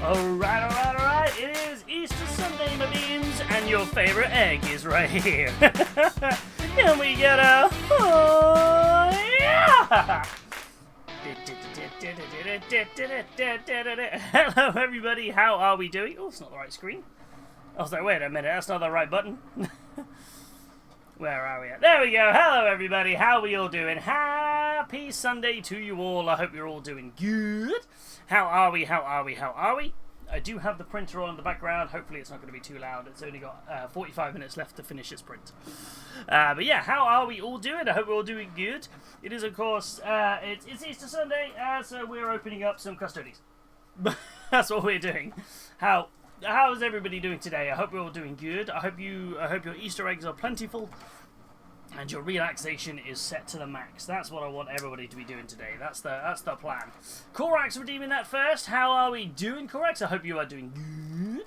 Alright, alright, alright. It is Easter Sunday, my beans, and your favorite egg is right here. And we get a oh yeah! Hello, everybody. How are we doing? Oh, it's not the right screen. I was like, wait a minute, that's not the right button. Where are we at? There we go. Hello, everybody. How are we all doing? Happy Sunday to you all. I hope you're all doing good. How are we? How are we? How are we? I do have the printer on in the background. Hopefully it's not going to be too loud. It's only got 45 minutes left to finish its print. But yeah, how are we all doing? I hope we're all doing good. It is, of course, it's Easter Sunday, so we're opening up some Custodes. That's what we're doing. How is everybody doing today? I hope we're all doing good. I hope your Easter eggs are plentiful and your relaxation is set to the max. That's what I want everybody to be doing today. That's the plan. Korax redeeming that first. How are we doing, Korax? I hope you are doing good.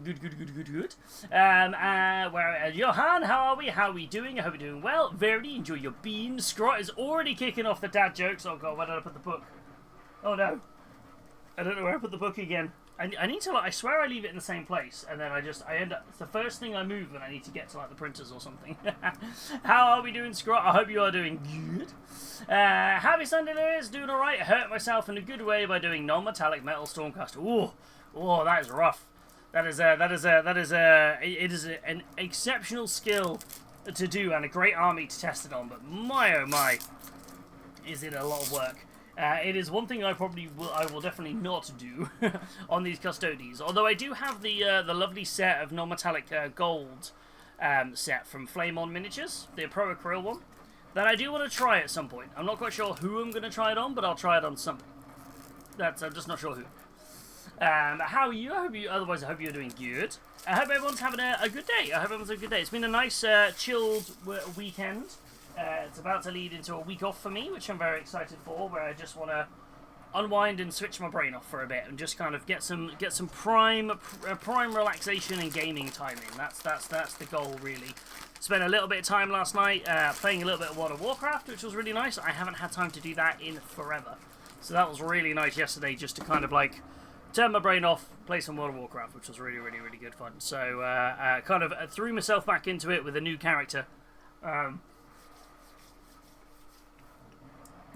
Good. Johan, how are we? How are we doing? I hope you're doing well. Verity, enjoy your beans. Scrot is already kicking off the dad jokes. Oh god, where did I put the book? Oh no. I don't know where I put the book again. I need to, like, I swear I leave it in the same place, and then I end up, it's the first thing I move when I need to get to, like, the printers or something. How are we doing, Scrot? I hope you are doing good. Happy Sunday, Lewis. Doing alright. Hurt myself in a good way by doing non-metallic metal Stormcast. Ooh, that is rough. It is an exceptional skill to do and a great army to test it on, but my oh my, is it a lot of work. It is one thing I will definitely not do on these Custodes. Although I do have the lovely set of non-metallic gold set from Flame On Miniatures, the Pro Acryl one, that I do want to try at some point. I'm not quite sure who I'm going to try it on, but I'll try it on something. I'm just not sure who. How are you? Otherwise, I hope you're doing good. I hope everyone's having a good day. It's been a nice chilled weekend. It's about to lead into a week off for me, which I'm very excited for, where I just want to unwind and switch my brain off for a bit and just kind of get some prime relaxation and gaming time in. That's the goal, really. Spent a little bit of time last night playing a little bit of World of Warcraft, which was really nice. I haven't had time to do that in forever, so that was really nice yesterday, just to kind of like turn my brain off, play some World of Warcraft, which was really, really, really good fun. So kind of threw myself back into it with a new character.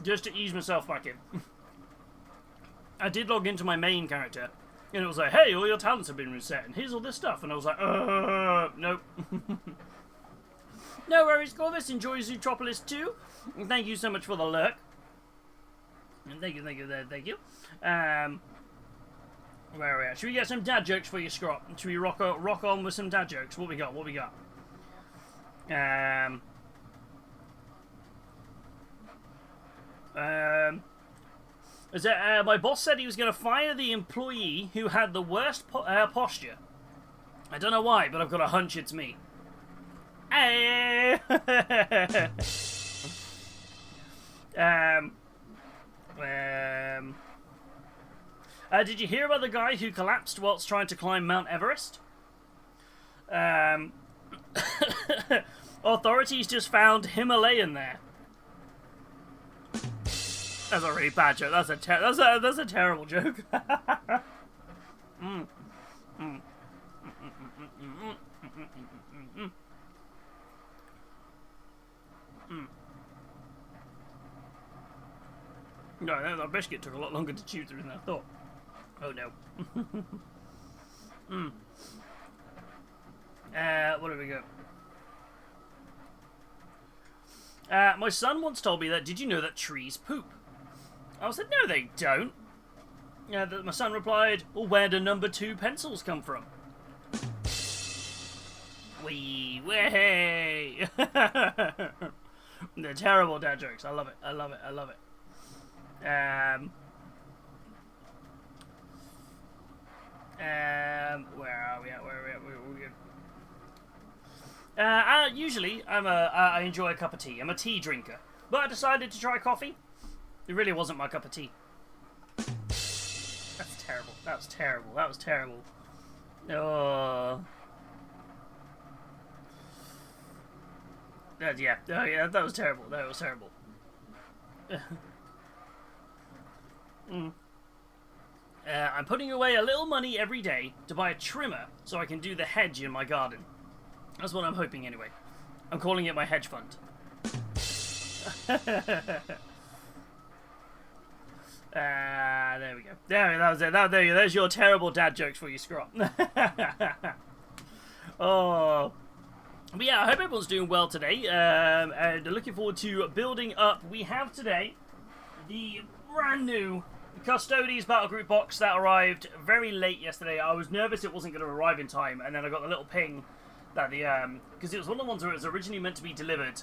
Just to ease myself back in. I did log into my main character, and it was like, hey, all your talents have been reset, and here's all this stuff, and I was like, nope. No worries, Corvus, enjoy Zootropolis too, and thank you so much for the lurk. And thank you. Where are we at? Should we get some dad jokes for you, Scrot? Should we rock on with some dad jokes? What we got? My boss said he was going to fire the employee who had the worst posture. I don't know why, but I've got a hunch it's me. Hey! Did you hear about the guy who collapsed whilst trying to climb Mount Everest? Authorities just found Himalayan there. That's a really bad joke. That's a terrible joke. No, that biscuit took a lot longer to chew through than I thought. Oh no. What have we got? My son once told me that, did you know that trees poop? I said, no they don't. My son replied, well, where do number 2 pencils come from? Way. They're terrible dad jokes. I love it. Where are we at? Usually, I enjoy a cup of tea. I'm a tea drinker. But I decided to try coffee. It really wasn't my cup of tea. That's terrible. That was terrible. Oh. Yeah, that was terrible. I'm putting away a little money every day to buy a trimmer so I can do the hedge in my garden. That's what I'm hoping anyway. I'm calling it my hedge fund. There we go. That was it. There you go. There's your terrible dad jokes for you, Scrot. Oh. But yeah, I hope everyone's doing well today. And looking forward to building up. We have today the brand new Custodes Battle Group box that arrived very late yesterday. I was nervous it wasn't going to arrive in time, and then I got the little ping that the because it was one of the ones where it was originally meant to be delivered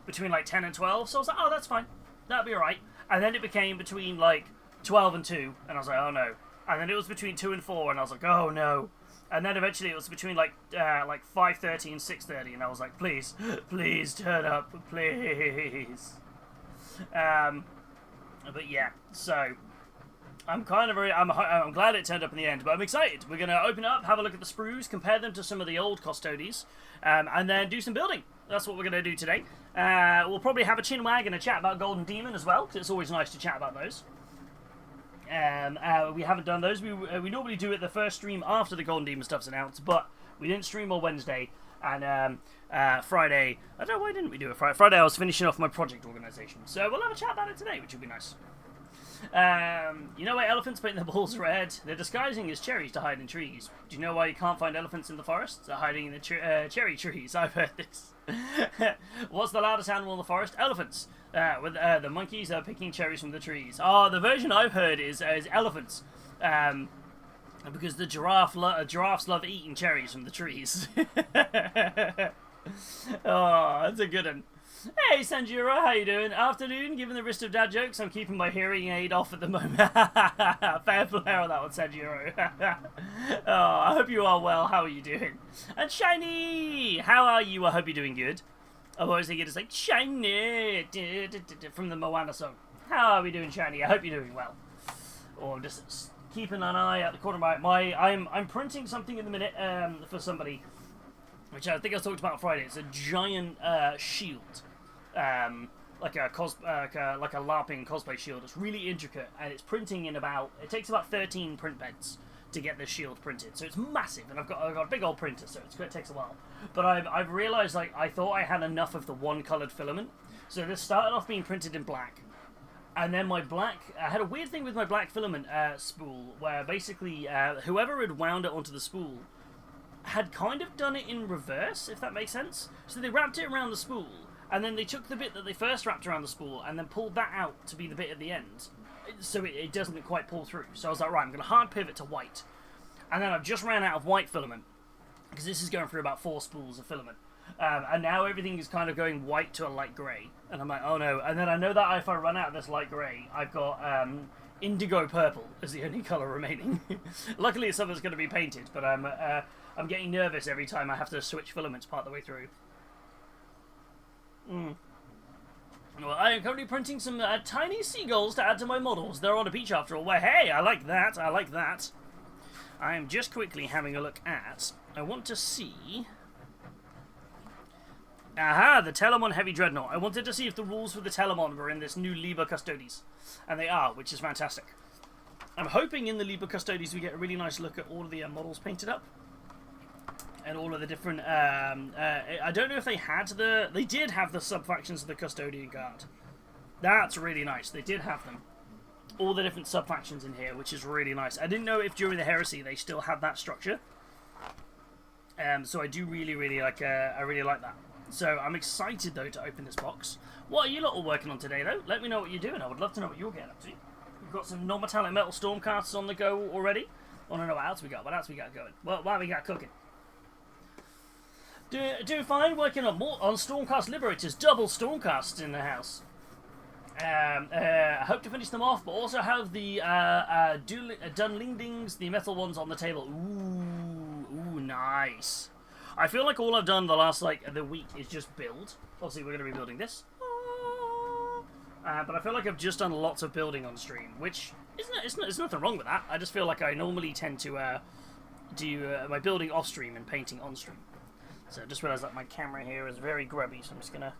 between like 10 and 12. So I was like, oh, that's fine, that'll be alright. And then it became between like 12 and 2, and I was like, oh no. And then it was between 2 and 4, and I was like, oh no. And then eventually it was between like 5:30 and 6:30, and I was like, please, please turn up, please. But yeah, so I'm glad it turned up in the end, but I'm excited. We're gonna open it up, have a look at the sprues, compare them to some of the old Custodes, and then do some building. That's what we're gonna do today. We'll probably have a chinwag and a chat about Golden Demon as well, because it's always nice to chat about those. We haven't done those. We normally do it the first stream after the Golden Demon stuff's announced, but we didn't stream on Wednesday, and Friday, I don't know, why didn't we do it Friday? Friday I was finishing off my project organisation, so we'll have a chat about it today, which will be nice. You know why elephants paint their balls red? They're disguising as cherries to hide in trees. Do you know why you can't find elephants in the forest? They're hiding in the cherry trees. I've heard this. What's the loudest animal in the forest? Elephants. With the monkeys are picking cherries from the trees. Oh, the version I've heard is elephants. Because the giraffes love eating cherries from the trees. Oh, that's a good one. Hey, Sanjuro, how you doing? Afternoon, given the risk of dad jokes, I'm keeping my hearing aid off at the moment. Fair play on that one, Sanjuro. Oh, I hope you are well. How are you doing? And Shiny, how are you? I hope you're doing good. I'm always thinking it's like, Shiny, from the Moana song. How are we doing, Shiny? I hope you're doing well. Or just keeping an eye out the corner of my I'm printing something in the minute for somebody, which I think I talked about on Friday. It's a giant shield, like a LARPing cosplay shield. It's really intricate, and it's printing in it takes about 13 print beds to get this shield printed. So it's massive, and I've got a big old printer, so it takes a while. But I've realised, like, I thought I had enough of the one coloured filament, so this started off being printed in black. And then I had a weird thing with my black filament spool, where basically whoever had wound it onto the spool had kind of done it in reverse, if that makes sense. So they wrapped it around the spool, and then they took the bit that they first wrapped around the spool, and then pulled that out to be the bit at the end, so it doesn't quite pull through. So I was like, right, I'm going to hard pivot to white. And then I've just ran out of white filament, because this is going through about 4 spools of filament. And now everything is kind of going white to a light grey. And I'm like, oh no. And then I know that if I run out of this light grey, I've got indigo purple as the only colour remaining. Luckily, some of it's going to be painted, but I'm getting nervous every time I have to switch filaments part the way through. Well, I am currently printing some tiny seagulls to add to my models. They're on a beach after all. Well, hey, I like that. I like that. I am just quickly having a look at... I want to see... Aha, the Telemon Heavy Dreadnought. I wanted to see if the rules for the Telemon were in this new Liber Custodes. And they are, which is fantastic. I'm hoping in the Liber Custodes we get a really nice look at all of the models painted up. And all of the different... I don't know if they had the... They did have the sub-factions of the Custodian Guard. That's really nice. They did have them. All the different sub-factions in here, which is really nice. I didn't know if during the Heresy they still had that structure. So I do really, really like... I really like that. So I'm excited, though, to open this box. What are you lot all working on today, though? Let me know what you're doing. I would love to know what you're getting up to. We've got some non-metallic metal Stormcasters on the go already. I want to know what else we got. What else we got going? What we got cooking? Do fine. Working on Stormcast Liberators. Double Stormcasts in the house. I hope to finish them off, but also have the Dunlingdings, the metal ones, on the table. Ooh, nice. I feel like all I've done the last, the week is just build. Obviously, we're going to be building this. But I feel like I've just done lots of building on stream, which, there's nothing wrong with that. I just feel like I normally tend to do my building off stream and painting on stream. So I just realised that my camera here is very grubby, so I'm just going to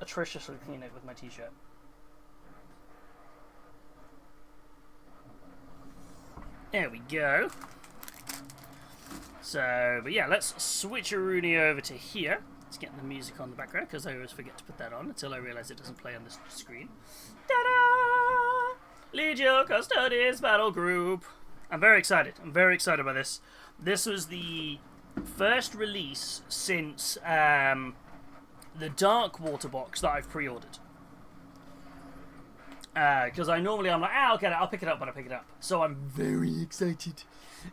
atrociously clean it with my t-shirt. There we go. So, but yeah, let's switch Rooney over to here. Let's get the music on the background, because I always forget to put that on until I realise it doesn't play on the screen. Ta-da! Lead your Custodes battle group. I'm very excited. I'm very excited by this. This was the first release since the Dark Water box that I've pre-ordered. Because I'm like, I'll get it, I'll pick it up when I pick it up. So I'm very excited.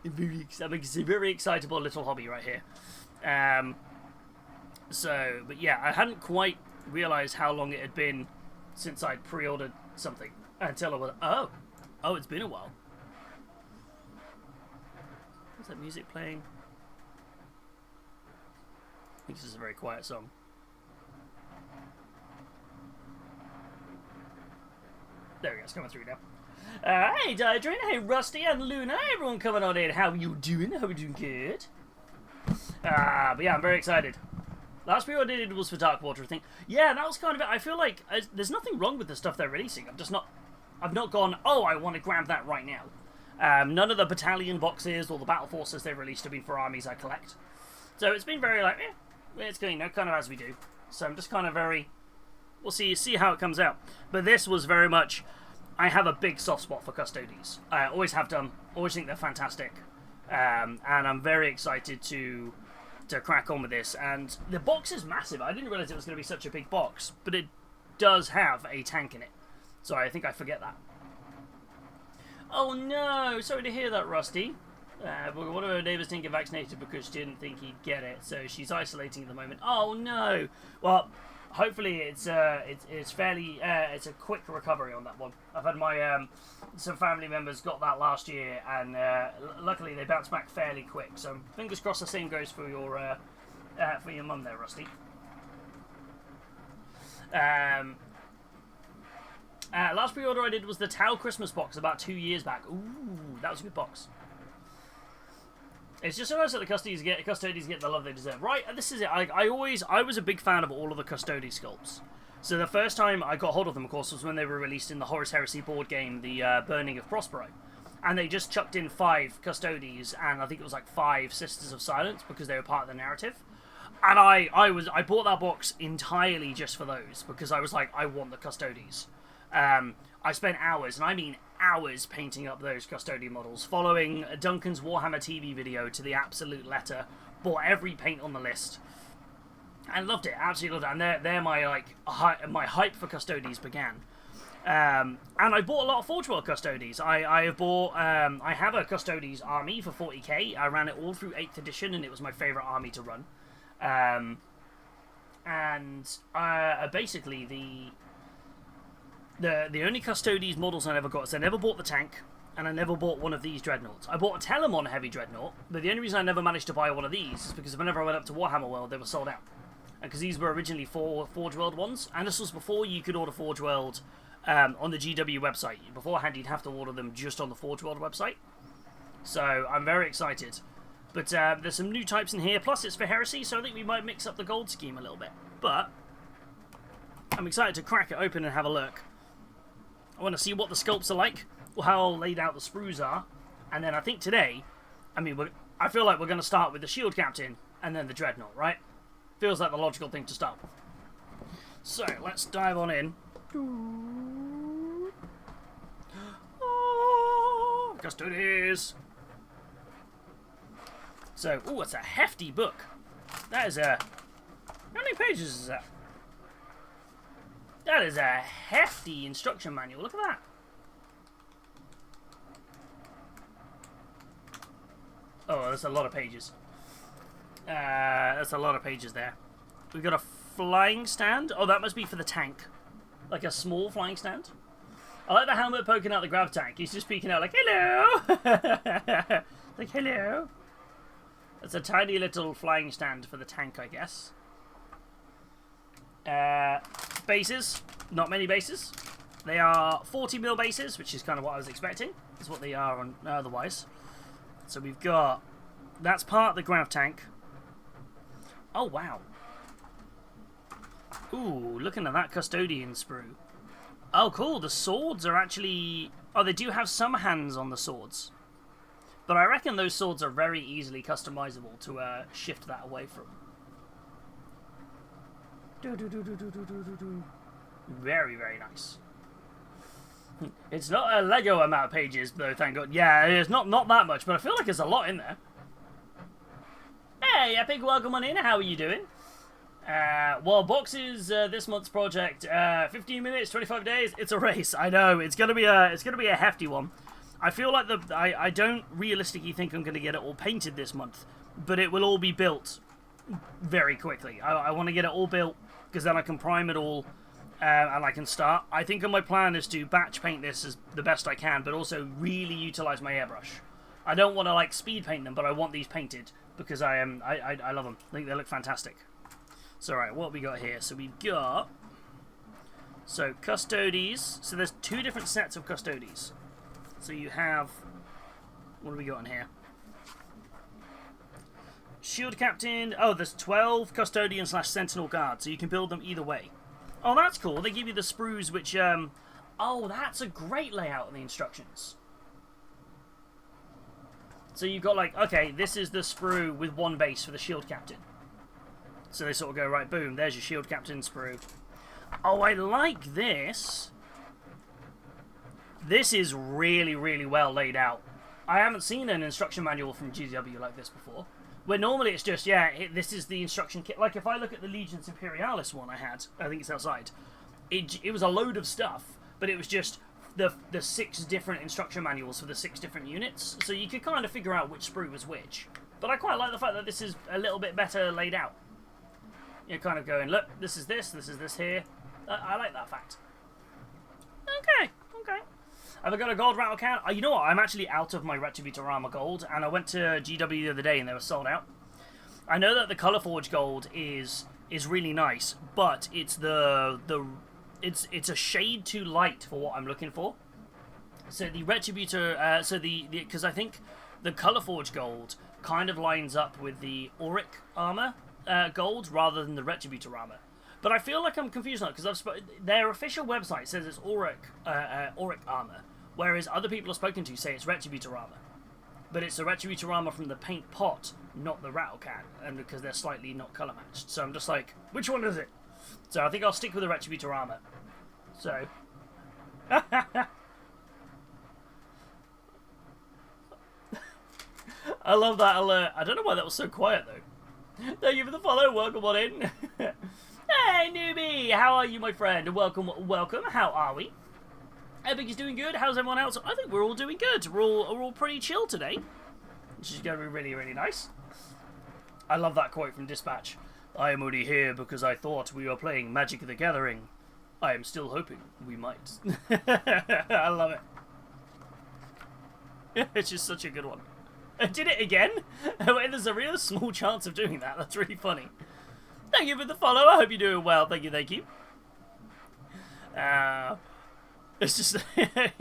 I'm a very excitable little hobby right here. But yeah, I hadn't quite realised how long it had been since I'd pre-ordered something until I was, oh, it's been a while. Is that music playing? I think this is a very quiet song. There we go, it's coming through now. Hey, Dydrin, hey, Rusty and Luna, everyone coming on in. How you doing? Hope you're doing good. But yeah, I'm very excited. Last video I did was for Dark Water, I think. Yeah, that was kind of it. I feel like there's nothing wrong with the stuff they're releasing. I've not gone, oh, I want to grab that right now. None of the battalion boxes or the battle forces they've released have been for armies I collect. So it's been very like, it's going, kind of as we do. So I'm just kind of very, we'll see how it comes out. But this was very much, I have a big soft spot for Custodes. I always have done, always think they're fantastic. And I'm very excited to crack on with this. And the box is massive. I didn't realise it was going to be such a big box, but it does have a tank in it. So I think I forget that. Oh no, sorry to hear that, Rusty. But one of her neighbours didn't get vaccinated because she didn't think he'd get it, so she's isolating at the moment. Oh no. Well, hopefully it's fairly it's a quick recovery on that one. I've had my some family members got that last year, and luckily they bounced back fairly quick. So fingers crossed the same goes for your mum there, Rusty. Last pre-order I did was the Tau Christmas box about 2 years back. Ooh, that was a good box. It's just so nice that the Custodes get the love they deserve. Right, this is it. I was a big fan of all of the Custodes sculpts. So the first time I got hold of them, of course, was when they were released in the Horus Heresy board game, the Burning of Prospero. And they just chucked in 5 Custodes, and I think it was like 5 Sisters of Silence, because they were part of the narrative. And I bought that box entirely just for those, because I was like, I want the Custodes. I spent hours, and I mean hours, painting up those Custodian models, following Duncan's Warhammer TV video to the absolute letter, bought every paint on the list, and loved it, absolutely loved it, and they're my, my hype for Custodes began. And I bought a lot of Forge World Custodes. I have a Custodes army for 40k, I ran it all through 8th edition, and it was my favourite army to run. Basically, the only Custodes models I never got is I never bought the tank, and I never bought one of these dreadnoughts. I bought a Telemon heavy dreadnought, but the only reason I never managed to buy one of these is because whenever I went up to Warhammer World, they were sold out. And because these were originally for Forge World ones, and this was before you could order Forge World on the GW website. Beforehand, you'd have to order them just on the Forge World website. So I'm very excited. But there's some new types in here, plus it's for Heresy, so I think we might mix up the gold scheme a little bit. But I'm excited to crack it open and have a look. I want to see what the sculpts are like, how laid out the sprues are, and then I think today, I feel like we're going to start with the Shield Captain and then the Dreadnought, right? Feels like the logical thing to start with. So, let's dive on in. Oh, Custodes! So, ooh, it's a hefty book. That is a... How many pages is that? That is a hefty instruction manual. Look at that. Oh, that's a lot of pages. That's a lot of pages there. We've got a flying stand. Oh, that must be for the tank. Like a small flying stand. I like the helmet poking out the grav tank. He's just peeking out like, hello! Like, hello. That's a tiny little flying stand for the tank, I guess. Bases. Not many bases. They are 40mm bases, which is kind of what I was expecting. That's what they are on otherwise. So we've got... That's part of the grav tank. Oh, wow. Ooh, looking at that Custodian sprue. Oh, cool. The swords are actually... Oh, they do have some hands on the swords. But I reckon those swords are very easily customizable to shift that away from. Very, very nice. It's not a Lego amount of pages, though, thank God. Yeah, it's not that much, but I feel like there's a lot in there. Hey, Epic, welcome on in. How are you doing? Well, boxes this month's project. 15 minutes, 25 days. It's a race. I know it's gonna be a hefty one. I feel like I don't realistically think I'm gonna get it all painted this month, but it will all be built very quickly. I want to get it all built because then I can prime it all and I can start. I think my plan is to batch paint this as the best I can, but also really utilize my airbrush. I don't want to like speed paint them, but I want these painted because I love them. I think they look fantastic. So right, what have we got here? So we've got Custodes. So there's 2 different sets of Custodes. So you have, what do we got in here? Shield Captain. Oh, there's 12 Custodian / Sentinel Guard, so you can build them either way. Oh, that's cool. They give you the sprues, which oh, that's a great layout of the instructions. So you've got like, okay, this is the sprue with 1 base for the Shield Captain. So they sort of go, right, boom, there's your Shield Captain sprue. Oh, I like this. This is really, really well laid out. I haven't seen an instruction manual from GW like this before. Where normally it's just, yeah, this is the instruction kit. Like if I look at the Legions Imperialis one I had, I think it's outside. It was a load of stuff, but it was just the 6 different instruction manuals for the 6 different units. So you could kind of figure out which sprue was which. But I quite like the fact that this is a little bit better laid out. You're kind of going, look, this is this here. I like that fact. Okay. Have I got a gold rattle can? You know what? I'm actually out of my Retributor Armor gold, and I went to GW the other day and they were sold out. I know that the Color Forge gold is really nice, but it's it's a shade too light for what I'm looking for. So the Retributor, because I think the Color Forge gold kind of lines up with the Auric armor gold rather than the Retributor armor. But I feel like I'm confused now because their official website says it's Auric armor, whereas other people I've spoken to say it's Retributor armor. But it's the Retributor armor from the paint pot, not the rattle can, and because they're slightly not color matched. So I'm just like, which one is it? So I think I'll stick with the Retributor armor. So. I love that alert. I don't know why that was so quiet though. Thank you for the follow. Welcome on in. Hey newbie, how are you, my friend? Welcome. How are we? Epic is doing good. How's everyone else? I think we're all doing good. We're all pretty chill today, which is going to be really, really nice. I love that quote from Dispatch. I am only here because I thought we were playing Magic the Gathering. I am still hoping we might. I love it. It's just such a good one. I did it again? There's a real small chance of doing that. That's really funny. Thank you for the follow. I hope you're doing well. Thank you, thank you. It's just... I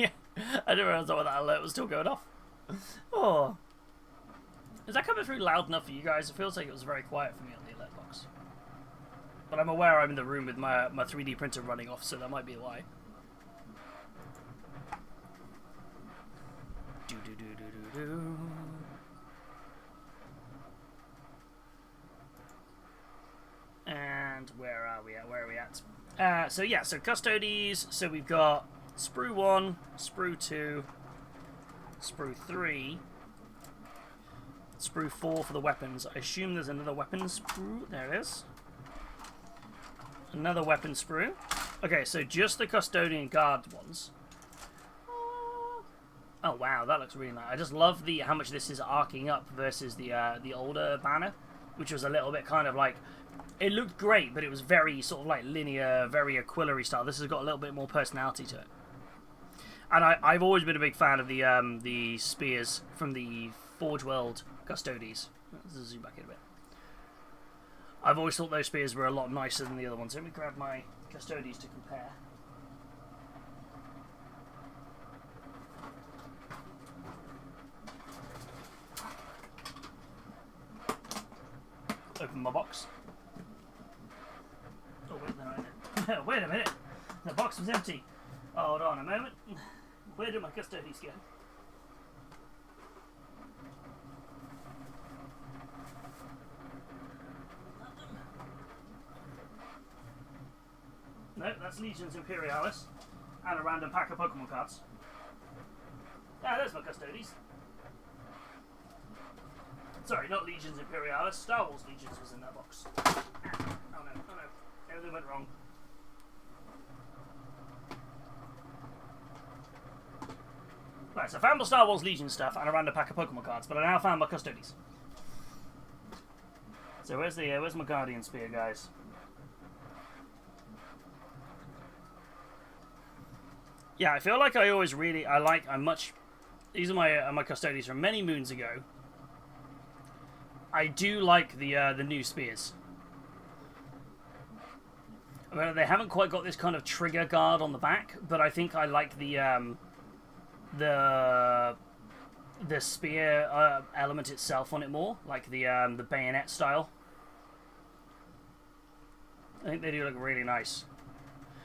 didn't realize that alert was still going off. Oh. Is that coming through loud enough for you guys? It feels like it was very quiet for me on the alert box. But I'm aware I'm in the room with my 3D printer running off, so that might be why. Do-do-do-do-do-do. And where are we at? So yeah, so Custodes. So we've got sprue 1, sprue 2, sprue 3, sprue 4 for the weapons. I assume there's another weapon sprue. There it is. Another weapon sprue. Okay, so just the Custodian Guard ones. Oh wow, that looks really nice. I just love how much this is arcing up versus the older banner, which was a little bit kind of like, it looked great, but it was very sort of like linear, very Aquilary style. This has got a little bit more personality to it. And I've always been a big fan of the spears from the Forge World Custodes. Let's zoom back in a bit. I've always thought those spears were a lot nicer than the other ones. Let me grab my Custodes to compare. Open my box. Oh wait, wait a minute. The box was empty. Hold on a moment. Where did my Custodes go? No, that's Legions Imperialis. And a random pack of Pokemon cards. Ah, there's my Custodes. Sorry, not Legions Imperialis. Star Wars Legions was in that box. Ah, oh no, oh no. Everything went wrong. Right, so I found my Star Wars Legion stuff and a random pack of Pokemon cards, but I now found my Custodes. So where's my Guardian Spear, guys? Yeah, I feel like I always really these are my Custodes from many moons ago. I do like the new spears. I mean, they haven't quite got this kind of trigger guard on the back, but I think I like the spear element itself on it more, like the bayonet style. I think they do look really nice.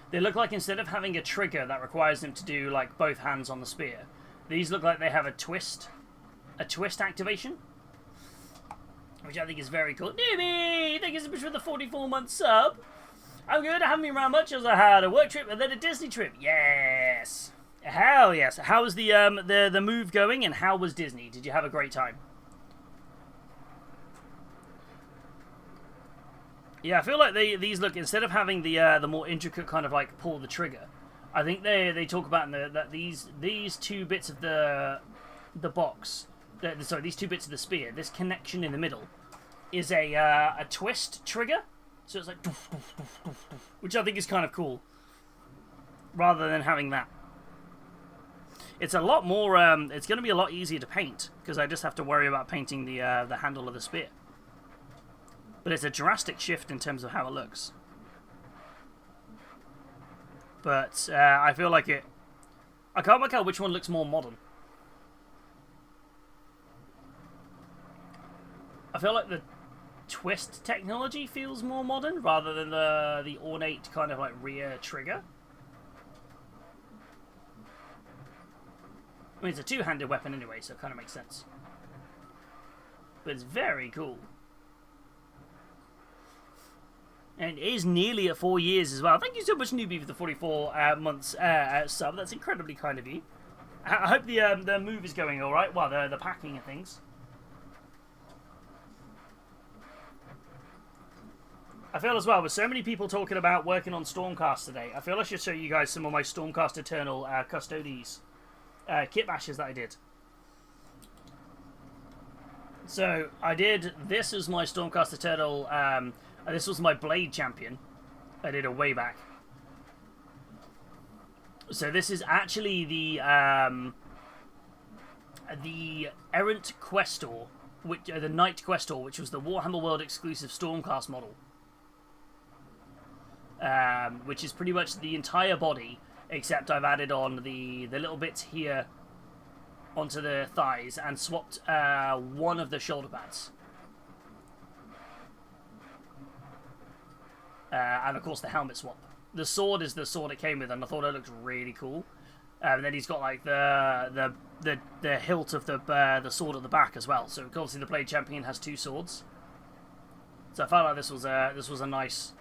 They look like instead of having a trigger that requires them to do like both hands on the spear, these look like they have a twist activation, which I think is very cool. Newbie, thank you so much for the 44-month sub. I'm good. I haven't been around much as I had a work trip and then a Disney trip. Yes, hell yes. How was the move going, and how was Disney? Did you have a great time? Yeah, I feel like these look, instead of having the more intricate kind of like pull the trigger, I think they talk about that these two bits of the box, these two bits of the spear, this connection in the middle, is a twist trigger. So it's like, doof, doof, doof, doof, doof, which I think is kind of cool, rather than having that. It's a lot more. It's going to be a lot easier to paint because I just have to worry about painting the handle of the spear. But it's a drastic shift in terms of how it looks. But I feel like it... I can't work out which one looks more modern. I feel like the twist technology feels more modern rather than the ornate kind of like rear trigger. I mean, it's a two-handed weapon anyway, so it kind of makes sense. But it's very cool. And it is nearly at 4 years as well. Thank you so much, Newbie, for the 44 months sub. That's incredibly kind of you. I hope the move is going all right. Well, the packing and things. I feel as well, with so many people talking about working on Stormcast today, I feel I should show you guys some of my Stormcast Eternal Custodes kit bashes that I did. So I did. This is my Stormcast Eternal. This was my Blade Champion. I did a way back. So this is actually the Errant Questor, the Knight Questor, which was the Warhammer World exclusive Stormcast model, which is pretty much the entire body, except I've added on the little bits here onto the thighs and swapped one of the shoulder pads. And of course the helmet swap. The sword is the sword it came with, and I thought it looked really cool. And then he's got like the hilt of the sword at the back as well. So obviously the Blade Champion has two swords. So I felt like this was a nice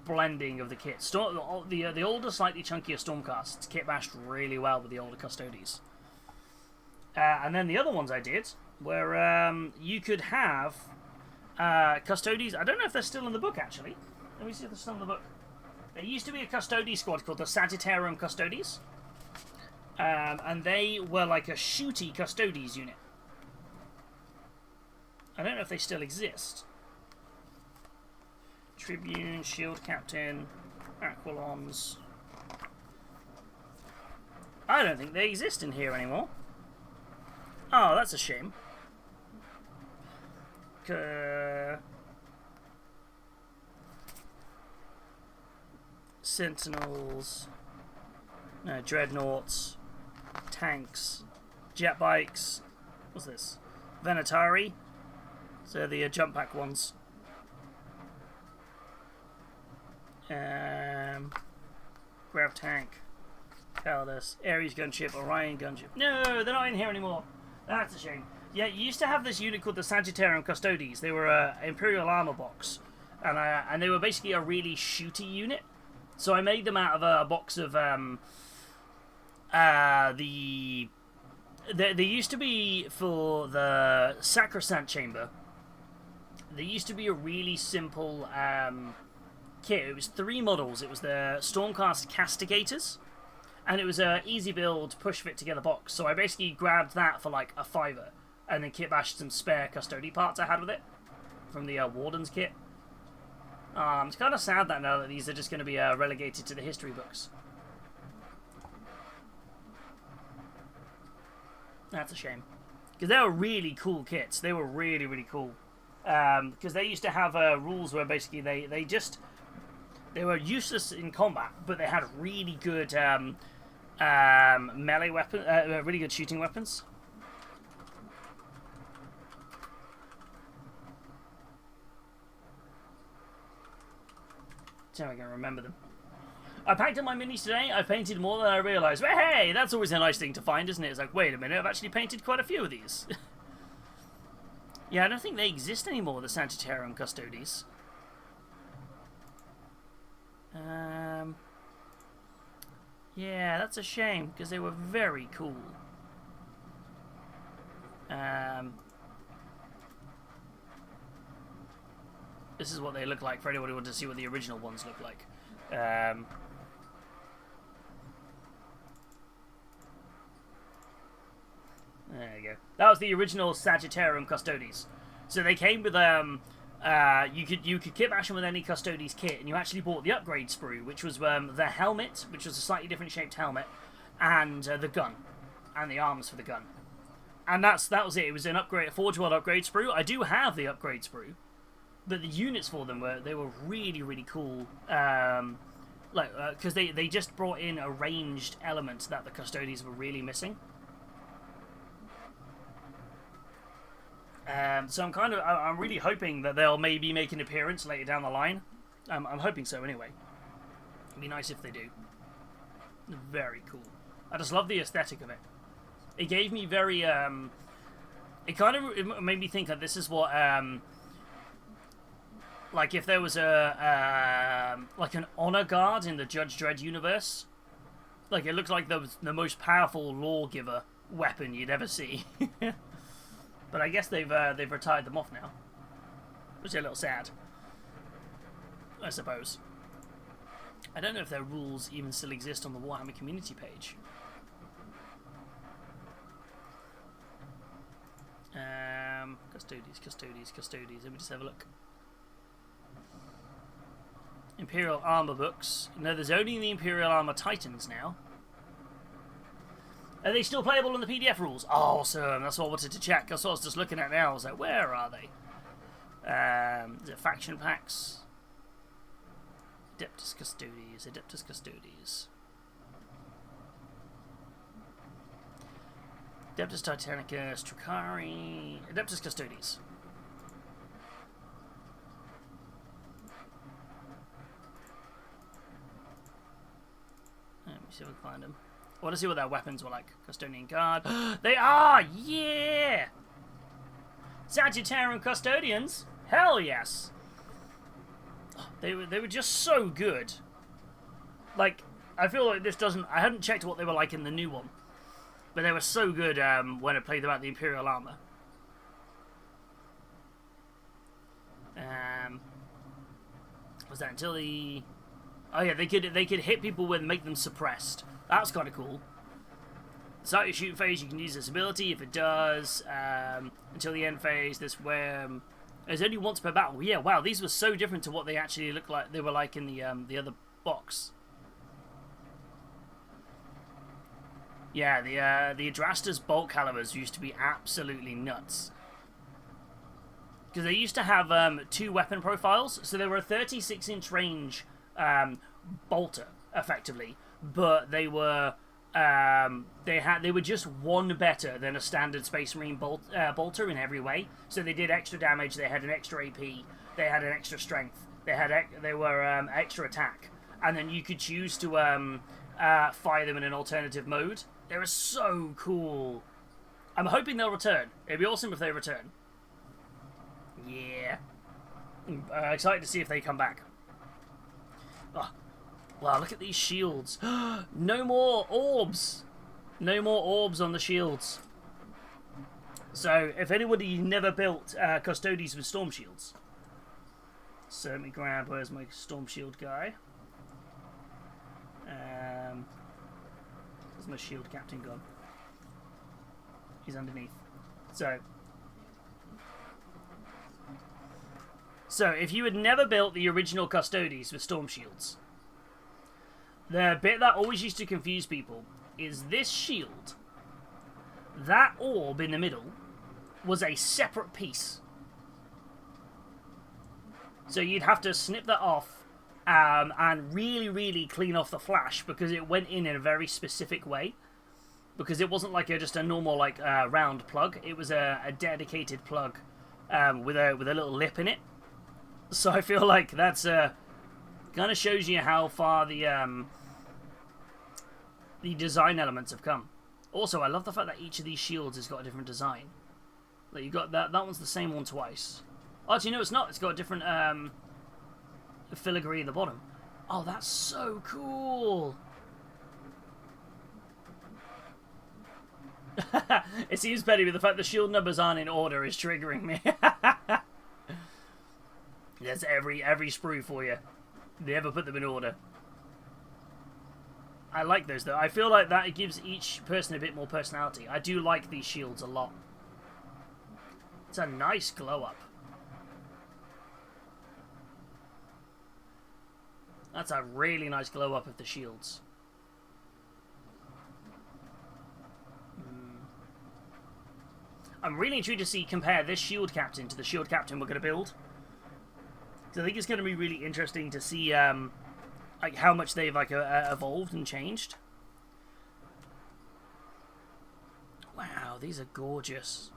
blending of the kits. The older, slightly chunkier Stormcasts kit bashed really well with the older Custodes. And then the other ones I did were you could have Custodes. I don't know if they're still in the book actually. Let me see if they're still in the book. There used to be a Custodes squad called the Sagittarium Custodes. And they were like a shooty Custodes unit. I don't know if they still exist. Tribune, Shield Captain, Aquilons. I don't think they exist in here anymore. Oh, that's a shame. Sentinels, no, Dreadnoughts, tanks, jet bikes. What's this? Venatari. So the jump pack ones. Grav tank, Healys, Ares gunship, Orion gunship. No, they're not in here anymore. That's a shame. Yeah, you used to have this unit called the Sagittarium Custodes. They were an Imperial armor box, and they were basically a really shooty unit. So I made them out of a box of They used to be for the Sacrosanct Chamber. There used to be a really simple kit. It was 3 models. It was the Stormcast Castigators, and it was a easy build, push fit together box. So I basically grabbed that for like a $5, and then kit bashed some spare Custody parts I had with it from the Warden's kit. It's kind of sad that now that these are just going to be relegated to the history books. That's a shame. Because they were really cool kits. They were really, really cool. Because they used to have rules where basically they were useless in combat, but they had really good melee weapon, really good shooting weapons. So I can remember them. I packed up my minis today. I painted more than I realised. Well, hey, that's always a nice thing to find, isn't it? It's like, wait a minute, I've actually painted quite a few of these. Yeah, I don't think they exist anymore, the Sagittarium Custodes. Yeah, that's a shame, because they were very cool. This is what they look like for anyone who wants to see what the original ones look like. There you go. That was the original Sagittarium Custodes. So they came with you could kit bash them with any Custodes kit, and you actually bought the upgrade sprue, which was the helmet, which was a slightly different shaped helmet, and the gun, and the arms for the gun, and that was it. It was an upgrade, a Forge World upgrade sprue. I do have the upgrade sprue, but the units for them were really, really cool. Because they just brought in a ranged element that the Custodes were really missing. So I'm really hoping that they'll maybe make an appearance later down the line. I'm hoping so anyway. It'd be nice if they do. Very cool. I just love the aesthetic of it. It gave me very it made me think that this is what like if there was like an honor guard in the Judge Dredd universe. Like it looks like the most powerful lawgiver weapon you'd ever see. But I guess they've retired them off now, which is a little sad, I suppose. I don't know if their rules even still exist on the Warhammer community page. Custodes. Let me just have a look. Imperial Armor books. No, there's only the Imperial Armor Titans now. Are they still playable in the PDF rules? Awesome. That's what I wanted to check. That's what I was just looking at now. I was like, where are they? Is it faction packs? Adeptus Custodes. Adeptus Titanicus. Tricari. Adeptus Custodes. Let me see if I can find them. I want to see what their weapons were like. Custodian Guard. They are! Yeah! Sagittarian Custodians? Hell yes! They were just so good. Like, I feel like this doesn't... I hadn't checked what they were like in the new one. But they were so good when I played them at the Imperial Armor. Was that until the... Oh yeah, they could hit people and make them suppressed. That's kind of cool. Start your shooting phase, you can use this ability. If it does, until the end phase, this where there's only once per battle. Yeah, wow, these were so different to what they actually looked like. They were like in the other box. Yeah, the Adrastus bolt calibers used to be absolutely nuts. Because they used to have 2 weapon profiles, so they were a 36-inch range bolter, effectively. But they were they were just 1 better than a standard Space Marine bolter in every way. So they did extra damage. They had an extra AP. They had an extra strength. They were extra attack, and then you could choose to fire them in an alternative mode. They were so cool. I'm hoping they'll return. It'd be awesome if they return. Yeah, I'm excited to see if they come back. Oh. Wow, look at these shields. No more orbs. No more orbs on the shields. So, if anybody never built Custodes with storm shields. So, let me grab, where's my storm shield guy? Where's my shield captain gone? He's underneath. So, if you had never built the original Custodes with storm shields, the bit that always used to confuse people is this shield, that orb in the middle, was a separate piece. So you'd have to snip that off and really, really clean off the flash because it went in a very specific way. Because it wasn't like just a normal round plug. It was a dedicated plug with a little lip in it. So I feel like that's kind of shows you how far the design elements have come. Also, I love the fact that each of these shields has got a different design. Like you got that one's the same one twice. Oh, actually, no, it's not. It's got a different filigree at the bottom. Oh, that's so cool. It seems petty, but the fact the shield numbers aren't in order is triggering me. That's every sprue for you. They ever put them in order. I like those though. I feel like that it gives each person a bit more personality. I do like these shields a lot. It's a nice glow up. That's a really nice glow up of the shields. I'm really intrigued to compare this shield captain to the shield captain we're going to build. So I think it's going to be really interesting to see like how much they've evolved and changed. Wow, these are gorgeous.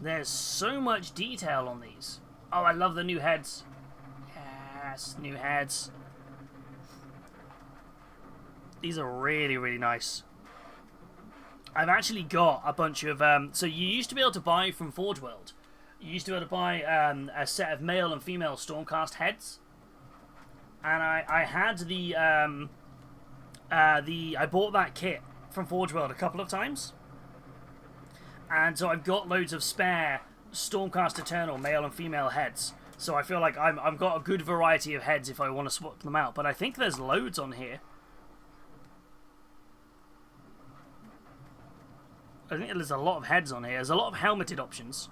There's so much detail on these. Oh, I love the new heads. Yes, new heads. These are really, really nice. I've actually got a bunch of... so you used to be able to buy from Forge World. You used to be able to buy a set of male and female Stormcast heads. And I had I bought that kit from Forge World a couple of times. And so I've got loads of spare Stormcast Eternal male and female heads. So I feel like I've got a good variety of heads if I want to swap them out. But I think there's loads on here. I think there's a lot of heads on here. There's a lot of helmeted options.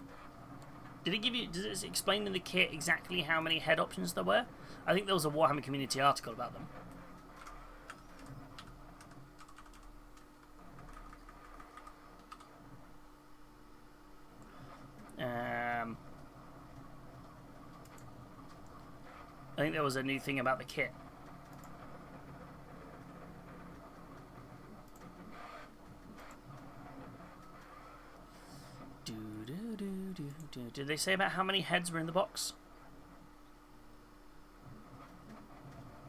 Does it explain in the kit exactly how many head options there were? I think there was a Warhammer community article about them. I think there was a new thing about the kit. Did they say about how many heads were in the box?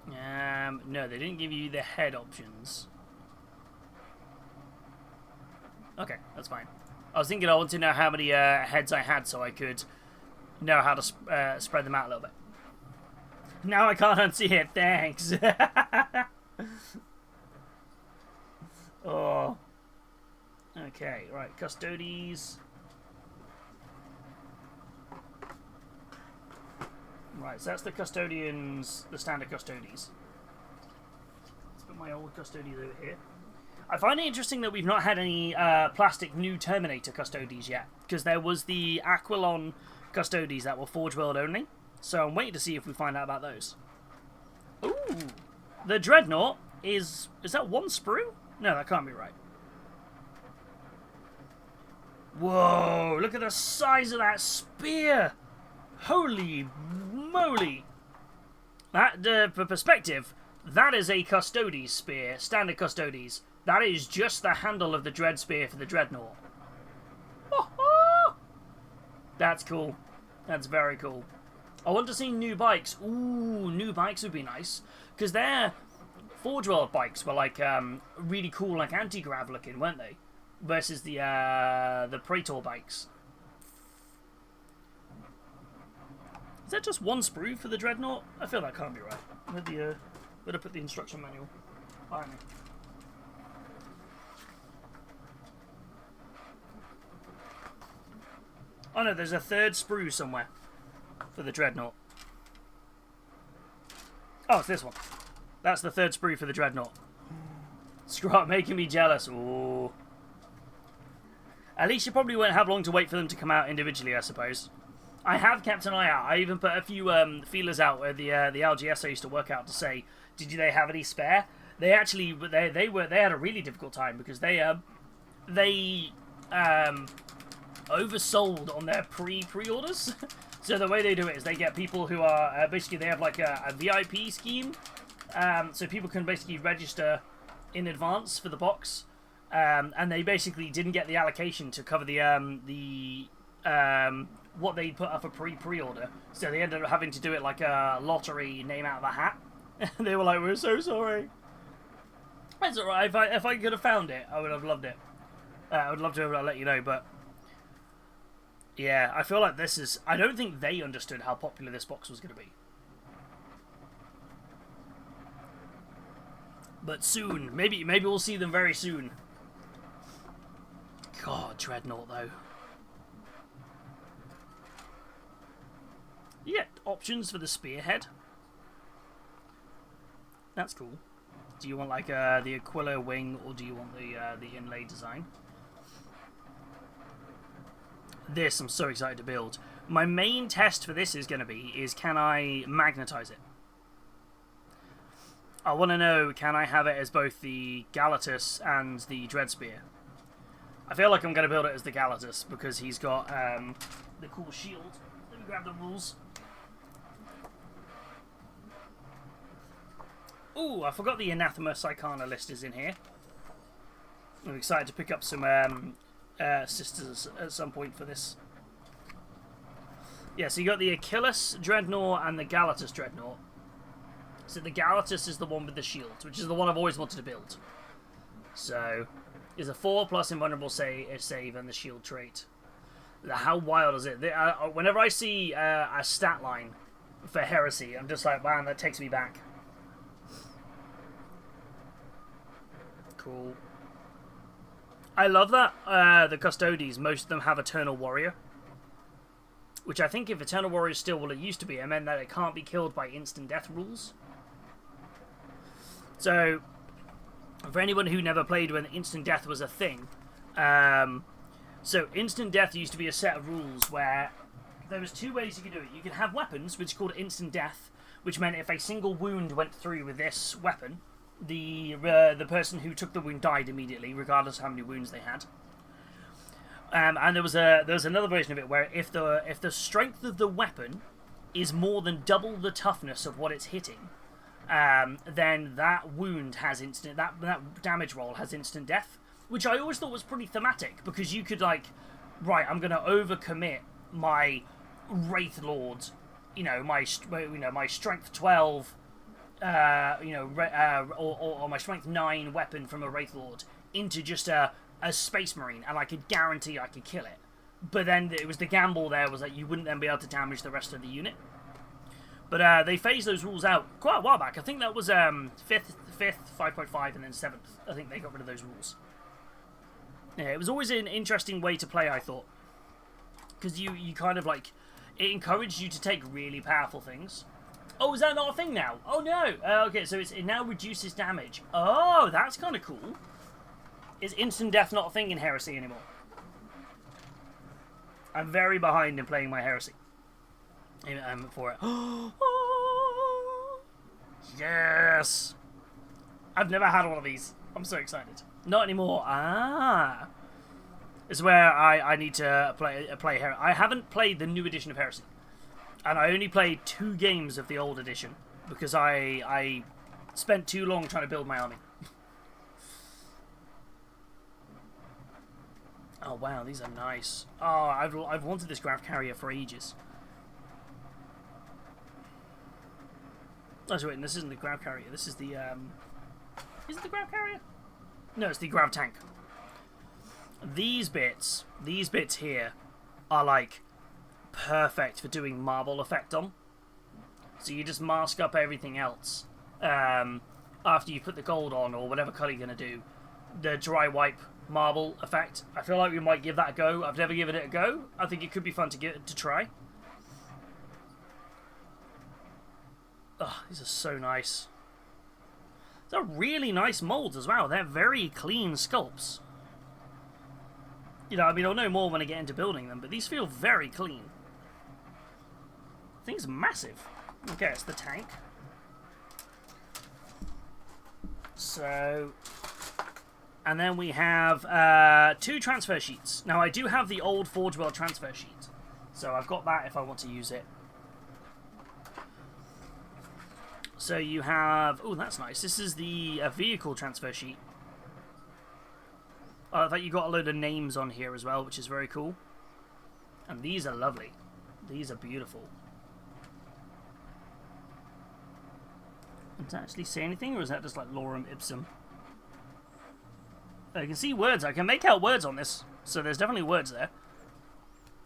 No, they didn't give you the head options. Okay, that's fine. I was thinking I wanted to know how many heads I had so I could know how to spread them out a little bit. Now I can't unsee it, thanks. Oh. Okay, right, Custodes. Right, so that's the Custodians, the standard Custodes. Let's put my old Custodes over here. I find it interesting that we've not had any plastic new Terminator Custodes yet, because there was the Aquilon Custodes that were Forge World only, so I'm waiting to see if we find out about those. Ooh! The Dreadnought is that one sprue? No, that can't be right. Whoa! Look at the size of that spear! Holy moly! That, for perspective, that is a Custodes spear, standard Custodes. That is just the handle of the Dread Spear for the Dreadnought. That's cool. That's very cool. I want to see new bikes. Ooh, new bikes would be nice. Because their Forge World bikes were like really cool, like anti-grav looking, weren't they? Versus the Praetor bikes. Is that just one sprue for the Dreadnought? I feel that can't be right. With the Better put the instruction manual behind me. Oh no, there's a third sprue somewhere for the Dreadnought. Oh, it's this one. That's the third sprue for the Dreadnought. Scrap making me jealous. Ooh. At least you probably won't have long to wait for them to come out individually, I suppose. I have kept an eye out. I even put a few feelers out at the LGS I used to work out to say, did they have any spare? They actually they had a really difficult time because they oversold on their pre-orders. So the way they do it is they get people who are basically they have like a VIP scheme, so people can basically register in advance for the box, and they basically didn't get the allocation to cover the what they put up a pre-order, so they ended up having to do it like a lottery, name out of a hat. They were like, "We're so sorry." That's alright. If I could have found it, I would have loved it. I would love to have let you know, but yeah, I feel like this is. I don't think they understood how popular this box was going to be. But soon, maybe we'll see them very soon. God, Dreadnought though. You get options for the spearhead. That's cool. Do you want like the Aquila wing, or do you want the inlay design? This I'm so excited to build. My main test for this is going to be can I magnetize it? I want to know, can I have it as both the Galatus and the Dreadspear? I feel like I'm going to build it as the Galatus because he's got the cool shield. Let me grab the rules. Ooh, I forgot the Anathema Psychana list is in here. I'm excited to pick up some sisters at some point for this. Yeah, so you got the Achilles Dreadnought and the Galatus Dreadnought. So the Galatus is the one with the shield, which is the one I've always wanted to build. So, is a 4+ invulnerable save and the shield trait. How wild is it? Whenever I see a stat line for Heresy, I'm just like, man, that takes me back. Cool. I love that the Custodes, most of them have Eternal Warrior. Which I think if Eternal Warrior is still what it used to be, it meant that it can't be killed by instant death rules. So, for anyone who never played when instant death was a thing, so instant death used to be a set of rules where there was two ways you could do it. You could have weapons, which is called instant death, which meant if a single wound went through with this weapon, the person who took the wound died immediately, regardless of how many wounds they had. And there was another version of it where if the strength of the weapon is more than double the toughness of what it's hitting, then that wound has that damage roll has instant death, which I always thought was pretty thematic because you could like, right, I'm gonna overcommit my Wraith Lord, my strength 12. Or my strength 9 weapon from a Wraith Lord into just a Space Marine, and I could guarantee I could kill it. But then it was the gamble there was that you wouldn't then be able to damage the rest of the unit. But they phased those rules out quite a while back. I think that was 5th, 5.5, and then 7th. I think they got rid of those rules. Yeah, it was always an interesting way to play, I thought. Because you kind of like, it encouraged you to take really powerful things. Oh, is that not a thing now? Oh no! Okay, so it now reduces damage. Oh, that's kind of cool. Is instant death not a thing in Heresy anymore? I'm very behind in playing my Heresy. For it. Yes! I've never had one of these. I'm so excited. Not anymore. Ah! It's where I need to play Heresy. I haven't played the new edition of Heresy. And I only played 2 games of the old edition because I spent too long trying to build my army. Oh wow, these are nice. Oh, I've wanted this Grav Carrier for ages. Oh, so wait, this isn't the Grav Carrier. This is the is it the Grav Carrier? No, it's the Grav Tank. These bits here are like perfect for doing marble effect on. So you just mask up everything else after you put the gold on or whatever colour you're going to do, the dry wipe marble effect. I feel like we might give that a go. I've never given it a go. I think it could be fun to try. Oh, these are so nice. They're really nice molds as well. They're very clean sculpts. You know, I mean, I'll know more when I get into building them, but these feel very clean. Thing's massive. Okay, it's the tank. So, and then we have 2 transfer sheets. Now, I do have the old Forge World transfer sheet, so I've got that if I want to use it. So you have... Oh, that's nice. This is the vehicle transfer sheet. I thought you got a load of names on here as well, which is very cool. And these are lovely. These are beautiful. Does that actually say anything, or is that just like lorem ipsum? I can see words. I can make out words on this, so there's definitely words there.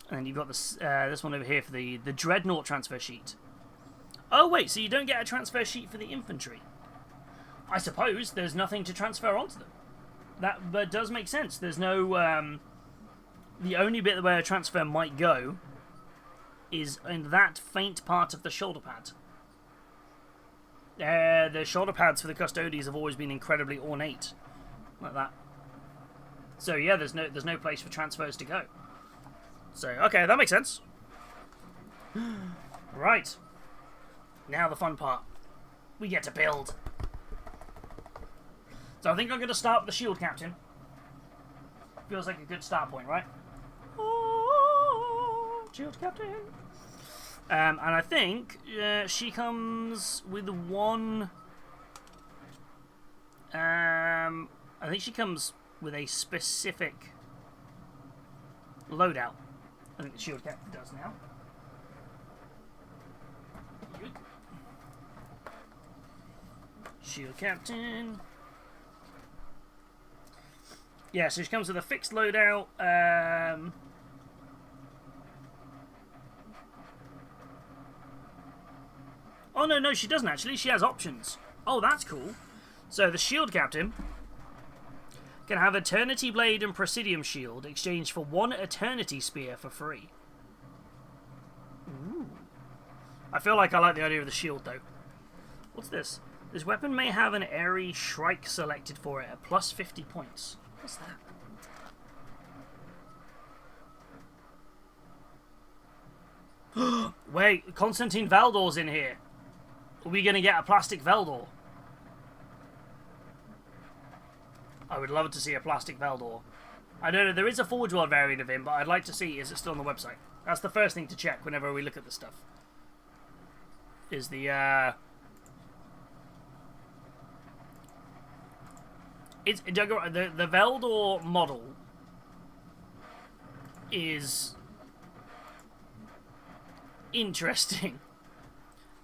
And then you've got this this one over here for the Dreadnought transfer sheet. Oh wait, so you don't get a transfer sheet for the infantry? I suppose there's nothing to transfer onto them. That does make sense. There's no... the only bit where a transfer might go is in that faint part of the shoulder pad. The shoulder pads for the Custodes have always been incredibly ornate. Like that. So yeah, there's no place for transfers to go. So, okay, that makes sense. Right. Now the fun part. We get to build. So I think I'm going to start with the shield captain. Feels like a good start point, right? Oh, shield captain. And I think she comes with one... I think she comes with a specific loadout. I think the shield captain does now. Good. Shield captain. Yeah, so she comes with a fixed loadout. Oh, no, she doesn't actually. She has options. Oh, that's cool. So the shield captain can have Eternity Blade and Presidium Shield exchanged for 1 Eternity Spear for free. Ooh. I feel like I like the idea of the shield, though. What's this? This weapon may have an airy shrike selected for it at plus 50 points. What's that? Wait, Constantine Valdor's in here. Are we going to get a plastic Valdor? I would love to see a plastic Valdor. I don't know, there is a Forge World variant of him, but I'd like to see, is it still on the website? That's the first thing to check whenever we look at this stuff. Is the, It's, the Valdor model is interesting.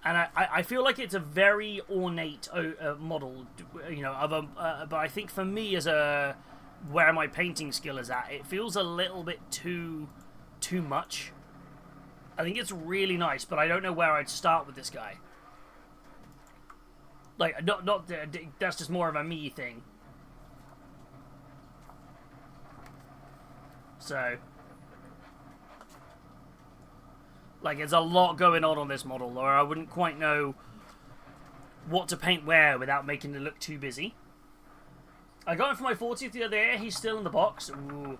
And I feel like it's a very ornate model, you know, of a, but I think for me as a, where my painting skill is at, it feels a little bit too much. I think it's really nice, but I don't know where I'd start with this guy. Like, not that's just more of a me thing. So, like, there's a lot going on this model, or I wouldn't quite know what to paint where without making it look too busy. I got him for my 40th the other day. He's still in the box. Ooh.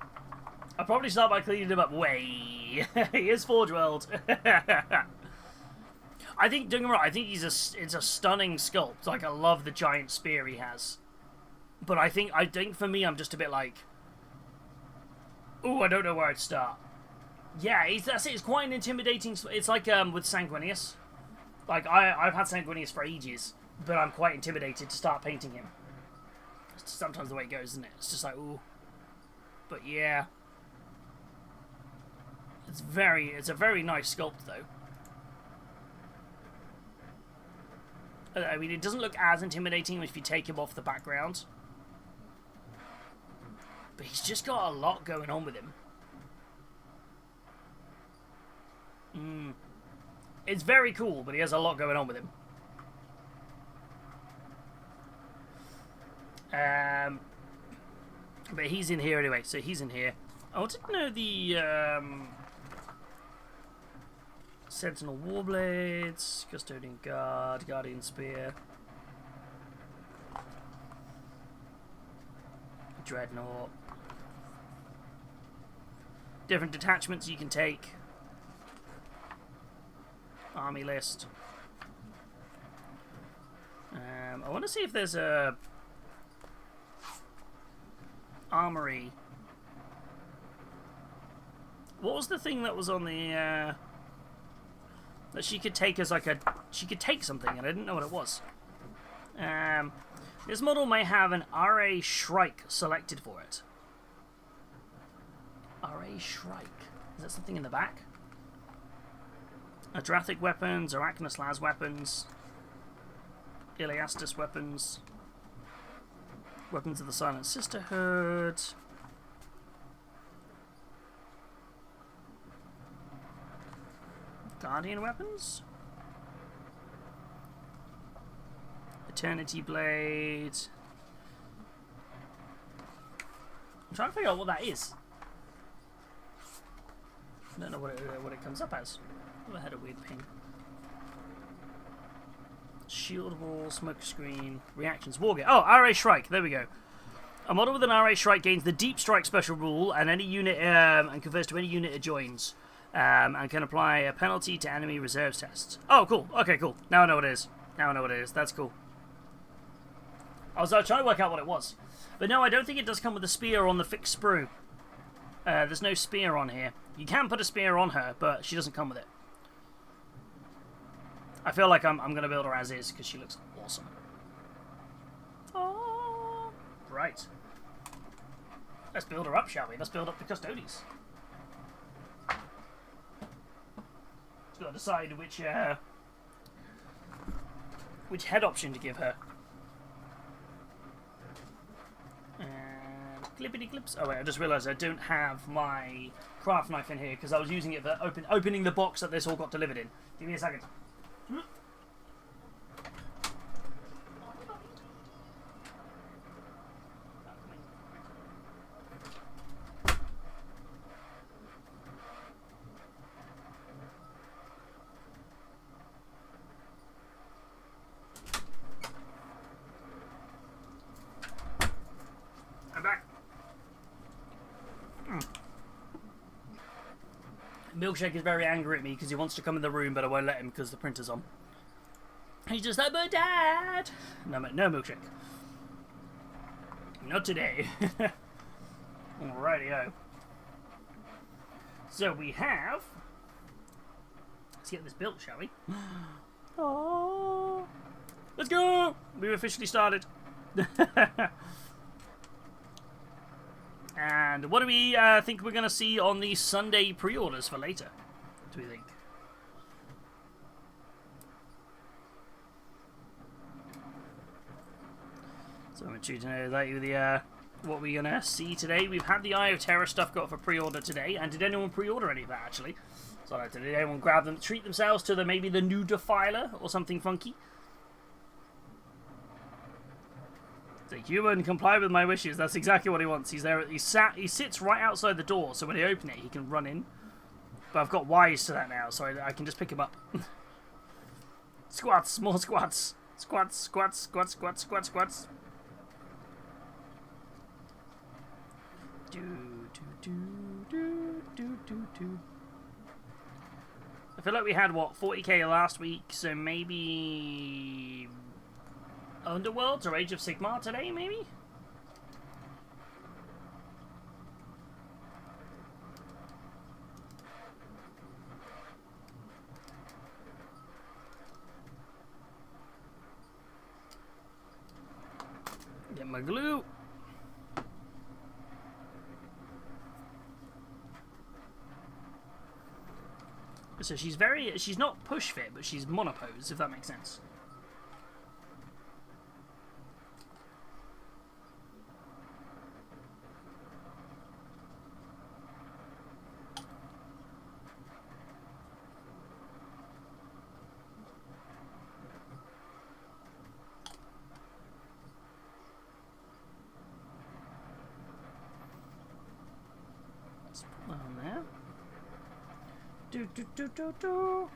I'll probably start by cleaning him up. Way he is Forge World. I think, don't get me wrong, I think it's a stunning sculpt. Like, I love the giant spear he has. But I think for me, I'm just a bit like, ooh, I don't know where I'd start. Yeah, that's it. It's quite an intimidating... It's like with Sanguinius. Like, I've had Sanguinius for ages, but I'm quite intimidated to start painting him. It's sometimes the way it goes, isn't it? It's just like, ooh. But yeah. It's a very nice sculpt, though. I mean, it doesn't look as intimidating if you take him off the background. But he's just got a lot going on with him. It's very cool, but he has a lot going on with him. But he's in here anyway, so he's in here. I wanted to know the Sentinel Warblades, Custodian Guard, Guardian Spear, Dreadnought. Different detachments you can take. Army list. I want to see if there's a armory. What was the thing that was on the that she could take as like a she could take something and I didn't know what it was. This model may have an RA Shrike selected for it. RA Shrike. Is that something in the back? Adrathic weapons, Arachnus Laz weapons, Iliastus weapons, weapons of the Silent Sisterhood. Guardian weapons? Eternity Blade. I'm trying to figure out what that is. I don't know what it comes up as. I had a weird ping. Shield wall, smoke screen, reactions, wargear. Oh, RA Shrike. There we go. A model with an RA Shrike gains the Deep Strike special rule, and any unit and confers to any unit it joins, and can apply a penalty to enemy reserves tests. Oh, cool. Okay, cool. Now I know what it is. Now I know what it is. That's cool. I was trying to work out what it was, but no, I don't think it does come with a spear on the fixed sprue. There's no spear on here. You can put a spear on her, but she doesn't come with it. I feel like I'm going to build her as is, because she looks awesome. Oh, right. Let's build her up, shall we? Let's build up the Custodes. Just got to decide which head option to give her. And clippity clips. Oh wait, I just realised I don't have my craft knife in here because I was using it for opening the box that this all got delivered in. Give me a second. I'm back. Milkshake is very angry at me because he wants to come in the room, but I won't let him because the printer's on. He's just like, but Dad! No, Milkshake. Not today. Alrighty-o. So we have... Let's get this built, shall we? Oh, let's go! We've officially started. And what do we think we're going to see on the Sunday pre-orders for later? What do we think? So I'm intrigued to know that what we're going to see today. We've had the Eye of Terror stuff got for pre-order today. And did anyone pre-order any of that, actually? So did anyone grab them, treat themselves to maybe the new Defiler or something funky? The human, comply with my wishes. That's exactly what he wants. He's there. He sits right outside the door, so when I open it, he can run in. But I've got wires to that now, so I can just pick him up. Squats, more squats. Squats, squats, squats, squats, squats, squats. I feel like we had, what, 40k last week, so maybe... Underworlds or Age of Sigmar today, maybe? Get my glue. So she's not push fit, but she's monopose, if that makes sense. Do do do do do.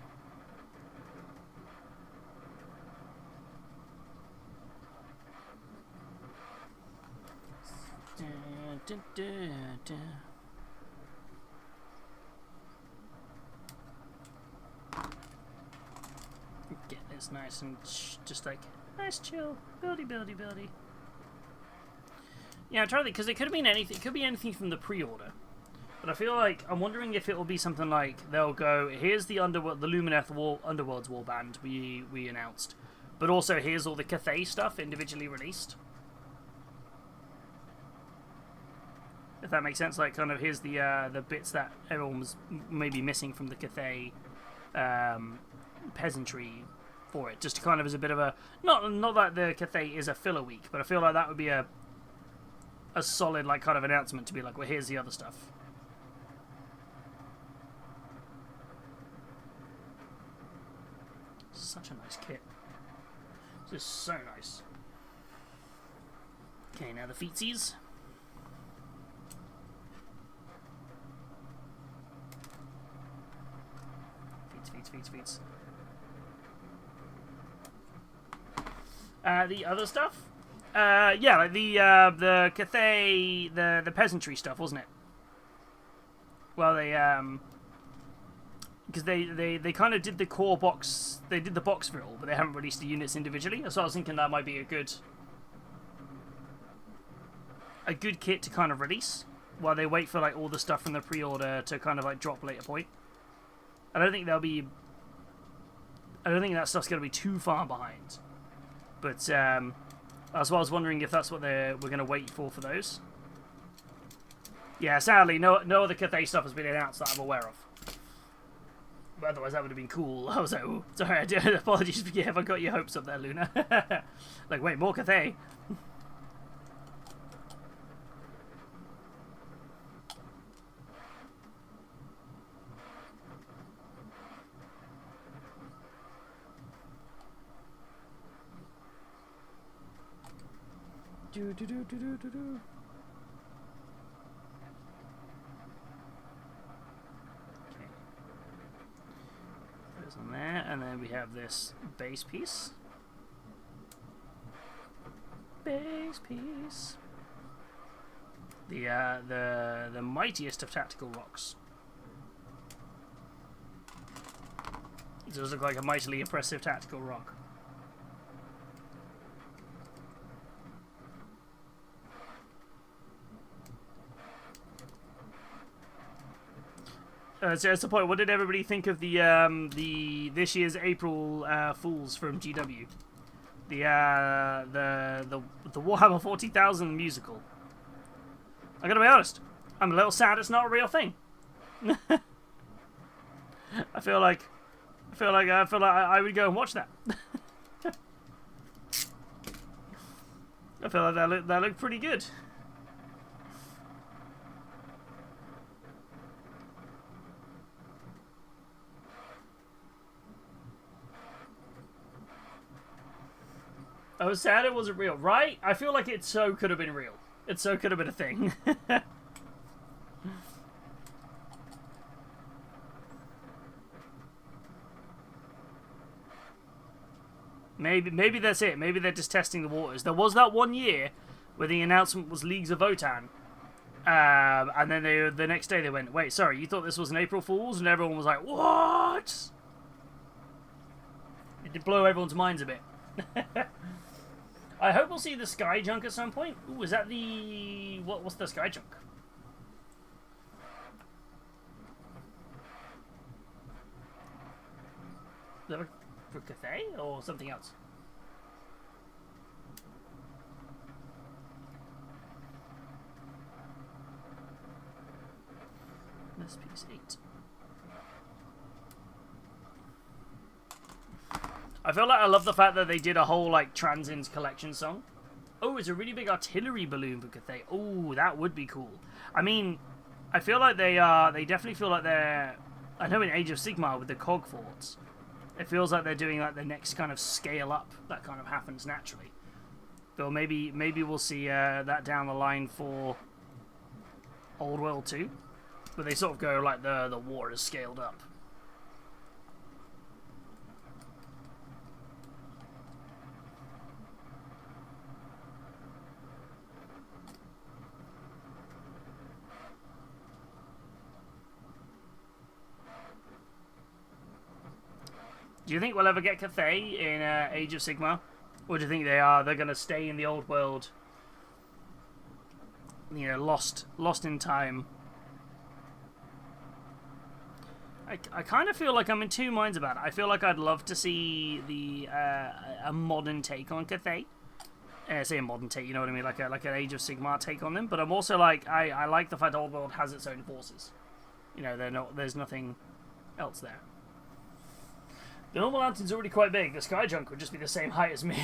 Da, da, da, da. Get this nice and just like nice chill, buildy. Yeah, I'm trying to think because it could have been anything. It could be anything from the pre-order, but I feel like I'm wondering if it will be something like they'll go, here's the Underworld, the Lumineth Underworld's warband we announced, but also here's all the Cathay stuff individually released. If that makes sense, like kind of here's the bits that everyone was maybe missing from the Cathay peasantry for it, just to kind of as a bit of a not that the Cathay is a filler week, but I feel like that would be a solid like kind of announcement to be like, well, here's the other stuff. Such a nice kit. This is so nice. Okay, now the feetsies. Feats. The other stuff? Yeah, like the Cathay, the peasantry stuff, wasn't it? Well, they because they kind of did the core box, they did the box for it all, but they haven't released the units individually. So I was thinking that might be a good kit to kind of release while they wait for like all the stuff from the pre-order to kind of like drop later point. I don't think that stuff's going to be too far behind. But that's why I was wondering if that's what we're going to wait for those. Yeah, sadly, no other Cathay stuff has been announced that I'm aware of. But otherwise, that would have been cool. I was like, ooh, sorry, I did. Apologies if I got your hopes up there, Luna. Like, wait, more Cathay. Do. Okay. There's on there, and then we have this base piece. The mightiest of tactical rocks. It does look like a mightily impressive tactical rock. So that's the point. What did everybody think of the this year's April Fools from GW? The Warhammer 40,000 musical. I gotta be honest, I'm a little sad it's not a real thing. I feel like I would go and watch that. I feel like that looked pretty good. I was sad it wasn't real, right? I feel like it so could have been real. It so could have been a thing. Maybe that's it. Maybe they're just testing the waters. There was that one year where the announcement was Leagues of Votann. And then the next day they went, wait, sorry, you thought this was an April Fool's? And everyone was like, what? It did blow everyone's minds a bit. I hope we'll see the Sky Junk at some point. Ooh, is that the... What's the Sky Junk? Is that for Cathay or something else? This piece 8. I feel like I love the fact that they did a whole like Transins collection song. Oh, it's a really big artillery balloon for Cathay. Oh, that would be cool. I mean, I feel like they definitely feel like they're... I know in Age of Sigmar with the cog forts, it feels like they're doing like the next kind of scale up that kind of happens naturally. So maybe we'll see that down the line for Old World 2, where they sort of go like the war is scaled up. Do you think we'll ever get Cathay in Age of Sigmar? Or do you think they're going to stay in the old world? You know, lost in time. I kind of feel like I'm in two minds about it. I feel like I'd love to see a modern take on Cathay. Say a modern take, you know what I mean? Like an Age of Sigmar take on them. But I'm also like, I like the fact Old World has its own forces. You know, there's nothing else there. The normal lantern's already quite big. The sky junk would just be the same height as me.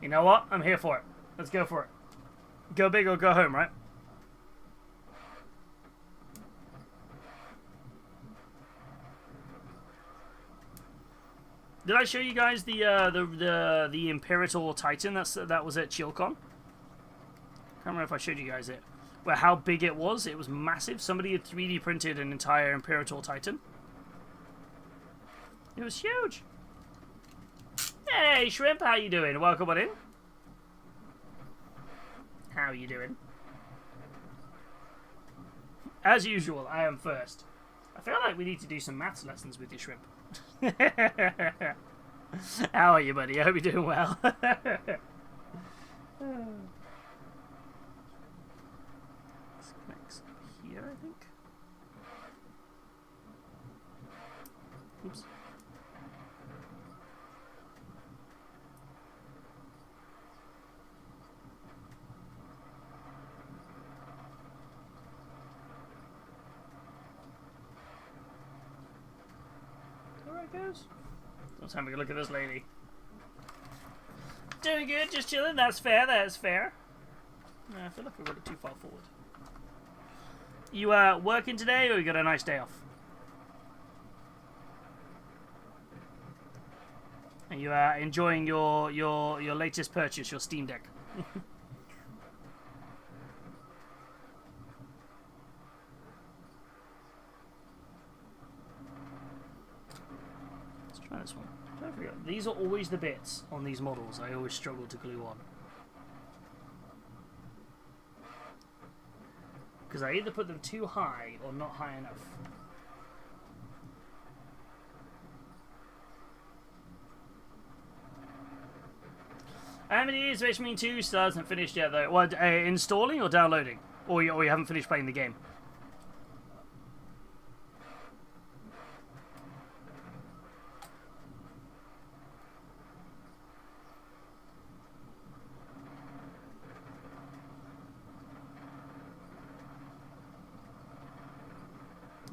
You know what? I'm here for it. Let's go for it. Go big or go home, right? Did I show you guys the Imperator Titan that was at ChillCon? Can't remember if I showed you guys it. Well, how big it was. It was massive. Somebody had 3D printed an entire Imperator Titan. It was huge. Hey, Shrimp, how you doing? Welcome on in. How you doing? As usual, I am first. I feel like we need to do some maths lessons with you, Shrimp. How are you, buddy? I hope you're doing well. This connects here, I think. Oops. There it goes. Let's have a look at this lady. Doing good, just chilling. That's fair. That's fair. I feel like I got it too far forward. You working today, or you got a nice day off? Are you enjoying your latest purchase, your Steam Deck? Let's try this one. Don't forget, these are always the bits on these models I always struggle to glue on. Because I either put them too high or not high enough. How many years of H-Mean 2 still hasn't finished yet though? What, installing or downloading? Or you haven't finished playing the game?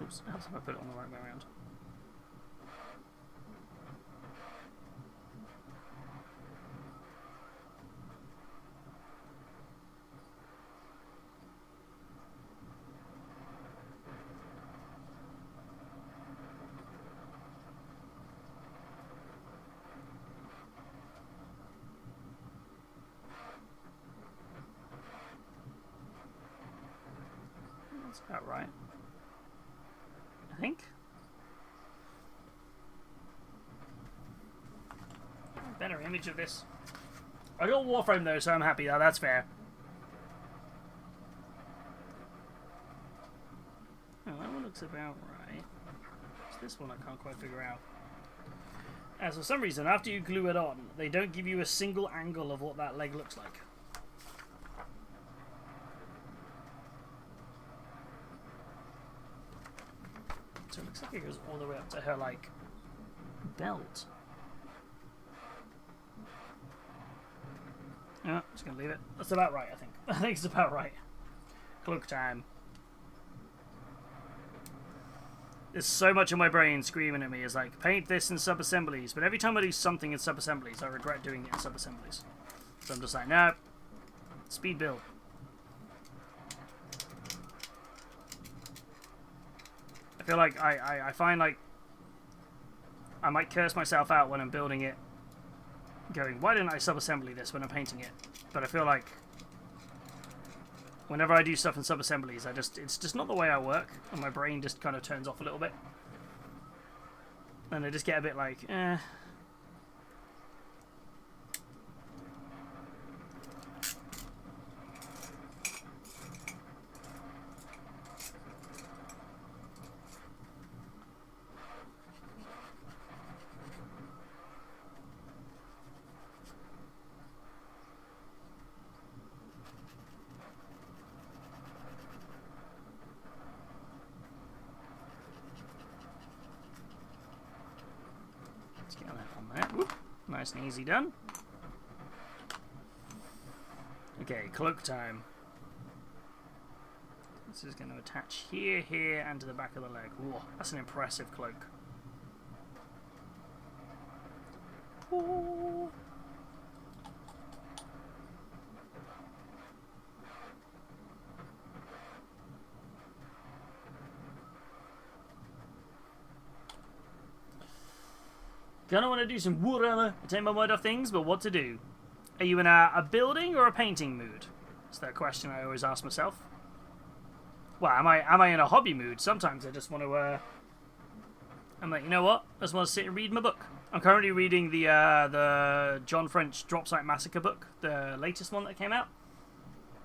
Oops, how if I put it on the right way around? That's about right. I think. Better image of this. I got Warframe though, so I'm happy. Oh, that's fair. Oh, that one looks about right. It's this one I can't quite figure out. As for some reason, after you glue it on, they don't give you a single angle of what that leg looks like. So it looks like it goes all the way up to her, like, belt. Yeah, just gonna leave it. That's about right, I think. I think it's about right. Cloak time. There's so much in my brain screaming at me. It's like, paint this in sub-assemblies. But every time I do something in sub-assemblies, I regret doing it in sub-assemblies. So I'm just like, no. Speed build. I feel like I find like I might curse myself out when I'm building it, going, why didn't I sub-assembly this when I'm painting it? But I feel like whenever I do stuff in sub-assemblies, it's just not the way I work, and my brain just kind of turns off a little bit. And I just get a bit like, eh. there. Whoop. Nice and easy done. Okay, cloak time. This is going to attach here, here, and to the back of the leg. Whoa, that's an impressive cloak. Ooh. Gonna want to do some Warhammer to take my mind off things, but what to do? Are you in a building or a painting mood? That's that question I always ask myself. Well, am I in a hobby mood? Sometimes I just want to. I'm like, you know what? I just want to sit and read my book. I'm currently reading the John French Drop Site Massacre book, the latest one that came out,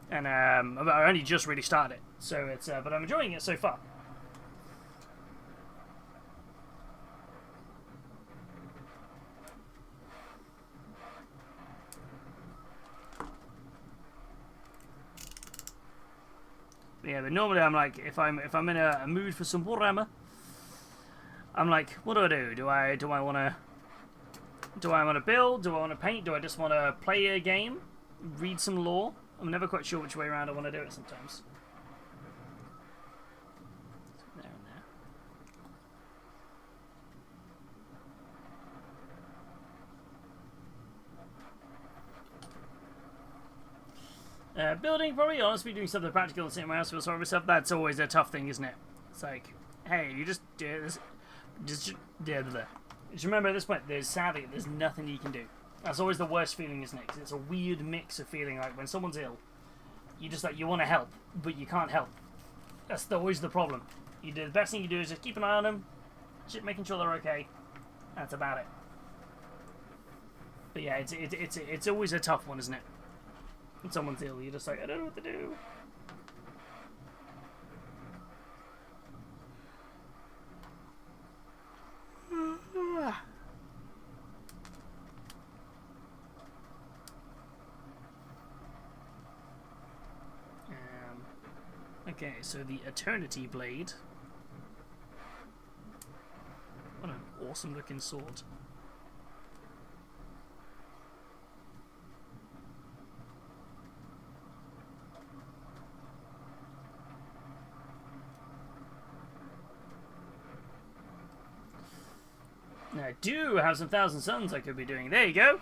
and I only just really started it, so it's but I'm enjoying it so far. Yeah, but normally I'm like, if I'm in a mood for some Warhammer, I'm like, what do I do? Do I want to build? Do I want to paint? Do I just want to play a game, read some lore? I'm never quite sure which way around I want to do it sometimes. There and there. Building, probably, honestly, doing something practical and sitting in my house, feel sorry for myself. That's always a tough thing, isn't it? It's like, hey, you just remember at this point, there's nothing you can do. That's always the worst feeling, isn't it? Because it's a weird mix of feeling like when someone's ill, you want to help, but you can't help. That's always the problem. The best thing you do is just keep an eye on them, making sure they're okay. That's about it. But yeah, it's always a tough one, isn't it? When someone's ill, you're just like, I don't know what to do. Okay, so the Eternity Blade. What an awesome looking sword. Now, I do have some Thousand Suns I could be doing. There you go.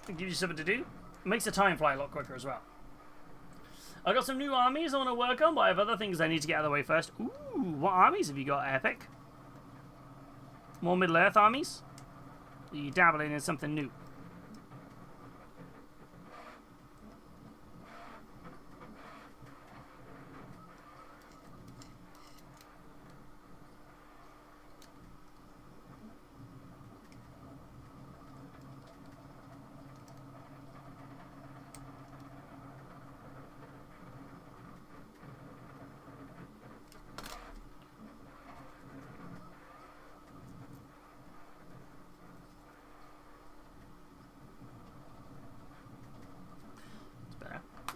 It gives you something to do. It makes the time fly a lot quicker as well. I've got some new armies I want to work on, but I have other things I need to get out of the way first. Ooh, what armies have you got, Epic? More Middle-earth armies? Are you dabbling in something new?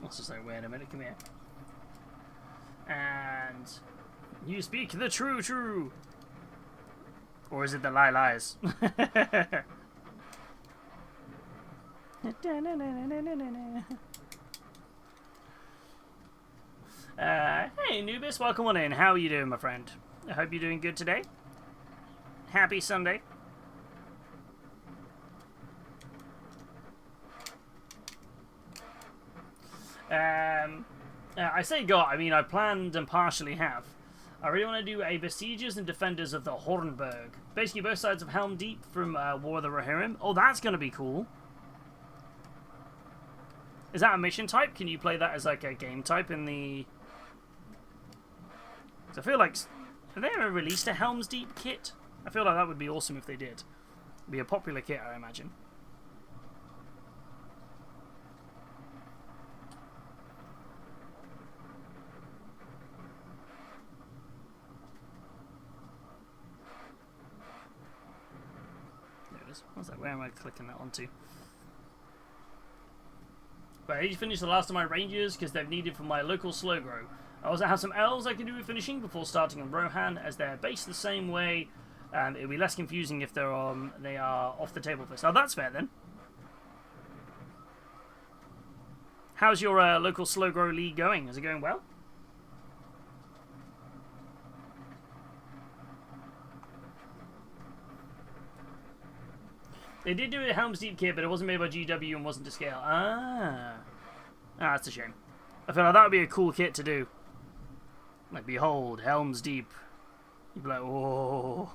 It's just like, wait a minute, come here. And you speak the true. Or is it the lies? Hey, Nubis, welcome on in. How are you doing, my friend? I hope you're doing good today. Happy Sunday. I say got, I mean I planned and partially have. I really want to do a Besiegers and Defenders of the Hornburg. Basically both sides of Helm Deep from War of the Rohirrim. Oh, that's going to be cool. Is that a mission type? Can you play that as like a game type in the... I feel like... Have they ever released a Helm's Deep kit? I feel like that would be awesome if they did. It'd be a popular kit, I imagine. I was like, where am I clicking that onto? But I need to finish the last of my Rangers because they're needed for my local slow grow. I also have some elves I can do with finishing before starting on Rohan, as they're based the same way It'll be less confusing if they are off the table first. Oh, that's fair then. How's your local slow grow league going? Is it going well? They did do a Helm's Deep kit, but it wasn't made by GW and wasn't to scale. That's a shame. I feel like that would be a cool kit to do. Like, behold, Helm's Deep. You'd be like, whoa.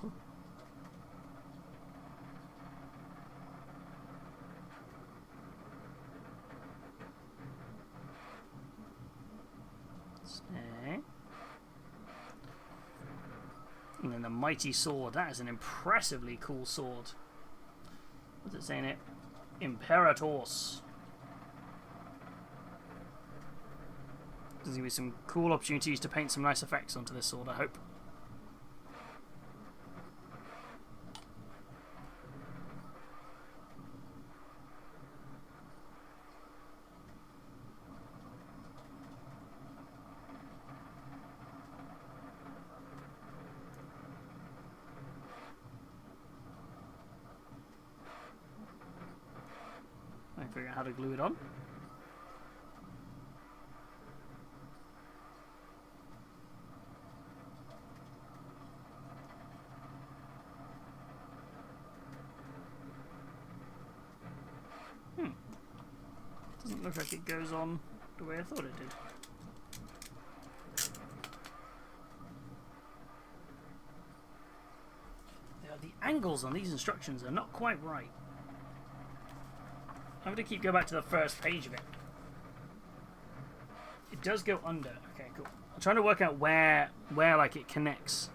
Okay. And then the Mighty Sword. That is an impressively cool sword. What's it saying it? Imperators. There's going to be some cool opportunities to paint some nice effects onto this sword, I hope. I can figure out how to glue it on. Doesn't look like it goes on the way I thought it did. The angles on these instructions are not quite right. I'm going to go back to the first page of it. It does go under. Okay, cool. I'm trying to work out where like it connects.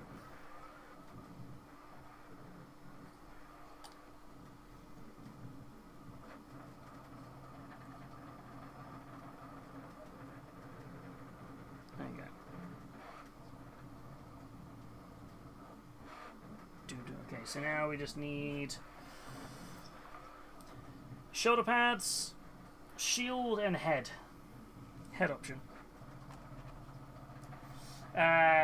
There you go. Okay, so now we just need shoulder pads, shield, and head. Head option.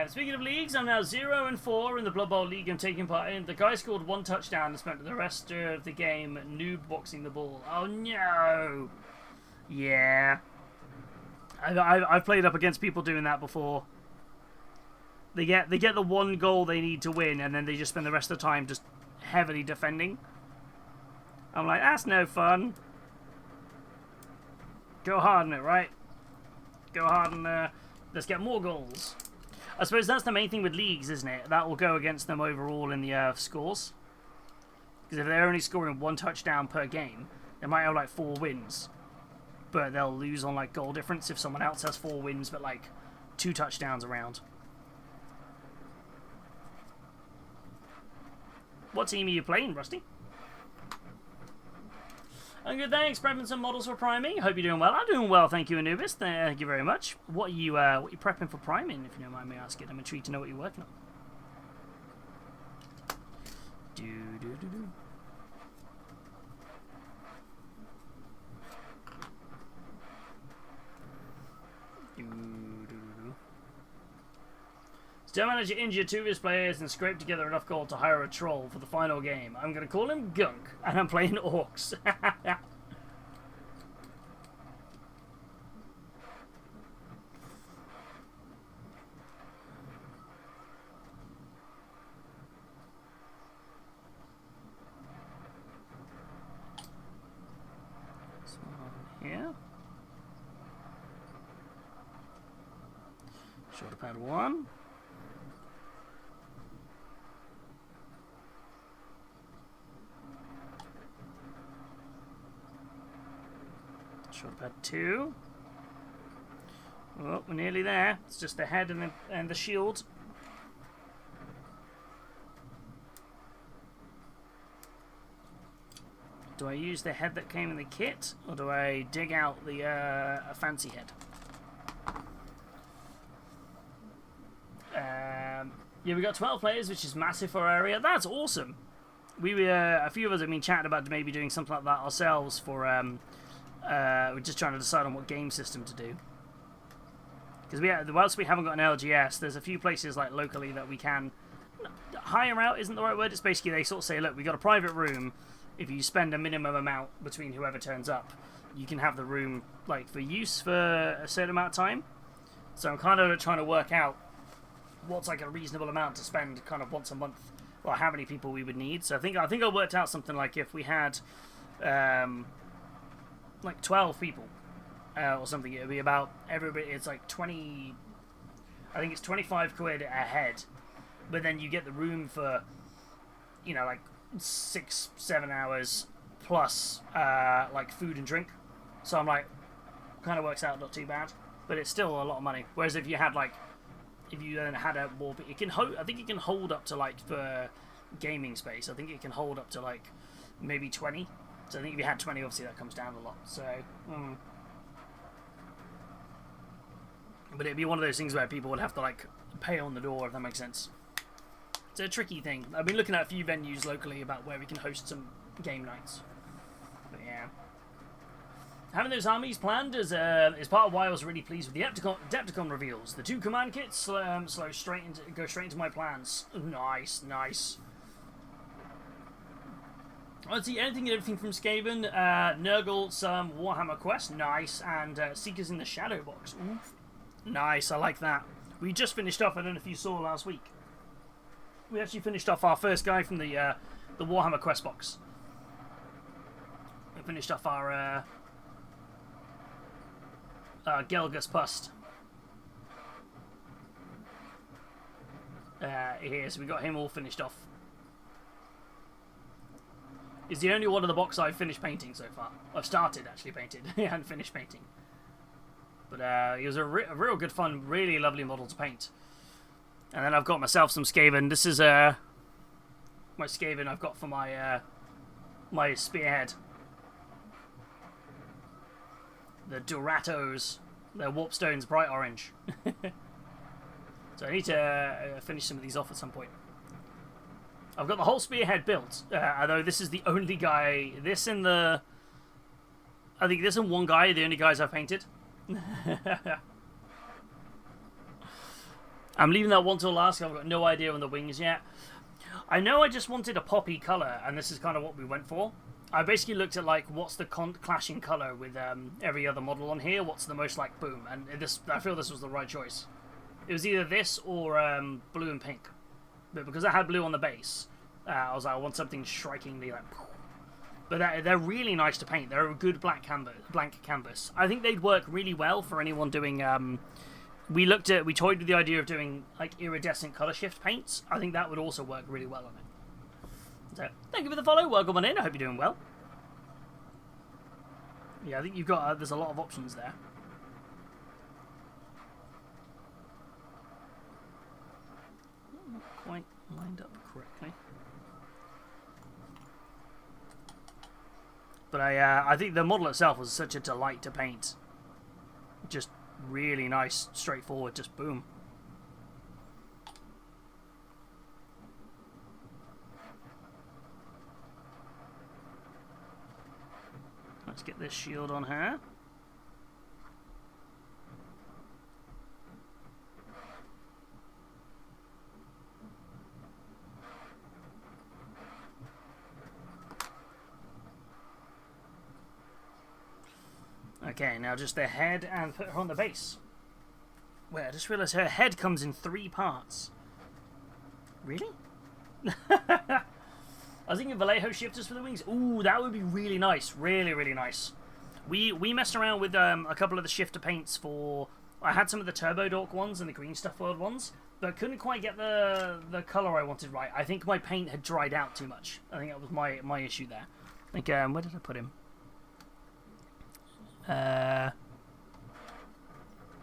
Speaking of leagues, I'm now 0-4 in the Blood Bowl League I'm taking part in. The guy scored 1 touchdown and spent the rest of the game noob boxing the ball. Oh no! Yeah. I've played up against people doing that before. They get the 1 goal they need to win, and then they just spend the rest of the time just heavily defending. I'm like, that's no fun. Go hard on it, right? Go hard and let's get more goals. I suppose that's the main thing with leagues, isn't it? That will go against them overall in the scores. Because if they're only scoring 1 touchdown per game, they might have like 4 wins. But they'll lose on like goal difference if someone else has 4 wins but like 2 touchdowns around. What team are you playing, Rusty? I'm good, thanks. Prepping some models for priming. Hope you're doing well. I'm doing well, thank you, Anubis. Thank you very much. What are you prepping for priming, if you don't mind me asking? I'm intrigued to know what you're working on. Still managed to injure 2 of his players and scrape together enough gold to hire a troll for the final game. I'm going to call him Gunk, and I'm playing Orcs. Here. Shoulder pad 1. Shoulder pad 2. Oh, we're nearly there. It's just the head and the shield. Do I use the head that came in the kit, or do I dig out the a fancy head? Yeah, we got 12 players, which is massive for our area. That's awesome. We a few of us have been chatting about maybe doing something like that ourselves for. We're just trying to decide on what game system to do. Because whilst we haven't got an LGS, there's a few places like locally that we can hire out isn't the right word. It's basically they sort of say, look, we got a private room. If you spend a minimum amount between whoever turns up, you can have the room like for use for a certain amount of time. So I'm kind of trying to work out what's like a reasonable amount to spend kind of once a month, or how many people we would need. So I think I worked out something like if we had like 12 people or something, it would be about everybody. It's like 20. I think it's 25 quid a head, but then you get the room for, you know, like 6-7 hours plus like food and drink. So I'm like, kind of works out not too bad, but it's still a lot of money. Whereas if you had like, if you then had a more, it can hold. I think it can hold up to like for gaming space. I think it can hold up to like maybe 20. So I think if you had 20, obviously that comes down a lot. So. But it'd be one of those things where people would have to like pay on the door, if that makes sense. It's a tricky thing. I've been looking at a few venues locally about where we can host some game nights. But yeah. Having those armies planned is part of why I was really pleased with the Adepticon reveals. The 2 command kits go straight into my plans. Nice, nice. Let's see, anything and everything from Skaven. Nurgle, some Warhammer Quest, nice, and Seekers in the Shadow box. Oof. Nice, I like that. We just finished off, I don't know if you saw last week. We actually finished off our first guy from the Warhammer Quest box. We finished off our Gelgus Pust. Here, so we got him all finished off. He's the only one of the box I've finished painting so far. I've started actually painted. I hadn't finished painting. But he was a real good fun, really lovely model to paint. And then I've got myself some Skaven. This is my Skaven I've got for my my spearhead. The Duratos. They're Warpstone's bright orange. So I need to finish some of these off at some point. I've got the whole spearhead built, although this is the only guy. I think this and one guy are the only guys I've painted. I'm leaving that one till last. I've got no idea on the wings yet. I know I just wanted a poppy colour, and this is kind of what we went for. I basically looked at like what's the clashing colour with every other model on here. What's the most like boom? And I feel this was the right choice. It was either this or blue and pink. But because I had blue on the base, I was like, I want something strikingly like. But they're really nice to paint. They're a good blank canvas. I think they'd work really well for anyone doing. We toyed with the idea of doing like iridescent color shift paints. I think that would also work really well on it. So thank you for the follow. Welcome on in. I hope you're doing well. Yeah, I think you've got. There's a lot of options there. Not quite lined up correctly. But I think the model itself was such a delight to paint. Just really nice, straightforward, just boom. Let's get this shield on her. Okay, now just the head and put her on the base. Wait, I just realised her head comes in 3 parts. Really? I was thinking Vallejo shifters for the wings. Ooh, that would be really nice. Really, really nice. We messed around with a couple of the shifter paints for... I had some of the Turbo Dork ones and the Green Stuff World ones, but couldn't quite get the colour I wanted right. I think my paint had dried out too much. I think that was my issue there. I think, where did I put him?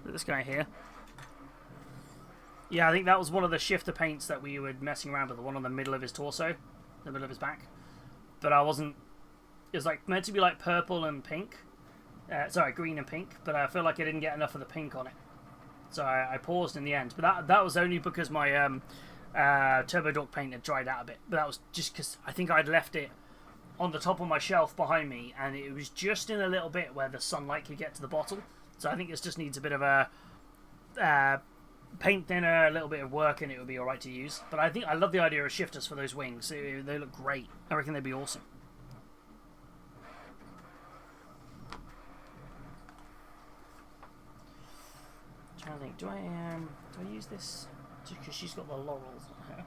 This guy here. Yeah, I think that was one of the shifter paints that we were messing around with, the one on the middle of his torso, the middle of his back. But I wasn't... It was like meant to be like purple and pink. Sorry, green and pink, but I feel like I didn't get enough of the pink on it. So I paused in the end. But that was only because my Turbo Dork paint had dried out a bit. But that was just because I think I'd left it on the top of my shelf behind me, and it was just in a little bit where the sunlight could get to the bottle. So I think this just needs a bit of a paint thinner, a little bit of work, and it would be alright to use. But I love the idea of shifters for those wings. They look great. I reckon they'd be awesome. I'm trying to think, do I use this? Just because she's got the laurels on her.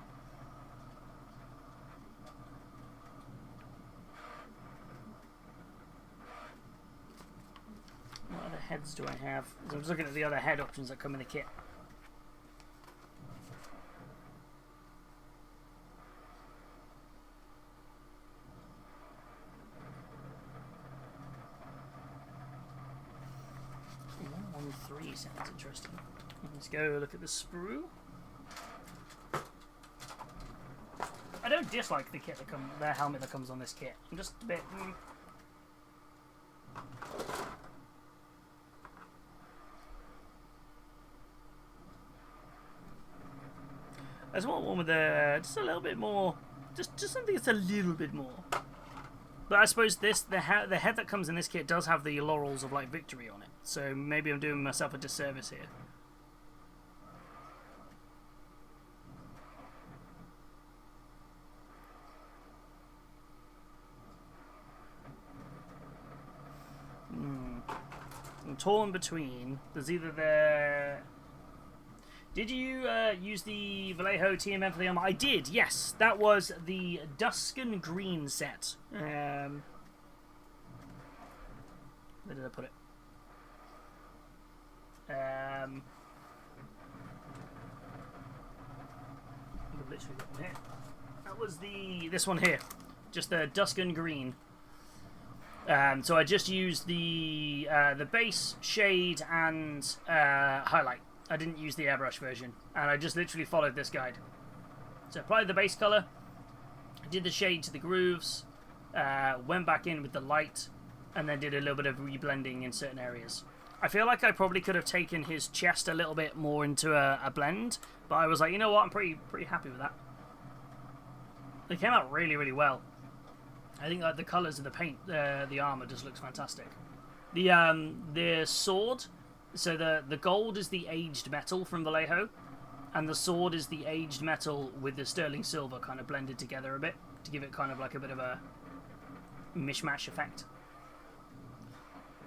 What other heads do I have? I was looking at the other head options that come in the kit. Three sounds interesting. Let's go look at the sprue. I don't dislike the kit the helmet that comes on this kit. I'm just a bit. I just want one with just a little bit more, just something that's a little bit more. But I suppose the head that comes in this kit does have the laurels of like victory on it, so maybe I'm doing myself a disservice here. I'm torn between. There's either the. Did you use the Vallejo TMM for the armor? I did, yes. That was the Dusken Green set. Where did I put it? I've literally got one here. That was this one here. Just the Dusken Green. So I just used the base, shade, and highlight. I didn't use the airbrush version, and I just literally followed this guide. So I applied the base color, did the shade to the grooves, went back in with the light, and then did a little bit of reblending in certain areas. I feel like I probably could have taken his chest a little bit more into a blend, but I was like, you know what, I'm pretty happy with that. They came out really, really well. I think like the colors of the paint, the armor just looks fantastic. The sword. So the gold is the aged metal from Vallejo, and the sword is the aged metal with the sterling silver kind of blended together a bit to give it kind of like a bit of a mishmash effect.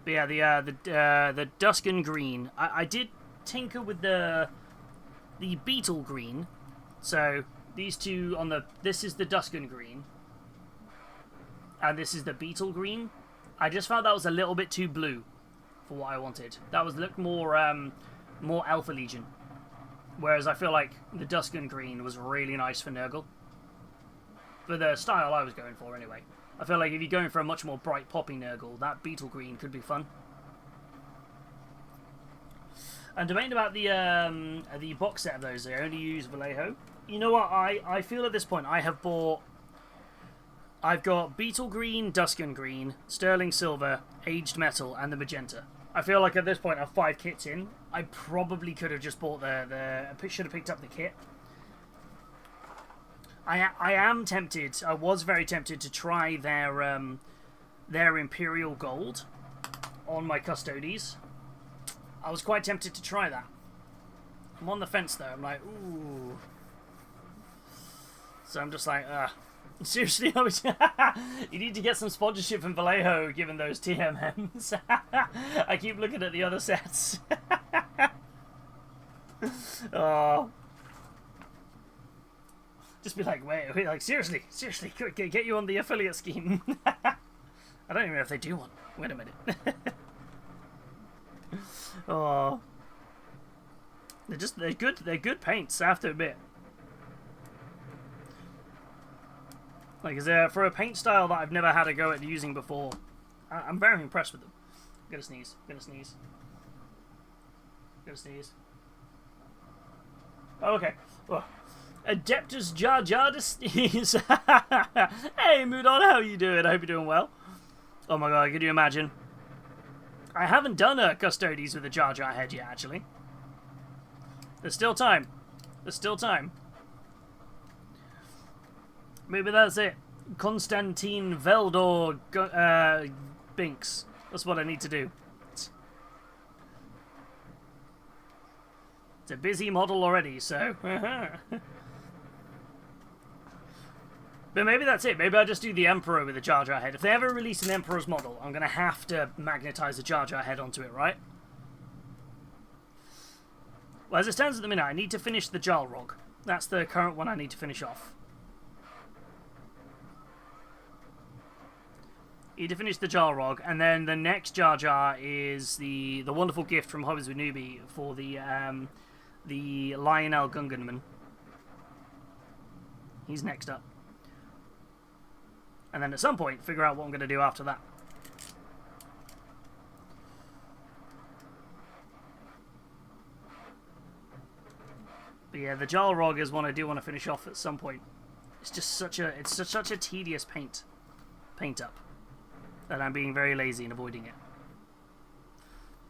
But yeah, the Dusken Green. I did tinker with the Beetle Green. So these two on this is the Dusken Green, and this is the Beetle Green. I just found that was a little bit too blue for what I wanted. That looked more Alpha Legion, whereas I feel like the Dusken Green was really nice for Nurgle, for the style I was going for anyway. I feel like if you're going for a much more bright poppy Nurgle, that Beetle Green could be fun. And debating about the box set of those, I only use Vallejo. You know what? I feel at this point I've got Beetle Green, Dusken Green, Sterling Silver, Aged Metal, and the Magenta. I feel like at this point, I'm 5 kits in. I probably could have just bought should have picked up the kit. I am tempted. I was very tempted to try their Imperial Gold on my Custodes. I was quite tempted to try that. I'm on the fence though. I'm like, ooh. So I'm just like, seriously, you need to get some sponsorship from Vallejo, given those TMMs. I keep looking at the other sets. Oh. Just be like, wait, like, seriously, get you on the affiliate scheme. I don't even know if they do one. Wait a minute. Oh. They're good paints, I have to admit. Like, for a paint style that I've never had a go at using before, I'm very impressed with them. Gonna sneeze. Oh, okay. Oh. Adeptus Jar Jar to sneeze. Hey, Moodon, how are you doing? I hope you're doing well. Oh my god, could you imagine? I haven't done a Custodes with a Jar Jar head yet, actually. There's still time. Maybe that's it. Konstantin Veldor Binks. That's what I need to do. It's a busy model already, so... But maybe that's it. Maybe I'll just do the Emperor with the Jar Jar head. If they ever release an Emperor's model, I'm going to have to magnetize the Jar Jar head onto it, right? Well, as it stands at the minute, I need to finish the Jalrog. That's the current one I need to finish off. Need to finish the Jalrog, and then the next Jar Jar is the wonderful gift from Hobbies with Newbie for the Lionel Gunganman. He's next up. And then at some point, figure out what I'm going to do after that. But yeah, the Jalrog is one I do want to finish off at some point. It's just such a tedious paint up that I'm being very lazy in avoiding it.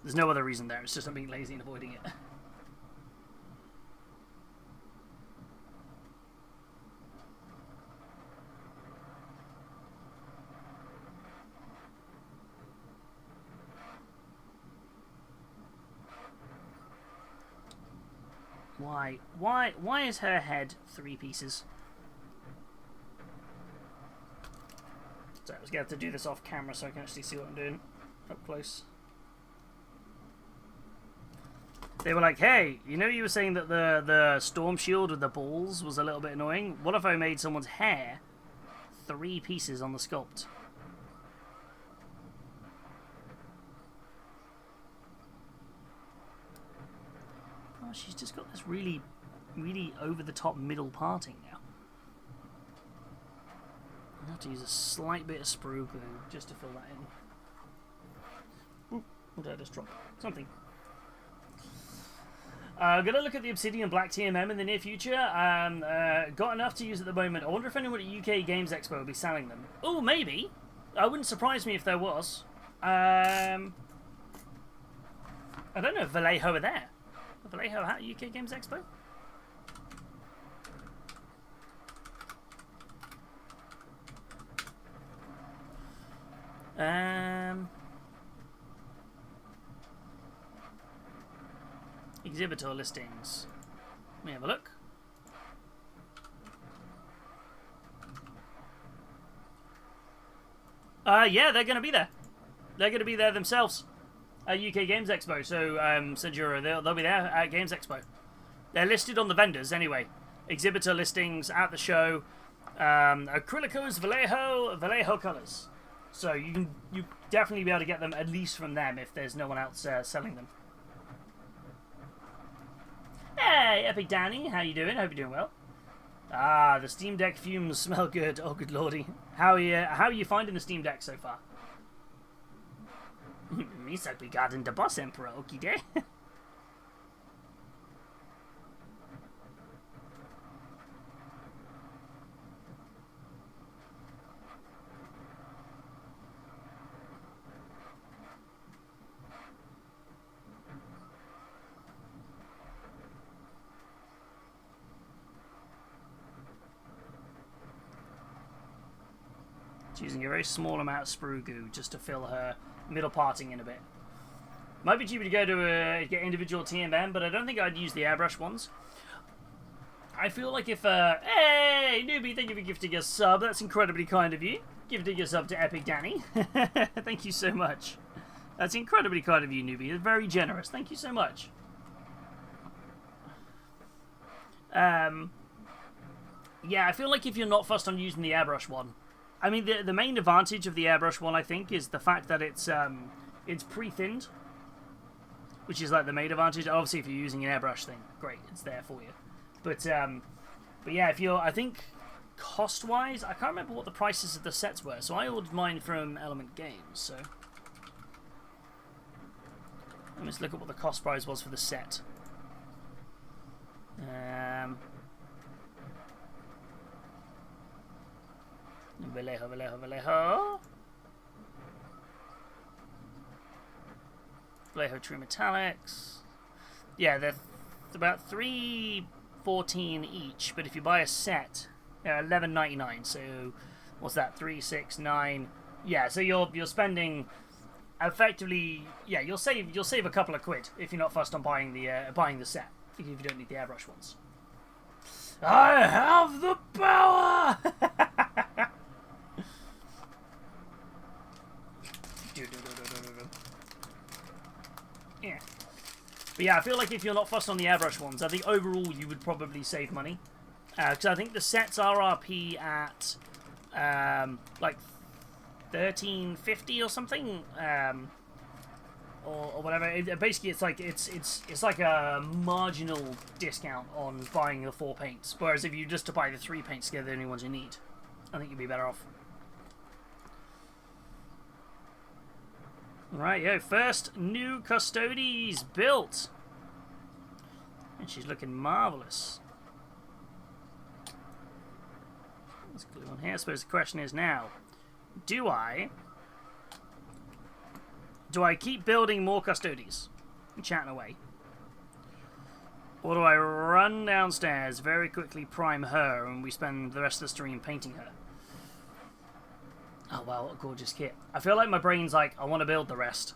There's no other reason there. It's just I'm being lazy in avoiding it. Why is her head 3 pieces? So I was going to have to do this off camera so I can actually see what I'm doing up close. They were like, hey, you know you were saying that the storm shield with the balls was a little bit annoying? What if I made someone's hair 3 pieces on the sculpt? Oh, she's just got this really, really over-the-top middle parting now. I'll have to use a slight bit of sprue glue just to fill that in. Ooh, what did I just drop? Something. I'm going to look at the Obsidian Black TMM in the near future. Got enough to use at the moment. I wonder if anyone at UK Games Expo will be selling them. Oh, maybe. I wouldn't surprise me if there was. I don't know if Vallejo are there. Vallejo at UK Games Expo? Exhibitor listings. Let me have a look. Yeah, they're going to be there. They're going to be there themselves at UK Games Expo. So, Senjuro, they'll be there at Games Expo. They're listed on the vendors anyway. Exhibitor listings at the show. Acrylicos, Vallejo colors. So you definitely be able to get them at least from them if there's no one else selling them. Hey, Epic Danny, how you doing? Hope you're doing well. Ah, the Steam Deck fumes smell good. Oh, good lordy. How are you finding the Steam Deck so far? Misa begotten the boss emperor, okie day. Using a very small amount of sprue goo just to fill her middle parting in a bit. Might be cheaper to go to get individual TMM, but I don't think I'd use the airbrush ones. I feel like if hey newbie, thank you for gifting a sub. That's incredibly kind of you. Gifting a sub to Epic Danny. Thank you so much. That's incredibly kind of you, newbie. It's very generous. Thank you so much. Yeah, I feel like if you're not fussed on using the airbrush one. I mean, the main advantage of the airbrush one, I think, is the fact that it's pre-thinned, which is like the main advantage. Obviously, if you're using an airbrush thing, great, it's there for you. But yeah, if you're, I think, cost-wise, I can't remember what the prices of the sets were. So I ordered mine from Element Games. So let me just look at what the cost price was for the set. Vallejo. Vallejo True Metallics. Yeah, they're about $3.14 each, but if you buy a set, they're $11.99. So what's that? 3, 6, 9. Yeah, so you're spending effectively. Yeah, you'll save a couple of quid if you're not fussed on buying the set. Even if you don't need the airbrush ones. I have the power! Yeah. But yeah, I feel like if you're not fussed on the airbrush ones, I think overall you would probably save money. Because I think the sets RRP at like $13.50 or something, or whatever. Basically, it's like a marginal discount on buying the 4 paints. Whereas if you just to buy the 3 paints together, the only ones you need, I think you'd be better off. Right, yo, first new Custodes built. And she's looking marvellous. Let's glue on here. I suppose the question is now, do I keep building more Custodes and chatting away? Or do I run downstairs, very quickly prime her, and we spend the rest of the stream painting her? Oh wow, what a gorgeous kit. I feel like my brain's like, I want to build the rest,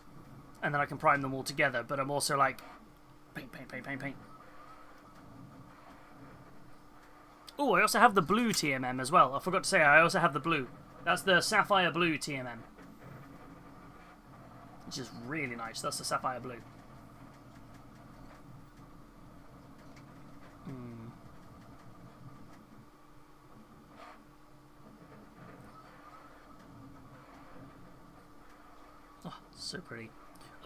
and then I can prime them all together, but I'm also like, paint, paint, paint, paint, paint. Oh, I also have the blue TMM as well. I forgot to say, I also have the blue. That's the Sapphire Blue TMM. Which is really nice. That's the Sapphire Blue. Oh, so pretty.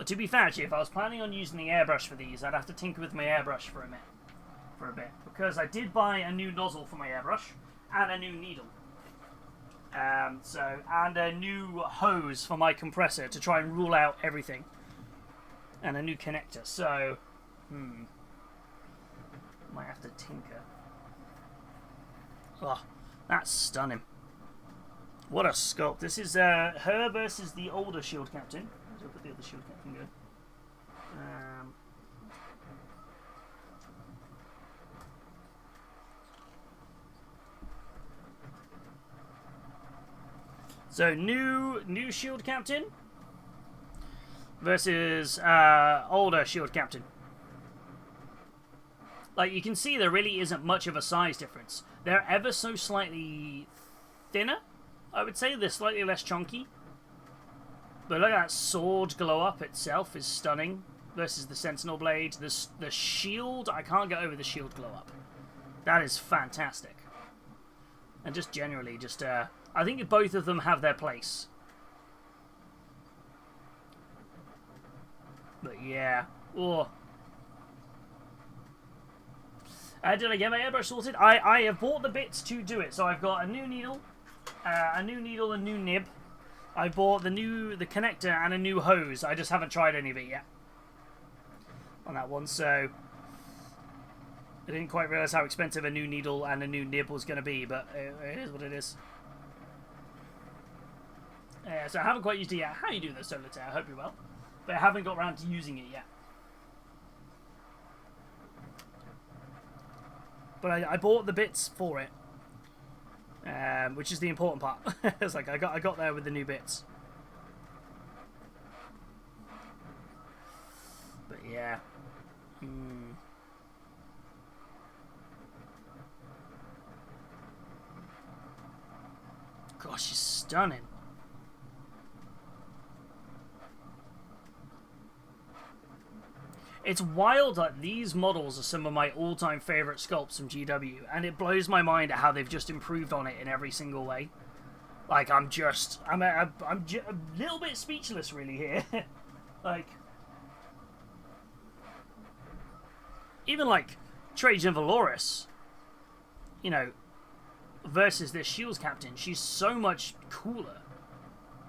To be fair, actually, if I was planning on using the airbrush for these, I'd have to tinker with my airbrush for a bit. Because I did buy a new nozzle for my airbrush and a new needle. And a new hose for my compressor to try and rule out everything. And a new connector, so... might have to tinker. Oh, that's stunning. What a sculpt. This is her versus the older Shield Captain. So I'll put the other Shield Captain go. So new Shield Captain versus older Shield Captain. Like, you can see there really isn't much of a size difference. They're ever so slightly thinner, I would say. They're slightly less chunky. But look at that sword glow up itself is stunning versus the Sentinel blade. The shield, I can't get over the shield glow up. That is fantastic. And just generally, just I think both of them have their place. But yeah, oh. Did I get my airbrush sorted? I have bought the bits to do it. So I've got a new needle, a new nib. I bought the connector and a new hose. I just haven't tried any of it yet on that one. So I didn't quite realise how expensive a new needle and a new nib was going to be, but it is what it is. So I haven't quite used it yet. How you doing, Solitaire? I hope you're well. But I haven't got around to using it yet. But I bought the bits for it, which is the important part. It's like I got there with the new bits. But yeah. Gosh, she's stunning. It's wild that these models are some of my all-time favourite sculpts from GW, and it blows my mind at how they've just improved on it in every single way. Like, I'm a little bit speechless, really, here. Like, even like Trajan Valoris, you know, versus this Shields Captain, she's so much cooler.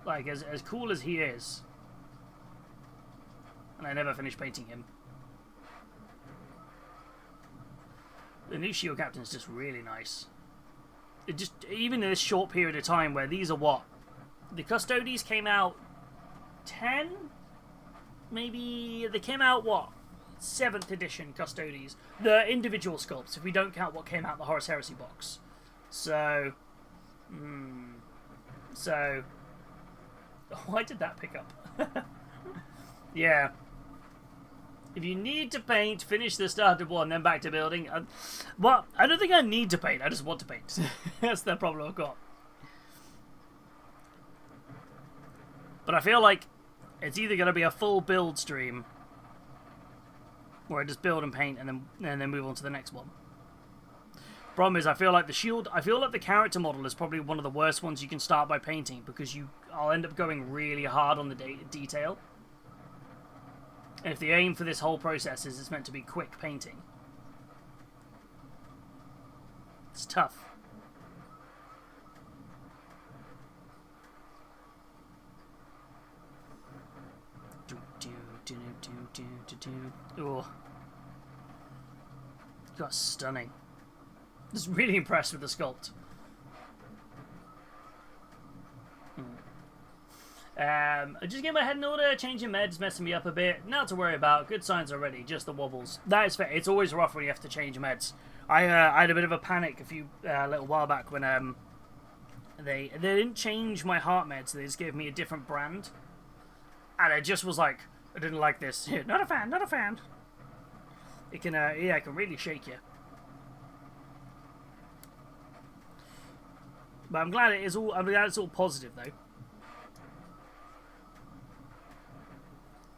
Like, as cool as he is. And I never finished painting him. The new Shield Captain is just really nice. It just, even in this short period of time where these are what? The Custodes came out 10? Maybe they came out what? 7th edition Custodes. The individual sculpts, if we don't count what came out the Horus Heresy box. So, why did that pick up? Yeah. If you need to paint, finish the started one, then back to building. Well, I don't think I need to paint. I just want to paint. That's the problem I've got. But I feel like it's either going to be a full build stream, where I just build and paint and then move on to the next one. Problem is, I feel like the character model is probably one of the worst ones you can start by painting, because I'll end up going really hard on the detail. And if the aim for this whole process is it's meant to be quick painting, it's tough. Oh, got stunning. Just really impressed with the sculpt. I just get my head in order, changing meds, messing me up a bit. Not to worry about. Good signs already, just the wobbles. That is fair. It's always rough when you have to change meds. I had a bit of a panic a little while back when they didn't change my heart meds. They just gave me a different brand, and I just was like, I didn't like this. Not a fan. Not a fan. It can it can really shake you. But I'm glad it's all positive though.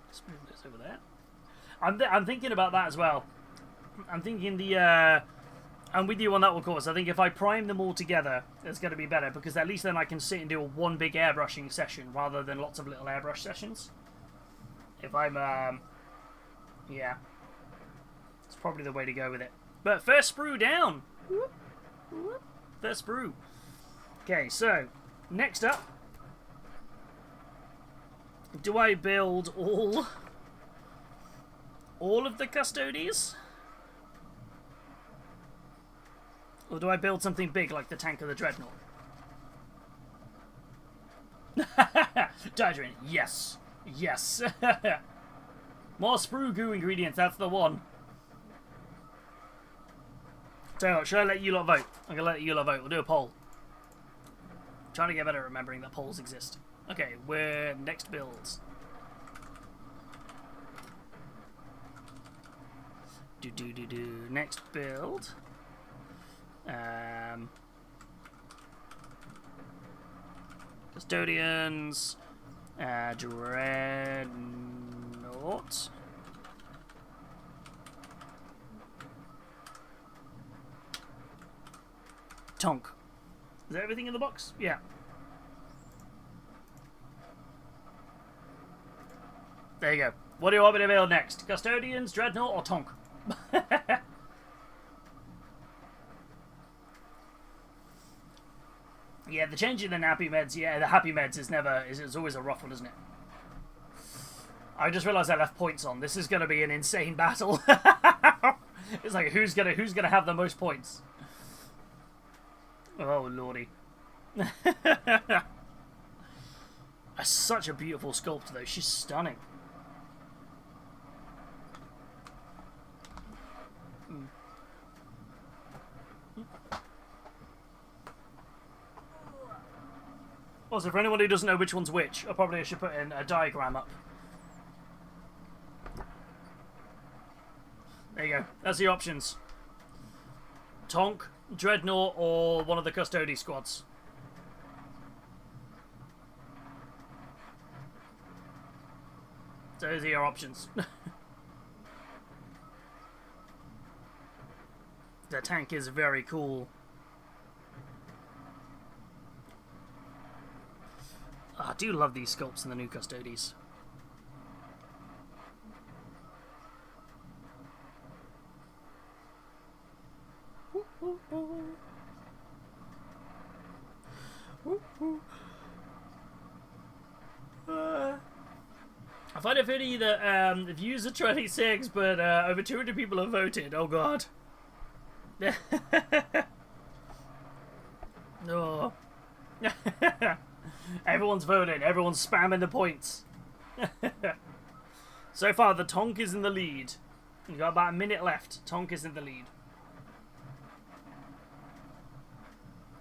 Let's move this over there. I'm thinking about that as well. I'm thinking I'm with you on that one, of course. I think if I prime them all together, it's going to be better, because at least then I can sit and do one big airbrushing session rather than lots of little airbrush sessions. If I'm yeah, it's probably the way to go with it. But first sprue down. First sprue. Okay, so next up, do I build all of the Custodes? Or do I build something big like the tank of the Dreadnought? Dydrin, yes. Yes. More sprue goo ingredients, that's the one. So, should I let you lot vote? I'm going to let you lot vote. We'll do a poll. Trying to get better at remembering that polls exist. Okay, we're next builds. Next build. Custodians. Dreadnought. Tonk. Is that everything in the box? Yeah. There you go. What do you want me to build next? Custodians, Dreadnought, or Tonk? Yeah, the change in the nappy meds, yeah, the happy meds is always a rough one, isn't it? I just realised I left points on. This is going to be an insane battle. It's like, who's gonna have the most points? Oh, lordy. That's such a beautiful sculpt, though. She's stunning. Also, for anyone who doesn't know which one's which, I probably should put in a diagram up. There you go. That's the options. Tonk, Dreadnought, or one of the Custodes squads. So those are your options. The tank is very cool. I do love these sculpts in the new Custodes. I find it funny that the views are 26, but over 200 people have voted. Oh god. Oh. Everyone's voting. Everyone's spamming the points. So far, the Tonk is in the lead. We've got about a minute left. Tonk is in the lead.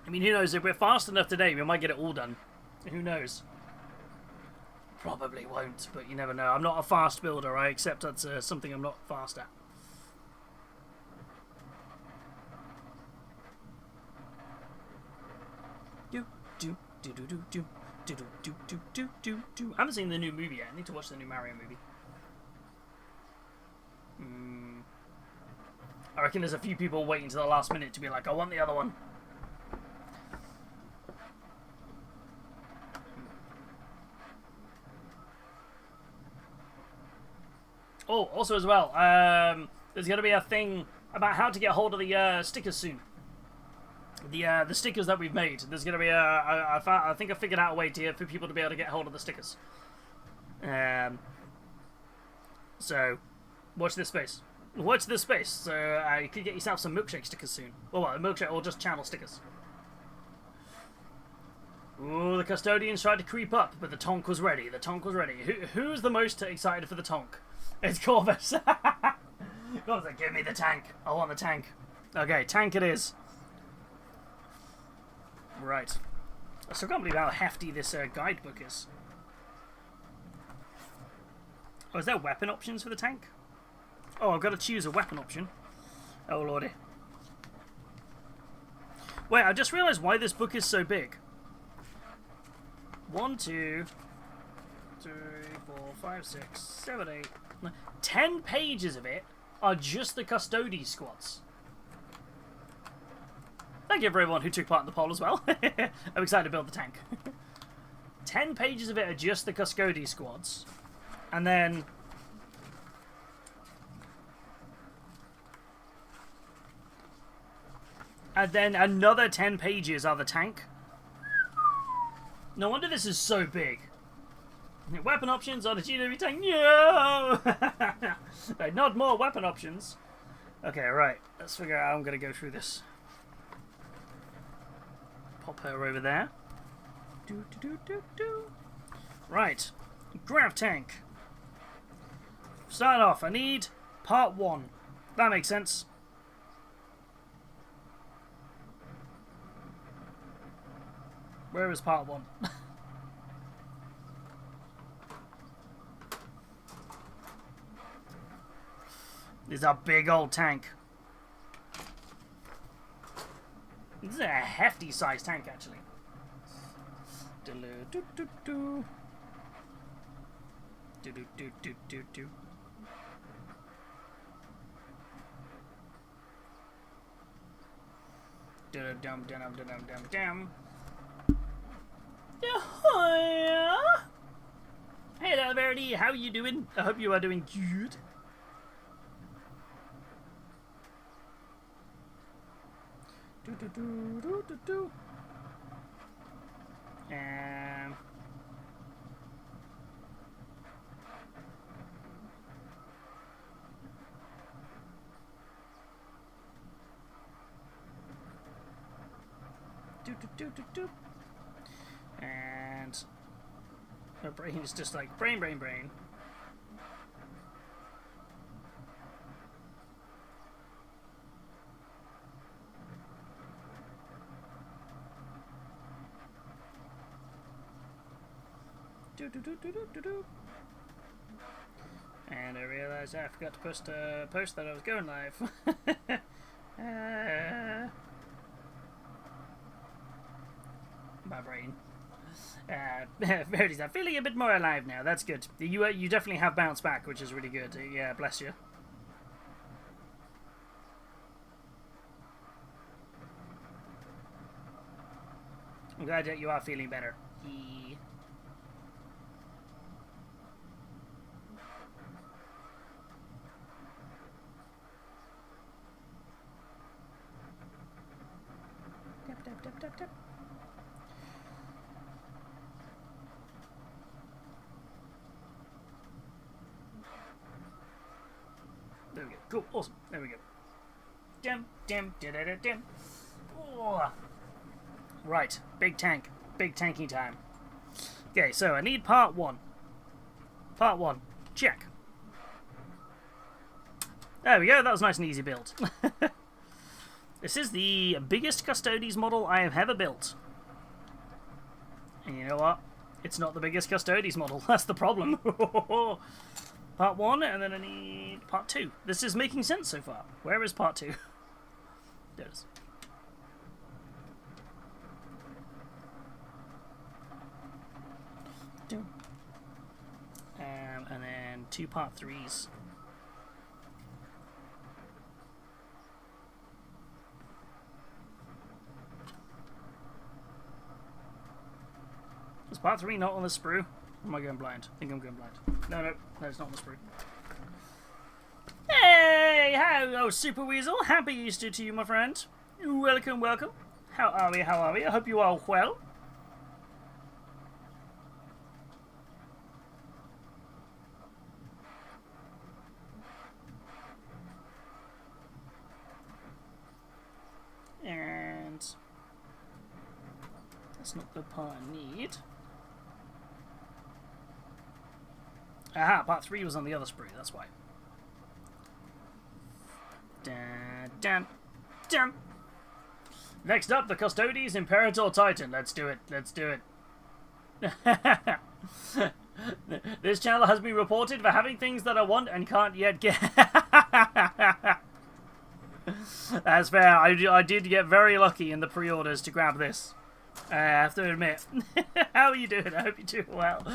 I mean, who knows? If we're fast enough today, we might get it all done. Who knows? Probably won't, but you never know. I'm not a fast builder. I accept that's something I'm not fast at. I haven't seen the new movie yet. I need to watch the new Mario movie. I reckon there's a few people waiting to the last minute to be like, I want the other one. Oh, also as well, there's going to be a thing about how to get hold of the stickers soon. The stickers that we've made. There's going to be I think I figured out a way for people to be able to get hold of the stickers. So, watch this space. Watch this space. So you could get yourself some milkshake stickers soon. Or what? A milkshake or just channel stickers. Ooh, the custodians tried to creep up, but the tonk was ready. The tonk was ready. Who's the most excited for the tonk? It's Corvus. Corvus, give me the tank. I want the tank. Okay, tank it is. Right. I still can't believe how hefty this guidebook is. Oh, is there weapon options for the tank? Oh, I've got to choose a weapon option. Oh, lordy. Wait, I just realised why this book is so big. 1, 2, 3, 4, 5, 6, 7, 8, 9. 10 pages of it are just the Custodes squads. Thank you for everyone who took part in the poll as well. I'm excited to build the tank. 10 pages of it are just the Custodes squads. And then... another 10 pages are the tank. No wonder this is so big. Weapon options on a GW tank. No! Not more weapon options. Okay, right. Let's figure out how I'm going to go through this. Pop her over there. Right. Grav tank. Start off. I need part 1. That makes sense. Where is part 1? This is a big old tank. This is a hefty sized tank, actually. Hello, Verity. How are you doing? I hope you are doing good. And my brain is just like brain. And I realized I forgot to post that I was going live. My brain. Verity's I'm feeling a bit more alive now. That's good. You definitely have bounced back, which is really good. Yeah, bless you. I'm glad that you are feeling better. Tap. There we go. Cool. Awesome. There we go. Dim. Oh. Right. Big tank. Big tanking time. Okay, so I need part 1. Part 1. Check. There we go. That was nice and easy build. This is the biggest Custodes model I have ever built. And you know what? It's not the biggest Custodes model. That's the problem. Part 1, and then I need part 2. This is making sense so far. Where is part 2? There it is. And then 2 part 3s. Is part 3 not on the sprue? Or am I going blind? I think I'm going blind. No, it's not on the sprue. Hey! How? Oh, Super Weasel. Happy Easter to you, my friend. Welcome. How are we? I hope you are well. And that's not the part I need. Aha, part 3 was on the other sprue, that's why. Dun, dun, dun. Next up, the Custodes Imperator Titan. Let's do it. This channel has been reported for having things that I want and can't yet get. That's fair. I did get very lucky in the pre-orders to grab this. I have to admit. How are you doing? I hope you're doing well.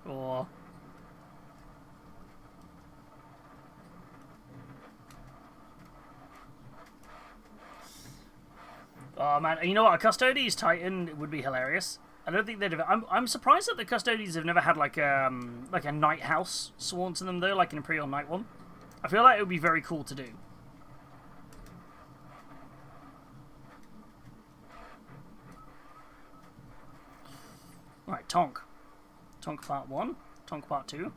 Oh. Oh man, you know what? A Custodes Titan would be hilarious. I don't think they'd have. I'm surprised that the Custodes have never had like a night house sworn to them though, like an Imperial Night one. I feel like it would be very cool to do. Right, Tonk. Tonk part 1, Tonk part 2.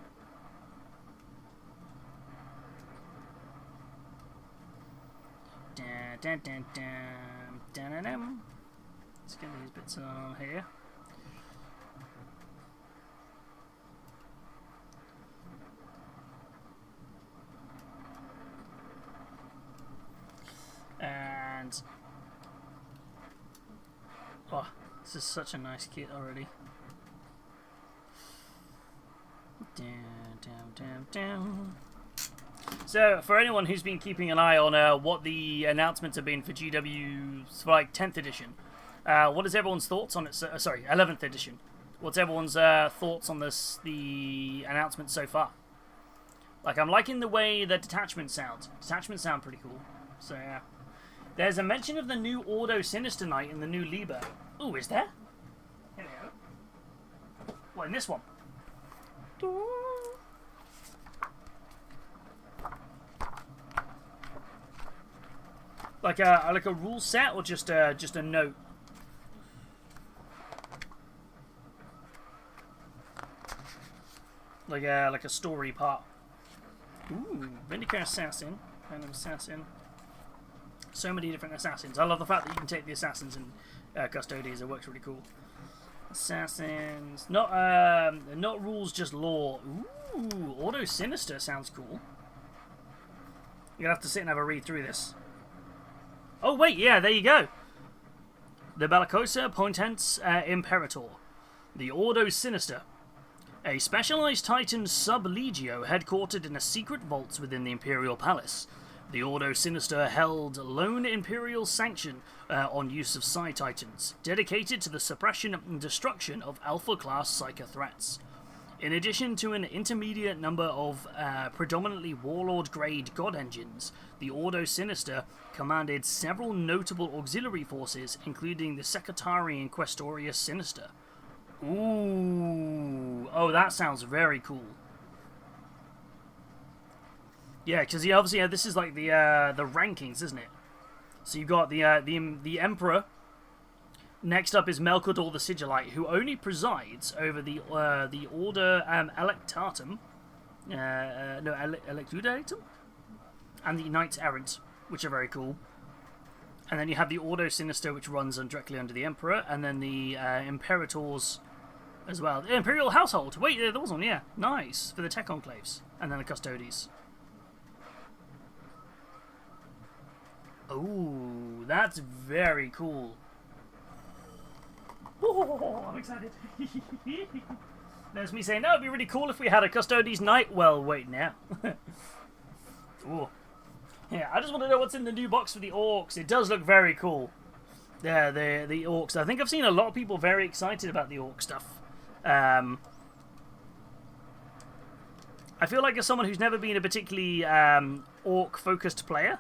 Let's get these bits on here. And oh, this is such a nice kit already. Down. So, for anyone who's been keeping an eye on what the announcements have been for GW's like 10th edition, what is everyone's thoughts on it? Sorry, 11th edition. What's everyone's thoughts on the announcement so far? Like, I'm liking the way the detachments sound. Detachments sound pretty cool. So, yeah. There's a mention of the new Ordo Sinister Knight in the new Liber. Ooh, is there? Here we go. What, in this one? Like a rule set or just a note? Like a story part. Ooh, Vindicator Assassin, Random Assassin. So many different assassins. I love the fact that you can take the assassins in Custodes. It works really cool. Assassins, not rules, just law. Ooh, Ordo Sinister sounds cool. You're gonna have to sit and have a read through this. Oh wait, yeah, there you go. The Bellicosa Potens Imperator, the Ordo Sinister, a specialized Titan sub-legio headquartered in a secret vault within the Imperial Palace. The Ordo Sinister held lone Imperial sanction on use of Psi Titans, dedicated to the suppression and destruction of Alpha-class Psyker threats. In addition to an intermediate number of predominantly Warlord-grade God engines, the Ordo Sinister commanded several notable auxiliary forces, including the Secretarian Questorius Sinister. Ooh, oh, that sounds very cool. Yeah, because obviously this is like the rankings, isn't it? So you've got the Emperor. Next up is Melkador the Sigillite, who only presides over the Order Electatum, Electudatum, and the Knights Errant, which are very cool. And then you have the Ordo Sinister, which runs directly under the Emperor, and then the Imperators as well. The Imperial Household. Wait, there was one, yeah, nice for the Tech Enclaves, and then the Custodes. Oh, that's very cool. Oh, I'm excited. There's me saying, no, it'd be really cool if we had a Custodes night. Well, wait now. Ooh. Yeah, I just want to know what's in the new box for the orcs. It does look very cool. Yeah, the orcs. I think I've seen a lot of people very excited about the orc stuff. I feel like as someone who's never been a particularly orc-focused player,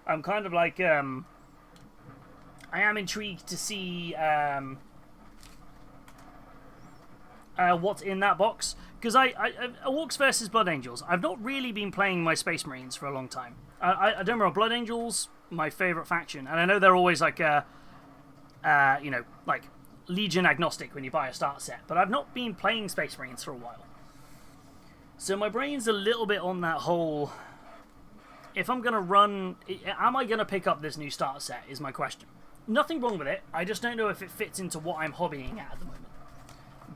I'm kind of like, I am intrigued to see what's in that box. Because Orcs versus Blood Angels, I've not really been playing my Space Marines for a long time. I don't remember, Blood Angels, my favourite faction, and I know they're always like, you know, like Legion agnostic when you buy a start set, but I've not been playing Space Marines for a while. So my brain's a little bit on that whole, if I'm going to run, am I going to pick up this new starter set is my question. Nothing wrong with it, I just don't know if it fits into what I'm hobbying at the moment.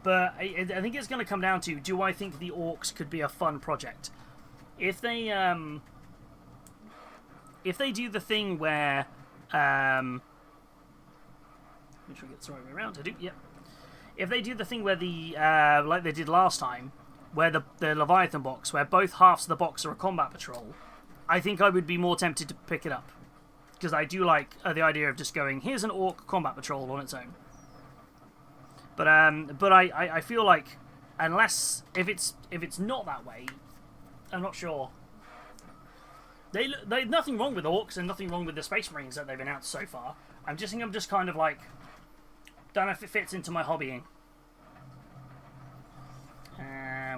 But I think it's going to come down to, do I think the Orcs could be a fun project? If they do the thing where, make sure I get the right way around, I do, yep. If they do the thing where the, like they did last time, where the Leviathan box, where both halves of the box are a combat patrol, I think I would be more tempted to pick it up. Because I do like the idea of just going, here's an Orc combat patrol on its own. But I feel like, unless, if it's not that way, I'm not sure. There's nothing wrong with Orcs and nothing wrong with the Space Marines that they've announced so far. I'm just kind of like, don't know if it fits into my hobbying.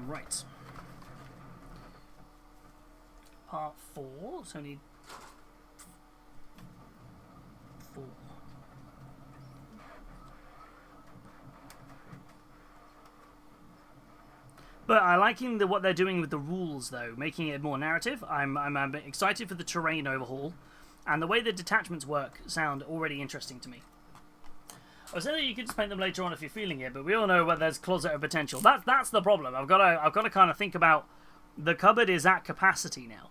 Right. Part 4, so I need 4. But I liking what they're doing with the rules, though, making it more narrative. I'm excited for the terrain overhaul, and the way the detachments work sound already interesting to me. I was saying that you could just paint them later on if you're feeling it, but we all know where there's closet of potential. That's the problem. I've got to kind of think about, the cupboard is at capacity now,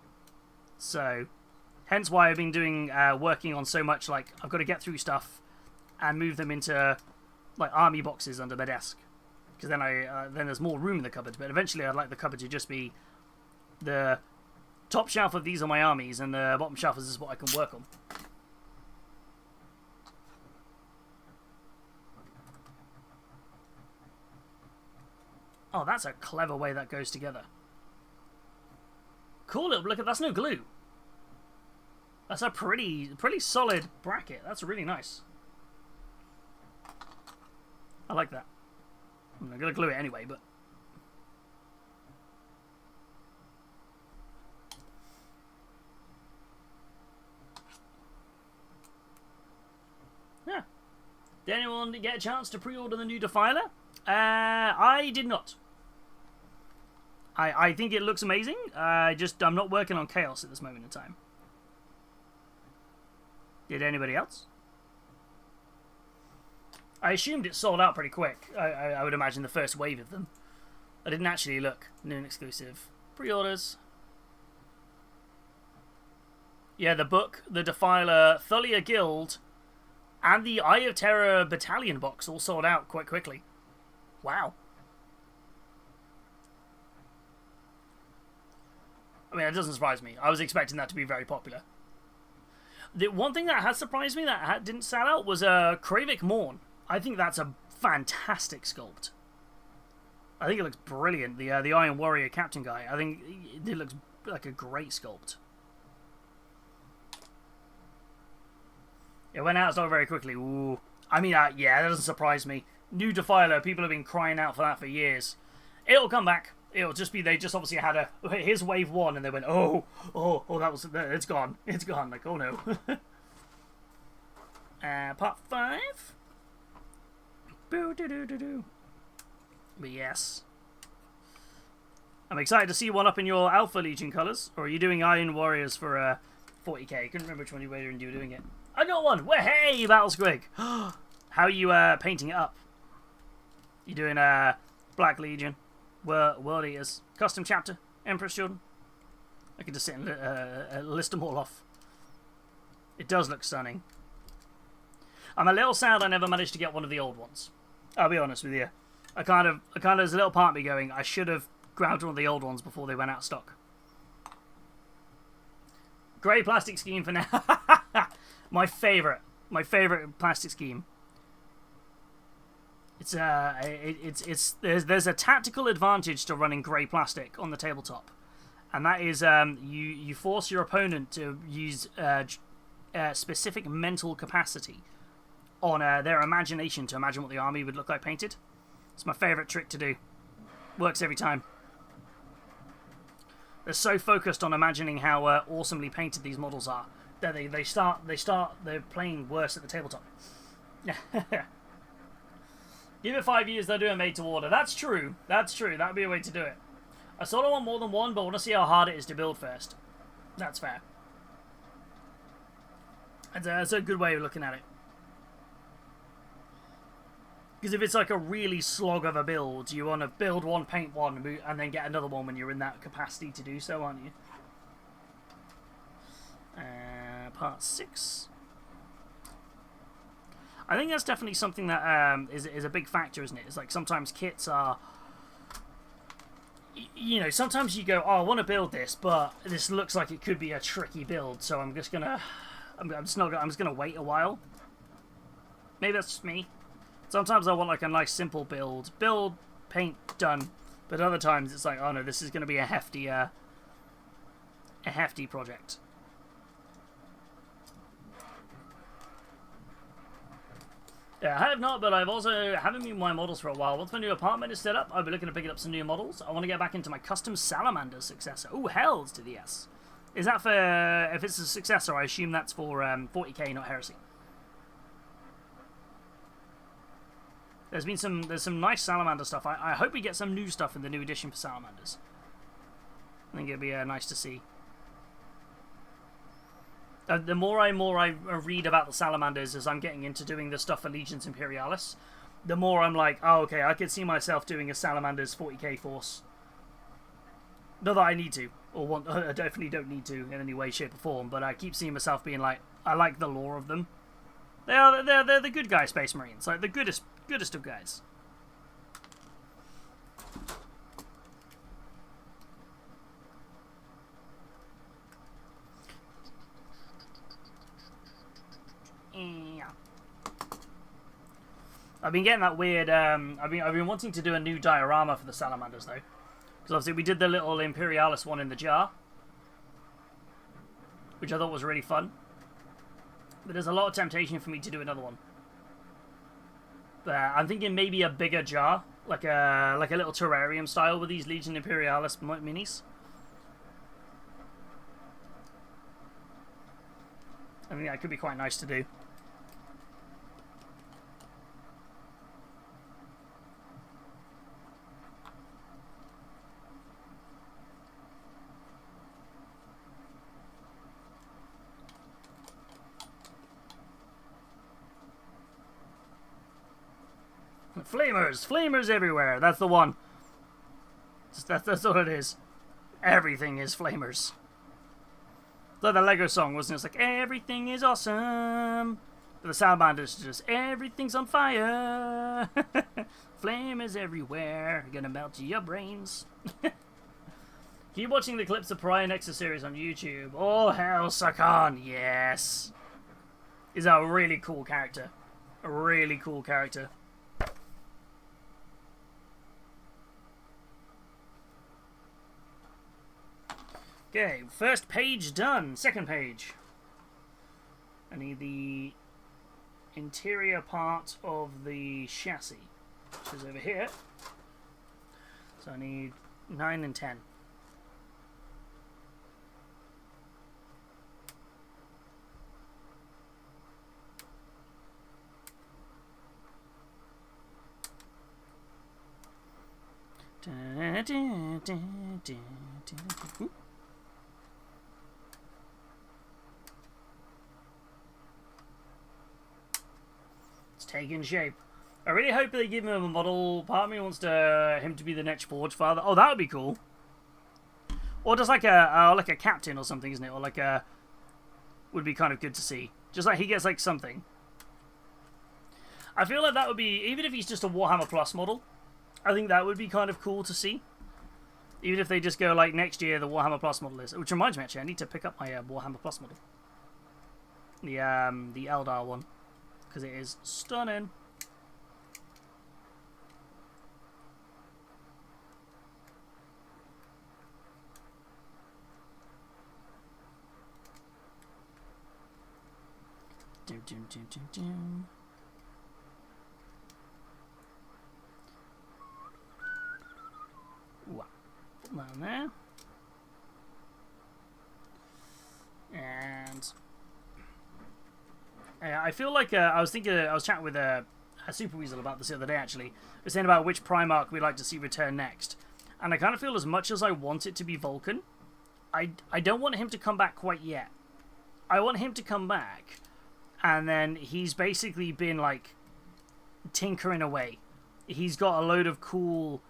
so hence why I've been doing working on so much. Like, I've got to get through stuff and move them into like army boxes under my desk. Because then there's more room in the cupboard. But eventually I'd like the cupboard to just be the top shelf of these are my armies, and the bottom shelf is what I can work on. Oh, that's a clever way that goes together. Cool, look at that's no glue. That's a pretty solid bracket. That's really nice. I like that. I'm gonna glue it anyway, but yeah. Did anyone get a chance to pre-order the new Defiler? I did not. I think it looks amazing. I'm not working on Chaos at this moment in time. Did anybody else? I assumed it sold out pretty quick. I would imagine the first wave of them. I didn't actually look. New and exclusive. Pre-orders. Yeah, the book, the Defiler, Thulia Guild, and the Eye of Terror Battalion box all sold out quite quickly. Wow. I mean, that doesn't surprise me. I was expecting that to be very popular. The one thing that has surprised me that didn't sell out was Kravik Morn. I think that's a fantastic sculpt. I think it looks brilliant. The Iron Warrior Captain guy. I think it looks like a great sculpt. It went out so very quickly. Ooh. I mean, yeah, that doesn't surprise me. New Defiler, people have been crying out for that for years. It'll come back. It'll just be, they just obviously had here's wave 1, and they went, oh, it's gone. It's gone. Like, oh no. Part 5. Boo-doo-doo-doo-doo. But yes. I'm excited to see one up in your Alpha Legion colours. Or are you doing Iron Warriors for 40k? I couldn't remember which one you were doing it. I got one! Well, hey, Battle Squig! How are you painting it up? You doing Black Legion, World Eaters, Custom Chapter, Empress Jordan? I can just sit and list them all off. It does look stunning. I'm a little sad I never managed to get one of the old ones. I'll be honest with you. I kind of, there's a little part of me going, I should have grabbed one of the old ones before they went out of stock. Grey plastic scheme for now. My favourite plastic scheme. It's there's a tactical advantage to running grey plastic on the tabletop, and that is you force your opponent to use specific mental capacity on their imagination to imagine what the army would look like painted. It's my favourite trick to do. Works every time. They're so focused on imagining how awesomely painted these models are that they're playing worse at the tabletop. Give it 5 years, they'll do a made to order. That's true. That's true. That'd be a way to do it. I sort of want more than one, but I want to see how hard it is to build first. That's fair. That's a good way of looking at it. Because if it's like a really slog of a build, you want to build one, paint one, and then get another one when you're in that capacity to do so, aren't you? Part 6. I think that's definitely something that is a big factor, isn't it? It's like sometimes kits are... You know, sometimes you go, oh, I want to build this, but this looks like it could be a tricky build, so I'm just gonna... I'm just gonna wait a while. Maybe that's just me. Sometimes I want like a nice simple build, paint, done. But other times it's like, oh no, this is gonna be a hefty project. Yeah, I have not, but I've also haven't been my models for a while. Once my new apartment is set up, I'll be looking to pick up some new models. I want to get back into my custom salamander successor. Oh, Healys to the S. Is that for, if it's a successor, I assume that's for 40k, not Heresy. There's some nice salamander stuff. I hope we get some new stuff in the new edition for salamanders. I think it'd be nice to see. The more I read about the salamanders as I'm getting into doing the stuff for Legions Imperialis, the more I'm like, oh, okay, I could see myself doing a salamanders 40k force. Not that I need to, or want. I definitely don't need to in any way, shape, or form. But I keep seeing myself being like, I like the lore of them. They're the good guy Space Marines, like the goodest of guys. I've been getting that weird. I've been wanting to do a new diorama for the salamanders though, because obviously we did the little Imperialis one in the jar, which I thought was really fun. But there's a lot of temptation for me to do another one. But I'm thinking maybe a bigger jar, like a little terrarium style with these Legion Imperialis minis. I think that could be quite nice to do. Flamers everywhere. That's the one. That's what it is. Everything is flamers. Like the Lego song, wasn't it? It's like, everything is awesome. But the salamanders just, everything's on fire. Flamers everywhere. Gonna melt your brains. Keep watching the clips of Prior Nexus series on YouTube. Oh, hell, Sakan. Yes. Is a really cool character. A really cool character. Okay, first page done. Second page. I need the interior part of the chassis, which is over here. So I need 9 and 10. Taking shape. I really hope they give him a model. Part of me wants him to be the next Forge Father. Oh, that would be cool. Or just like a captain or something, isn't it? Or like a... Would be kind of good to see. Just like he gets like something. I feel like that would be, even if he's just a Warhammer Plus model, I think that would be kind of cool to see. Even if they just go like next year, the Warhammer Plus model is. Which reminds me, actually, I need to pick up my Warhammer Plus model. The Eldar one, because it is stunning. Wow. Down there. And I feel like I was chatting with a Super Weasel about this the other day, actually. We were saying about which Primarch we'd like to see return next. And I kind of feel as much as I want it to be Vulcan, I don't want him to come back quite yet. I want him to come back, and then he's basically been, like, tinkering away. He's got a load of cool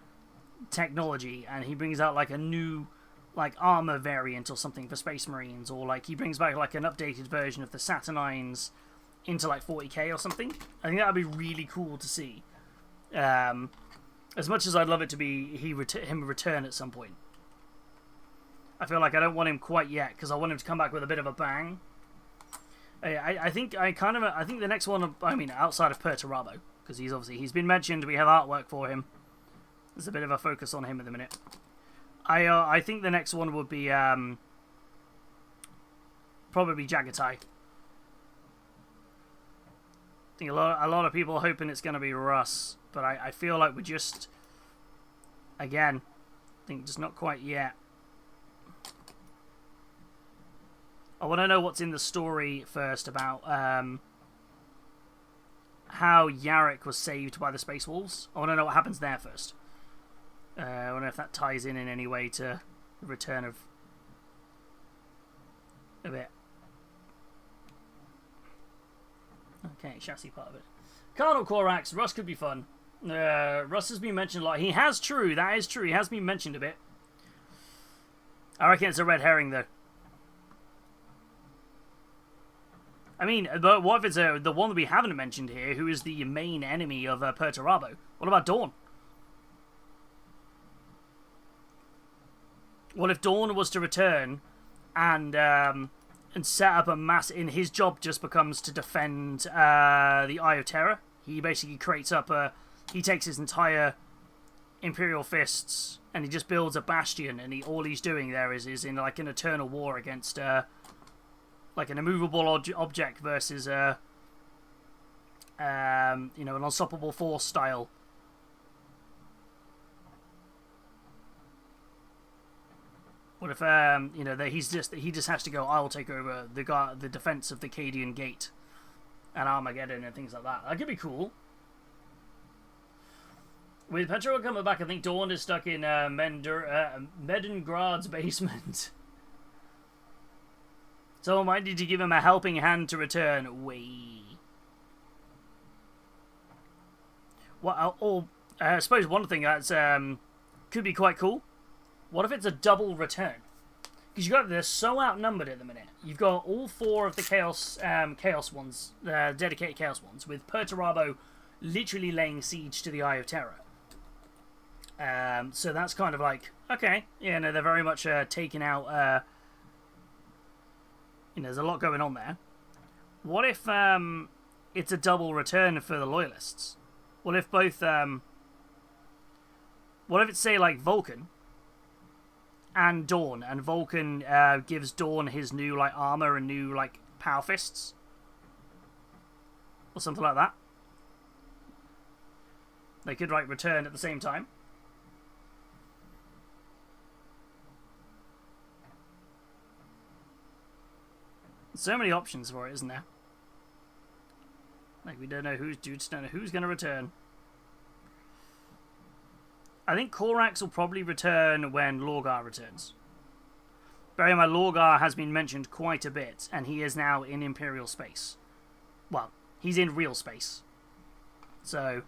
technology, and he brings out, like, a new, like, armor variant or something for Space Marines, or, like, he brings back, like, an updated version of the Saturnines into, like, 40k or something. I think that would be really cool to see. As much as I'd love it to be him return at some point. I feel like I don't want him quite yet, because I want him to come back with a bit of a bang. I think the next one, I mean, outside of Perturabo, because he's been mentioned, we have artwork for him. There's a bit of a focus on him at the minute. I think the next one would be probably Jagatai. I think a lot of people are hoping it's going to be Russ, but I feel like we're just, again, I think just not quite yet. I want to know what's in the story first about how Yarrick was saved by the Space Wolves. I want to know what happens there first. I wonder if that ties in any way to the return of a bit. Okay, chassis part of it. Cardinal Corax, Russ could be fun. Russ has been mentioned a lot. He has, true, that is true. He has been mentioned a bit. I reckon it's a red herring, though. I mean, but what if it's the one that we haven't mentioned here, who is the main enemy of Perturabo? What about Dawn? What if Dawn was to return and set up a mass... And his job just becomes to defend the Eye of Terror? He basically creates up a... He takes his entire Imperial Fists and he just builds a bastion, and all he's doing there is in like an eternal war against... like an immovable object versus an unstoppable force style. What if that he just has to go, I'll take over the defense of the Cadian Gate and Armageddon and things like that. That could be cool. With Petro coming back, I think Dawn is stuck in Medengrad's basement. So why did you give him a helping hand to return? Well, I suppose one thing that's could be quite cool. What if it's a double return? Because they're so outnumbered at the minute. You've got all four of the Chaos ones, dedicated Chaos ones, with Perturabo literally laying siege to the Eye of Terror. So that's kind of like, okay, yeah, no, they're very much taking out. There's a lot going on there. What if it's a double return for the Loyalists? What if both... what if it's, say, like, Vulcan and Dawn, and Vulcan gives Dawn his new, like, armor and new, like, power fists? Or something like that. They could, like, return at the same time. So many options for it, isn't there? Like, we don't know who's going to return. I think Corax will probably return when Lorgar returns. Bear in mind, Lorgar has been mentioned quite a bit, and he is now in Imperial space. Well, he's in real space. So,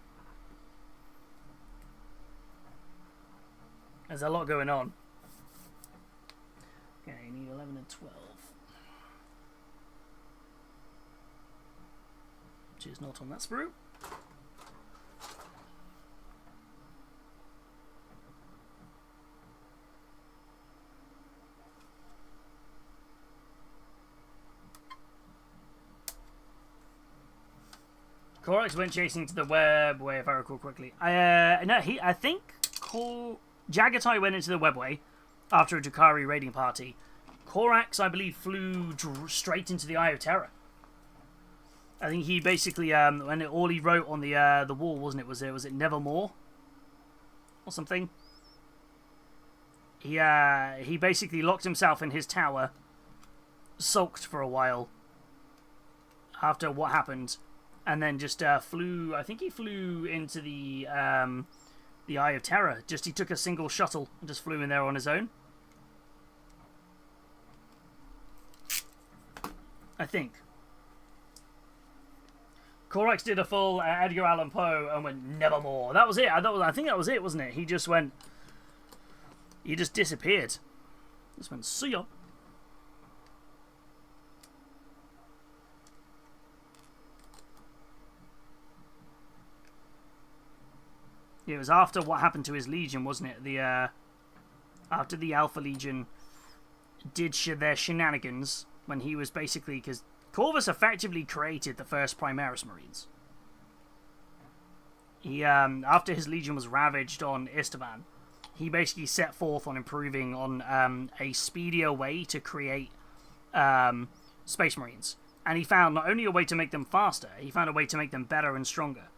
there's a lot going on. Okay, you need 11 and 12. Which is not on that sprue. Korax went chasing to the webway, if I recall correctly. I think Jagatai went into the webway after a Drukhari raiding party. Korax, I believe, flew straight into the Eye of Terror. I think he basically, when all he wrote on the wall, wasn't it? Was it Nevermore or something? He basically locked himself in his tower, sulked for a while after what happened, and then just flew. I think he flew into the Eye of Terror. He took a single shuttle and just flew in there on his own. I think. Korax did a full Edgar Allan Poe and went Nevermore. That was it. I think that was it, wasn't it? He just went. He just disappeared. Just went, see ya. It was after what happened to his Legion, wasn't it? After the Alpha Legion did their shenanigans, when he was basically... Because Corvus effectively created the first Primaris Marines. He, after his Legion was ravaged on Istavan, he basically set forth on improving on a speedier way to create Space Marines. And he found not only a way to make them faster, he found a way to make them better and stronger.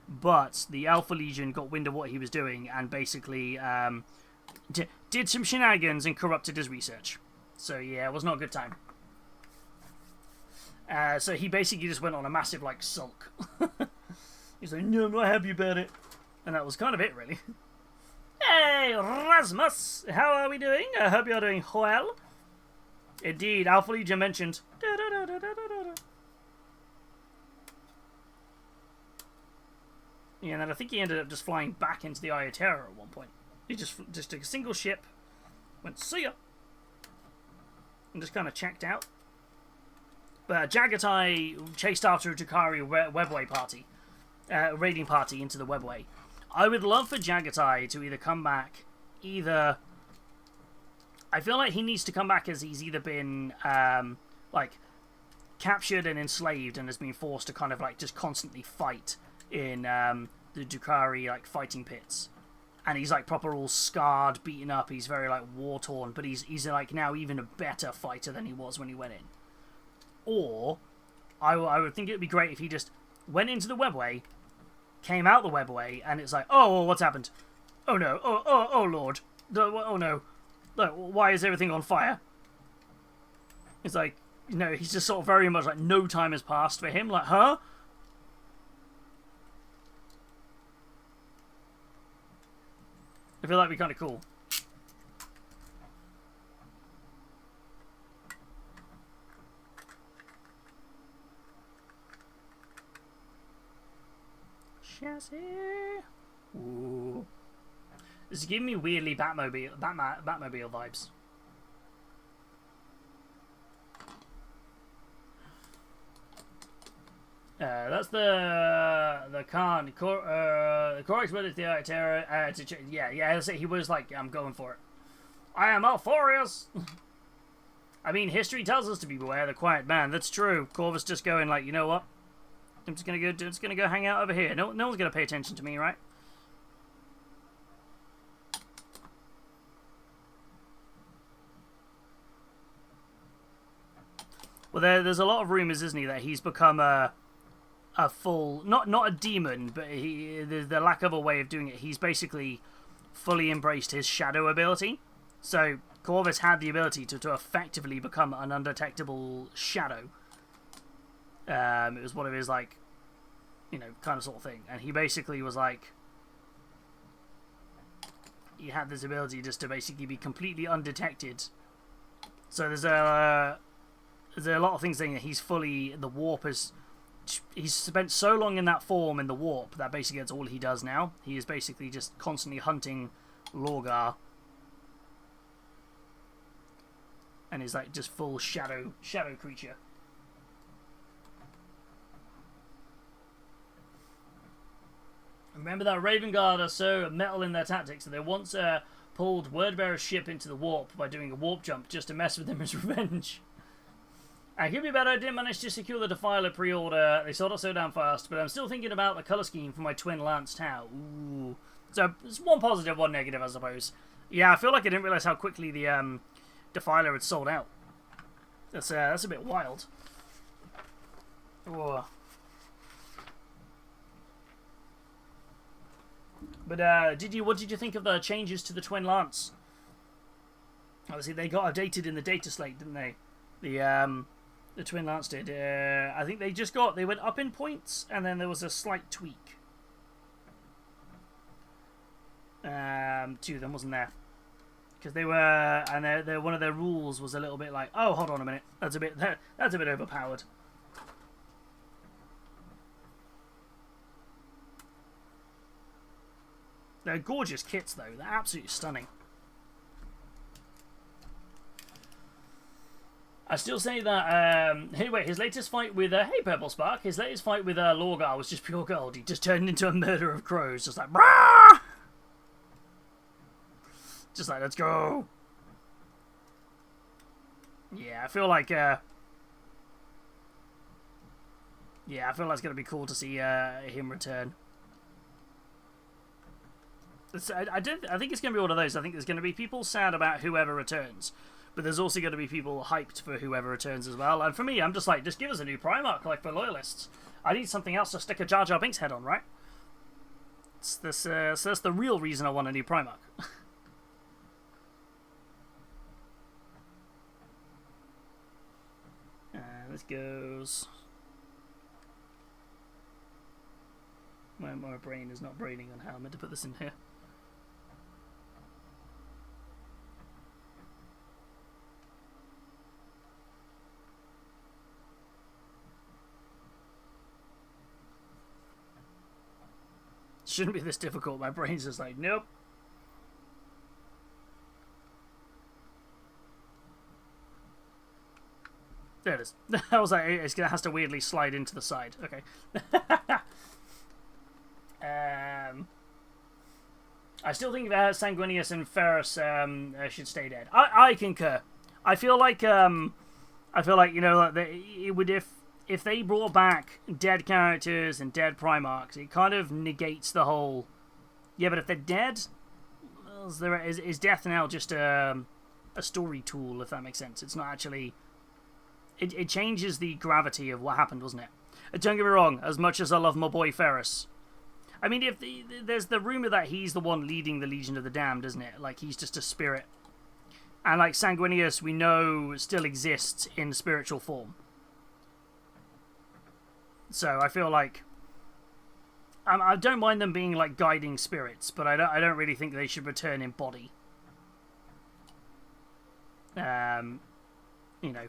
But the Alpha Legion got wind of what he was doing and basically did some shenanigans and corrupted his research. So yeah, it was not a good time. So he basically just went on a massive, like, sulk. He's like, no, I'm not happy about it. And that was kind of it, really. Hey, Rasmus! How are we doing? I hope you're doing well. Indeed, Alpha Legion mentioned. Yeah, and then I think he ended up just flying back into the Eye of Terror at one point. He just took a single ship, went, see ya, and just kind of checked out. But Jagatai chased after a Drukhari webway party, raiding party into the webway. I would love for Jagatai to either come back, I feel like he needs to come back as he's either been, like, captured and enslaved and has been forced to kind of, like, just constantly fight in the Drukhari, like, fighting pits. And he's, like, proper all scarred, beaten up, he's very, like, war-torn, but he's like, now even a better fighter than he was when he went in. Or, I would think it would be great if he just went into the webway, came out the webway, and it's like, oh, what's happened? Oh no, oh lord, oh no, why is everything on fire? It's like, you know, he's just sort of very much like no time has passed for him, like, huh? I feel like it'd be kind of cool. Chassis. Ooh. This is giving me weirdly Batmobile vibes. That's the Khan. The Korax went to the Eye of Terror. Yeah. He was like, I'm going for it. I am all furious. I mean, history tells us to be beware the quiet man. That's true. Corvus just going like, you know what? I'm just gonna go hang out over here. No one's gonna pay attention to me, right? Well, there's a lot of rumors, isn't he, that he's become a full, not a demon, but the lack of a way of doing it. He's basically fully embraced his shadow ability. So Corvus had the ability to effectively become an undetectable shadow. It was one of his, like, you know, kind of sort of thing. And he basically was like, he had this ability just to basically be completely undetected. So there's a lot of things saying that he's fully, the warp is, he's spent so long in that form in the warp that basically that's all he does now. He is basically just constantly hunting Lorgar. And is like just full shadow creature. Remember that Raven Guard are so metal in their tactics that they once pulled Wordbearer's ship into the warp by doing a warp jump just to mess with him as revenge. I could be better. I didn't manage to secure the Defiler pre-order. They sold it so damn fast, but I'm still thinking about the colour scheme for my twin Lance Tau. Ooh. So it's one positive, one negative, I suppose. Yeah, I feel like I didn't realise how quickly the Defiler had sold out. That's a bit wild. Whoa. But what did you think of the changes to the twin Lance? Obviously, they got updated in the data slate, didn't they? The twin Lance did. I think they went up in points, and then there was a slight tweak to them, wasn't there? Because they were, and one of their rules was a little bit like, oh, hold on a minute, that's a bit overpowered. They're gorgeous kits, though. They're absolutely stunning. I still say that, his latest fight with, hey Purple Spark, his latest fight with Lorgar was just pure gold. He just turned into a murder of crows, just like, brah! Just like, let's go. Yeah, I feel like, I feel like it's going to be cool to see him return. I think it's going to be one of those. I think there's going to be people sad about whoever returns. But there's also going to be people hyped for whoever returns as well. And for me, I'm just like, just give us a new Primarch, like for loyalists. I need something else to stick a Jar Jar Binks head on, right? So that's the real reason I want a new Primarch. This goes... My brain is not braining on how I'm meant to put this in here. Shouldn't be this difficult. My brain's just like, nope. There it is. I was like, it has to weirdly slide into the side. Okay. I still think Sanguinius and Ferrous should stay dead. I concur. I feel like you know, it would if they brought back dead characters and dead Primarchs, it kind of negates the whole... Yeah, but if they're dead, is death now just a story tool, if that makes sense? It's not actually... It changes the gravity of what happened, doesn't it? Don't get me wrong, as much as I love my boy Ferrous. I mean, there's the rumour that he's the one leading the Legion of the Damned, isn't it? Like, he's just a spirit. And, like, Sanguinius, we know, still exists in spiritual form. So I feel like I don't mind them being like guiding spirits, but I don't really think they should return in body. You know,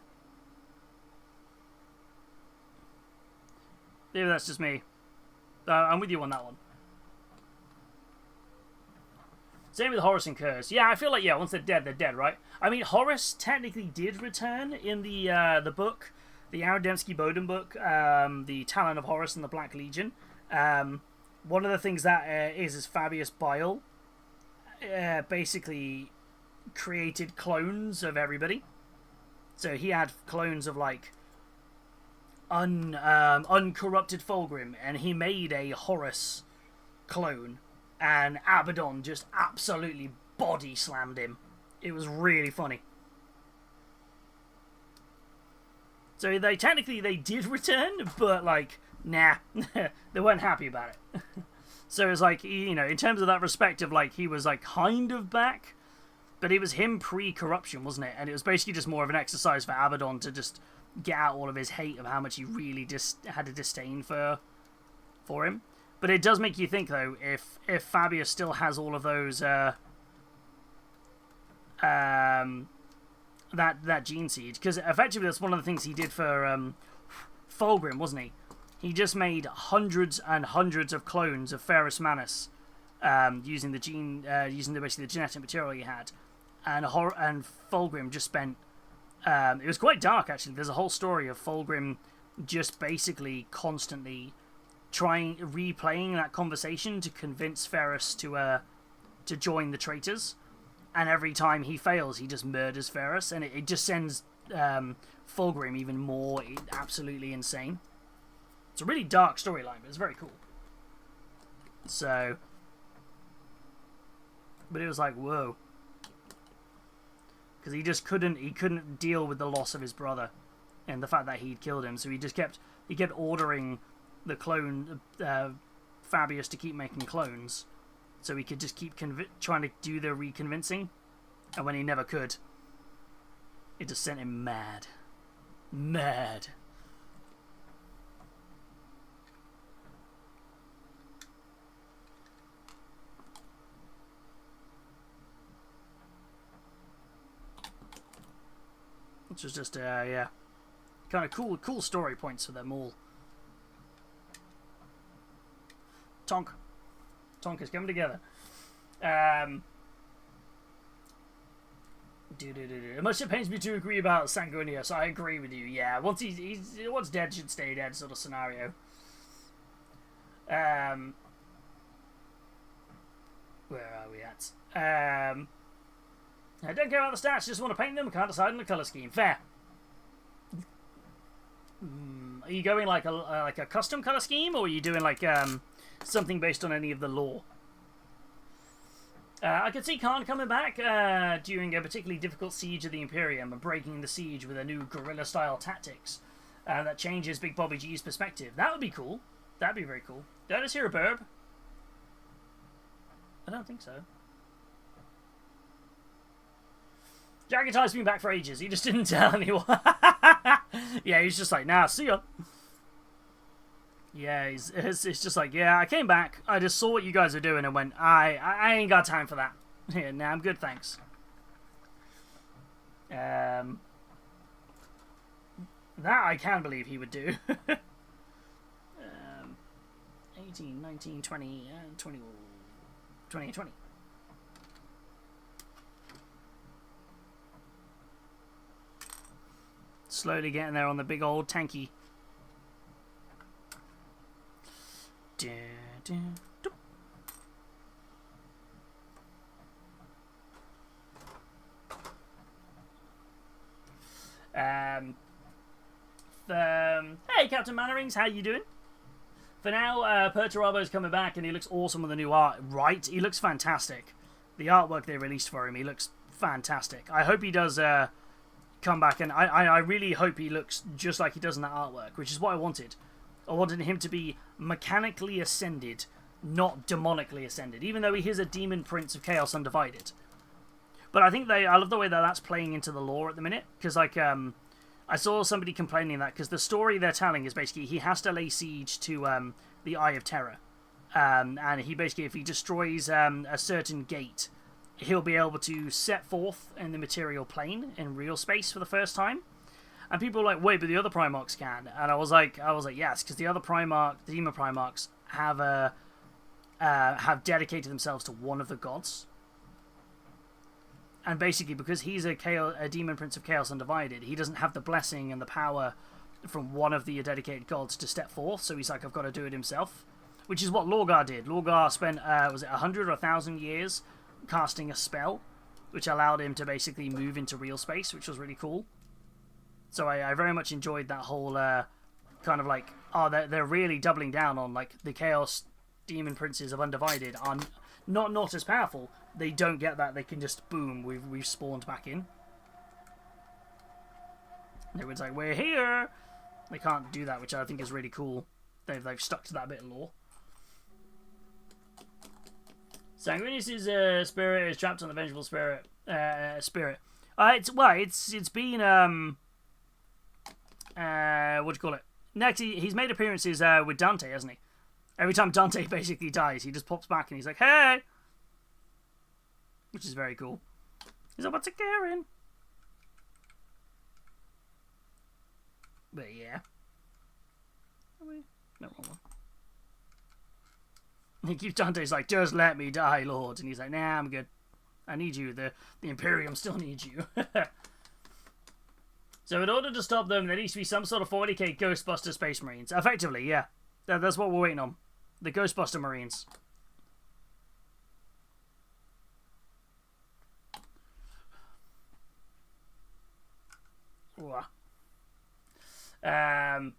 maybe that's just me. I'm with you on that one. Same with Horus and Curse. Yeah, I feel like once they're dead, right? I mean, Horus technically did return in the book. The Arademsky Bowden book, the Talon of Horus and the Black Legion. One of the things that is Fabius Bile basically created clones of everybody. So he had clones of like uncorrupted Fulgrim, and he made a Horus clone, and Abaddon just absolutely body slammed him. It was really funny. So they did return, but like, nah, they weren't happy about it. So it's like, you know, in terms of that respect of like, he was like kind of back, but it was him pre-corruption, wasn't it? And it was basically just more of an exercise for Abaddon to just get out all of his hate of how much he really just had a disdain for him. But it does make you think though, if Fabius still has all of those that gene seed, because effectively that's one of the things he did for Fulgrim, wasn't he? He just made hundreds and hundreds of clones of Ferrous Manus using the basically the genetic material he had, and Fulgrim just spent. It was quite dark actually. There's a whole story of Fulgrim just basically constantly replaying that conversation to convince Ferrous to join the traitors. And every time he fails, he just murders Ferrous, and it just sends Fulgrim even more absolutely insane. It's a really dark storyline, but it's very cool. So, but it was like, whoa. Because he just couldn't deal with the loss of his brother and the fact that he'd killed him. So he kept ordering the clone Fabius to keep making clones, so he could just keep trying to do the reconvincing. And when he never could, it just sent him mad. Mad. Which was just, yeah, kind of cool story points for them all. Tonk is coming together. Much it pains me to agree about Sanguinius. I agree with you. Yeah, once once dead should stay dead sort of scenario. Where are we at? I don't care about the stats. Just want to paint them. Can't decide on the color scheme. Fair. Are you going like a custom color scheme, or are you doing like something based on any of the lore? I could see Khan coming back during a particularly difficult siege of the Imperium and breaking the siege with a new guerrilla-style tactics that changes Big Bobby G's perspective. That would be cool. That'd be very cool. Did I just hear a burb? I don't think so. Jaggedtide's been back for ages. He just didn't tell anyone. Yeah, he's just like, nah, see ya. Yeah, it's just like, yeah, I came back. I just saw what you guys are doing and went, I ain't got time for that. Yeah, nah, I'm good, thanks. That I can believe he would do. 18, 19, 20, 20, 20, 20. Slowly getting there on the big old tanky. Hey, Captain Mannerings, how you doing? For now, Perturabo's coming back and he looks awesome with the new art. Right? He looks fantastic. The artwork they released for him, he looks fantastic. I hope he does come back, and I really hope he looks just like he does in that artwork, which is what I wanted. I wanted him to be mechanically ascended, not demonically ascended, even though he is a demon prince of Chaos Undivided. But I think I love the way that that's playing into the lore at the minute, because like I saw somebody complaining that because the story they're telling is basically he has to lay siege to the Eye of Terror, and he basically, if he destroys a certain gate, he'll be able to set forth in the material plane in real space for the first time. And people were like, wait, but the other Primarchs can. And I was like, yes, because the other the Demon Primarchs have dedicated themselves to one of the gods. And basically, because he's a Demon Prince of Chaos Undivided, he doesn't have the blessing and the power from one of the dedicated gods to step forth. So he's like, I've got to do it himself. Which is what Lorgar did. Lorgar spent, was it 100 or 1,000 years casting a spell, which allowed him to basically move into real space, which was really cool. So I very much enjoyed that whole kind of like, oh, they're really doubling down on like the Chaos Demon Princes of Undivided are not as powerful. They don't get that. They can just, boom, we've spawned back in. And everyone's like, we're here! They can't do that, which I think is really cool. They've stuck to that bit of lore. Sanguinius' spirit is trapped on the vengeful spirit. It's been what do you call it? Next, he's made appearances with Dante, hasn't he? Every time Dante basically dies, he just pops back and he's like, hey! Which is very cool. He's like, what's a Karen? But yeah. No, wrong one. He keeps Dante's like, just let me die, Lord. And he's like, nah, I'm good. I need you. The Imperium still needs you. So in order to stop them, there needs to be some sort of 40k Ghostbuster Space Marines. Effectively, yeah. That's what we're waiting on. The Ghostbuster Marines. They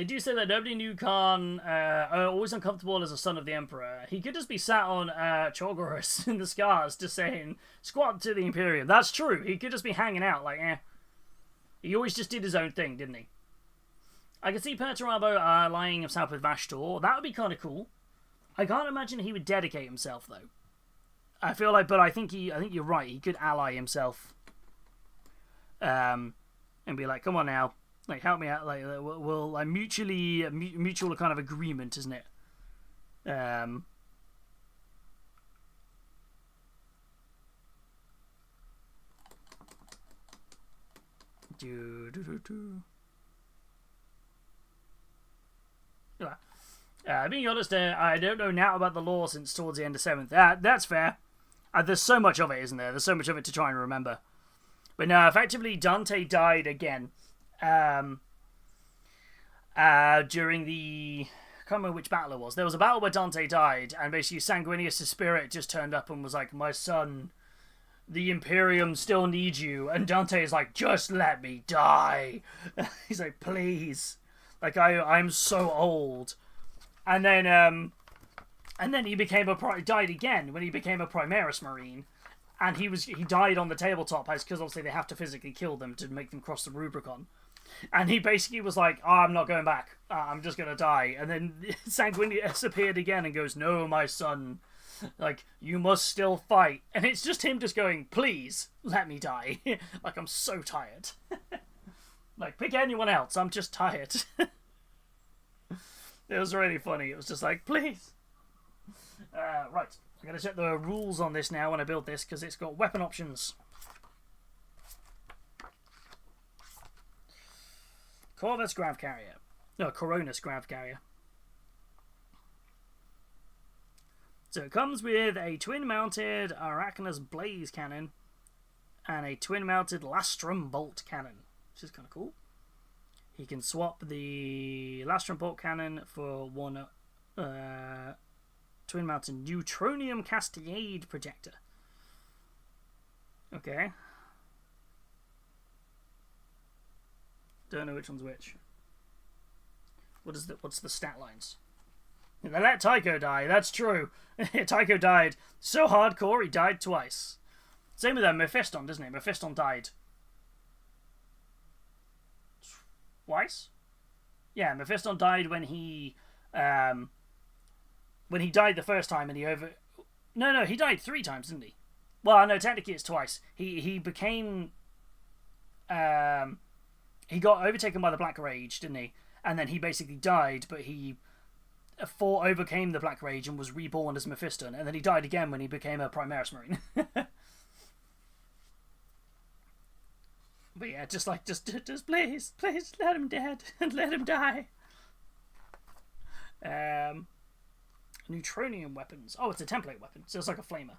do say that nobody knew Khan, always uncomfortable as a son of the Emperor. He could just be sat on Chogorus in the Scars just saying, squat to the Imperium. That's true. He could just be hanging out like, eh. He always just did his own thing, didn't he? I could see Perturabo allying himself with Vashtor. That would be kind of cool. I can't imagine he would dedicate himself, though. I feel like, but I think you're right. He could ally himself, and be like, "Come on now, like help me out." Like we'll like mutual kind of agreement, isn't it? Being honest, I don't know now about the lore since towards the end of 7th. That's fair. There's so much of it, isn't there? There's so much of it to try and remember. But no, effectively, Dante died again. During the... I can't remember which battle it was. There was a battle where Dante died, and basically Sanguinius' spirit just turned up and was like, my son, the Imperium still needs you. And Dante is like, just let me die. He's like, please. Like, I'm so old. And then he became died again when he became a Primaris Marine, and he died on the tabletop because obviously they have to physically kill them to make them cross the Rubicon, and he basically was like, oh, I'm not going back, I'm just gonna die. And then Sanguinius appeared again and goes, no, my son, like, you must still fight. And it's just him just going, please let me die. Like, I'm so tired. Like, pick anyone else, I'm just tired. It was really funny. It was just like, please. Right. I'm going to check the rules on this now when I build this, because it's got weapon options. Corvus Grav Carrier. No, Coronus Grav Carrier. So it comes with a twin-mounted Arachnus Blaze Cannon and a twin-mounted Lastrum Bolt Cannon, which is kind of cool. He can swap the Lastrum Bolt Cannon for one twin-mounted Neutronium Cascade Projector. Okay. Don't know which one's which. What's the stat lines? They let Tycho die, that's true. Tycho died so hardcore he died twice. Same with Mephiston, doesn't it? Mephiston died twice? Yeah, Mephiston died when he died the first time and he No, he died 3 times, didn't he? Well, no, technically it's twice. He became he got overtaken by the Black Rage, didn't he? And then he basically died, but he overcame the Black Rage and was reborn as Mephiston, and then he died again when he became a Primaris Marine. But yeah, just please let him dead and let him die. Neutronium weapons. Oh, it's a template weapon, so it's like a flamer.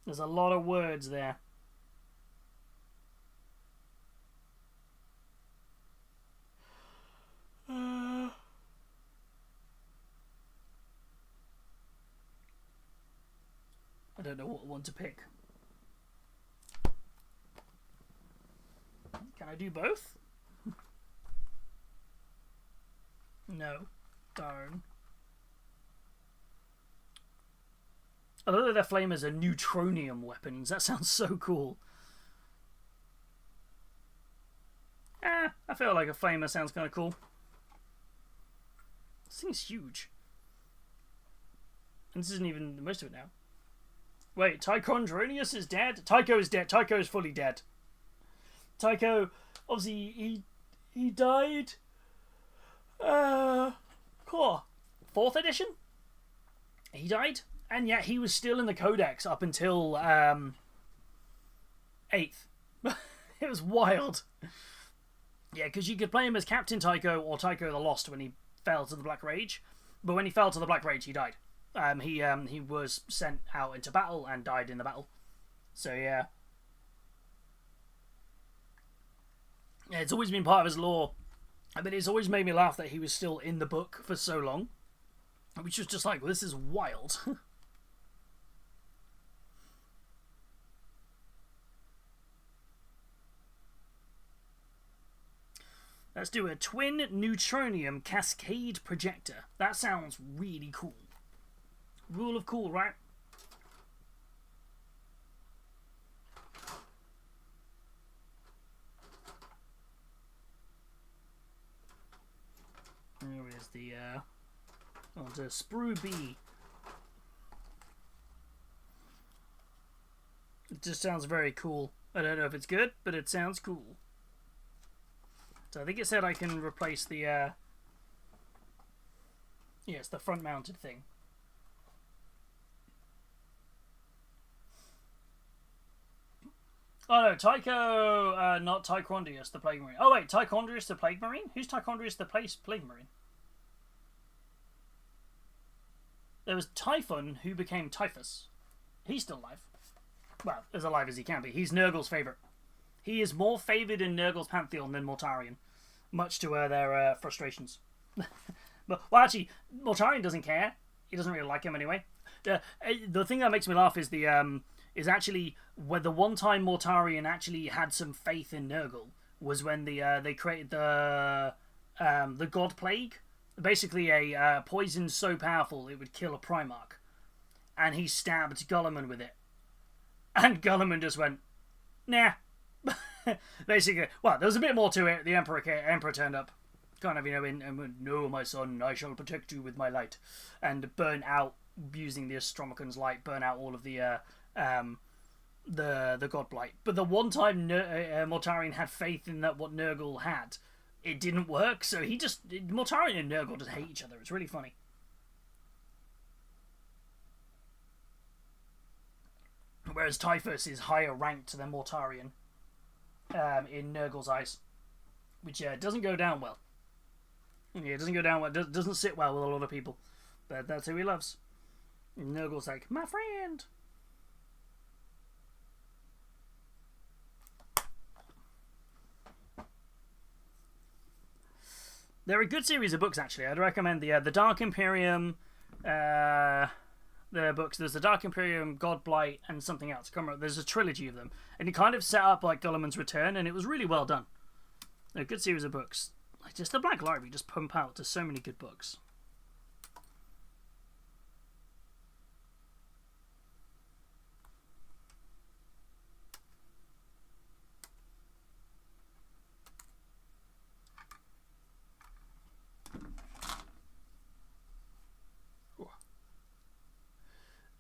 There's a lot of words there. I don't know what one to pick. Can I do both? No. Darn. I love that their flamers are neutronium weapons. That sounds so cool. I feel like a flamer sounds kind of cool. This thing's huge. And this isn't even most of it now. Wait, Tichondronius is dead? Tycho is dead. Tycho is fully dead. Tycho, obviously, he died. Cool. 4th edition? He died, and yet he was still in the Codex up until 8th. It was wild. Yeah, because you could play him as Captain Tycho or Tycho the Lost when he fell to the Black Rage, but when he fell to the Black Rage, he died. He was sent out into battle and died in the battle. So yeah. Yeah, it's always been part of his lore. I mean, it's always made me laugh that he was still in the book for so long. Which was just like, well, this is wild. Let's do a twin neutronium cascade projector. That sounds really cool. Rule of cool, right? There is the onto Sprue B. It just sounds very cool. I don't know if it's good, but it sounds cool. So I think it said I can replace the it's the front mounted thing. Oh no, Tycho, not Tychondrius, the Plague Marine. Oh wait, Tychondrius the Plague Marine? Who's Tychondrius the Plague Marine? There was Typhon, who became Typhus. He's still alive. Well, as alive as he can be. He's Nurgle's favourite. He is more favoured in Nurgle's pantheon than Mortarion, much to their frustrations. But, well, actually, Mortarion doesn't care. He doesn't really like him anyway. The thing that makes me laugh is is actually when the one time Mortarion actually had some faith in Nurgle was when they created the God Plague, basically a poison so powerful it would kill a Primarch, and he stabbed Gulliman with it, and Gulliman just went, nah. Basically, well, there was a bit more to it. The Emperor turned up, kind of, and went, no, my son, I shall protect you with my light, and burn out using the Astromicon's light, burn out all of the Godblight. But the one time Mortarion had faith in that what Nurgle had, it didn't work. So Mortarion and Nurgle just hate each other. It's really funny. Whereas Typhus is higher ranked than Mortarion in Nurgle's eyes, which doesn't go down well. Yeah, it doesn't go down well. Doesn't sit well with a lot of people. But that's who he loves. And Nurgle's like, my friend. They're a good series of books, actually. I'd recommend the Dark Imperium, the books. There's the Dark Imperium, Godblight, and something else. There's a trilogy of them, and it kind of set up like Gulliman's Return, and it was really well done. They're a good series of books. Like just the Black Library just pump out to so many good books.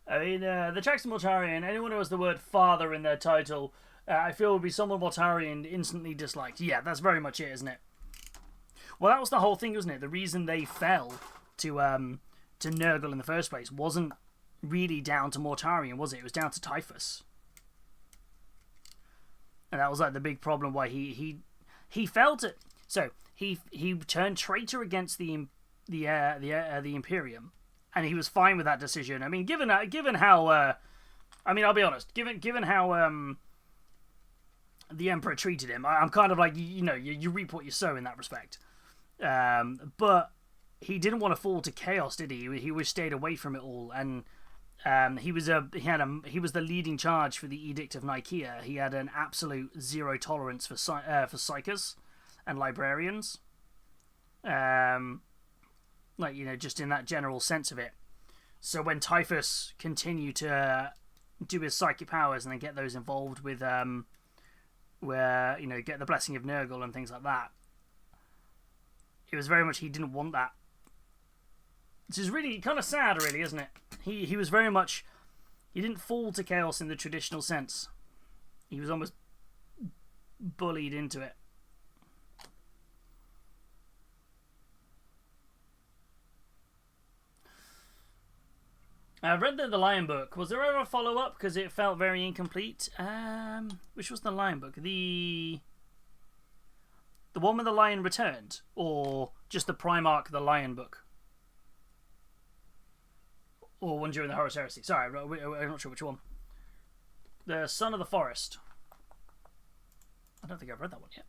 I mean, the Tracks of Mortarion, anyone who has the word father in their title, I feel would be someone Mortarion instantly disliked. Yeah, that's very much it, isn't it? Well, that was the whole thing, wasn't it? The reason they fell to Nurgle in the first place wasn't really down to Mortarion, was it? It was down to Typhus. And that was like the big problem why he felt it. So he turned traitor against the Imperium. And he was fine with that decision. I mean, given how, I mean, I'll be honest. Given how the Emperor treated him, I'm kind of like, you reap what you sow in that respect. But he didn't want to fall to chaos, did he? He was stayed away from it all, and he was the leading charge for the Edict of Nicaea. He had an absolute zero tolerance for psychers and librarians. Just in that general sense of it. So when Typhus continued to do his psychic powers and then get those involved with, get the blessing of Nurgle and things like that, it was very much he didn't want that. Which is really kind of sad, really, isn't it? He was very much, he didn't fall to chaos in the traditional sense. He was almost bullied into it. I read the Lion book. Was there ever a follow-up? Because it felt very incomplete. Which was the Lion book? The one where the Lion returned? Or just the Primarch, the Lion book? Or one during the Horus Heresy? Sorry, I'm not sure which one. The Son of the Forest. I don't think I've read that one yet.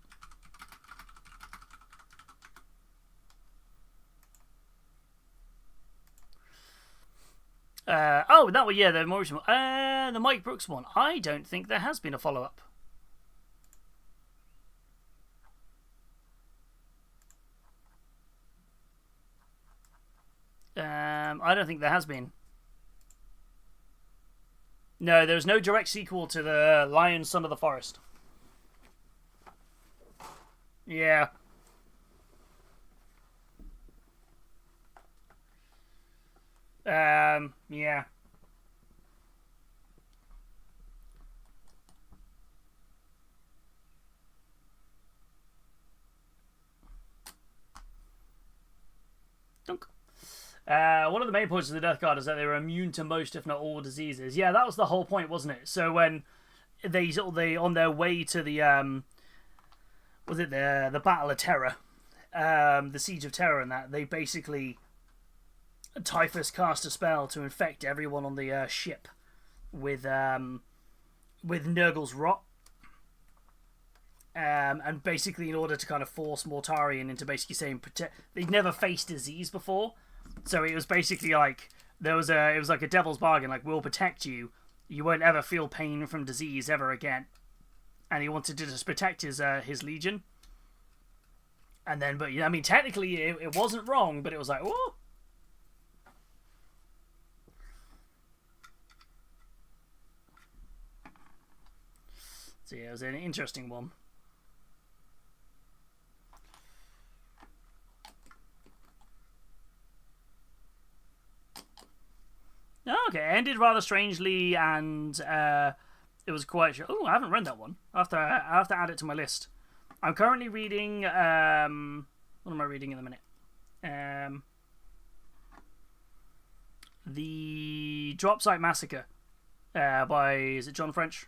That one, yeah, the more recent one. The Mike Brooks one. I don't think there has been a follow-up. I don't think there has been. No, there's no direct sequel to the Lion, Son of the Forest. Yeah. Yeah. Dunk. One of the main points of the Death Guard is that they were immune to most, if not all, diseases. Yeah, that was the whole point, wasn't it? So when they on their way to the was it the Battle of Terror, the Siege of Terror, and that they basically Typhus cast a spell to infect everyone on the ship with Nurgle's rot. And basically, in order to kind of force Mortarion into basically saying they'd never faced disease before, so it was basically like it was like a devil's bargain. Like, we'll protect you, you won't ever feel pain from disease ever again. And he wanted to just protect his legion. And then, but I mean, technically, it wasn't wrong, but it was like, oh. So yeah, it was an interesting one. Okay, it ended rather strangely, and it was quite. Oh, I haven't read that one. I have to add it to my list. I'm currently reading. What am I reading in a minute? The Drop Site Massacre by, is it John French?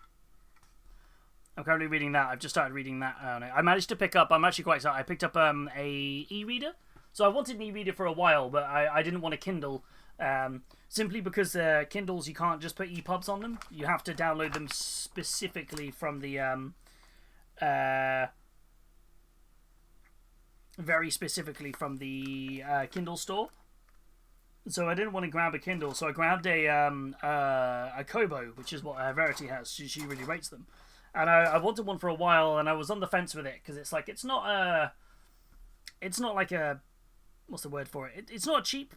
I'm currently reading that. I've just started reading that. I managed to pick up. I'm actually quite excited. I picked up a e-reader. So I wanted an e-reader for a while, but I didn't want a Kindle. Simply because Kindles, you can't just put EPUBs on them. You have to download them specifically from the very specifically from the Kindle store. So I didn't want to grab a Kindle, so I grabbed a Kobo, which is what Verity has. She really rates them, and I wanted one for a while, and I was on the fence with it because it's like it's not like a, what's the word for it? It's not a cheap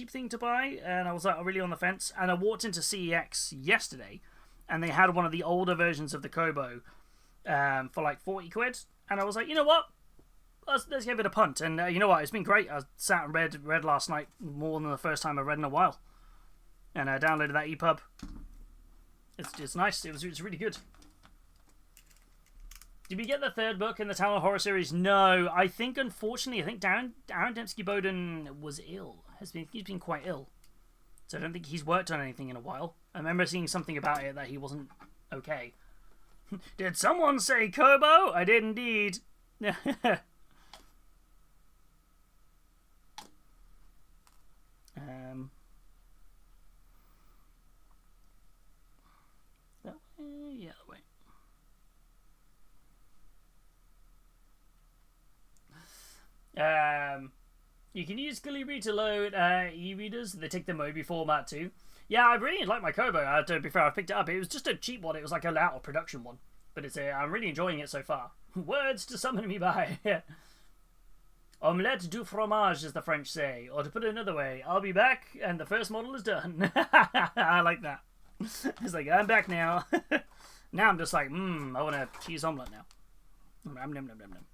thing to buy, and I was like really on the fence. And I walked into CEX yesterday, and they had one of the older versions of the Kobo for like 40 quid, and I was like, you know what? Let's give it a punt. And you know what? It's been great. I sat and read last night more than the first time I've read in a while, and I downloaded that EPUB. It's nice. It was really good. Did we get the third book in the Town of Horror series? No, I think unfortunately, Aaron Dembski-Bowden was ill. He's been quite ill, so I don't think he's worked on anything in a while. I remember seeing something about it that he wasn't okay. Did someone say Kobo? I did indeed. That way, yeah, that way. You can use Calibri to load e-readers. They take the Mobi format too. Yeah, I really like my Kobo. To be fair, I picked it up. It was just a cheap one. It was like a out of production one, but I'm really enjoying it so far. Words to summon me by. Omelette du fromage, as the French say, or to put it another way, I'll be back and the first model is done. I like that. It's like, I'm back now. Now I'm just like, I want a cheese omelette now. Nom, nom, nom, nom, nom.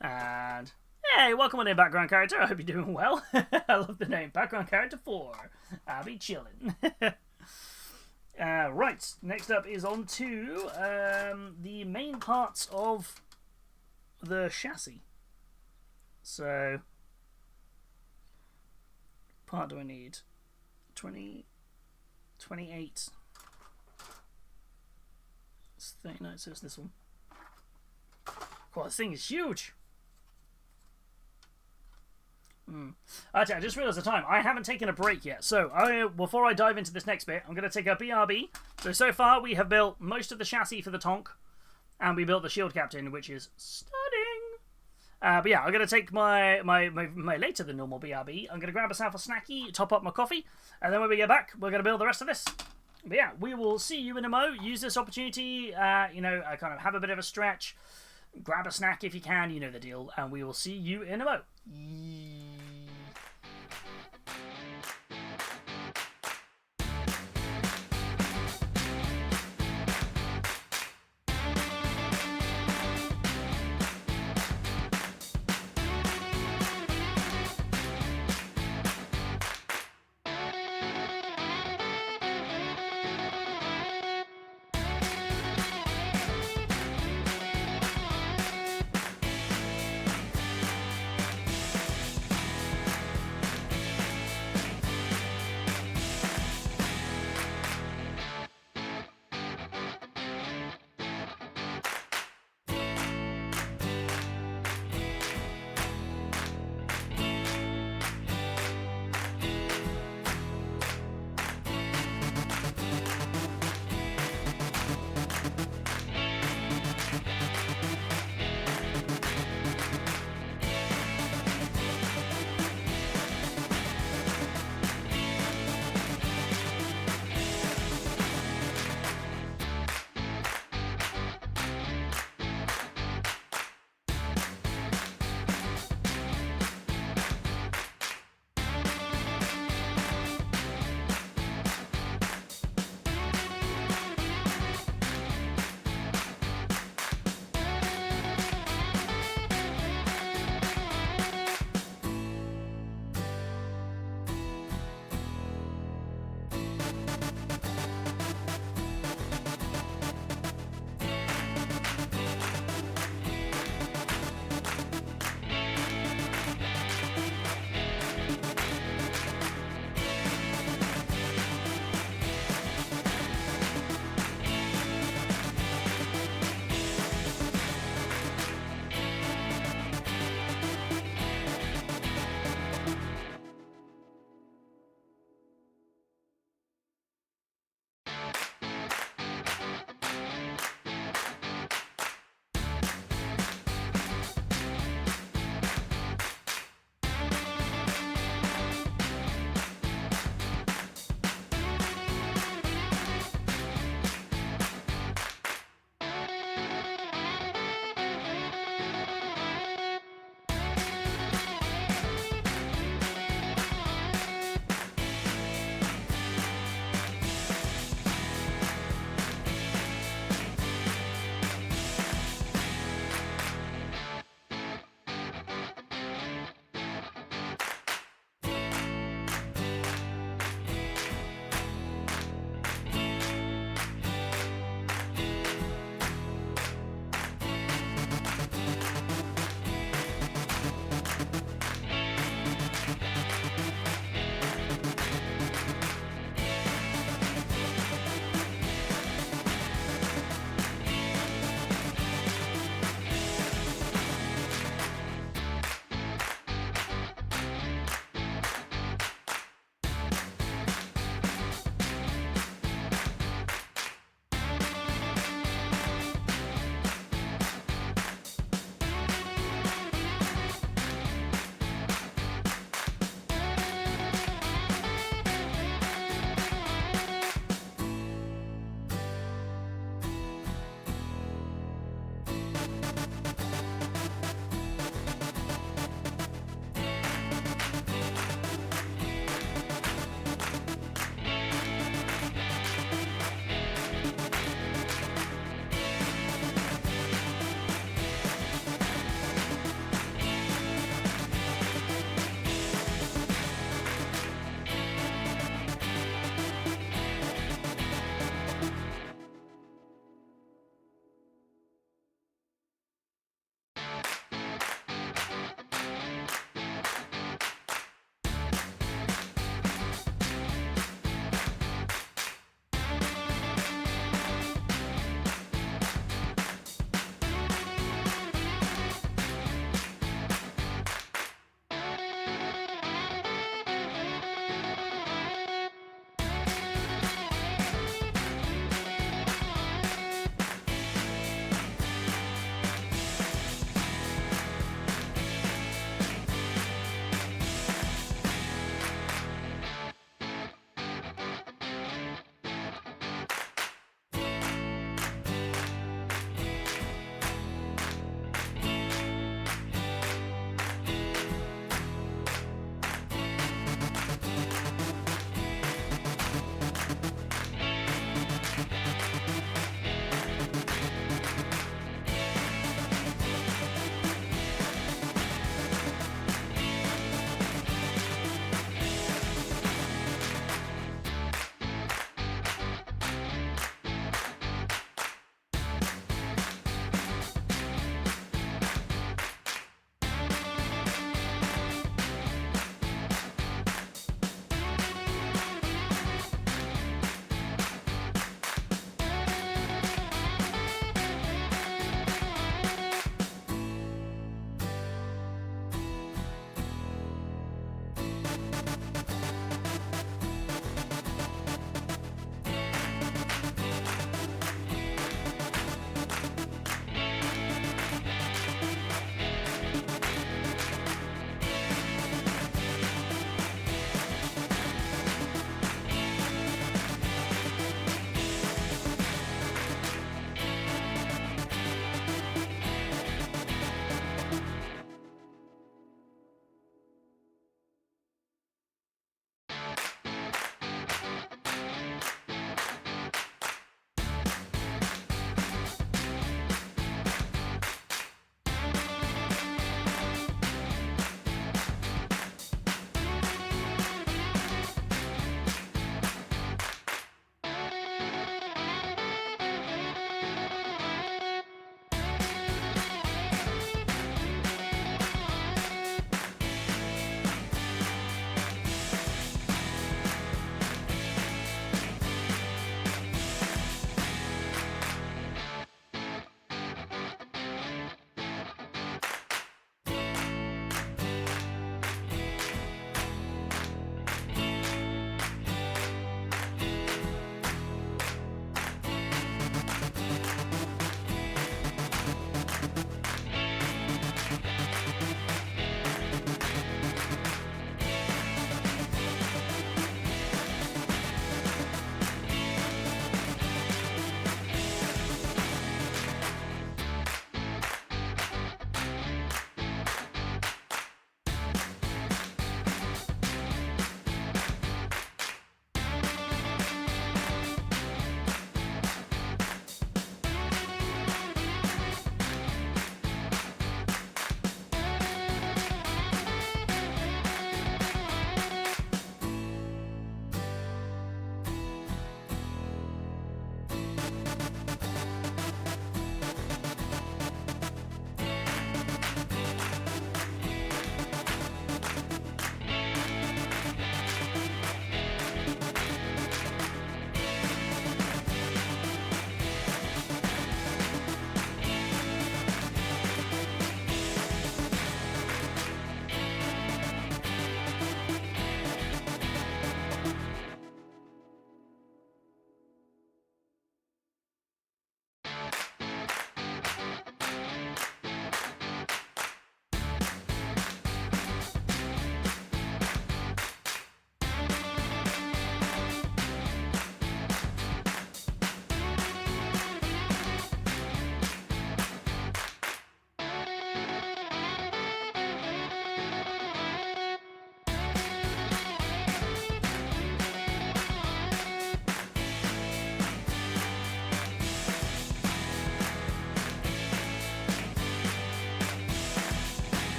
And hey, welcome on in, background character. I hope you're doing well. I love the name, background character 4. I'll be chilling. Right, next up is on to the main parts of the chassis. So, part do I need? 20, 28. It's 39, so it's this one. God, this thing is huge. Actually, I just realised the time. I haven't taken a break yet. So, before I dive into this next bit, I'm going to take a BRB. So far, we have built most of the chassis for the Tonk. And we built the Shield Captain, which is stunning. But yeah, I'm going to take my later than normal BRB. I'm going to grab myself a snacky, top up my coffee. And then when we get back, we're going to build the rest of this. But yeah, we will see you in a mo. Use this opportunity, kind of have a bit of a stretch. Grab a snack if you can, you know the deal. And we will see you in a mo.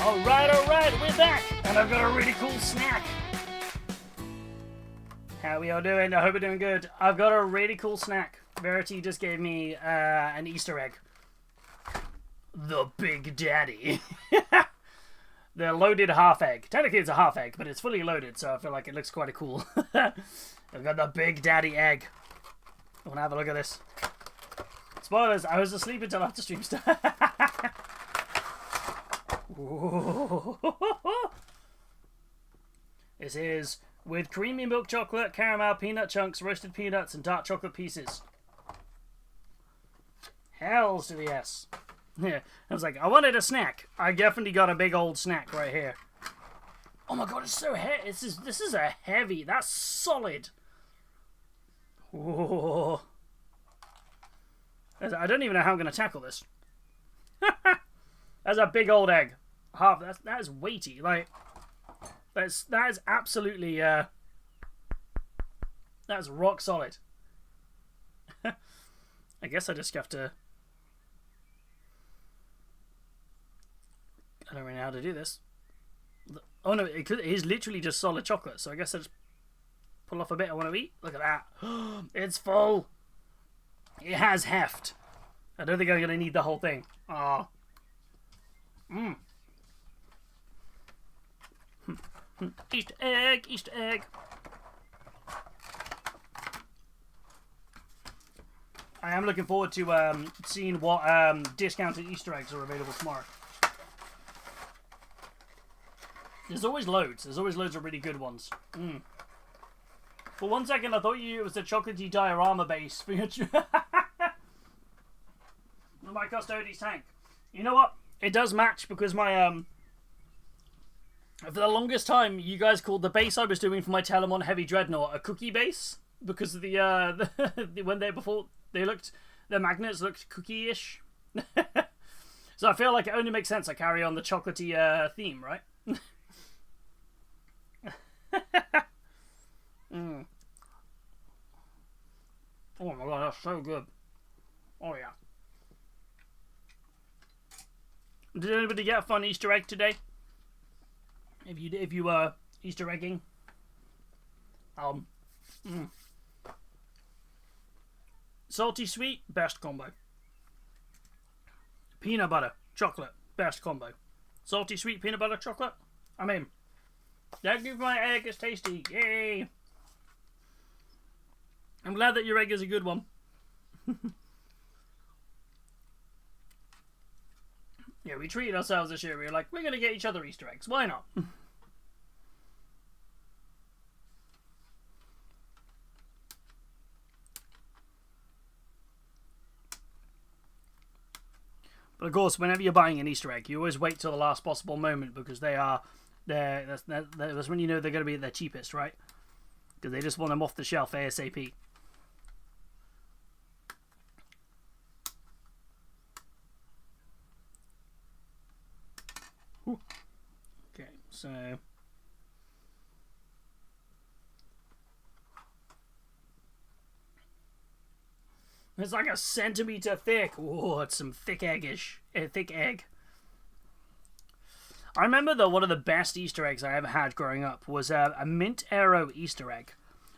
Alright, we're back! And I've got a really cool snack. How we all doing? I hope we're doing good. I've got a really cool snack. Verity just gave me an Easter egg. The Big Daddy. The loaded half egg. Technically it's a half egg, but it's fully loaded, so I feel like it looks quite cool. I've got the Big Daddy egg. I want to have a look at this. Spoilers, I was asleep until after stream started. This is with creamy milk chocolate, caramel, peanut chunks, roasted peanuts, and dark chocolate pieces. Hells to the S. Yeah, I was like, I wanted a snack. I definitely got a big old snack right here. Oh my god, it's so heavy. This is a heavy. That's solid. Whoa. I don't even know how I'm going to tackle this. That's a big old egg. That is weighty. Like, that is absolutely that's rock solid. I guess I just have to. I don't really know how to do this. Oh no, it is literally just solid chocolate. So I guess I just pull off a bit I want to eat. Look at that. It's full. It has heft. I don't think I'm going to need the whole thing. Oh. Mmm. Easter egg, Easter egg. I am looking forward to seeing what discounted Easter eggs are available tomorrow. There's always loads. There's always loads of really good ones. Mm. For one second, I thought it was a chocolatey diorama base for your my Custodes tank. You know what? It does match because my for the longest time, you guys called the base I was doing for my Telemon Heavy Dreadnought a cookie base because of the when their magnets looked cookie-ish. So I feel like it only makes sense I carry on the chocolatey theme, right? Mm. Oh my god, that's so good. Oh yeah. Did anybody get a fun Easter egg today? If you were Easter egging, salty sweet, best combo. Peanut butter chocolate, best combo. Salty sweet peanut butter chocolate. I'm in. Thank you for my egg. It's tasty. Yay! I'm glad that your egg is a good one. Yeah, we treated ourselves this year. We were like, we're going to get each other Easter eggs. Why not? But of course, whenever you're buying an Easter egg, you always wait till the last possible moment because that's when you know they're going to be at their cheapest, right? Because they just want them off the shelf ASAP. Ooh. Okay, so it's like a centimeter thick. Oh, it's some thick eggish, thick egg. I remember though one of the best Easter eggs I ever had growing up was a mint arrow Easter egg,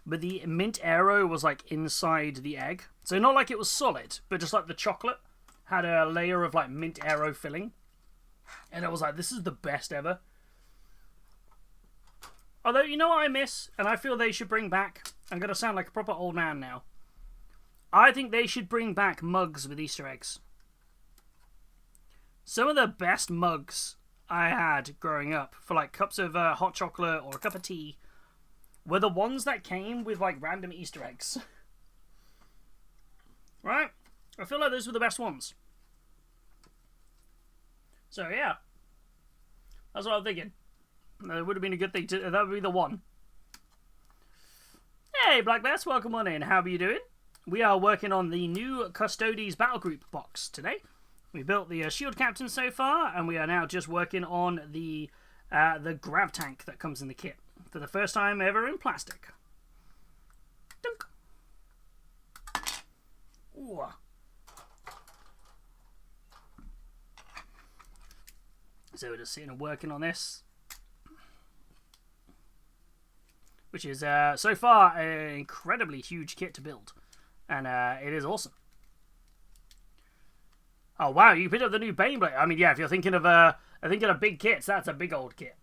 but the mint arrow was like inside the egg, so not like it was solid, but just like the chocolate had a layer of like mint arrow filling. And I was like, this is the best ever. Although, you know what I miss? And I feel they should bring back... I'm going to sound like a proper old man now. I think they should bring back mugs with Easter eggs. Some of the best mugs I had growing up for like cups of hot chocolate or a cup of tea were the ones that came with like random Easter eggs. Right? I feel like those were the best ones. So yeah, that's what I'm thinking. That would have been a good thing to. That would be the one. Hey, Black Bass, welcome on in. How are you doing? We are working on the new Custodes Battle Group box today. We built the shield captain so far, and we are now just working on the grab tank that comes in the kit for the first time ever in plastic. Dunk. Ooh. So we're just sitting and working on this, which is so far an incredibly huge kit to build, and it is awesome. Oh wow, you picked up the new Baneblade. I mean, yeah, if you're thinking of big kits, that's a big old kit.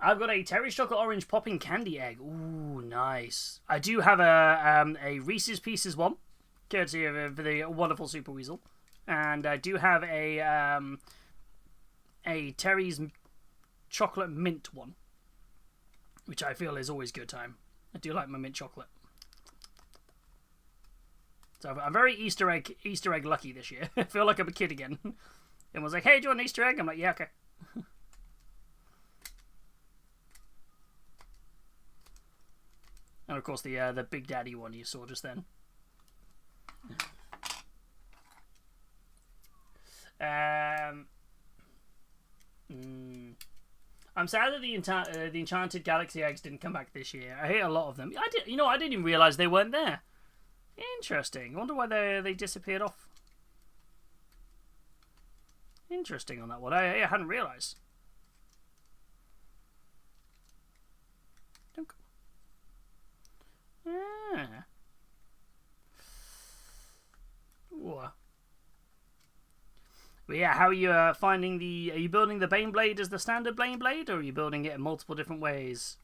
I've got a Terry's Chocolate Orange Popping Candy Egg. Ooh, nice. I do have a Reese's Pieces one, courtesy of the wonderful Super Weasel. And I do have a Terry's Chocolate Mint one, which I feel is always good time. I do like my mint chocolate. So I'm very Easter egg lucky this year. I feel like I'm a kid again. And was like, hey, do you want an Easter egg? I'm like, yeah, okay. And of course the Big Daddy one you saw just then. I'm sad that the Enchanted Galaxy eggs didn't come back this year. I hate a lot of them. I didn't even realize they weren't there. Interesting. I wonder why they disappeared off. Interesting on that one. I hadn't realized. Ah. Ooh. But yeah, how are you finding the... Are you building the Baneblade as the standard Baneblade, or are you building it in multiple different ways?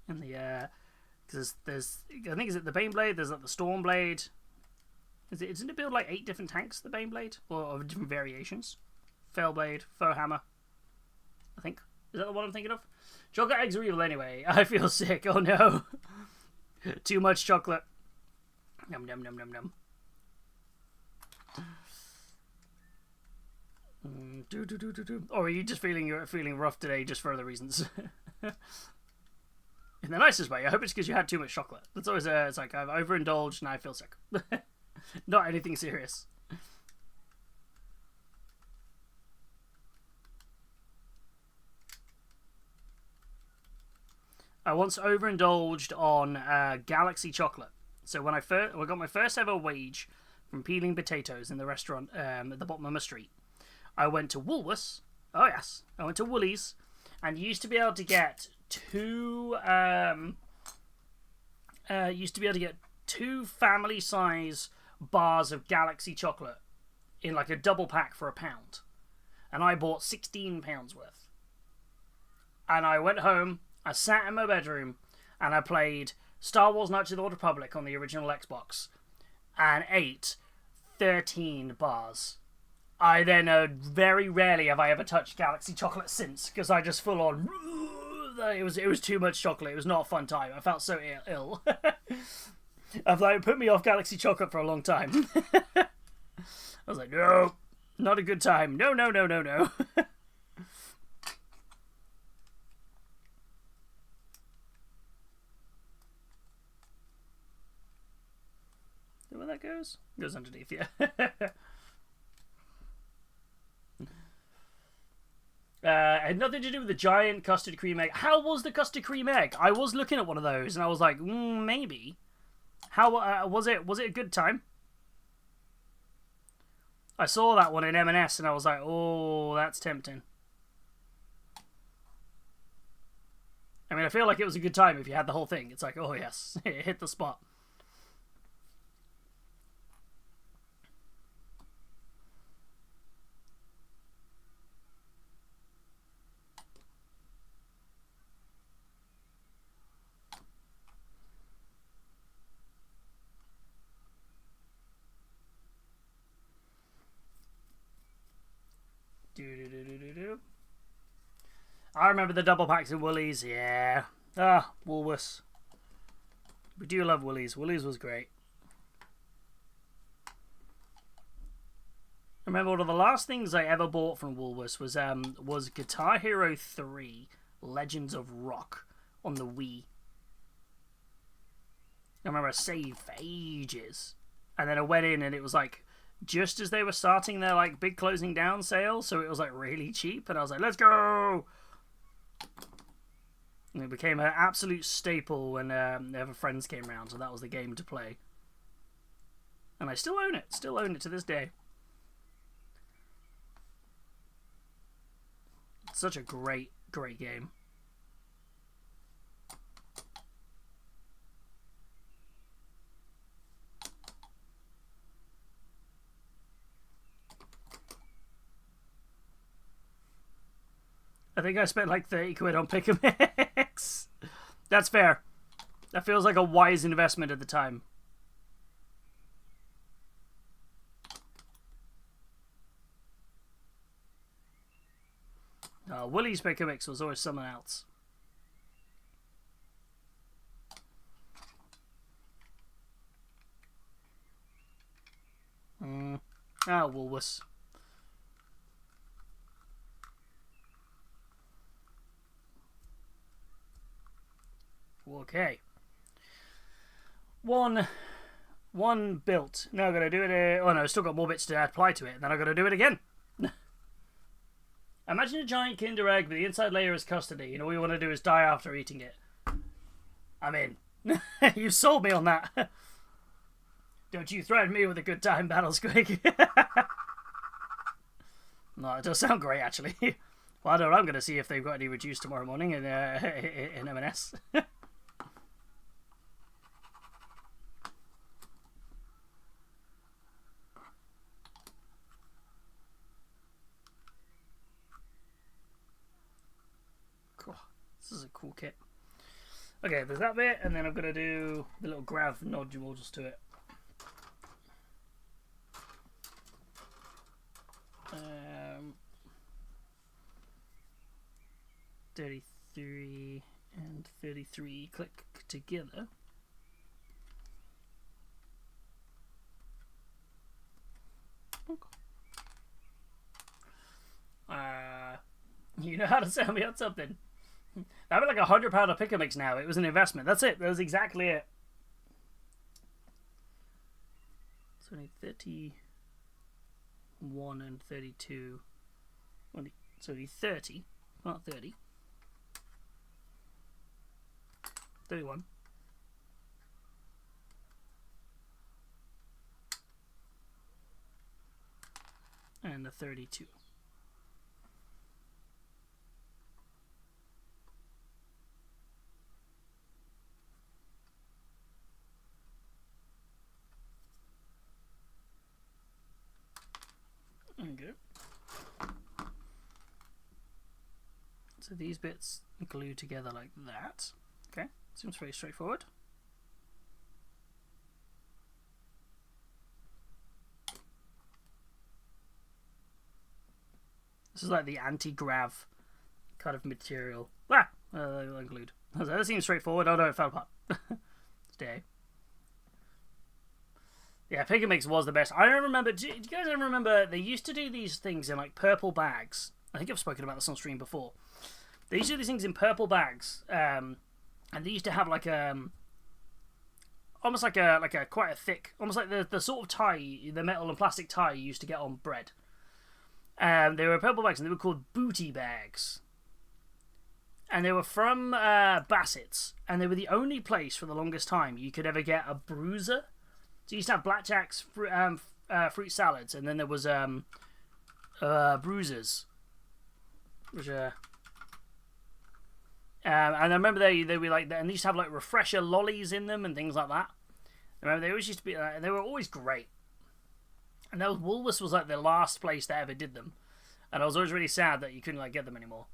In the... Because there's... I think, is it the Baneblade? There's like the Stormblade. Isn't it build like 8 different tanks, the Baneblade? Or different variations? Failblade, Foe Hammer. I think. Is that the one I'm thinking of? Chocolate eggs are evil anyway. I feel sick. Oh no. Too much chocolate. Num num num num num. Or are you just feeling rough today just for other reasons? In the nicest way. I hope it's because you had too much chocolate. That's always it's like I've overindulged and I feel sick. Not anything serious. I once overindulged on Galaxy chocolate. So when I got my first ever wage from peeling potatoes in the restaurant at the bottom of my street, I went to Woolworths. Oh yes, I went to Woolies, and you used to be able to get two family size bars of Galaxy chocolate in like a double pack for £1, and I bought 16 pounds worth. And I went home. I sat in my bedroom and I played Star Wars Knights of the Old Republic on the original Xbox and ate 13 bars. I then very rarely have I ever touched Galaxy chocolate since, because I just full on... It was too much chocolate. It was not a fun time. I felt so ill. It put me off Galaxy chocolate for a long time. I was like, no, not a good time. No, no, no, no, no. Where that goes? It goes underneath, yeah. Had nothing to do with the giant custard cream egg. How was the custard cream egg? I was looking at one of those and I was like, maybe. How was it? Was it a good time? I saw that one in M&S and I was like, oh, that's tempting. I mean, I feel like it was a good time if you had the whole thing. It's like, oh yes, it hit the spot. I remember the double packs in Woolies, yeah. Woolworths. We do love Woolies. Woolies was great. I remember one of the last things I ever bought from Woolworths was Guitar Hero 3 Legends of Rock on the Wii. I remember I saved for ages. And then I went in and it was like just as they were starting their like big closing down sale, so it was like really cheap, and I was like, let's go! And it became an absolute staple when ever friends came around, so that was the game to play. And I still own it to this day. such a great game. I think I spent like 30 quid on Pick a Mix. That's fair. That feels like a wise investment at the time. Willie's Pick a Mix was always someone else. Woolworths. Okay. One built. Now I'm gonna do it. Oh no, I've still got more bits to apply to it, and then I'm gonna do it again. Imagine a giant Kinder Egg, but the inside layer is custody, and all you want to do is die after eating it. I'm in. You sold me on that. Don't you threaten me with a good time, Battlesquig. No, it does sound great, actually. Well, I don't know. I'm going to see if they've got any reduced tomorrow morning in M&S. Cool. This is a cool kit. Okay, there's that bit, and then I'm going to do the little grav nodules to it. 33 and 33 click together. You know how to sell me on something. That'd be like £100 a Pick a Mix now. It was an investment. That's it. That was exactly it. It's only 31 and 32. It's only 30, not 30. 31. And the 32. Okay. So these bits glue together like that. Okay, seems very straightforward. This is like the anti-grav kind of material. Unglued. That seems straightforward. Oh no, it fell apart. Stay. Yeah, Pick a Mix was the best. I don't remember. Do you guys ever remember? They used to do these things in like purple bags. I think I've spoken about this on stream before. They used to do these things in purple bags, and they used to have like almost like a quite a thick, almost like the sort of tie, the metal and plastic tie you used to get on bread. They were purple bags, and they were called booty bags. And they were from Bassett's, and they were the only place for the longest time you could ever get a bruiser. So you used to have blackjacks, fruit salads, and then there was bruisers, which and I remember they were like that, and they used to have like refresher lollies in them and things like that. I remember they always used to be, and they were always great. And that was, Woolworths was like the last place that ever did them, and I was always really sad that you couldn't like get them anymore.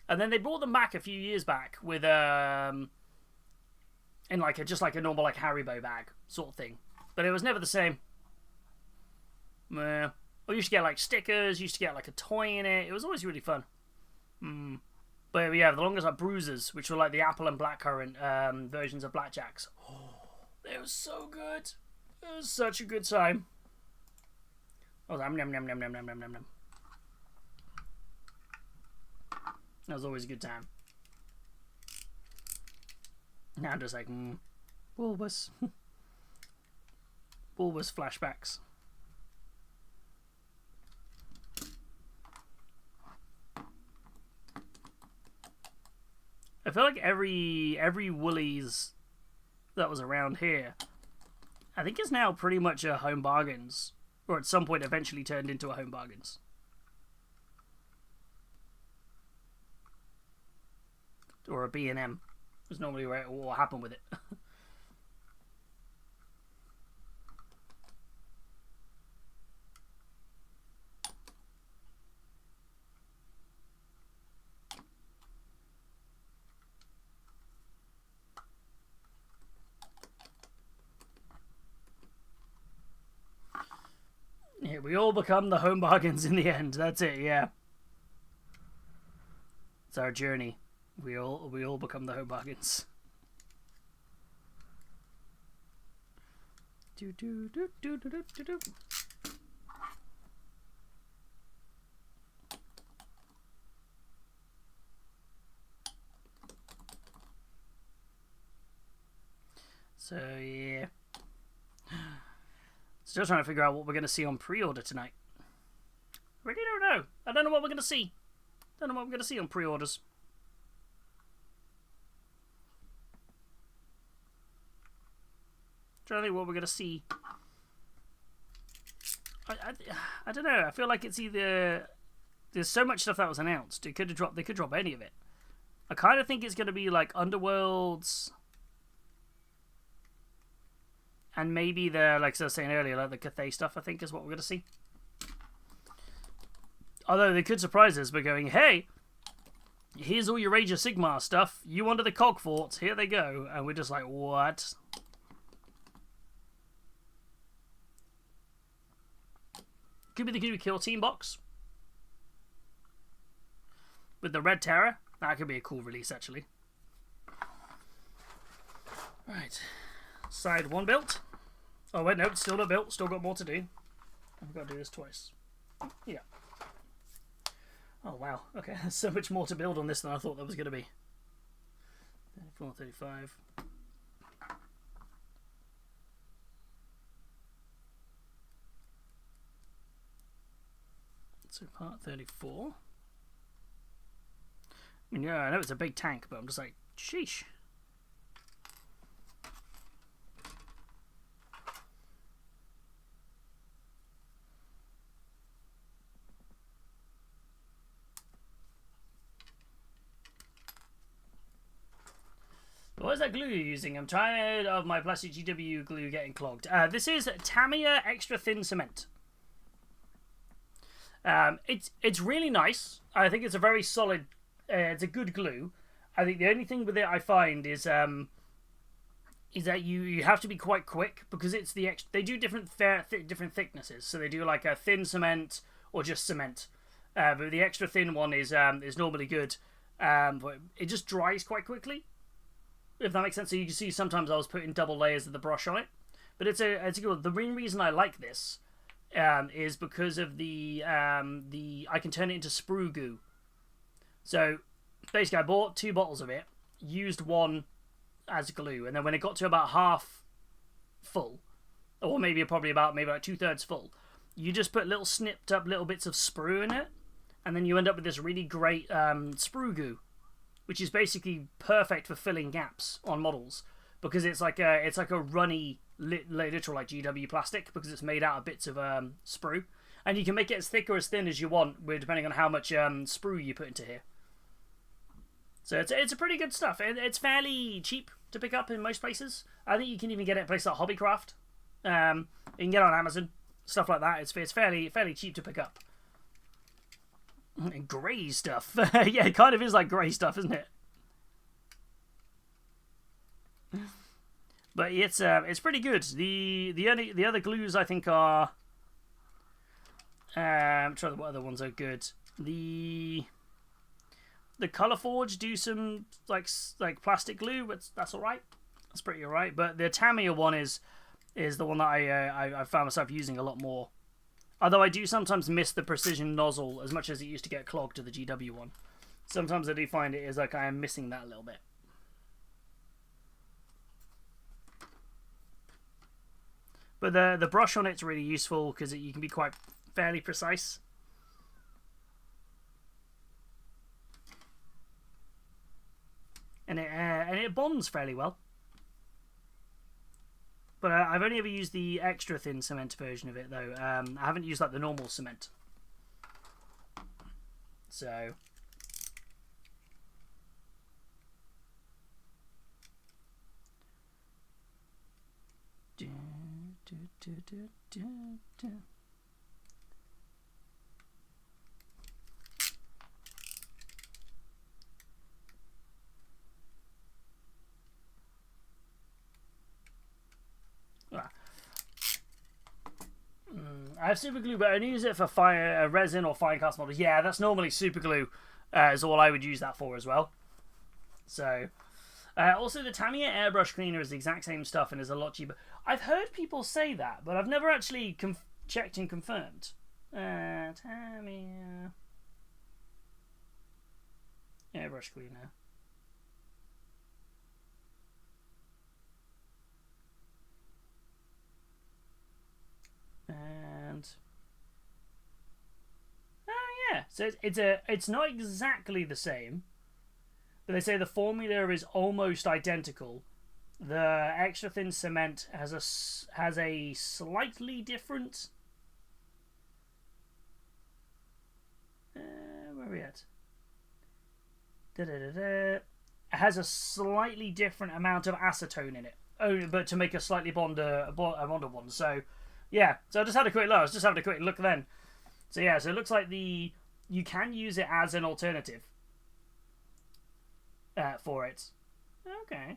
And then they brought them back a few years back with in like just like a normal like Haribo bag sort of thing, but it was never the same. Or you used to get like stickers, you used to get like a toy in it. It was always really fun. But yeah, the longest like bruisers, which were like the apple and blackcurrant versions of blackjacks. Oh, they were so good. It was such a good time. Oh, nom nom nom nom nom nom nom nom. That was always a good time. Now I'm just like, Woolworths. Woolworths flashbacks. I feel like every Woolies that was around here, I think is now pretty much a Home Bargains, or at some point eventually turned into a Home Bargains. or a B&M is normally where it will happen with it. Yeah, we all become the home bargains in the end. That's it, yeah. It's our journey. We all become the home bargains. Do do do do do do do. So yeah. Still trying to figure out what we're going to see on pre-order tonight. Really don't know. I don't know what we're going to see. Don't know what we're going to see on pre-orders. Trying to think what we're going to see. I don't know. I feel like it's either... There's so much stuff that was announced. It could have dropped. They could drop any of it. I kind of think it's going to be like Underworlds... And maybe the, like I was saying earlier, like the Cathay stuff, I think, is what we're going to see. Although they could surprise us by going, hey, here's all your Age of Sigmar stuff. You wanted the Cog Forts. Here they go. And we're just like, what? Could be the Guru Kill Team box. With the Red Terror. That could be a cool release, actually. Right. Side 1 built. Oh wait, no, it's still not built. Still got more to do. I've got to do this twice. Yeah. Oh wow. Okay, there's so much more to build on this than I thought there was going to be. 34, 35. So part 34. I mean, yeah, I know it's a big tank, but I'm just like, sheesh. What is that glue you're using? I'm tired of my plastic GW glue getting clogged. This is Tamiya Extra Thin Cement. It's really nice. I think it's a very solid. It's a good glue. I think the only thing with it I find is that you have to be quite quick because it's the they do different different thicknesses. So they do like a thin cement or just cement. But the extra thin one is normally good. But it just dries quite quickly. If that makes sense. So you can see sometimes I was putting double layers of the brush on it, but it's a good. The main reason I like this is because of the I can turn it into sprue goo. So basically, I bought 2 bottles of it, used one as glue, and then when it got to about half full, or maybe probably about like 2/3 full, you just put little snipped up little bits of sprue in it, and then you end up with this really great sprue goo, which is basically perfect for filling gaps on models because it's like a runny literal like GW plastic because it's made out of bits of sprue, and you can make it as thick or as thin as you want, depending on how much sprue you put into here. So it's a pretty good stuff. It's fairly cheap to pick up in most places. I think you can even get it at places like Hobbycraft. You can get it on Amazon, stuff like that. It's fairly cheap to pick up. And grey stuff. Yeah, it kind of is like grey stuff, isn't it? But it's pretty good. The other glues I think are I'm trying to what other ones are good. The Colorforge do some like plastic glue, but that's all right. That's pretty all right. But the Tamiya one is the one that I found myself using a lot more. Although I do sometimes miss the precision nozzle as much as it used to get clogged to the GW one. Sometimes I do find it is like I am missing that a little bit. But the brush on it's really useful because you can be quite fairly precise. And it bonds fairly well. But I've only ever used the extra thin cement version of it though. I haven't used like the normal cement. So I have super glue, but I only use it for resin or fine cast models. Yeah, that's normally super glue. Is all I would use that for as well. So, also the Tamiya airbrush cleaner is the exact same stuff and is a lot cheaper. I've heard people say that, but I've never actually checked and confirmed. Tamiya airbrush cleaner. And oh yeah, so it's not exactly the same, but they say the formula is almost identical. The extra thin cement has a slightly different. Where are we at? It has a slightly different amount of acetone in it. Oh, but to make a slightly bonder one. So. Yeah, so I just had a quick look. I was just having a quick look then. So yeah, so it looks like you can use it as an alternative for it. Okay.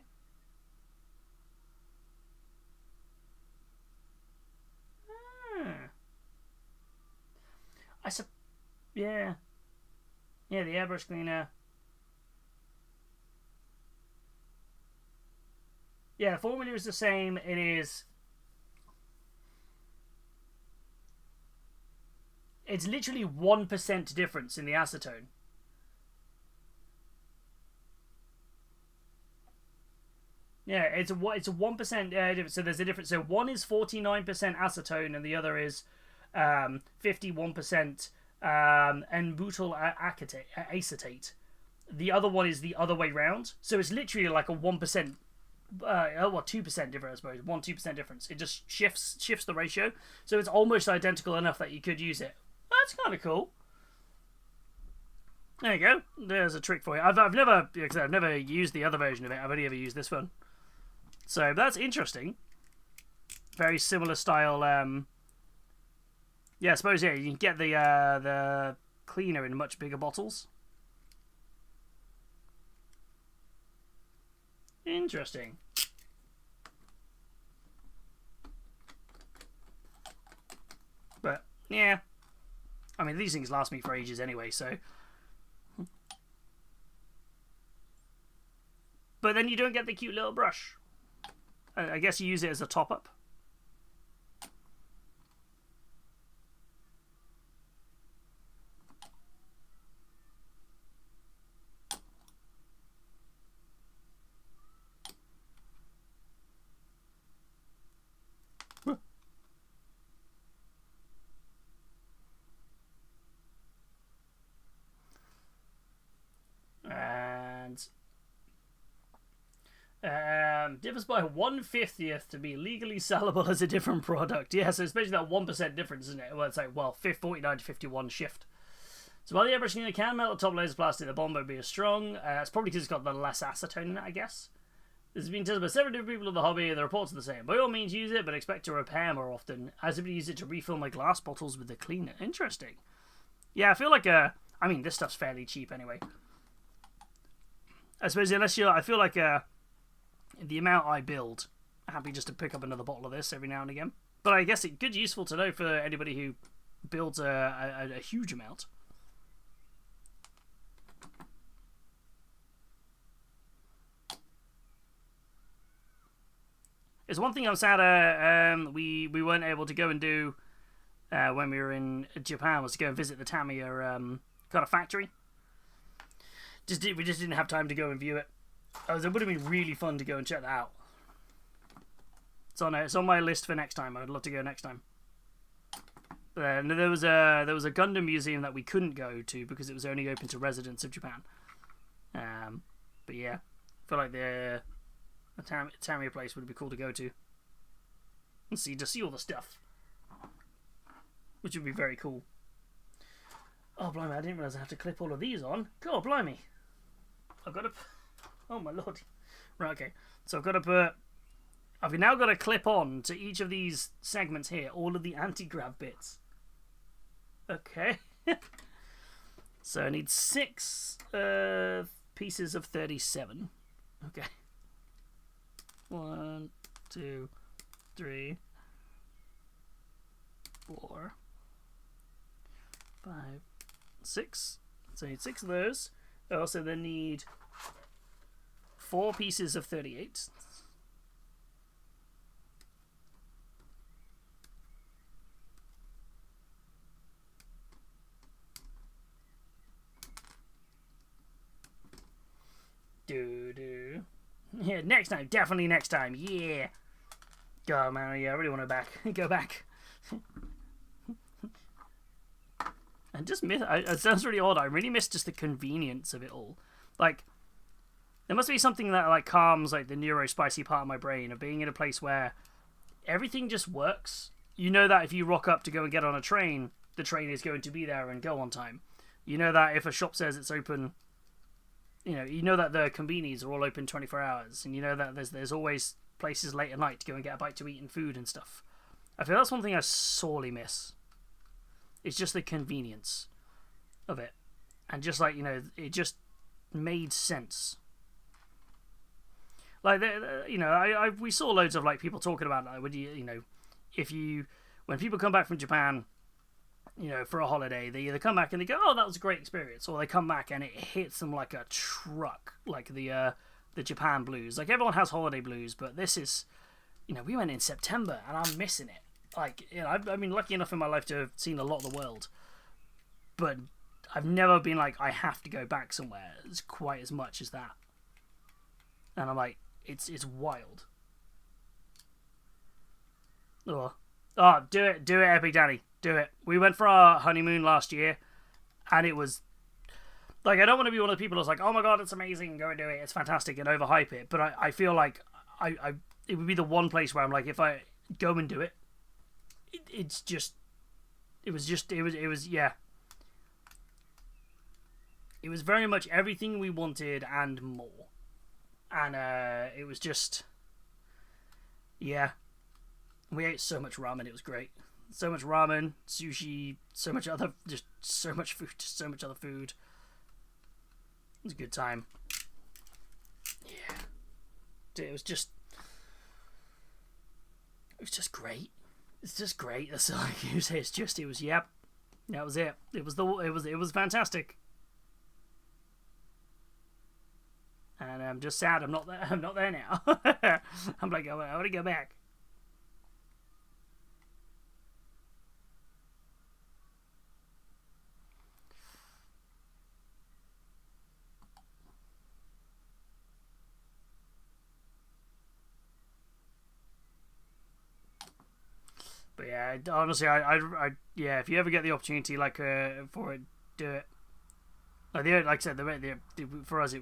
Yeah. Yeah, the airbrush cleaner. Yeah, the formula is the same. It is. It's literally 1% difference in the acetone. Yeah, it's a 1% difference. So there's a difference. So one is 49% acetone, and the other is 51% N-butyl acetate. The other one is the other way round. So it's literally like a 1%. 2% difference, I suppose. 1-2% difference. It just shifts the ratio. So it's almost identical enough that you could use it. That's kind of cool. There you go. There's a trick for you. I've never used the other version of it. I've only ever used this one. So that's interesting. Very similar style. Yeah, I suppose you can get the cleaner in much bigger bottles. Interesting. But yeah. I mean, these things last me for ages anyway, so. But then you don't get the cute little brush. I guess you use it as a top-up. Differs by 1/50th to be legally sellable as a different product. Yeah, so it's basically that 1% difference, isn't it? Well, it's like, 49 to 51 shift. So while the airbrush cleaner can melt the top layers of plastic, the bond won't be as strong. It's probably because it's got the less acetone in it, I guess. This has been tested by several different people in the hobby, and the reports are the same. By all means, use it, but expect to repair more often. I simply use it to refill my glass bottles with the cleaner. Interesting. Yeah, I feel like I mean, this stuff's fairly cheap anyway. I suppose I feel like the amount I build, I'm happy just to pick up another bottle of this every now and again. But I guess it's good, useful to know for anybody who builds a huge amount. It's one thing I'm sad we weren't able to go and do when we were in Japan, was to go and visit the Tamiya kind of factory. We just didn't have time to go and view it. It would have been really fun to go and check that out. It's on my list for next time. I'd love to go next time. There was a Gundam museum that we couldn't go to because it was only open to residents of Japan. But yeah, I feel like the Tamiya place would be cool to go to and see all the stuff, which would be very cool. Oh blimey! I didn't realise I have to clip all of these on. God blimey! I've got to. Oh my lord! Right, okay. So I've got to put I've now got to clip on to each of these segments here all of the anti-grav bits. Okay. So I need 6 pieces of 37. Okay. 1, 2, 3, 4, 5, 6. So I need 6 of those. I also then need 4 pieces of 38. Yeah, next time. Definitely next time. Yeah. God, man. Yeah, I really want to go back. I just miss... it sounds really odd. I really miss just the convenience of it all. Like, there must be something that, like, calms, like, the neuro-spicy part of my brain of being in a place where everything just works. You know that if you rock up to go and get on a train, the train is going to be there and go on time. You know that if a shop says it's open... You know that the convenies are all open 24 hours, and you know that there's always places late at night to go and get a bite to eat and food and stuff. I feel that's one thing I sorely miss. It's just the convenience of it, and just like it just made sense. Like we saw loads of like people talking about like when people come back from Japan. For a holiday, they either come back and they go, "Oh, that was a great experience," or they come back and it hits them like a truck, like the Japan blues. Like everyone has holiday blues, but this is, we went in September and I'm missing it. Like, I've been lucky enough in my life to have seen a lot of the world, but I've never been like I have to go back somewhere as quite as much as that. And I'm like, it's wild. Oh, do it, Epic Danny. Do it. We went for our honeymoon last year, and it was like, I don't want to be one of the people that's like, oh my god, it's amazing, go and do it, it's fantastic, and overhype it. But I feel like it would be the one place where I'm like, if I go and do it, it was very much everything we wanted and more, and it was just, yeah, we ate so much ramen, it was great. So much ramen, sushi, so much other food, just so much other food. It was a good time. Yeah. It was just great. It's just great. That's all I can say. It was yep. That was it. It was fantastic. And I'm just sad I'm not there now. I'm like, I want to go back. But yeah, honestly, yeah, if you ever get the opportunity, like, for it, do it. Like I said, for us,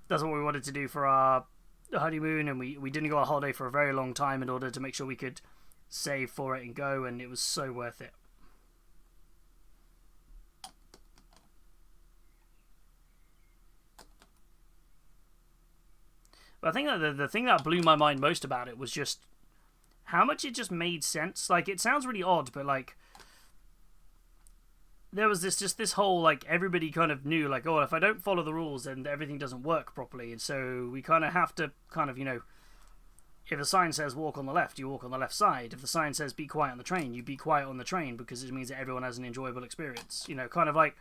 that's what we wanted to do for our honeymoon, and we didn't go on holiday for a very long time in order to make sure we could save for it and go, and it was so worth it. But I think that the thing that blew my mind most about it was just how much it just made sense. Like, it sounds really odd, but like, there was this whole, like, everybody kind of knew, like, oh, if I don't follow the rules, then everything doesn't work properly, and so we kind of have to kind of, if the sign says walk on the left, you walk on the left side. If the sign says be quiet on the train, you be quiet on the train, because it means that everyone has an enjoyable experience. Kind of like,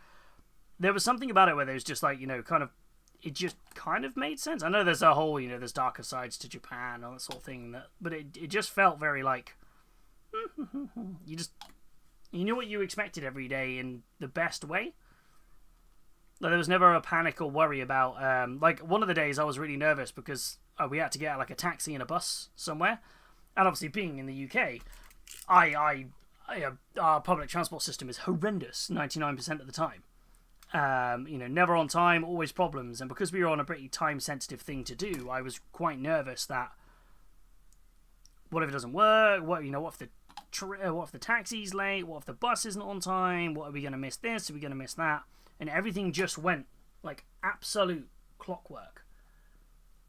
there was something about it where there was just like, kind of, it just kind of made sense. I know there's a whole, there's darker sides to Japan and that sort of thing, but it just felt very like, you knew what you expected every day in the best way. Like, there was never a panic or worry about, like, one of the days I was really nervous because we had to get like a taxi and a bus somewhere, and obviously being in the UK, our public transport system is horrendous 99% of the time. Never on time, always problems, and because we were on a pretty time-sensitive thing to do, I was quite nervous that what if it doesn't work? What if the taxi's late? What if the bus isn't on time? What are we going to miss this? Are we going to miss that? And everything just went like absolute clockwork.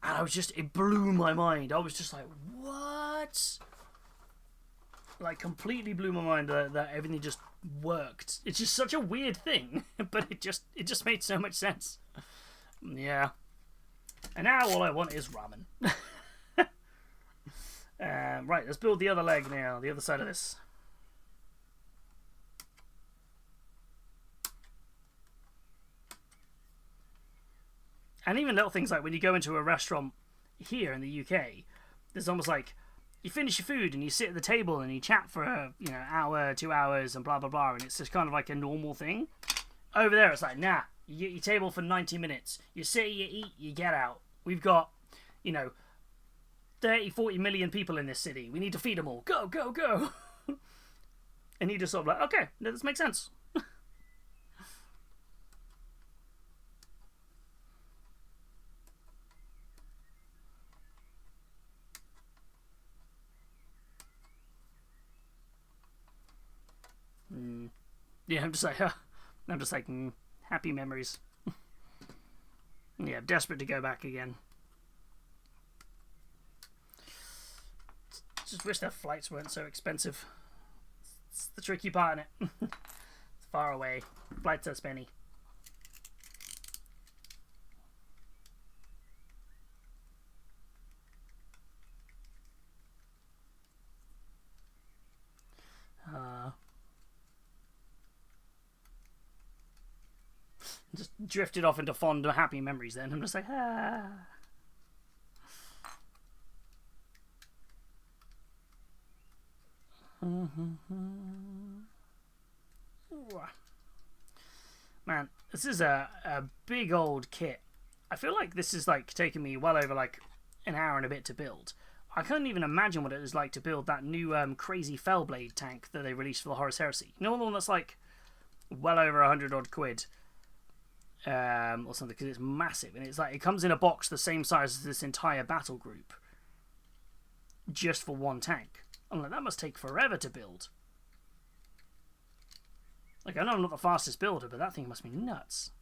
And I was just, it blew my mind. I was just like, what? Like, completely blew my mind that everything just worked. It's just such a weird thing, but it just made so much sense. Yeah. And now all I want is ramen. Right, let's build the other leg now, the other side of this. And even little things like when you go into a restaurant here in the UK, there's almost like you finish your food and you sit at the table and you chat for a hour, 2 hours, and blah blah blah, and it's just kind of like a normal thing. Over there, it's like, nah, you get your table for 90 minutes. You sit, you eat, you get out. We've got, 30, 40 million people in this city. We need to feed them all. Go, go, go. And you just sort of like, okay, this makes sense. Yeah, I'm just like, happy memories. Yeah, desperate to go back again. Just wish their flights weren't so expensive. It's the tricky part in it. It's far away. Flights are spenny. Just drifted off into fond, happy memories then. I'm just like, ah. Man, this is a big old kit. I feel like this is like taking me well over like an hour and a bit to build. I couldn't even imagine what it was like to build that new crazy Fellblade tank that they released for the Horus Heresy. You know, the one that's like well over 100 odd quid. Or something, because it's massive, and it's like it comes in a box the same size as this entire battle group just for one tank. I'm like, that must take forever to build. Like, I know I'm not the fastest builder, but that thing must be nuts.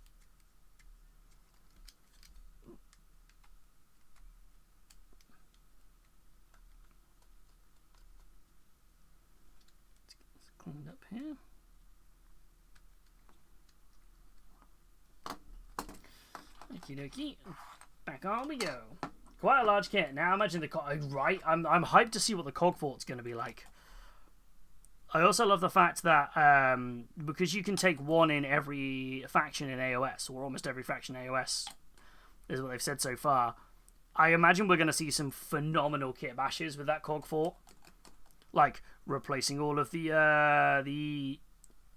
Let's clean it up here. Okie dokie. Back on we go. Quite a large kit. Now imagine the right. I'm hyped to see what the Cogfort's going to be like. I also love the fact that because you can take one in every faction in AOS, or almost every faction in AOS, is what they've said so far. I imagine we're going to see some phenomenal kit bashes with that Cogfort, like replacing all of the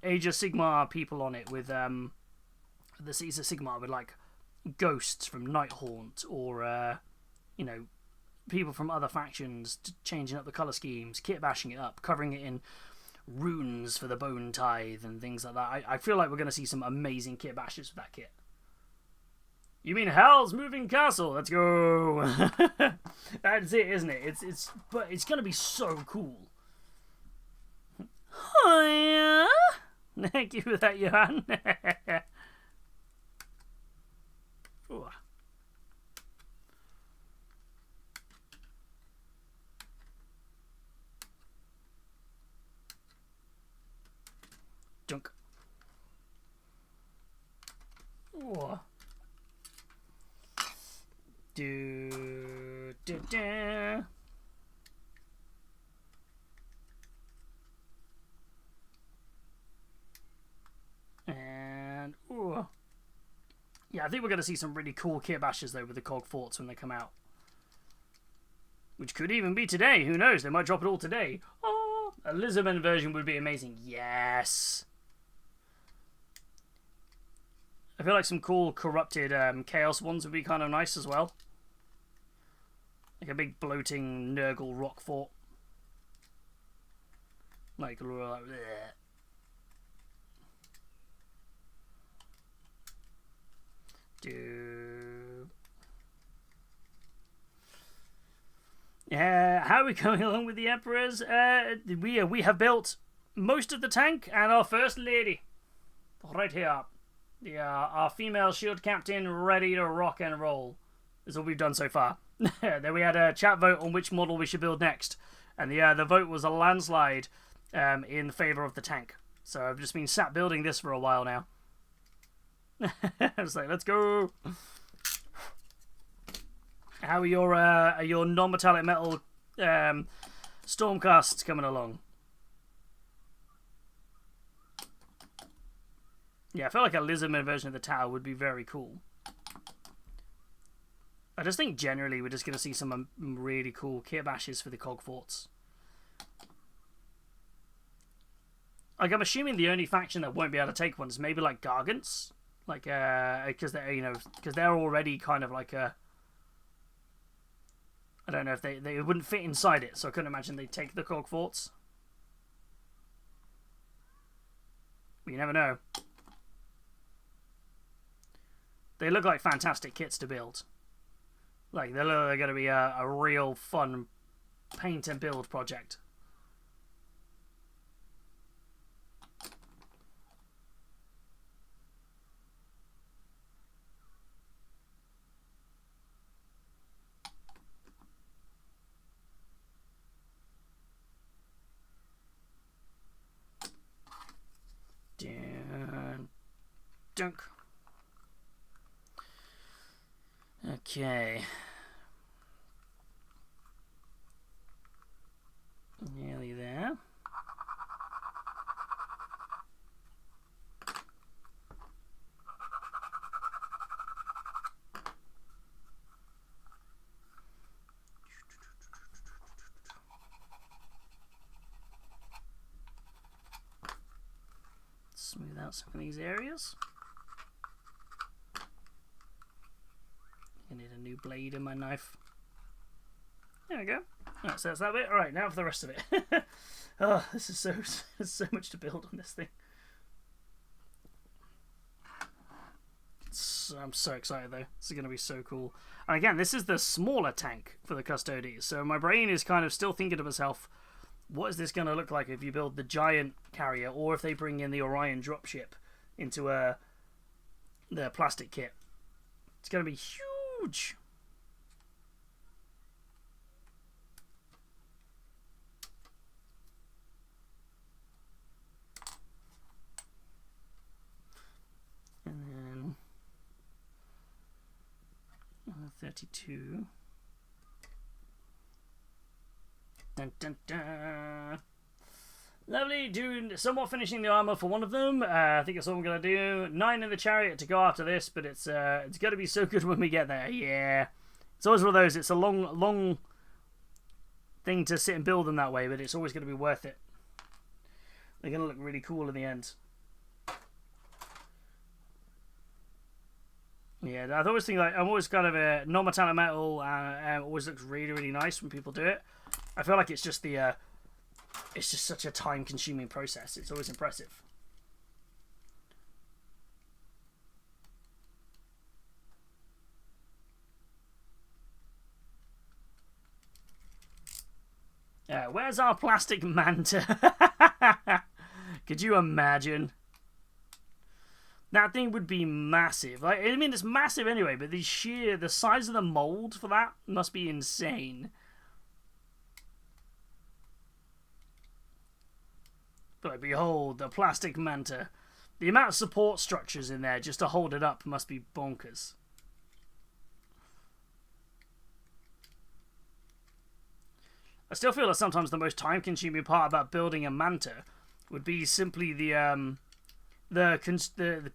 Age of Sigmar people on it with the Caesar Sigmar with like ghosts from Nighthaunt, or people from other factions, changing up the colour schemes, kit bashing it up, covering it in runes for the Bone Tithe and things like that. I feel like we're going to see some amazing kit bashes with that kit. You mean Hell's Moving Castle? Let's go. That's it, isn't it? But it's going to be so cool. Oh yeah. Thank you for that, Johan. Ooh. Junk. Ooh. Do. And ooh. Yeah, I think we're going to see some really cool kit bashes though with the Cogforts when they come out. Which could even be today. Who knows? They might drop it all today. Oh, a Lizardman version would be amazing. Yes. I feel like some cool corrupted Chaos ones would be kind of nice as well. Like a big bloating Nurgle rock fort. Like bleh. How are we going along with the Emperors? We have built most of the tank and our first lady. Right here. Our female shield captain ready to rock and roll. Is all we've done so far. Then we had a chat vote on which model we should build next. And the vote was a landslide in favour of the tank. So I've just been sat building this for a while now. I was like, let's go. How are your non-metallic metal stormcasts coming along? Yeah, I feel like a lizardman version of the tower would be very cool. I just think generally we're just going to see some really cool kit bashes for the cog forts. Like, I'm assuming the only faction that won't be able to take one is maybe like Gargants, like because they're already kind of like a. I don't know if they wouldn't fit inside it, so I couldn't imagine they'd take the cog forts. But you never know. They look like fantastic kits to build. Like, they're going to be a real fun paint and build project. Dunk. Okay. Nearly there. Smooth out some of these areas. I need a new blade in my knife. There we go. Alright, so that's that bit. Alright, now for the rest of it. Oh, this is there's so much to build on this thing. I'm so excited though. This is going to be so cool. And again, this is the smaller tank for the Custodes. So my brain is kind of still thinking to myself, what is this going to look like if you build the giant carrier, or if they bring in the Orion dropship into the plastic kit? It's going to be huge. And then 32. Dun, dun, dun. Lovely, doing somewhat finishing the armor for one of them. I think that's all I'm gonna do. 9 in the chariot to go after this, but it's gonna be so good when we get there. Yeah, it's always one of those. It's a long thing to sit and build them that way, but it's always gonna be worth it. They're gonna look really cool in the end. Yeah, I always think like I'm always kind of a non-metallic metal. Always looks really nice when people do it. I feel like it's just it's just such a time-consuming process. It's always impressive. Where's our plastic manta? Could you imagine? That thing would be massive. Like, I mean, it's massive anyway, but the size of the mold for that must be insane. But behold, the plastic manta. The amount of support structures in there just to hold it up must be bonkers. I still feel that sometimes the most time-consuming part about building a manta would be simply the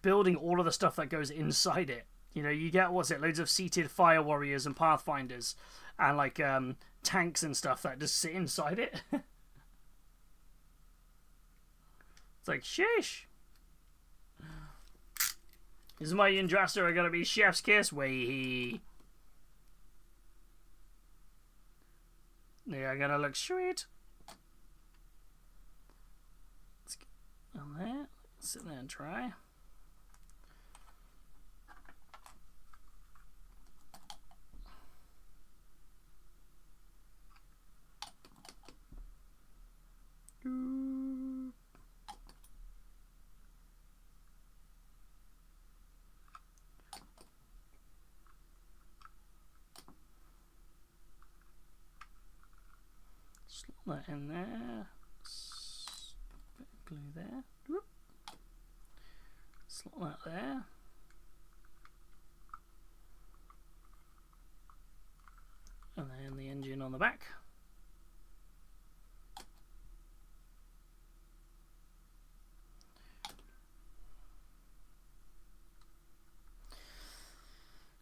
building all of the stuff that goes inside it. You know, you get, loads of seated fire warriors and pathfinders, and like tanks and stuff that just sit inside it. It's like, sheesh. Is my Yndrasta gonna be chef's kiss? Way. They are gonna look sweet. Let's get on there. Sit there and try. that in there. Bit of glue there. Whoop. Slot that there. And then the engine on the back.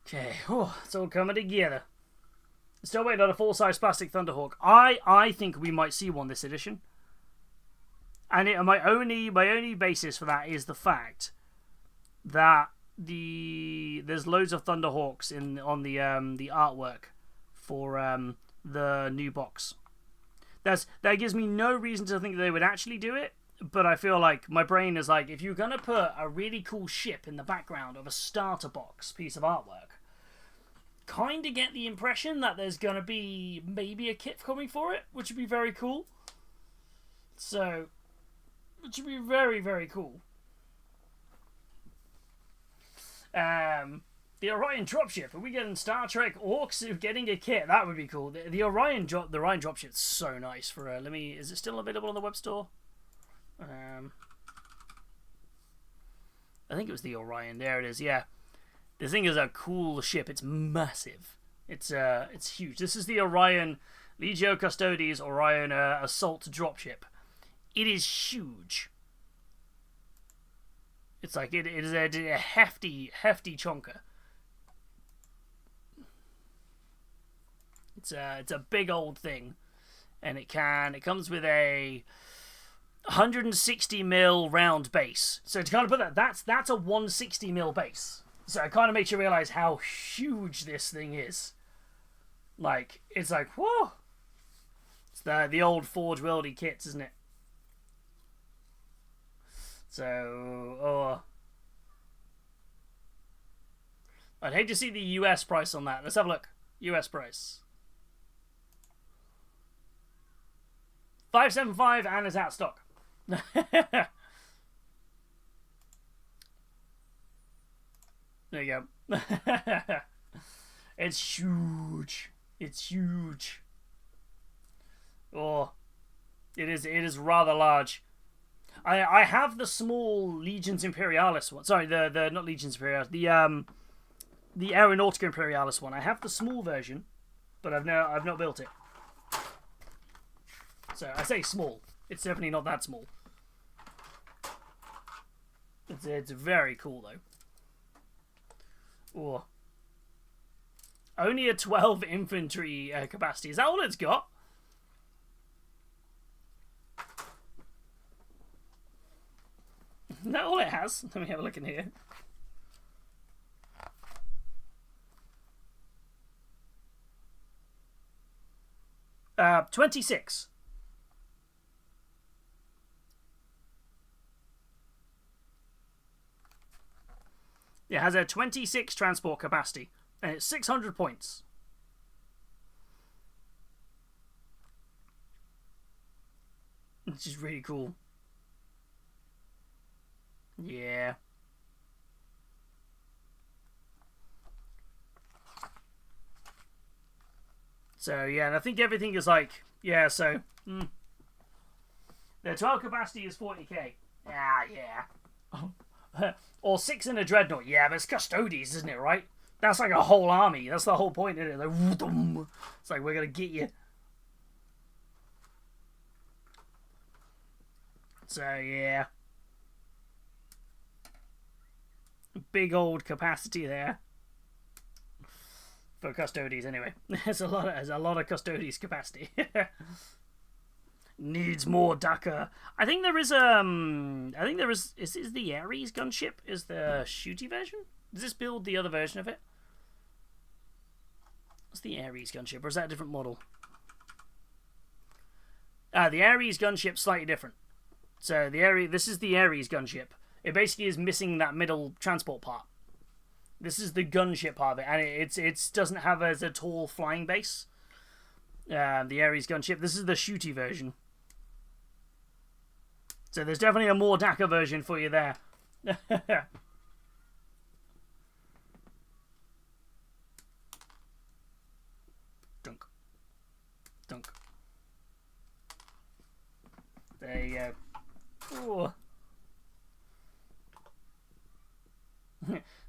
Okay, oh, it's all coming together. Still waiting on a full-size plastic Thunderhawk. I think we might see one this edition. And my only basis for that is the fact that there's loads of Thunderhawks on the artwork for the new box. That gives me no reason to think they would actually do it, but I feel like my brain is like, if you're gonna put a really cool ship in the background of a starter box piece of artwork, kind of get the impression that there's gonna be maybe a kit coming for it, which would be very cool. So, which would be very, very cool. The Orion dropship. Are we getting Star Trek Orcs getting a kit? That would be cool. The Orion dropship's so nice. For is it still available on the web store? I think it was the Orion. There it is. Yeah, this thing is a cool ship. It's massive. It's huge. This is the Orion Legio Custodes Orion assault dropship. It is huge. It's like it is a hefty chonker. It's a big old thing, and it comes with a 160mm round base. So to kind of put that's a 160mm base. So it kind of makes you realize how huge this thing is. Like, it's like, whoa! It's the old Forge Worldy kits, isn't it? So, I'd hate to see the US price on that. Let's have a look. US price. $575 and it's out of stock. There you go. It's huge. It's huge. Oh, it is rather large. I have the small Legions Imperialis one. Sorry, the not Legions Imperialis. The Aeronautica Imperialis one. I have the small version, but I've not built it. So I say small. It's definitely not that small. It's very cool though. Oh. Only a 12 infantry capacity. Is that all it's got? Is that all it has? Let me have a look in here. Uh, 26. It has a 26 transport capacity, and it's 600 points. Which is really cool. Yeah. So, yeah, and I think everything is like, yeah, so, the 12 capacity is 40k. Ah, yeah. Or 6 in a dreadnought. Yeah, but it's Custodes, isn't it, right? That's like a whole army. That's the whole point, isn't it? Like, it's like, we're going to get you. So, yeah. Big old capacity there. For Custodes, anyway. There's a lot of Custodes capacity. Needs more Dakar. I think there is is the Ares gunship is the shooty version? Does this build the other version of it? What's the Ares gunship, or is that a different model? The Ares gunship's slightly different. So this is the Ares gunship. It basically is missing that middle transport part. This is the gunship part of it, and it doesn't have as a tall flying base. The Ares gunship. This is the shooty version. So there's definitely a more Dakar version for you there. Dunk. Dunk.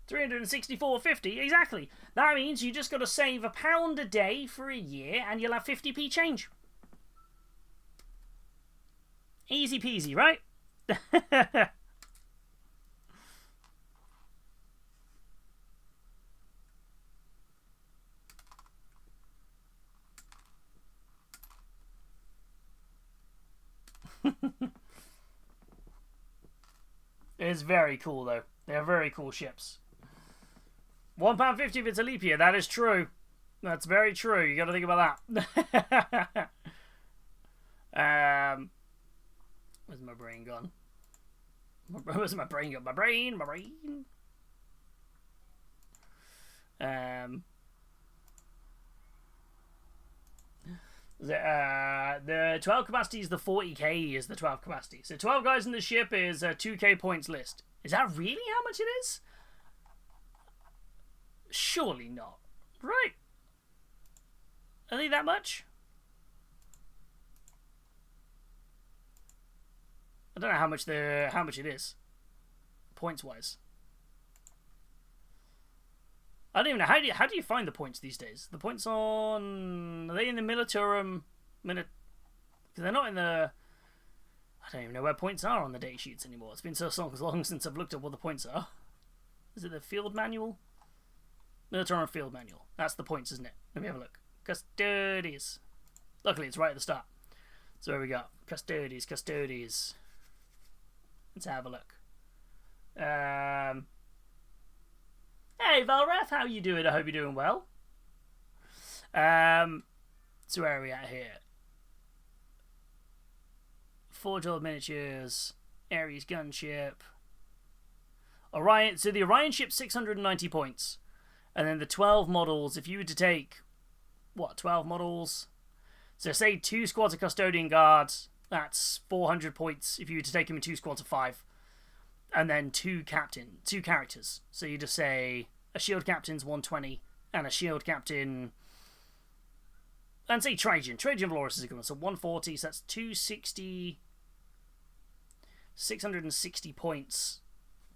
364.50, exactly. That means you just got to save £1 a day for a year and you'll have 50p change. Easy peasy, right? It's very cool, though. They're very cool ships. £1.50 if it's a leap year. That is true. That's very true. You got to think about that. Where's my brain gone? Where's my brain gone? My brain. The 12 capacity is the 40k is the 12 capacity. So 12 guys in the ship is a 2k points list. Is that really how much it is? Surely not. Right. Are they that much? I don't know how much it is. Points wise. I don't even know. How do you find the points these days? The points on... Are they in the Militarum... Because they're not in the... I don't even know where points are on the data sheets anymore. It's been so long since I've looked at what the points are. Is it the field manual? Militarum field manual. That's the points, isn't it? Let me have a look. Custodes. Luckily, it's right at the start. So here we go. Custodes. Let's have a look. Hey Valrath, how you doing? I hope you're doing well. So where are we at here? Forge Old Miniatures, Ares Gunship, Orion. So the Orion ship's 690 points, and then the 12 models. If you were to take 12 models, so say 2 squads of Custodian Guards, that's 400 points. If you were to take them in 2 squads of 5. And then 2 characters. So you just say a shield captain's 120 and a shield captain, and say Trajan. Trajan Valoris is a good one. So 140, so that's 260, 660 points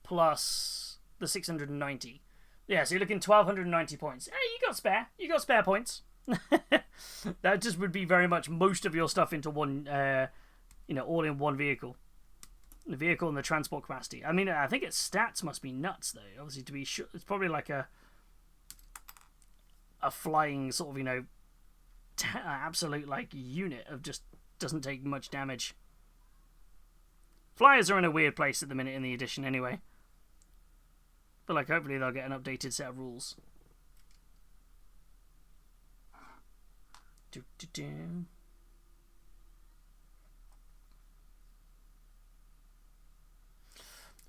plus the 690. Yeah, so you're looking 1290 points. Hey, you got spare points. That just would be very much most of your stuff into one, all in one vehicle. The vehicle and the transport capacity. I mean, I think its stats must be nuts, though. Obviously, to be sure, it's probably like a flying sort of, absolute like unit of just doesn't take much damage. Flyers are in a weird place at the minute in the edition, anyway. But like, hopefully they'll get an updated set of rules.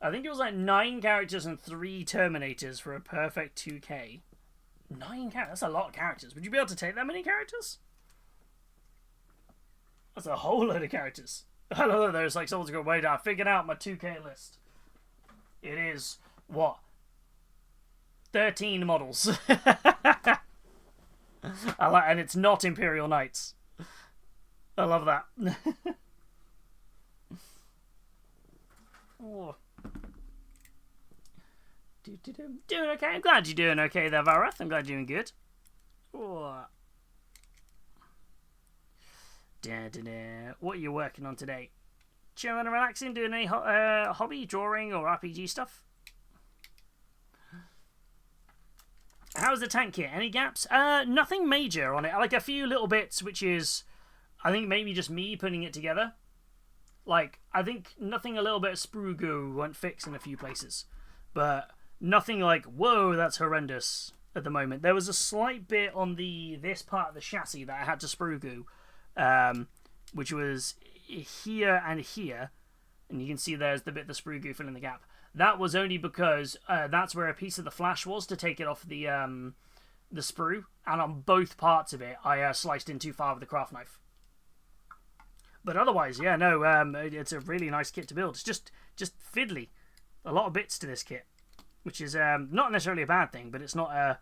I think it was like 9 characters and 3 Terminators for a perfect 2k. 9 characters? That's a lot of characters. Would you be able to take that many characters? That's a whole load of characters. I love that there's like someone's going, wait, I figured out my 2k list. It is, 13 models. And it's not Imperial Knights. I love that. Oh. Doing okay. I'm glad you're doing okay there, Varath. I'm glad you're doing good. Oh. What are you working on today? Chilling and relaxing, doing any hobby, drawing, or RPG stuff? How's the tank kit? Any gaps? Nothing major on it. Like a few little bits, which is, I think maybe just me putting it together. Like, I think nothing a little bit of sprue goo won't fix in a few places. But nothing like, whoa, that's horrendous at the moment. There was a slight bit on this part of the chassis that I had to sprue goo, which was here and here. And you can see there's the bit the sprue goo filling the gap. That was only because that's where a piece of the flash was to take it off the sprue. And on both parts of it, I sliced in too far with the craft knife. But otherwise, yeah, no, it's a really nice kit to build. It's just fiddly. A lot of bits to this kit, which is not necessarily a bad thing, but it's not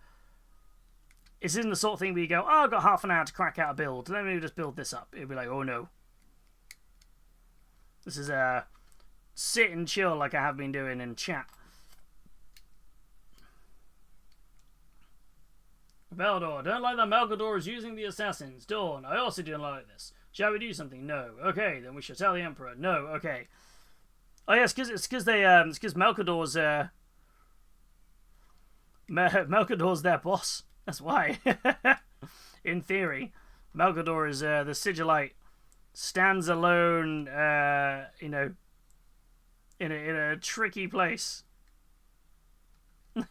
It's in the sort of thing where you go, oh, I've got half an hour to crack out a build. Let me just build this up. It'll be like, oh no. This is sit and chill like I have been doing in chat. Beldor, don't like that Malcador is using the assassins. Dawn, I also don't like this. Shall we do something? No. Okay, then we shall tell the Emperor. No. Okay. Oh yes, it's because Malcador's Malcador's their boss. That's why. In theory, Malcador is the sigillite, stands alone. You know, in a tricky place.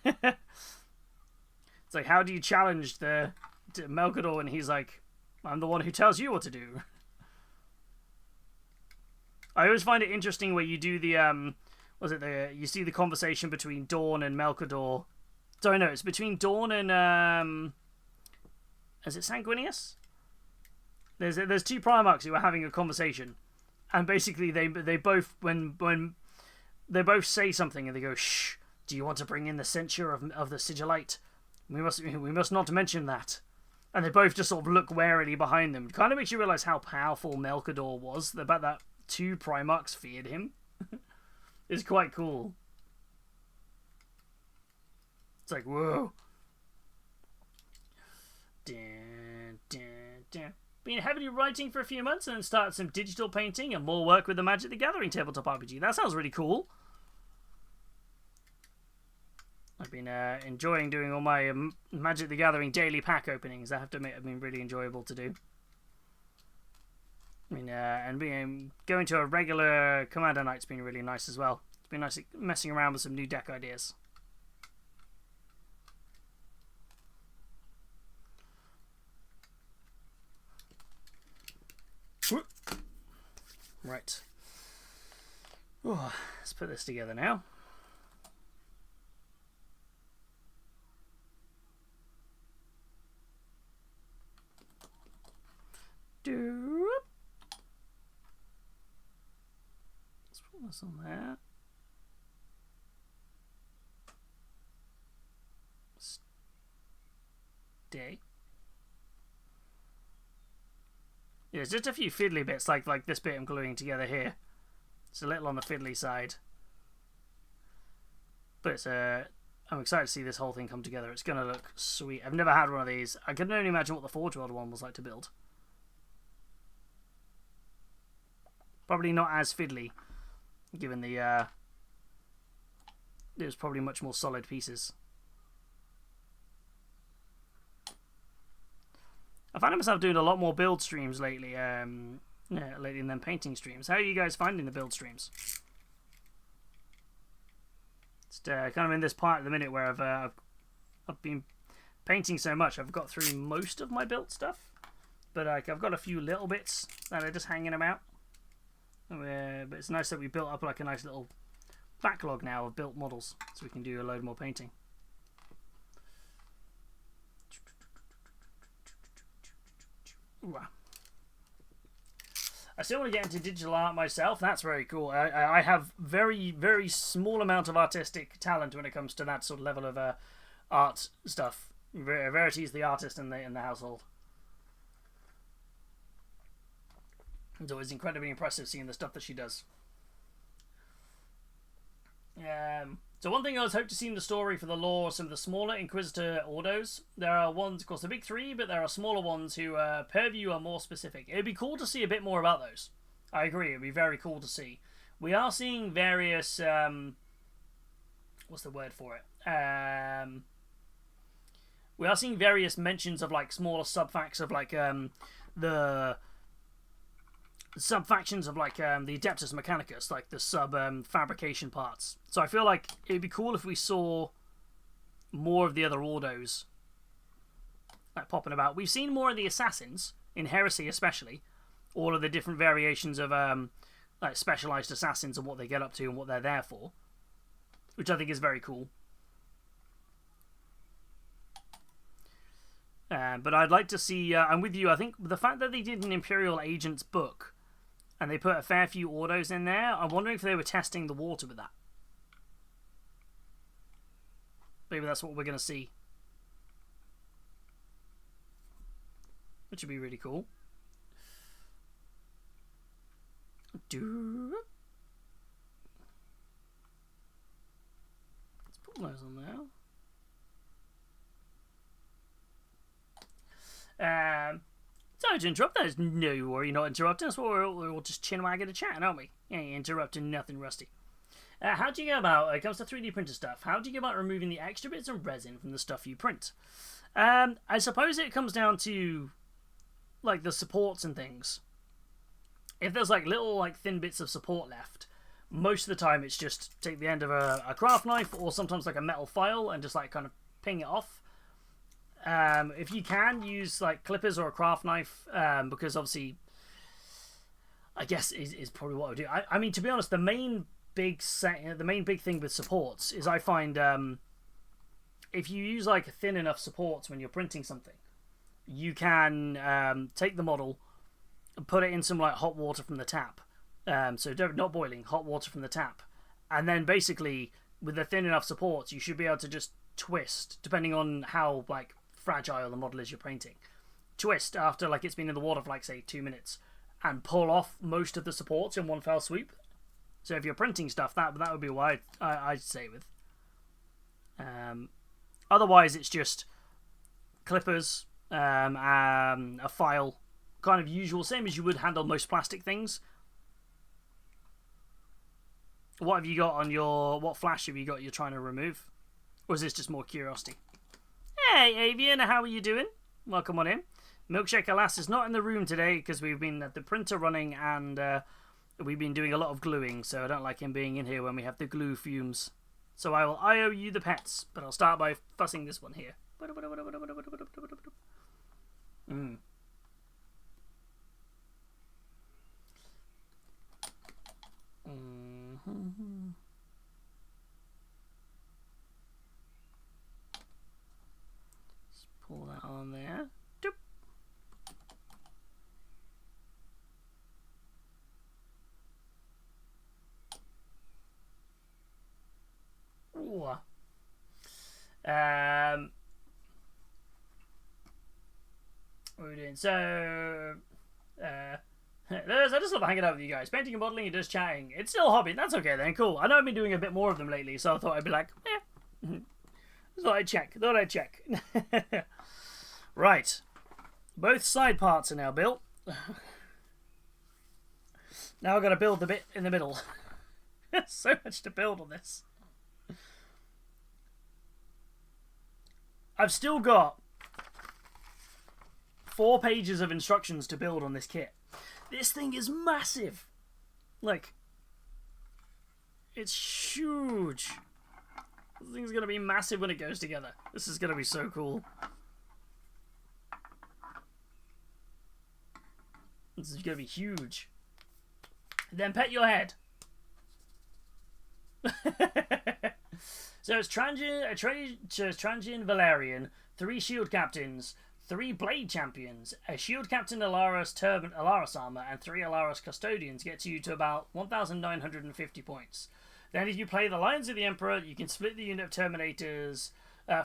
It's like, how do you challenge the Malcador? And he's like, I'm the one who tells you what to do. I always find it interesting where you do the you see the conversation between Dawn and Malcador. Sorry, no, it's between Dawn and is it Sanguinius? There's two Primarchs who are having a conversation, and basically they both when they both say something and they go, shh. Do you want to bring in the censure of the sigillite? We must not mention that. And they both just sort of look warily behind them. Kind of makes you realise how powerful Malcador was. The fact that two Primarchs feared him is quite cool. It's like, whoa. Dun, dun, dun. Been heavily writing for a few months and then started some digital painting and more work with the Magic the Gathering tabletop RPG. That sounds really cool. I've been enjoying doing all my Magic the Gathering daily pack openings. I have to admit, have been really enjoyable to do. I mean, and being going to a regular Commander night's been really nice as well. It's been nice messing around with some new deck ideas. Right. Oh, let's put this together now. Let's put this on there. Stay. Yeah, it's just a few fiddly bits, like this bit I'm gluing together here. It's a little on the fiddly side, but it's I'm excited to see this whole thing come together. It's gonna look sweet. I've never had one of these. I can only imagine what the Forge World one was like to build. Probably not as fiddly, given the it was probably much more solid pieces. I find myself doing a lot more build streams lately, lately than painting streams. How are you guys finding the build streams? It's kind of in this part at the minute where I've been painting so much. I've got through most of my built stuff, but I've got a few little bits that are just hanging about. But it's nice that we built up like a nice little backlog now of built models, so we can do a load more painting. Ooh. I still want to get into digital art myself. That's very cool. I have very, very small amount of artistic talent when it comes to that sort of level of art stuff. Verity's the artist in the household. It's always incredibly impressive seeing the stuff that she does. So one thing I was hoping to see in the story for the lore, some of the smaller Inquisitor Ordos. There are ones, of course, the big three, but there are smaller ones who, per view, are more specific. It'd be cool to see a bit more about those. I agree, it'd be very cool to see. We are seeing various, what's the word for it? We are seeing various mentions of, like, smaller subfacts of, like, the sub-factions of, like, the Adeptus Mechanicus, like the fabrication parts. So I feel like it'd be cool if we saw more of the other Ordos like popping about. We've seen more of the Assassins, in Heresy especially, all of the different variations of like specialized assassins and what they get up to and what they're there for, which I think is very cool. But I'd like to see, I'm with you, I think the fact that they did an Imperial Agents book and they put a fair few Ordos in there, I'm wondering if they were testing the water with that. Maybe that's what we're going to see. Which would be really cool. Let's put those on there. sorry to interrupt. There's no worry, not interrupting. That's what we're all just chin-wagging and chatting, aren't we? Ain't interrupting nothing, Rusty. How do you go about, it comes to 3D printer stuff, how do you go about removing the extra bits of resin from the stuff you print? I suppose it comes down to, like, the supports and things. If there's, like, little, like, thin bits of support left, most of the time it's just take the end of a craft knife or sometimes, like, a metal file and just, like, kind of ping it off. If you can, use, like, clippers or a craft knife, because, obviously, I guess is probably what I would do. I mean, to be honest, the main big thing with supports is I find if you use like thin enough supports when you're printing something, you can take the model and put it in some like hot water from the tap, so not boiling, hot water from the tap, and then basically with the thin enough supports you should be able to just twist, depending on how like fragile the model is you're painting, twist after like it's been in the water for like say 2 minutes and pull off most of the supports in one fell swoop. So if you're printing stuff, that would be what I'd say with. Otherwise, it's just clippers, a file, kind of usual, same as you would handle most plastic things. What have you got on what flash have you got you're trying to remove? Or is this just more curiosity? Hey, Avian, how are you doing? Welcome on in. Milkshake, alas, is not in the room today because we've been at the printer running and we've been doing a lot of gluing, so I don't like him being in here when we have the glue fumes. So I will IO you the pets, but I'll start by fussing this one here. Mm. Mm-hmm. Let's pull that on there. Doop. Ooh. What are we doing? So, I just love hanging out with you guys. Painting and modelling and just chatting. It's still a hobby. That's okay then. Cool. I know I've been doing a bit more of them lately, so I thought I'd be like, Thought I'd check. Right. Both side parts are now built. Now I've got to build the bit in the middle. So much to build on this. I've still got 4 pages of instructions to build on this kit. This thing is massive. Like, it's huge. This thing's going to be massive when it goes together. This is going to be so cool. This is going to be huge. Then pet your head. So it's Transian Valerian, 3 shield captains, 3 blade champions, a shield captain Alaris armor, and 3 Alaris custodians gets you to about 1,950 points. Then if you play the Lions of the Emperor, you can split the unit of Terminators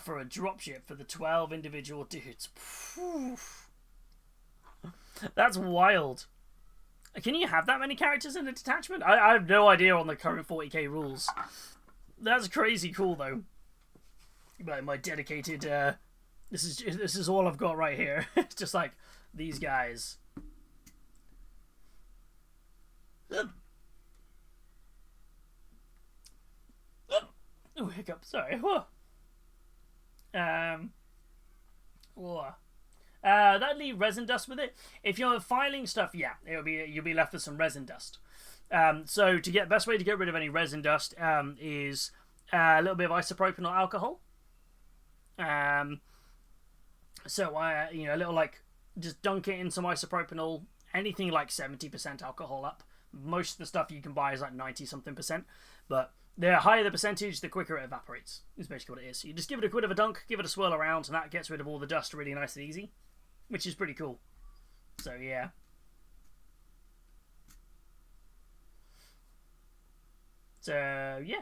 for a dropship for the 12 individual dudes. That's wild. Can you have that many characters in a detachment? I have no idea on the current 40k rules. That's crazy cool though. My dedicated this is all I've got right here. It's just like these guys. Oh, hiccup, sorry. That leave resin dust with it. If you're filing stuff, yeah, you'll be left with some resin dust. So best way to get rid of any resin dust is a little bit of isopropyl alcohol. So a little like just dunk it in some isopropyl, anything like 70% alcohol up. Most of the stuff you can buy is like 90 something percent, but the higher the percentage, the quicker it evaporates. Is basically what it is. So you just give it a bit of a dunk, give it a swirl around, and that gets rid of all the dust really nice and easy, which is pretty cool. So yeah. So yeah.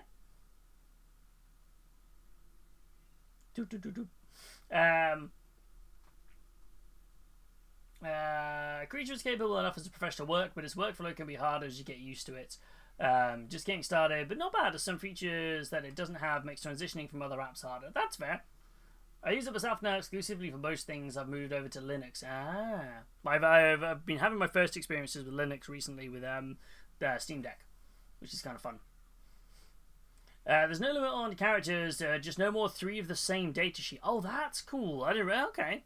Creature is capable enough as a professional work, but its workflow can be hard as you get used to it. Just getting started, but not bad, as some features that it doesn't have makes transitioning from other apps harder. That's fair. I use it myself now exclusively for most things. I've moved over to Linux. I've been having my first experiences with Linux recently with the Steam Deck, which is kind of fun. There's no limit on characters, just no more 3 of the same datasheet. Oh, that's cool. I didn't. Okay.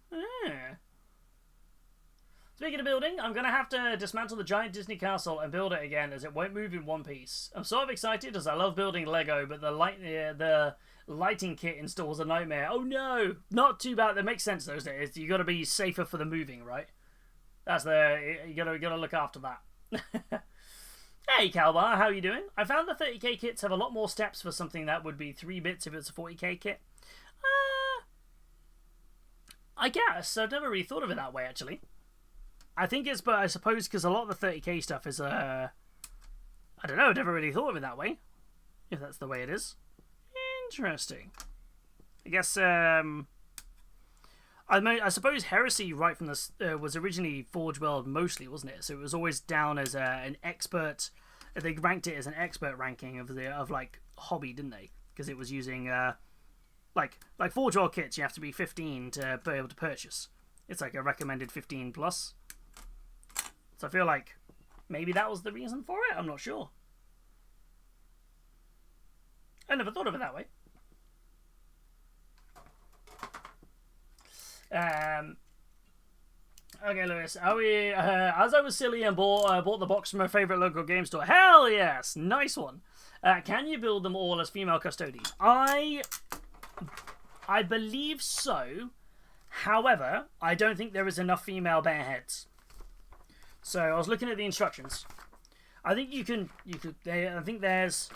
Speaking of building, I'm going to have to dismantle the giant Disney castle and build it again, as it won't move in one piece. I'm sort of excited, as I love building Lego, but the lighting kit install was a nightmare. Oh no! Not too bad. That makes sense those days. You got to be safer for the moving, right? That's you got to look after that. Hey Calbar, how you doing? I found the 30k kits have a lot more steps for something that would be 3 bits if it's a 40k kit. I guess. I've never really thought of it that way, actually. I think it's, but I suppose because a lot of the 30k stuff is, I don't know, I've never really thought of it that way. If that's the way it is. Interesting. I guess, I suppose Heresy, right from the, was originally Forge World mostly, wasn't it? So it was always down as an expert, they ranked it as an expert ranking of like, hobby, didn't they? Because it was using, like Forge World kits, you have to be 15 to be able to purchase. It's like a recommended 15 plus. So I feel like maybe that was the reason for it. I'm not sure. I never thought of it that way. Okay, Lewis. Are we? As I was silly and bought the box from my favorite local game store. Hell yes, nice one. Can you build them all as female custodians? I believe so. However, I don't think there is enough female bear heads. So I was looking at the instructions. I think you could. I think there's.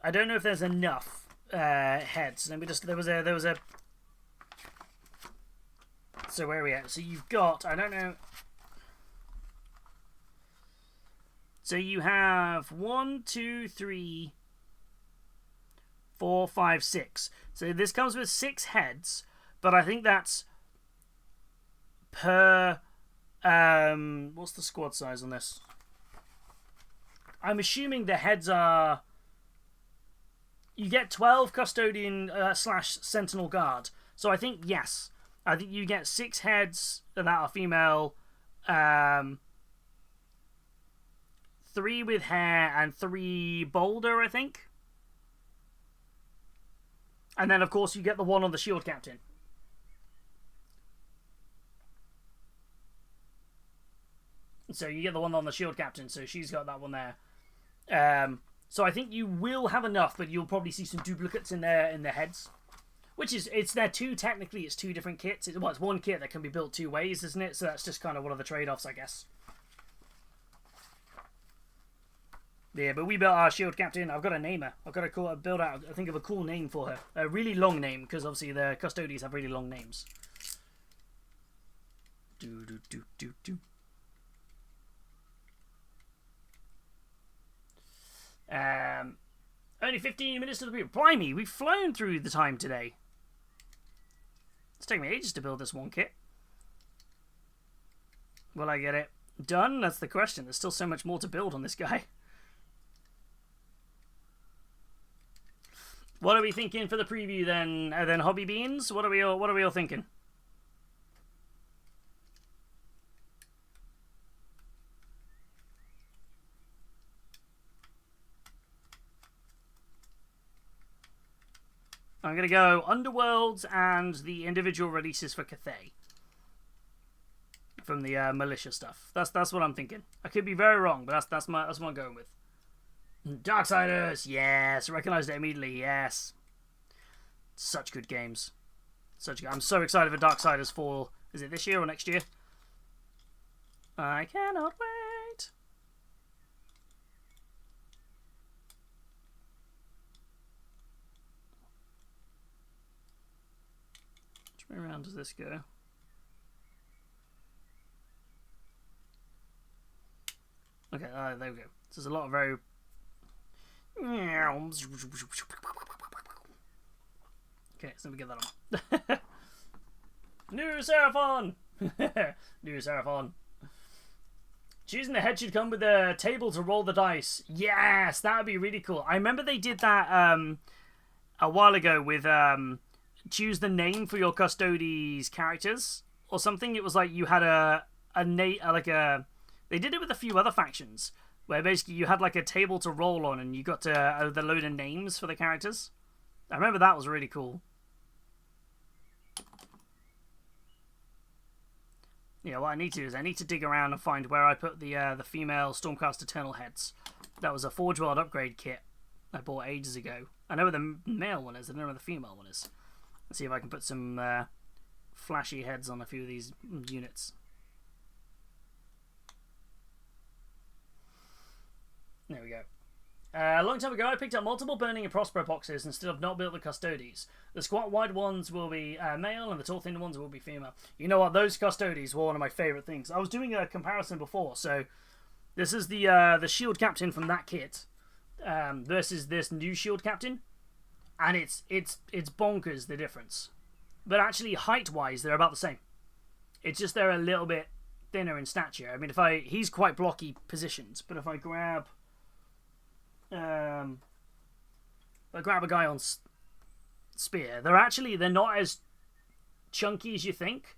I don't know if there's enough heads. Let me just. There was a. So where are we at? So you've got. I don't know. So you have 1, 2, 3, 4, 5, 6. So this comes with 6 heads, but I think that's per. What's the squad size on this? I'm assuming the heads are. You get 12 custodian / sentinel guard. So I think yes. I think you get 6 heads that are female. 3 with hair and 3 boulder, I think. And then of course you get the one on the shield captain. So you get the one on the shield captain, so she's got that one there. So I think you will have enough, but you'll probably see some duplicates in there in the heads. Which is, technically it's 2 different kits. It's one kit that can be built 2 ways, isn't it? So that's just kind of one of the trade-offs, I guess. Yeah, but we built our shield captain. I've got to name her. I've got to build out, I think of a cool name for her. A really long name, because obviously the Custodes have really long names. Only 15 minutes to the preview. Blimey, we've flown through the time today. It's taken me ages to build this one kit. Will I get it done? That's the question. There's still so much more to build on this guy. What are we thinking for the preview then? Then Hobby Beans? What are we all thinking? I'm going to go Underworlds and the individual releases for Cathay. From the militia stuff. That's what I'm thinking. I could be very wrong, but that's what I'm going with. Darksiders! Yes! Recognized it immediately, yes. Such good games. I'm so excited for Darksiders 4. Is it this year or next year? I cannot wait. Which way around does this go? Okay, there we go. So there's a lot of very... Okay, so we get that on. New Seraphon! New Seraphon. Choosing the head should come with a table to roll the dice. Yes, that would be really cool. I remember they did that a while ago with choose the name for your Custodes characters or something. It was like you had a they did it with a few other factions where basically you had like a table to roll on and you got to the load of names for the characters. I remember that was really cool. Yeah, what I need to do is I need to dig around and find where I put the female Stormcast Eternal heads. That was a Forge World upgrade kit I bought ages ago. I know where the male one is, I don't know where the female one is. Let's see if I can put some flashy heads on a few of these units. There we go. A long time ago, I picked up multiple Burning and Prospero boxes and still have not built the Custodes. The squat wide ones will be male and the tall thin ones will be female. You know what? Those Custodes were one of my favourite things. I was doing a comparison before, so this is the Shield Captain from that kit versus this new Shield Captain, and it's bonkers the difference. But actually, height-wise, they're about the same. It's just they're a little bit thinner in stature. I mean, he's quite blocky positioned, but if I grab a guy on spear, they're not as chunky as you think.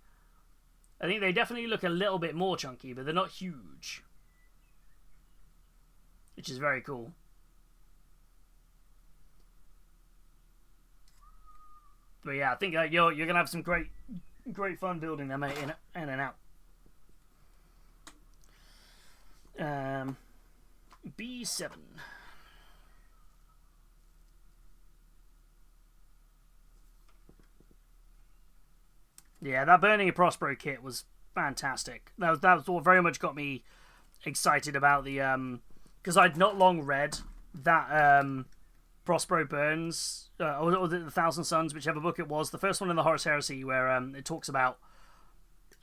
I think they definitely look a little bit more chunky, but they're not huge, which is very cool. But yeah, I think you're gonna have some great fun building them in and out. B7. Yeah, that Burning of Prospero kit was fantastic. That was what very much got me excited about the because I'd not long read that Prospero Burns or the Thousand Suns, whichever book it was, the first one in the Horus Heresy, where it talks about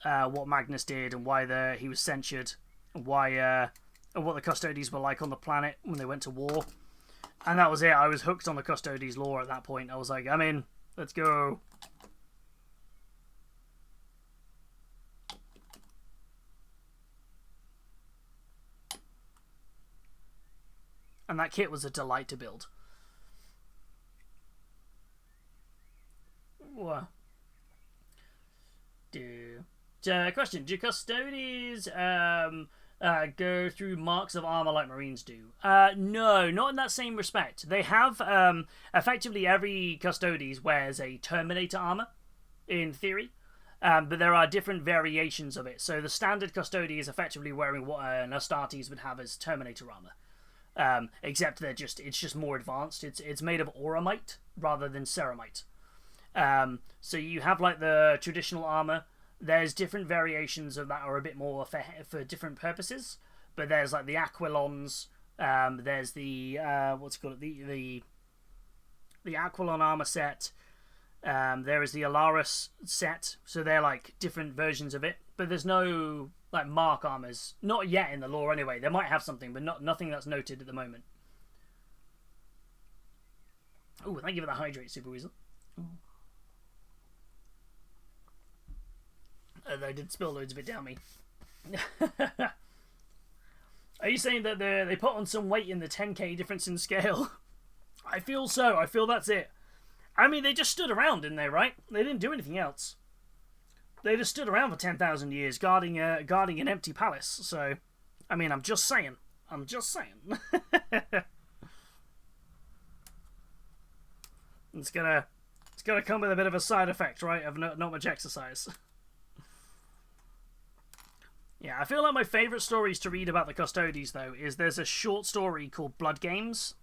what Magnus did and why he was censured and why and what the Custodes were like on the planet when they went to war. And that was it. I was hooked on the Custodes lore at that point. I was like, I'm in. Let's go. And that kit was a delight to build. What? Question: do Custodes go through marks of armor like Marines do? No, not in that same respect. They have effectively every Custodes wears a Terminator armor, in theory. But there are different variations of it. So the standard Custodes is effectively wearing what an Astartes would have as Terminator armor. Except it's just more advanced. It's made of auramite rather than ceramite. So you have like the traditional armor. There's different variations of that are a bit more for different purposes. But there's like the Aquilons. There's the what's it called, the Aquilon armor set. There is the Alaris set. So they're like different versions of it. But there's no like mark armors, not yet in the lore anyway. They might have something, but nothing that's noted at the moment. Oh, thank you for the hydrate, Super Weasel. They did spill loads of it down me. Are you saying that they put on some weight in the 10k difference in scale? I feel so. I feel that's it. I mean, they just stood around, didn't they, right? They didn't do anything else. They just stood around for 10,000 years guarding an empty palace. So, I mean, I'm just saying. It's gonna come with a bit of a side effect, right? Of not much exercise. Yeah, I feel like my favourite stories to read about the Custodes, though, is there's a short story called Blood Games.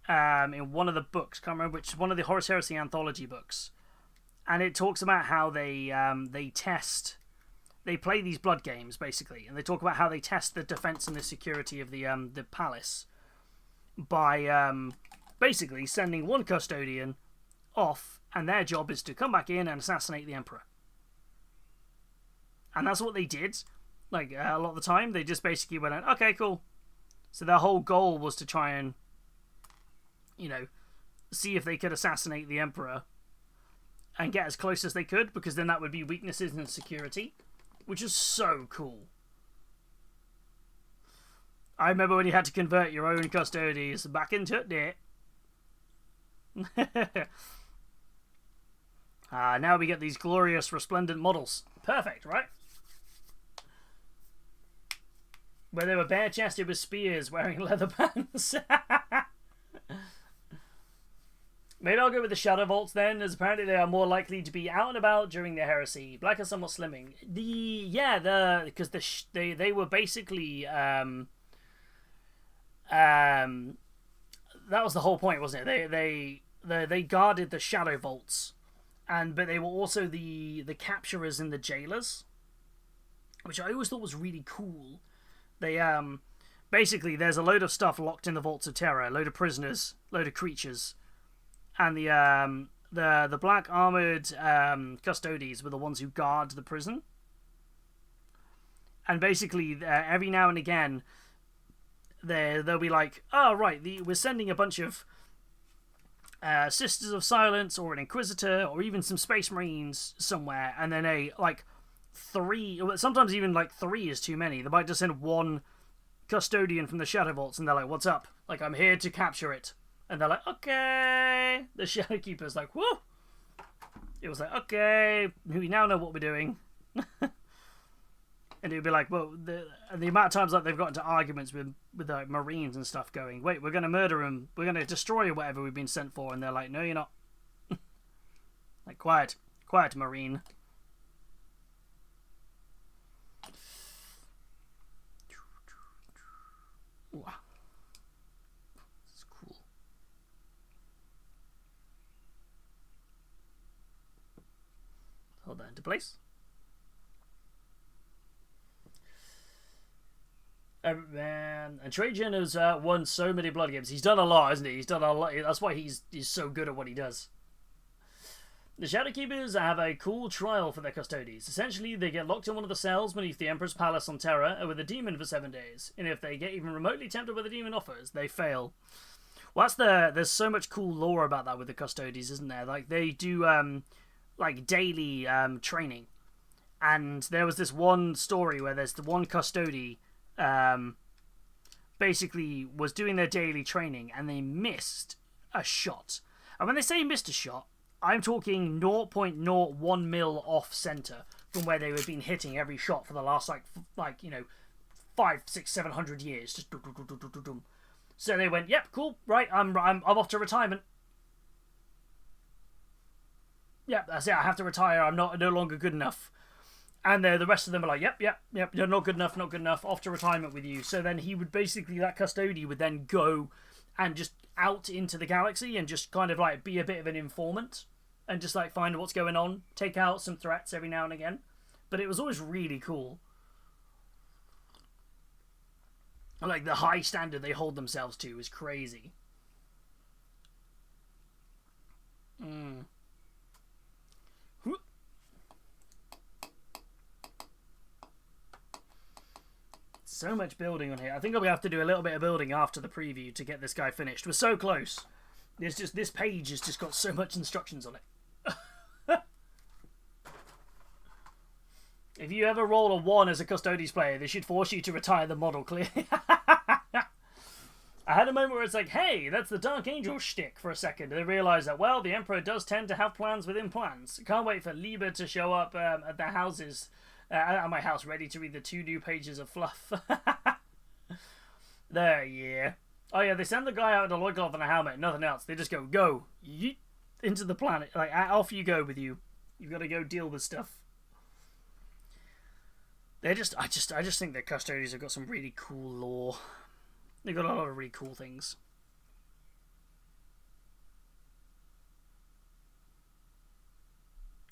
In one of the books, can't remember which, one of the Horus Heresy anthology books. And it talks about how they play these blood games, basically. And they talk about how they test the defense and the security of the palace by basically sending one custodian off, and their job is to come back in and assassinate the Emperor. And that's what they did. Like, a lot of the time, they just basically went, okay, cool. So their whole goal was to try and, see if they could assassinate the Emperor and get as close as they could, because then that would be weaknesses in security, which is so cool. I remember when you had to convert your own Custodes back into it. Now we get these glorious, resplendent models. Perfect, right? Where they were bare-chested with spears, wearing leather pants. Maybe I'll go with the Shadow Vaults then, as apparently they are more likely to be out and about during the heresy. Black are somewhat slimming. Because they were basically that was the whole point, wasn't it? They guarded the Shadow Vaults, but they were also the capturers and the jailers, which I always thought was really cool. They basically, there's a load of stuff locked in the Vaults of Terror, a load of prisoners, load of creatures. And the black armored Custodes were the ones who guard the prison. And basically, every now and again, they'll be like, "Oh right, we're sending a bunch of Sisters of Silence or an Inquisitor or even some Space Marines somewhere," and then three, sometimes even like 3 is too many. They might just send one custodian from the Shadow Vaults, and they're like, "What's up? Like, I'm here to capture it." And they're like, "Okay." The Shadowkeeper's like, "Whoa." It was like, "Okay, we now know what we're doing." And it would be like, well, the amount of times like they've got into arguments with like Marines and stuff, going, "Wait, we're going to murder him. We're going to destroy whatever we've been sent for." And they're like, "No, you're not." Like, quiet, Marine. Wow. It's cool. Hold that into place. Man, and Trajan has won so many blood games. He's done a lot, hasn't he? He's done a lot. That's why he's so good at what he does. The Shadowkeepers have a cool trial for their Custodes. Essentially, they get locked in one of the cells beneath the Emperor's Palace on Terra with a demon for 7 days. And if they get even remotely tempted by the demon offers, they fail. Well, there's so much cool lore about that with the Custodes, isn't there? Like, they do like daily training. And there was this one story where there's the one Custode basically was doing their daily training and they missed a shot. And when they say missed a shot, I'm talking 0.01 mil off center from where they have been hitting every shot for the last like 500, 600, 700 years. Just so they went, "Yep, cool, right, I'm off to retirement. Yep, that's it. I have to retire. I'm no longer good enough." And the rest of them are like, yep, you're not good enough, off to retirement with you. So then he would basically, that Custode would then go and just out into the galaxy and just kind of like be a bit of an informant and just like find what's going on, take out some threats every now and again. But it was always really cool. Like, the high standard they hold themselves to is crazy. So much building on here. I think I'll have to do a little bit of building after the preview to get this guy finished. We're so close. This page has just got so much instructions on it. If you ever roll a 1 as a Custodes player, they should force you to retire the model, clearly. I had a moment where it's like, hey, that's the Dark Angel shtick for a second. And I realised that, well, the Emperor does tend to have plans within plans. Can't wait for Liber to show up at their houses. At my house, ready to read the 2 new pages of fluff. There, yeah. Oh yeah, they send the guy out with a loincloth and a helmet, nothing else. They just go, yeet, into the planet. Like, off you go with you. You've got to go deal with stuff. I just think that Custodes have got some really cool lore. They've got a lot of really cool things.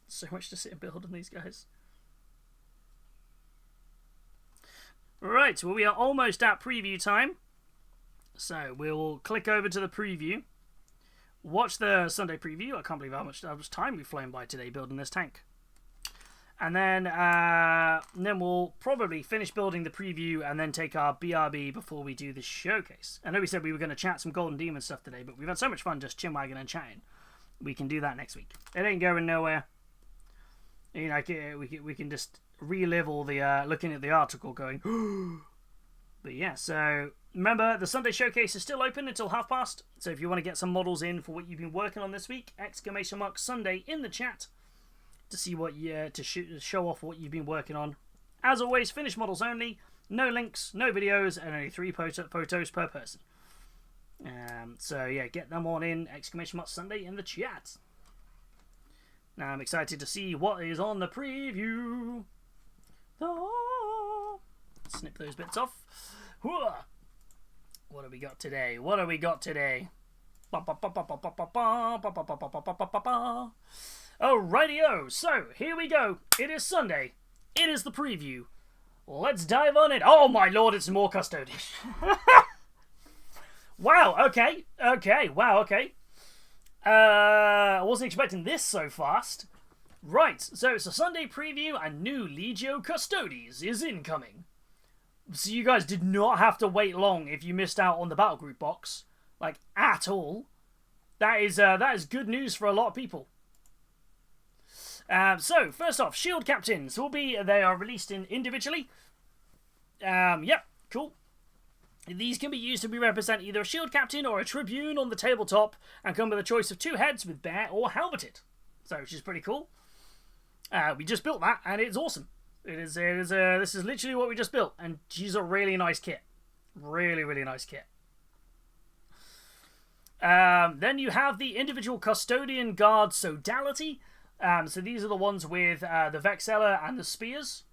So much to sit and build on these guys. Right, well, we are almost at preview time. So we'll click over to the preview. Watch the Sunday preview. I can't believe how much time we've flown by today building this tank. And then we'll probably finish building the preview and then take our BRB before we do the showcase. I know we said we were going to chat some Golden Demon stuff today, but we've had so much fun just chinwagging and chatting. We can do that next week. It ain't going nowhere. You know, we can just relive all the looking at the article going but yeah, so remember the Sunday showcase is still open until past. So if you want to get some models in for what you've been working on this week, !Sunday in the chat, to see what show off what you've been working on. As always, finished models only, no links, no videos, and only 3 photos per person. So yeah, get them on in !Sunday in the chat. Now I'm excited to see what is on the preview. Snip those bits off. What have we got today? What have we got today? Alrighty-o, so here we go. It is Sunday. It is the preview. Let's dive on it. Oh my lord, it's more Custodes. Wow, okay. Wow, okay. I wasn't expecting this so fast. Right, so it's a Sunday preview and new Legio Custodes is incoming. So you guys did not have to wait long if you missed out on the Battle Group box. Like, at all. That is good news for a lot of people. So, first off, Shield Captains they are released individually. Yep, cool. These can be used to represent either a Shield Captain or a Tribune on the tabletop and come with a choice of 2 heads with Bear or Helmeted. So, which is pretty cool. We just built that and it's awesome. This is literally what we just built, and she's a really nice kit. Really, really nice kit. Then you have the individual Custodian Guard Sodality. So these are the ones with the Vexella and the Spears.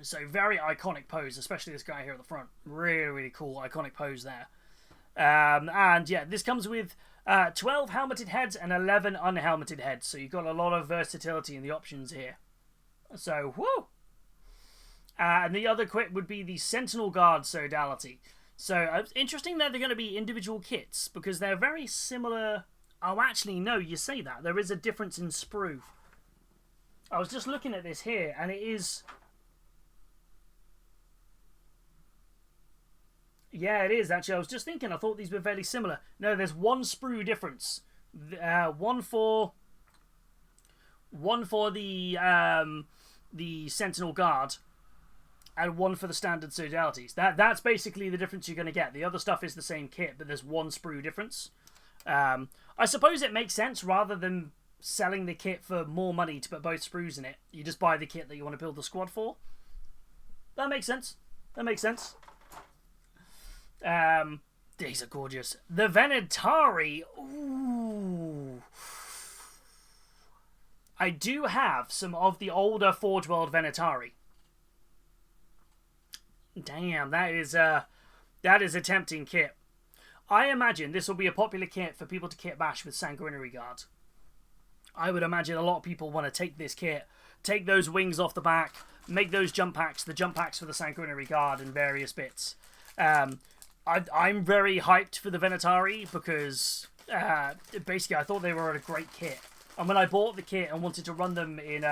So very iconic pose, especially this guy here at the front. Really, really cool iconic pose there. And yeah, this comes with 12 helmeted heads and 11 unhelmeted heads. So you've got a lot of versatility in the options here. So, whoo! And the other kit would be the Sentinel Guard Sodality. So, it's interesting that they're going to be individual kits, because they're very similar. Oh, actually, no, you say that. There is a difference in sprue. I was just looking at this here, and it is... Yeah, it is, actually. I was just thinking, I thought these were fairly similar. No, there's 1 sprue difference. One for the Sentinel Guard, and 1 for the standard Sodalities. That's basically the difference you're going to get. The other stuff is the same kit, but there's 1 sprue difference. I suppose it makes sense, rather than selling the kit for more money to put both sprues in it. You just buy the kit that you want to build the squad for. That makes sense. That makes sense. These are gorgeous. The Venatari. Ooh. I do have some of the older Forge World Venatari. Damn, that is a tempting kit. I imagine this will be a popular kit for people to kit bash with Sanguinary Guard. I would imagine a lot of people want to take this kit, take those wings off the back, make those jump packs, the jump packs for the Sanguinary Guard and various bits. I'm very hyped for the Venatari because basically I thought they were a great kit. And when I bought the kit and wanted to run them in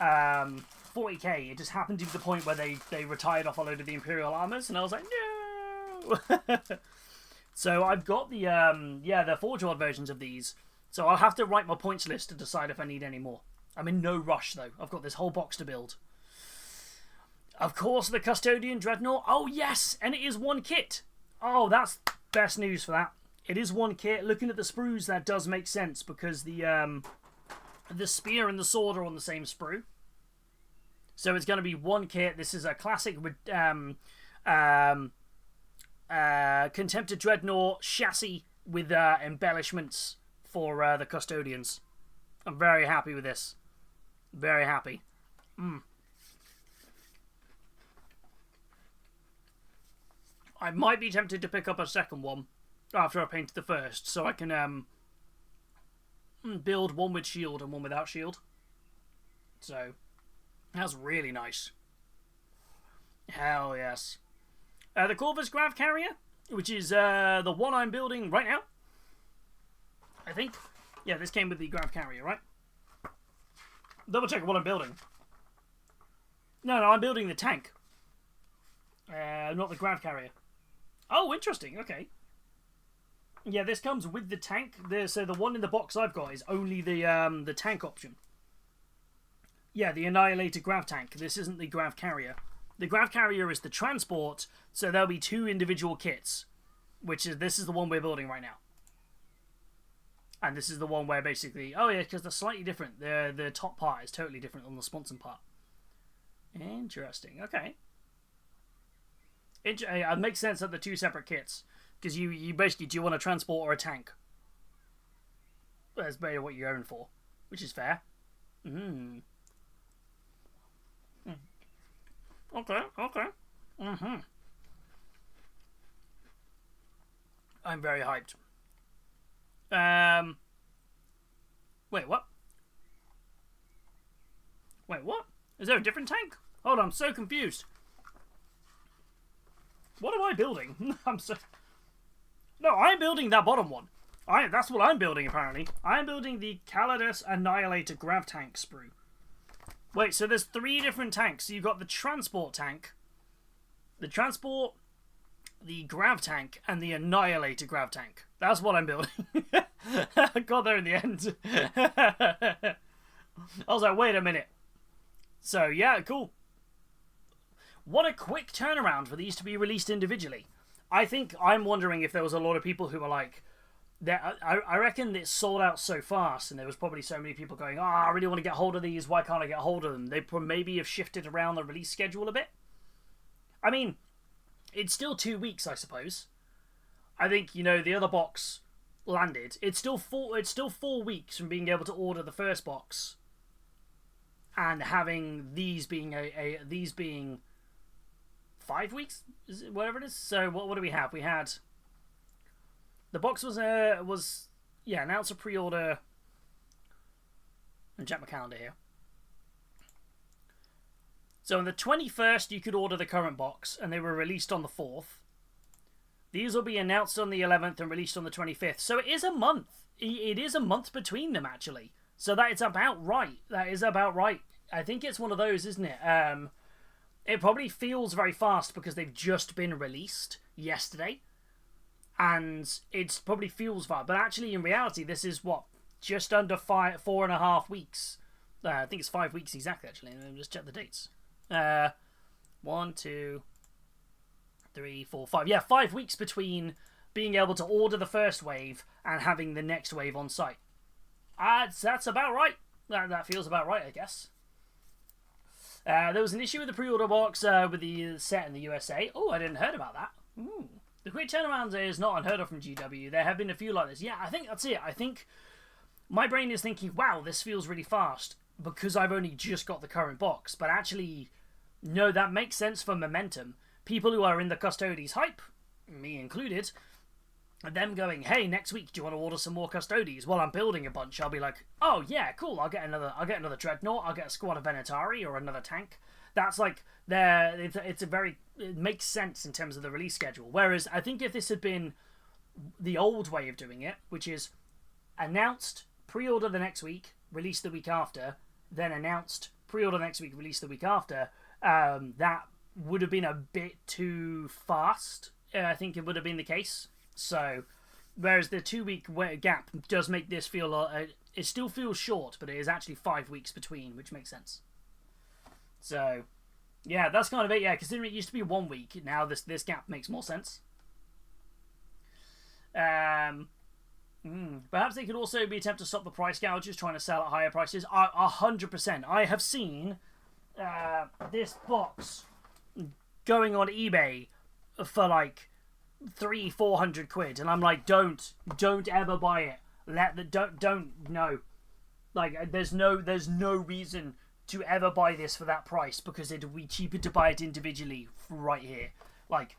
40k, it just happened to be the point where they retired off a load of the Imperial armors, and I was like, no! So I've got the Forge World versions of these, so I'll have to write my points list to decide if I need any more. I'm in no rush, though. I've got this whole box to build. Of course, the Custodian Dreadnought. Oh, yes! And it is 1 kit. Oh, that's best news for that. It is 1 kit. Looking at the sprues, that does make sense, because the spear and the sword are on the same sprue. So it's going to be 1 kit. This is a classic Contemptor Dreadnought chassis with embellishments for the Custodians. I'm very happy with this. Very happy. I might be tempted to pick up a second one after I painted the first, so I can build 1 with shield and 1 without shield. So, that's really nice. Hell yes. The Corvus Grav Carrier, which is the one I'm building right now. I think. Yeah, this came with the Grav Carrier, right? Double check what I'm building. No, I'm building the tank. Not the Grav Carrier. Oh, interesting. Okay. Yeah, this comes with the tank. So the one in the box I've got is only the tank option. Yeah, the Annihilator Grav Tank. This isn't the Grav Carrier. The Grav Carrier is the transport, so there'll be 2 individual kits. This is the one we're building right now. And this is the one where basically, oh yeah, because they're slightly different. The top part is totally different than the sponsor part. Interesting. Okay. It makes sense that the two separate kits, because you basically, do you want a transport or a tank? That's basically what you're going for, which is fair. Okay. I'm very hyped. Wait, what? Wait, what? Is there a different tank? Hold on, I'm so confused. What am I building? No, I'm building that bottom one. That's what I'm building, apparently. I'm building the Custodes Annihilator Grav Tank Sprue. Wait, so there's 3 different tanks. So you've got the transport tank, the Grav Tank, and the Annihilator Grav Tank. That's what I'm building. I got there in the end. I was like, wait a minute. So, yeah, cool. What a quick turnaround for these to be released individually. I think I'm wondering if there was a lot of people who were like, I reckon it sold out so fast, and there was probably so many people going, I really want to get hold of these, why can't I get hold of them? They maybe have shifted around the release schedule a bit. I mean, it's still 2 weeks, I suppose. I think, the other box landed. It's still 4 weeks from being able to order the first box, and having these being these being 5 weeks, whatever it is. So what do we have? We had the box was announced a pre-order. And check my calendar here. So on the 21st, you could order the current box, and they were released on the 4th. These will be announced on the 11th and released on the 25th. So it is a month. It is a month between them, actually. So that is about right. That is about right. I think it's one of those, isn't it? It probably feels very fast because they've just been released yesterday. And it probably feels fast. But actually, in reality, this is what? Just under 4.5 weeks. I think it's 5 weeks exactly, actually. Let me just check the dates. 1, 2, 3, 4, 5. Yeah, 5 weeks between being able to order the first wave and having the next wave on site. That's about right. That feels about right, I guess. There was an issue with the pre-order box with the set in the USA. Oh, I didn't heard about that. Ooh. The quick turnaround is not unheard of from GW. There have been a few like this. Yeah, I think that's it. I think my brain is thinking, wow, this feels really fast because I've only just got the current box. But actually, no, that makes sense for momentum. People who are in the Custodes hype, me included, them going, hey, next week, do you want to order some more Custodes? While I'm building a bunch, I'll be like, oh yeah, cool, I'll get another Dreadnought, I'll get a squad of Venatari or another tank. That's like, it makes sense in terms of the release schedule. Whereas I think if this had been the old way of doing it, which is announced, pre-order the next week, release the week after, then announced, pre-order next week, release the week after, that would have been a bit too fast. I think it would have been the case. So, whereas the 2 week gap does make this feel, it still feels short, but it is actually 5 weeks between, which makes sense. So, yeah, that's kind of it. Yeah, considering it used to be 1 week, now this gap makes more sense. Perhaps they could also be attempting to stop the price gouges, trying to sell at higher prices. 100%. I have seen this box going on eBay for like 300-400 quid, and I'm like, don't ever buy it. Don't no. Like, there's no reason to ever buy this for that price because it would be cheaper to buy it individually right here. Like,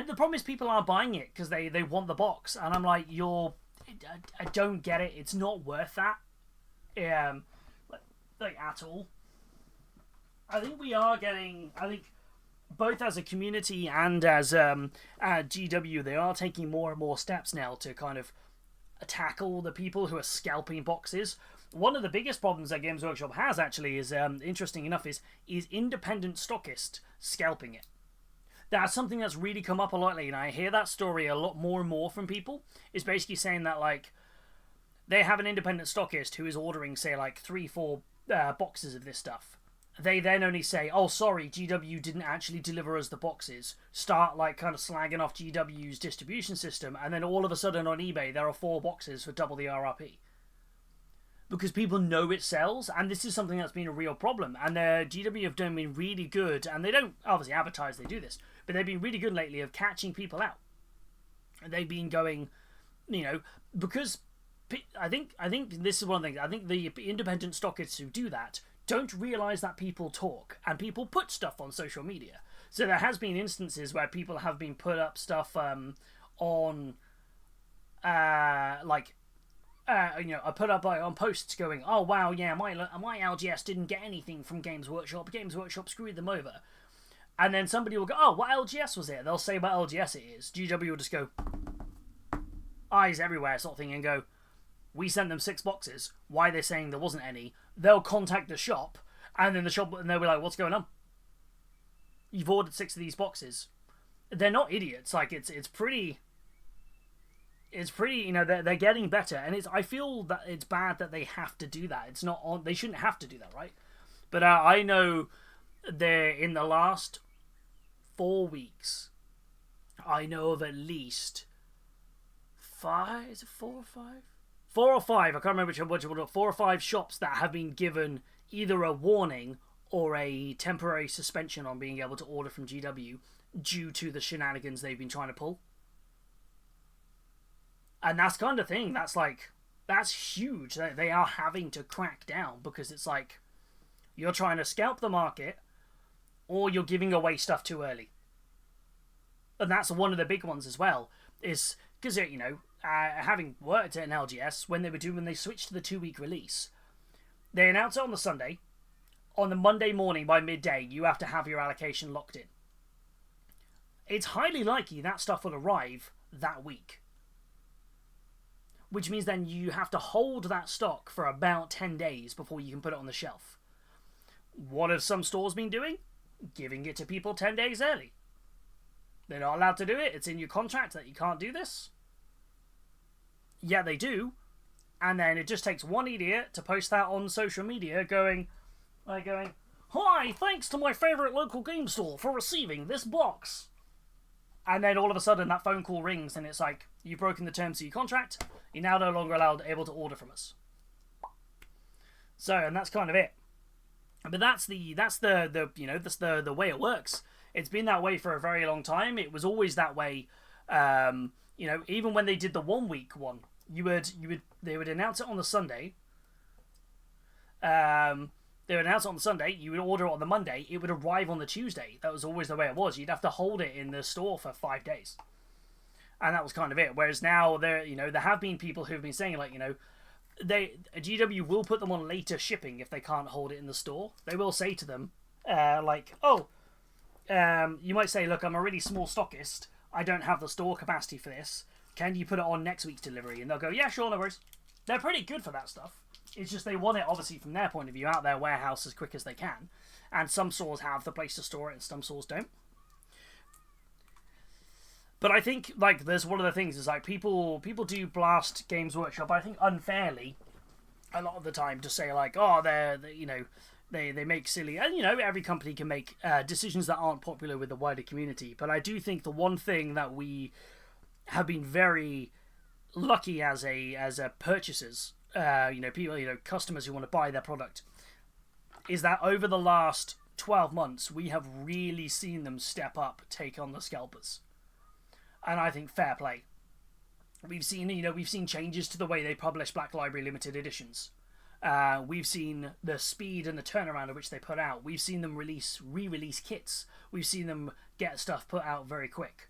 the problem is people are buying it because they want the box, and I'm like, I don't get it. It's not worth that. Like at all. I think we are getting. I think both as a community and as GW, they are taking more and more steps now to kind of tackle the people who are scalping boxes. One of the biggest problems that Games Workshop has actually is, interesting enough, is independent stockists scalping it. That's something that's really come up a lot lately, and I hear that story a lot more and more from people. It's basically saying that, like, they have an independent stockist who is ordering, say, like 3-4 boxes of this stuff. they then only say, oh, sorry, GW didn't actually deliver us the boxes. Start, like, kind of slagging off GW's distribution system, and then all of a sudden on eBay, there are 4 boxes for double the RRP. Because people know it sells, and this is something that's been a real problem. And GW have been really good, and they don't obviously advertise they do this, but they've been really good lately of catching people out. And they've been going, because I think this is one of the things. I think the independent stockists who do that don't realise that people talk, and people put stuff on social media. So there has been instances where people have been put up stuff on, I put up on posts going, oh wow, yeah, my LGS didn't get anything from Games Workshop. Games Workshop screwed them over. And then somebody will go, oh, what LGS was it? They'll say what LGS it is. GW will just go, eyes everywhere sort of thing, and go, we sent them 6 boxes. Why are they saying there wasn't any? They'll contact the shop, and then they'll be like, what's going on? You've ordered 6 of these boxes. They're not idiots. Like, it's pretty, they're getting better, and I feel that it's bad that they have to do that. It's not on, they shouldn't have to do that, right? But I know in the last 4 weeks, I know of at least 5, is it 4 or 5? 4 or 5, I can't remember which one, 4 or 5 shops that have been given either a warning or a temporary suspension on being able to order from GW due to the shenanigans they've been trying to pull. And that's kind of thing, that's huge. They are having to crack down, because it's like, you're trying to scalp the market, or you're giving away stuff too early. And that's one of the big ones as well, is because, having worked at an LGS, when they switched to the 2-week release, they announce it on the Sunday. On the Monday morning by midday, you have to have your allocation locked in. It's highly likely that stuff will arrive that week. Which means then you have to hold that stock for about 10 days before you can put it on the shelf. What have some stores been doing? Giving it to people 10 days early. They're not allowed to do it. It's in your contract that you can't do this. Yeah, they do. And then it just takes one idiot to post that on social media going, hi, thanks to my favourite local game store for receiving this box. And then all of a sudden that phone call rings, and it's like, you've broken the terms of your contract. You're now no longer able to order from us. So, and that's kind of it. But that's the way it works. It's been that way for a very long time. It was always that way. Even when they did the 1 week one, they would announce it on the Sunday. They would announce it on the Sunday. You would order it on the Monday. It would arrive on the Tuesday. That was always the way it was. You'd have to hold it in the store for 5 days, and that was kind of it. Whereas now there have been people who've been saying GW will put them on later shipping if they can't hold it in the store. They will say to them, you might say, look, I'm a really small stockist. I don't have the store capacity for this. Can you put it on next week's delivery? And they'll go, yeah, sure, no worries. They're pretty good for that stuff. It's just they want it, obviously, from their point of view, out their warehouse as quick as they can. And some stores have the place to store it, and some stores don't. But I think, there's one of the things is, people do blast Games Workshop, I think unfairly, a lot of the time, to say, they make silly... And, every company can make decisions that aren't popular with the wider community. But I do think the one thing that we have been very lucky as purchasers, people, customers who want to buy their product, is that over the last 12 months, we have really seen them step up, take on the scalpers. And I think fair play. We've seen changes to the way they publish Black Library limited editions. We've seen the speed and the turnaround at which they put out. We've seen them re-release kits. We've seen them get stuff put out very quick.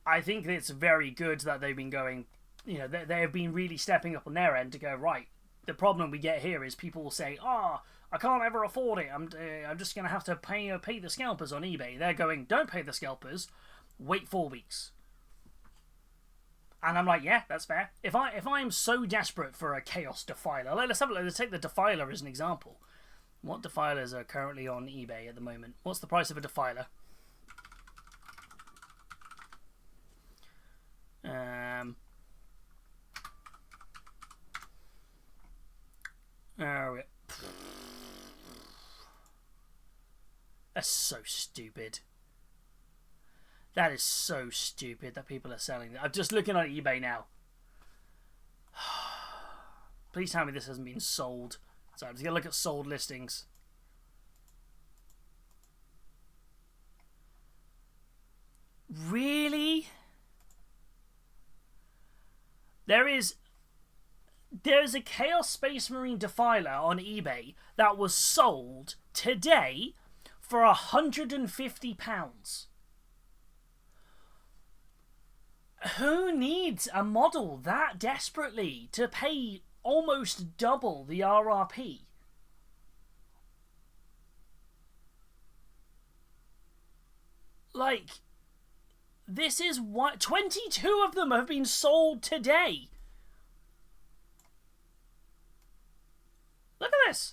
I think it's very good that they've been going, they have been really stepping up on their end to go, right, the problem we get here is people will say, I can't ever afford it. I'm just going to have to pay the scalpers on eBay. They're going, don't pay the scalpers. Wait 4 weeks. And I'm like, yeah, that's fair. If I'm so desperate for a Chaos Defiler, let's take the Defiler as an example. What Defilers are currently on eBay at the moment? What's the price of a Defiler? That's so stupid. That is so stupid that people are selling that. I'm just looking on eBay now. Please tell me this hasn't been sold. So I'm just going to look at sold listings. Really? There's a Chaos Space Marine Defiler on eBay that was sold today for £150. Who needs a model that desperately to pay almost double the RRP? Like, this is what 22 of them have been sold today. Look at this.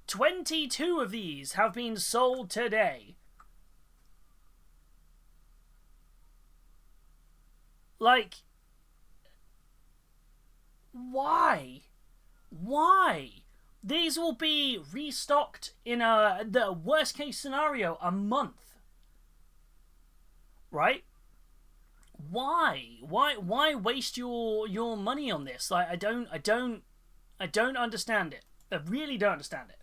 22 of these have been sold today. Like, why? Why? These will be restocked in the worst case scenario, a month. Right? Why? Why waste your money on this? Like, I don't understand it. I really don't understand it.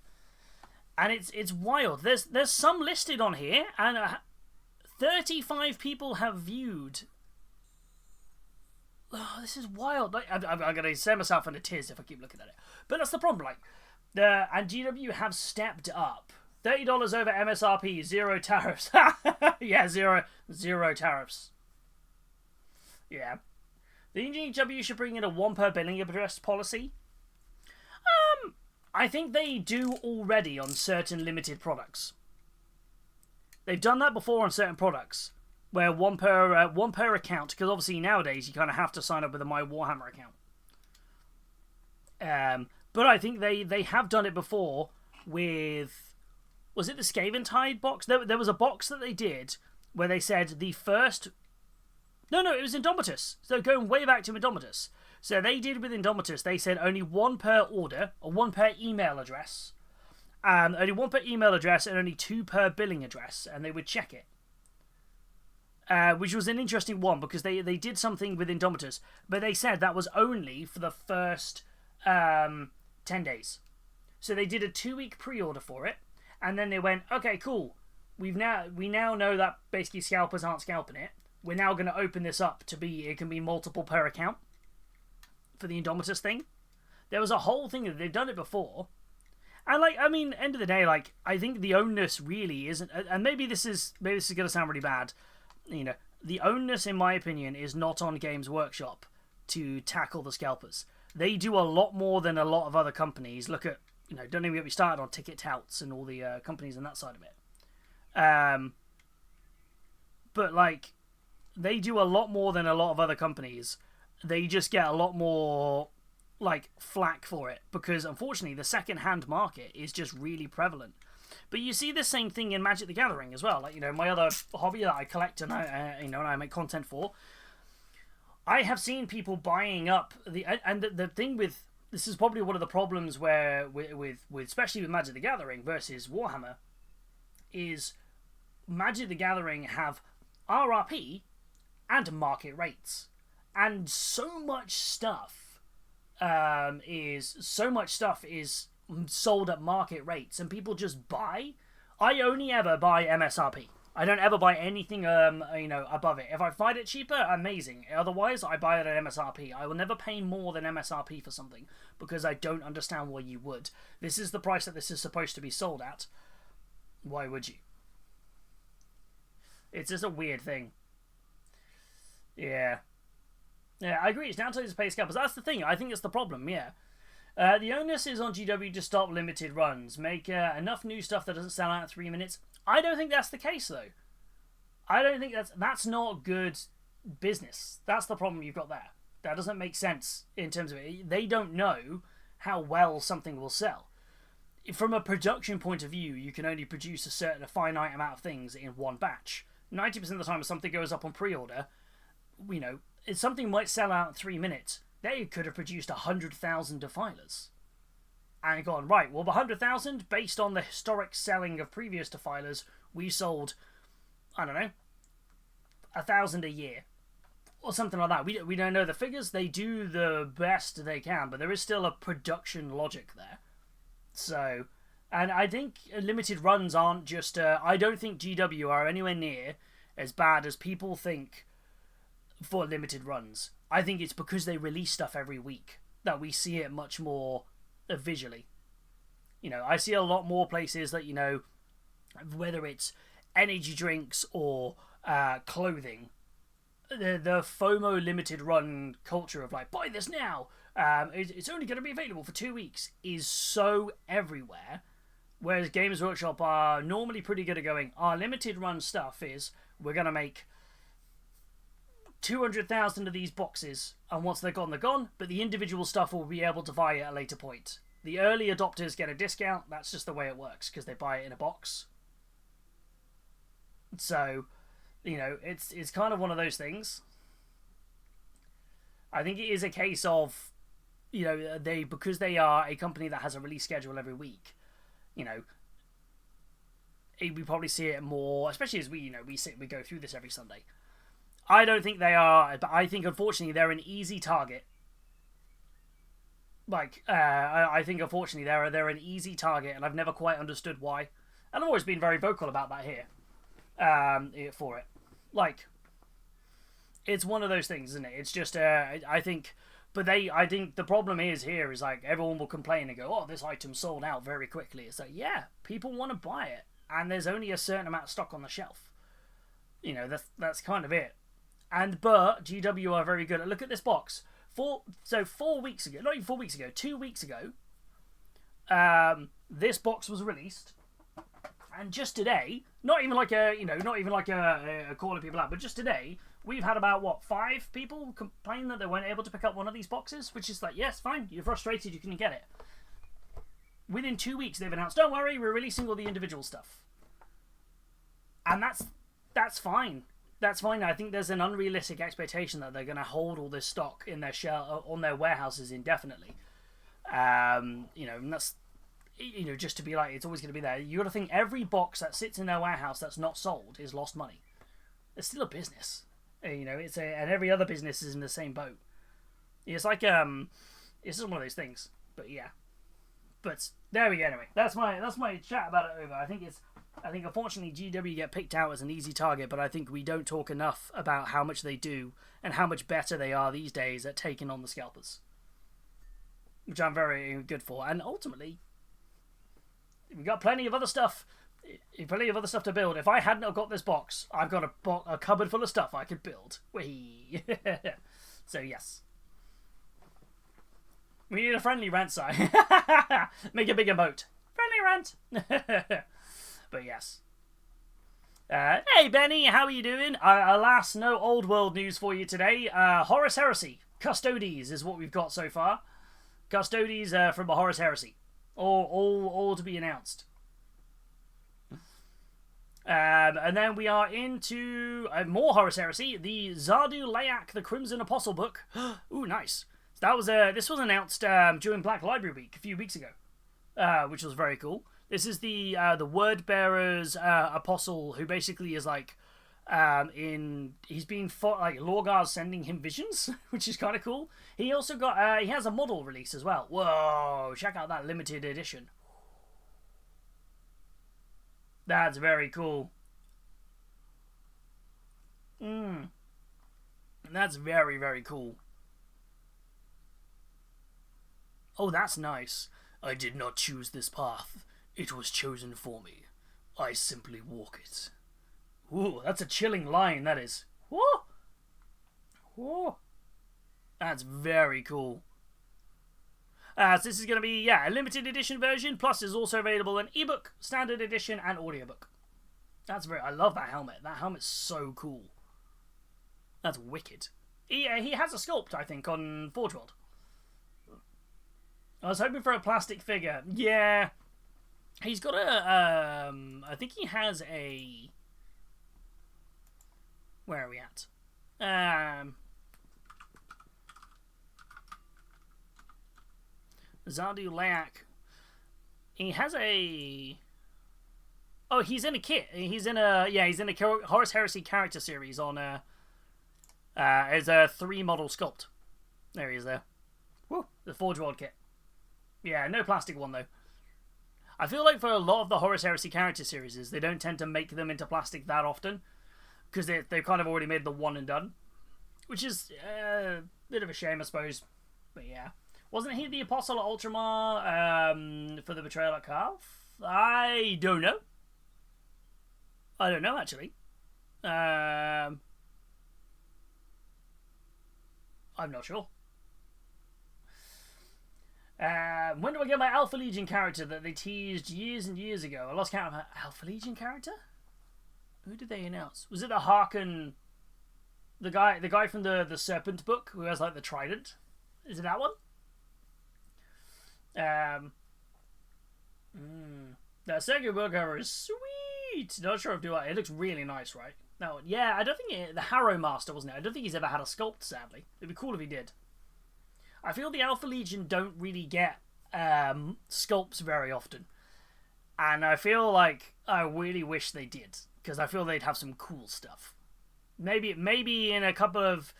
And it's wild. There's some listed on here, and 35 people have viewed. Oh, this is wild. Like, I'm gonna send myself in a tiz if I keep looking at it. But that's the problem. Like, and GW have stepped up. $30 over MSRP, 0 tariffs. Yeah, zero tariffs. Yeah. The GW should bring in a 1 per billing address policy. I think they do already on certain limited products. They've done that before on certain products, where one per account, because obviously nowadays you kind of have to sign up with a My Warhammer account. But I think they have done it before with. Was it the Scaventide box? There was a box that they did where they said the first... No, it was Indomitus. So going way back to Indomitus. So they did with Indomitus, they said only 1 per order, or 1 per email address. Only 1 per email address and only 2 per billing address, and they would check it. Which was an interesting one, because they did something with Indomitus, but they said that was only for the first 10 days. So they did a 2-week pre-order for it, and then they went, okay, cool. We now know that basically scalpers aren't scalping it. We're now going to open this up to be, it can be multiple per account for the Indomitus thing. There was a whole thing that they've done it before. And like, I mean, end of the day, like, I think the onus really isn't, and maybe this is going to sound really bad. You know, the onus, in my opinion, is not on Games Workshop to tackle the scalpers. They do a lot more than a lot of other companies. Look at, you know, don't even get me started on Ticket Touts and all the companies on that side of it. But like, they do a lot more than a lot of other companies. They just get a lot more like flack for it, because unfortunately the second-hand market is just really prevalent. But you see the same thing in Magic the Gathering as well. Like, you know, my other hobby that I collect and I make content for. I have seen people buying up the thing with this is probably one of the problems where with especially with Magic the Gathering versus Warhammer is Magic the Gathering have RRP and market rates, and so much stuff is sold at market rates, and people just buy. I only ever buy MSRP. I don't ever buy anything above it. If I find it cheaper, amazing. Otherwise, I buy it at MSRP. I will never pay more than MSRP for something, because I don't understand why you would. This is the price that this is supposed to be sold at. Why would you? It's just a weird thing. Yeah, I agree. It's down to the pay scalpers. That's the thing. I think it's the problem. Yeah. The onus is on GW to stop limited runs. Make enough new stuff that doesn't sell out in 3 minutes. I don't think that's the case, though. I don't think that's not good business. That's the problem you've got there. That doesn't make sense in terms of it. They don't know how well something will sell. From a production point of view, you can only produce a finite amount of things in one batch. 90% of the time, if something goes up on pre-order, you know, if something might sell out in 3 minutes, they could have produced 100,000 defilers. and gone, right, well, the 100,000, based on the historic selling of previous defilers, we sold, I don't know, 1,000 a year. Or something like that. We don't know the figures. They do the best they can, but there is still a production logic there. So, and I think limited runs aren't just... I don't think GW are anywhere near as bad as people think for limited runs. I think it's because they release stuff every week that we see it much more visually. You know, I see a lot more places that, you know, whether it's energy drinks or clothing, the FOMO limited run culture of like, buy this now, it's only going to be available for 2 weeks, is so everywhere. Whereas Games Workshop are normally pretty good at going, our limited run stuff is, we're going to make 200,000 of these boxes, and once they're gone, but the individual stuff will be able to buy it at a later point. The early adopters get a discount, that's just the way it works, because they buy it in a box. So, you know, it's kind of one of those things. I think it is a case of, you know, because they are a company that has a release schedule every week, you know, we probably see it more, especially as we go through this every Sunday. I don't think they are, but I think unfortunately they're an easy target. Like, I think unfortunately they're an easy target, and I've never quite understood why. And I've always been very vocal about that here, for it. Like, it's one of those things, isn't it? It's just, I think the problem is like, everyone will complain and go, oh, this item sold out very quickly. It's like, yeah, people want to buy it, and there's only a certain amount of stock on the shelf. You know, that's kind of it. But GW are very good. Look at this box. 4 weeks ago, not even 4 weeks ago, 2 weeks ago, this box was released, and just today, not even like a calling people out, but just today, we've had about 5 people complain that they weren't able to pick up one of these boxes, which is like, yes, fine, you're frustrated, you can get it. Within 2 weeks, they've announced, don't worry, we're releasing all the individual stuff, and that's fine. That's fine. I think there's an unrealistic expectation that they're going to hold all this stock in their on their warehouses indefinitely. You know, and that's, you know, just to be like, it's always going to be there. You got to think every box that sits in their warehouse that's not sold is lost money. It's still a business, you know. And every other business is in the same boat. It's like it's just one of those things. But yeah, but there we go. Anyway, that's my chat about it over. I think unfortunately GW get picked out as an easy target, but I think we don't talk enough about how much they do and how much better they are these days at taking on the scalpers, which I'm very good for. And ultimately, we've got plenty of other stuff to build. If I hadn't have got this box, I've got a cupboard full of stuff I could build. Whee! So yes, we need a friendly rant sign. Make a bigger boat. Friendly rant. But yes. Hey Benny, how are you doing? Alas, no old world news for you today. Horus Heresy. Custodes is what we've got so far. Custodes from the Horus Heresy. All to be announced. And then we are into more Horus Heresy. The Zardu Layak, the Crimson Apostle book. Ooh, nice. This was announced during Black Library Week a few weeks ago, which was very cool. This is the Word Bearer's apostle, who basically is like, he's being fought, like Lorgar's sending him visions, which is kind of cool. He also got he has a model release as well. Whoa! Check out that limited edition. That's very cool. That's very, very cool. Oh, that's nice. I did not choose this path. It was chosen for me. I simply walk it. Ooh, that's a chilling line, that is. Whoa! Whoa! That's very cool. So this is going to be, a limited edition version, plus is also available in ebook, standard edition, and audiobook. I love that helmet. That helmet's so cool. That's wicked. He has a sculpt, I think, on Forge World. I was hoping for a plastic figure. Yeah. He's got a, I think he has a... Where are we at? Zardu Layak. He has a... Oh, he's in a kit. He's in a... Yeah, he's in a Horus Heresy character series on... as a 3 model sculpt. There he is there. Woo, the Forge World kit. Yeah, no plastic one, though. I feel like for a lot of the Horus Heresy character series, they don't tend to make them into plastic that often. Because they've kind of already made the one and done. Which is a bit of a shame, I suppose. But yeah. Wasn't he the Apostle at Ultramar for the Betrayal at Calf? I don't know. I don't know, actually. I'm not sure. When do I get my Alpha Legion character that they teased years and years ago? I lost count of my Alpha Legion character? Who did they announce? Was it the Harken... The guy from the Serpent book who has like the trident? Is it that one? That second book cover is sweet. Not sure if do I. It looks really nice, right? No, yeah. I don't think the Harrow Master, wasn't it? I don't think he's ever had a sculpt. Sadly, it'd be cool if he did. I feel the Alpha Legion don't really get sculpts very often, and I feel like I really wish they did because I feel they'd have some cool stuff. Maybe in a couple of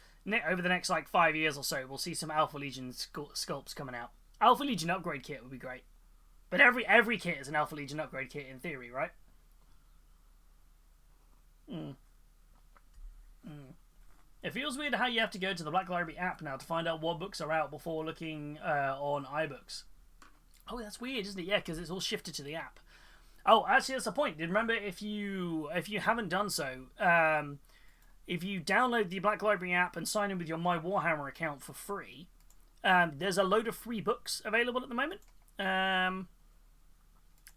over the next like 5 years or so, we'll see some Alpha Legion sculpts coming out. Alpha Legion upgrade kit would be great, but every kit is an Alpha Legion upgrade kit in theory, right? It feels weird how you have to go to the Black Library app now to find out what books are out before looking on iBooks. Oh, that's weird, isn't it? Yeah, because it's all shifted to the app. Oh, actually, that's the point. Remember, if you haven't done so, if you download the Black Library app and sign in with your My Warhammer account for free, there's a load of free books available at the moment, and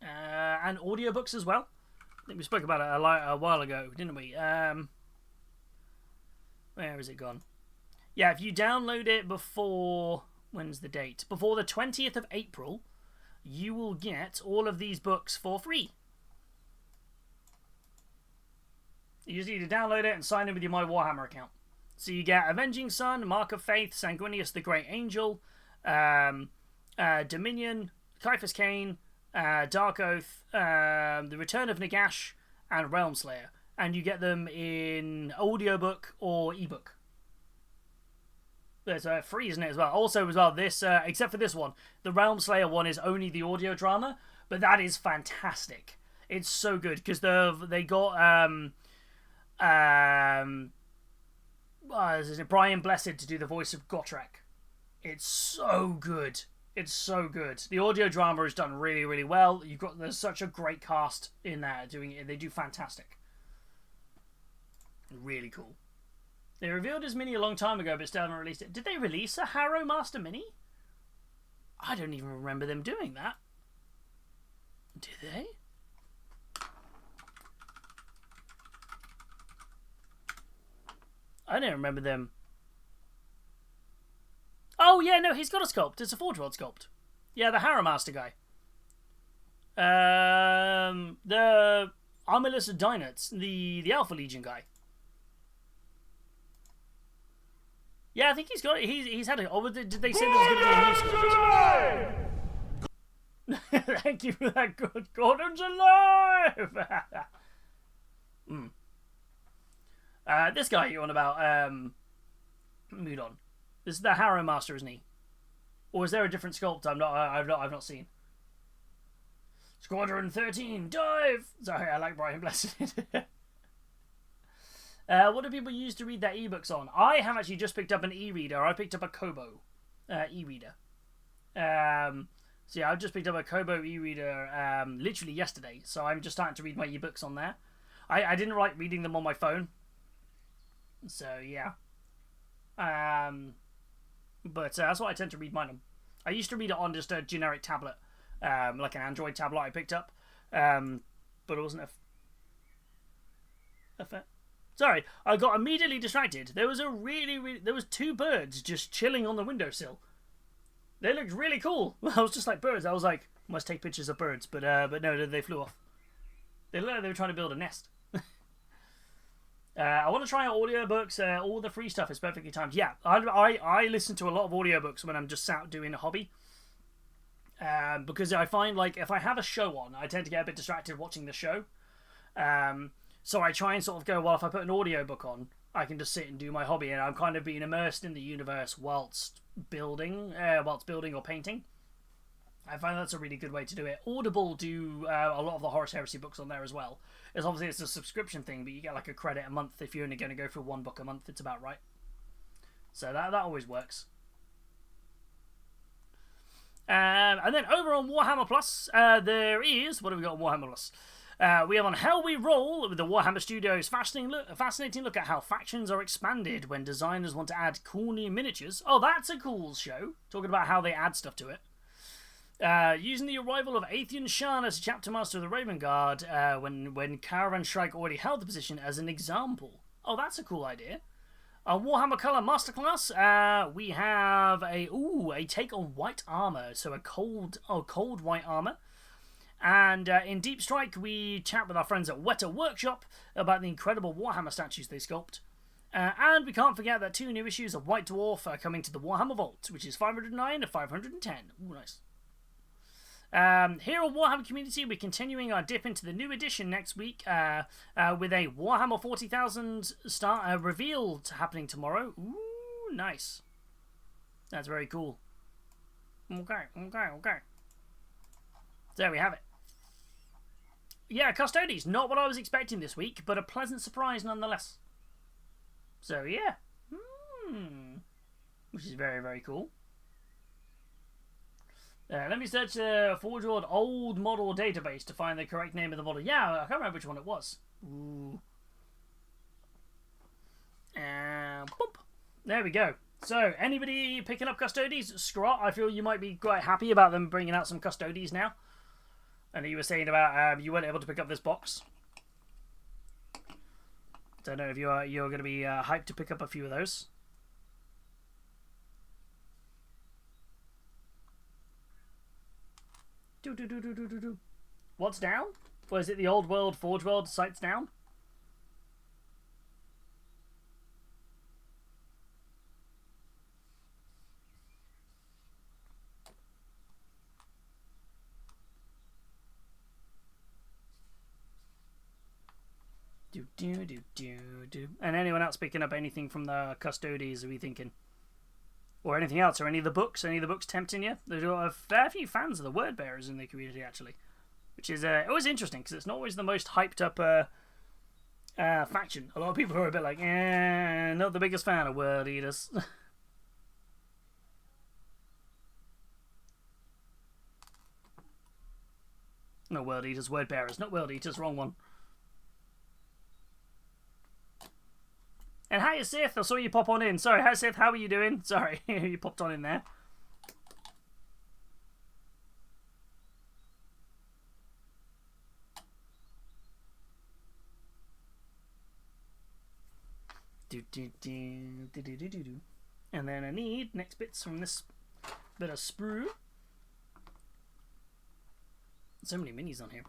audiobooks as well. I think we spoke about it a while ago, didn't we? Where has it gone? Yeah, if you download it before... When's the date? Before the 20th of April, you will get all of these books for free. You just need to download it and sign in with your My Warhammer account. So you get Avenging Sun, Mark of Faith, Sanguinius the Great Angel, Dominion, Caiaphas Cain, Dark Oath, The Return of Nagash, and Realm Slayer. And you get them in audiobook or ebook. It's free, isn't it, as well? Also, as well, this, except for this one, the Realm Slayer one is only the audio drama, but that is fantastic. It's so good, because they got, Brian Blessed to do the voice of Gotrek. It's so good. It's so good. The audio drama is done really, really well. There's such a great cast in there doing it. They do fantastic. Really cool. They revealed his mini a long time ago, but still haven't released it. Did they release a Harrow Master mini? I don't even remember them doing that. Did they? I don't remember them. Oh, yeah, no, he's got a sculpt. It's a Forge World sculpt. Yeah, the Harrow Master guy. The Armillus Dynates, the Alpha Legion guy. Yeah, I think he's got it. He's had it. Oh, did they say there was going to be a new script? Thank you for that. Good. Gordon's alive! This guy you're on about, Mudon. This is the Harrow Master, isn't he? Or is there a different sculpt I've not seen? Squadron 13, dive! Sorry, I like Brian Blessed. What do people use to read their ebooks on? I have actually just picked up an e-reader. I picked up a Kobo e-reader. So yeah, I've just picked up a Kobo e-reader literally yesterday. So I'm just starting to read my ebooks on there. I didn't like reading them on my phone. So yeah. But that's what I tend to read mine on. I used to read it on just a generic tablet. Like an Android tablet I picked up. But it wasn't a Sorry, I got immediately distracted. There was there was 2 birds just chilling on the windowsill. They looked really cool. I was just like, birds. I was like, must take pictures of birds, but no, they flew off. They looked like they were trying to build a nest. I want to try out audiobooks. All the free stuff is perfectly timed. Yeah, I listen to a lot of audiobooks when I'm just sat doing a hobby. because I find like if I have a show on, I tend to get a bit distracted watching the show. So I try and sort of go, well, if I put an audiobook on, I can just sit and do my hobby, and I'm kind of being immersed in the universe whilst building or painting. I find that's a really good way to do it. Audible do a lot of the Horus Heresy books on there as well. It's obviously it's a subscription thing, but you get like a credit a month if you're only going to go for one book a month. It's about right. So that always works. And then over on Warhammer Plus, there is... What have we got on Warhammer Plus? We have on How We Roll with the Warhammer Studios fascinating look at how factions are expanded when designers want to add cool new miniatures. Oh, that's a cool show. Talking about how they add stuff to it. Using the arrival of Atheon Shan as chapter master of the Raven Guard when Caravan Shrike already held the position as an example. Oh, that's a cool idea. Warhammer Color Masterclass, we have a take on white armor, so a cold white armor. And in Deep Strike, we chat with our friends at Weta Workshop about the incredible Warhammer statues they sculpt. And we can't forget that 2 new issues of White Dwarf are coming to the Warhammer Vault, which is 509 and 510. Ooh, nice. Here on Warhammer Community, we're continuing our dip into the new edition next week with a Warhammer 40,000 star reveal happening tomorrow. Ooh, nice. That's very cool. Okay. There we have it. Yeah, Custodes, not what I was expecting this week, but a pleasant surprise nonetheless. So, yeah. Which is very, very cool. Let me search the Forge World old model database to find the correct name of the model. Yeah, I can't remember which one it was. Ooh. And boop. There we go. So, anybody picking up Custodes? Scrot, I feel you might be quite happy about them bringing out some Custodes now. And you were saying about you weren't able to pick up this box. Don't know if you're going to be hyped to pick up a few of those. What's down? Or is it the Old World, Forge World site's down? And anyone else picking up anything from the Custodes, are we thinking? Or anything else? Or any of the books? Any of the books tempting you? There's a fair few fans of the Word Bearers in the community, actually. Which is always interesting, because it's not always the most hyped up faction. A lot of people are a bit like, not the biggest fan of Word Eaters. No, Word Eaters, Word Bearers. Not Word Eaters, wrong one. And hi, Sith. I saw you pop on in. Sorry, hi, Sith. How are you doing? Sorry, you popped on in there. And then I need next bits from this bit of sprue. So many minis on here.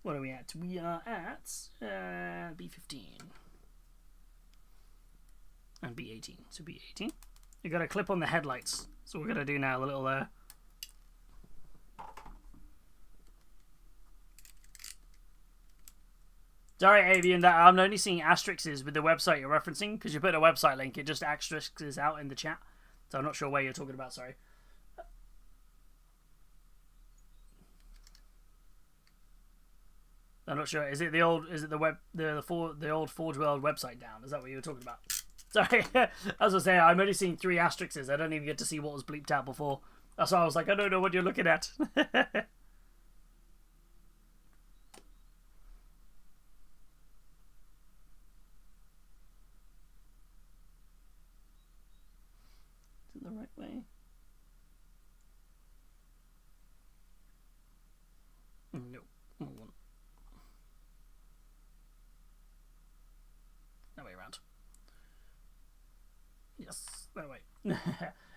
What are we at? We are at B15 and B18. So B18. You got to clip on the headlights. So we're gonna do now a little. Sorry, Avian, that I'm only seeing asterisks with the website you're referencing because you put a website link. It just asterisks out in the chat, so I'm not sure where you're talking about. Sorry. I'm not sure. Is it the old? Is it the old Forge World website down? Is that what you were talking about? Sorry, as I say, I'm only seeing 3 asterisks. I don't even get to see what was bleeped out before. That's why I was like, I don't know what you're looking at. Is it the right way? No. That way around. Yes, that way.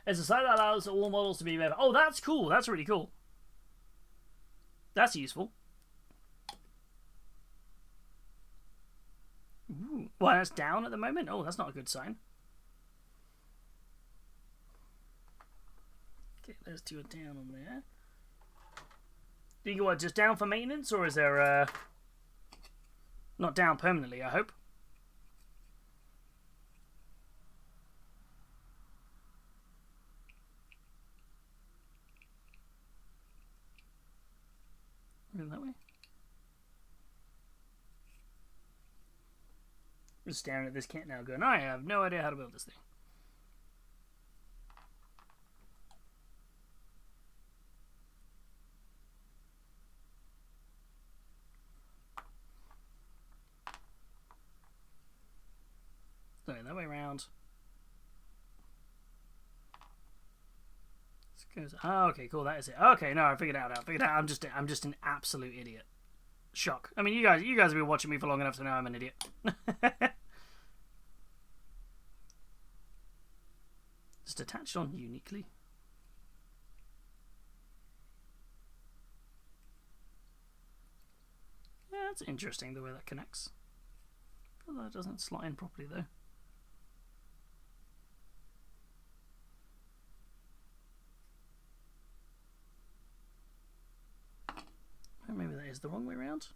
It's a site that allows all models to be made. Oh, that's cool. That's really cool. That's useful. Ooh. Well, that's down at the moment. Oh, that's not a good sign. Let's do it down on there. Do you what, just down for maintenance, or is there not down permanently, I hope? Going that way? I'm just staring at this kit now going, I have no idea how to build this thing. So that way around. Oh, okay, cool. That is it. Okay, no, I figured it out. I'm just an absolute idiot. Shock. I mean, you guys have been watching me for long enough to know I'm an idiot. Just attached on uniquely. Yeah, that's interesting the way that connects. Well, that doesn't slot in properly though. Maybe that is the wrong way around.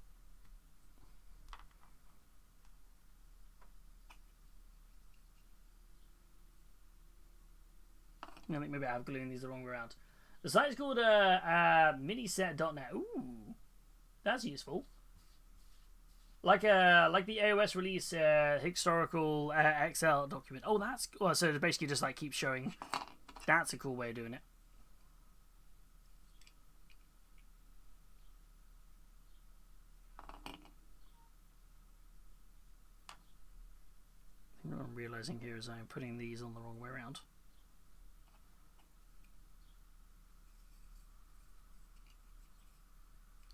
I think maybe I have gluing these the wrong way around. The site is called miniset.net. Ooh, that's useful. Like the AOS release historical Excel document. Oh, that's well. So it basically just like keeps showing. That's a cool way of doing it. What I'm realizing here is I'm putting these on the wrong way around.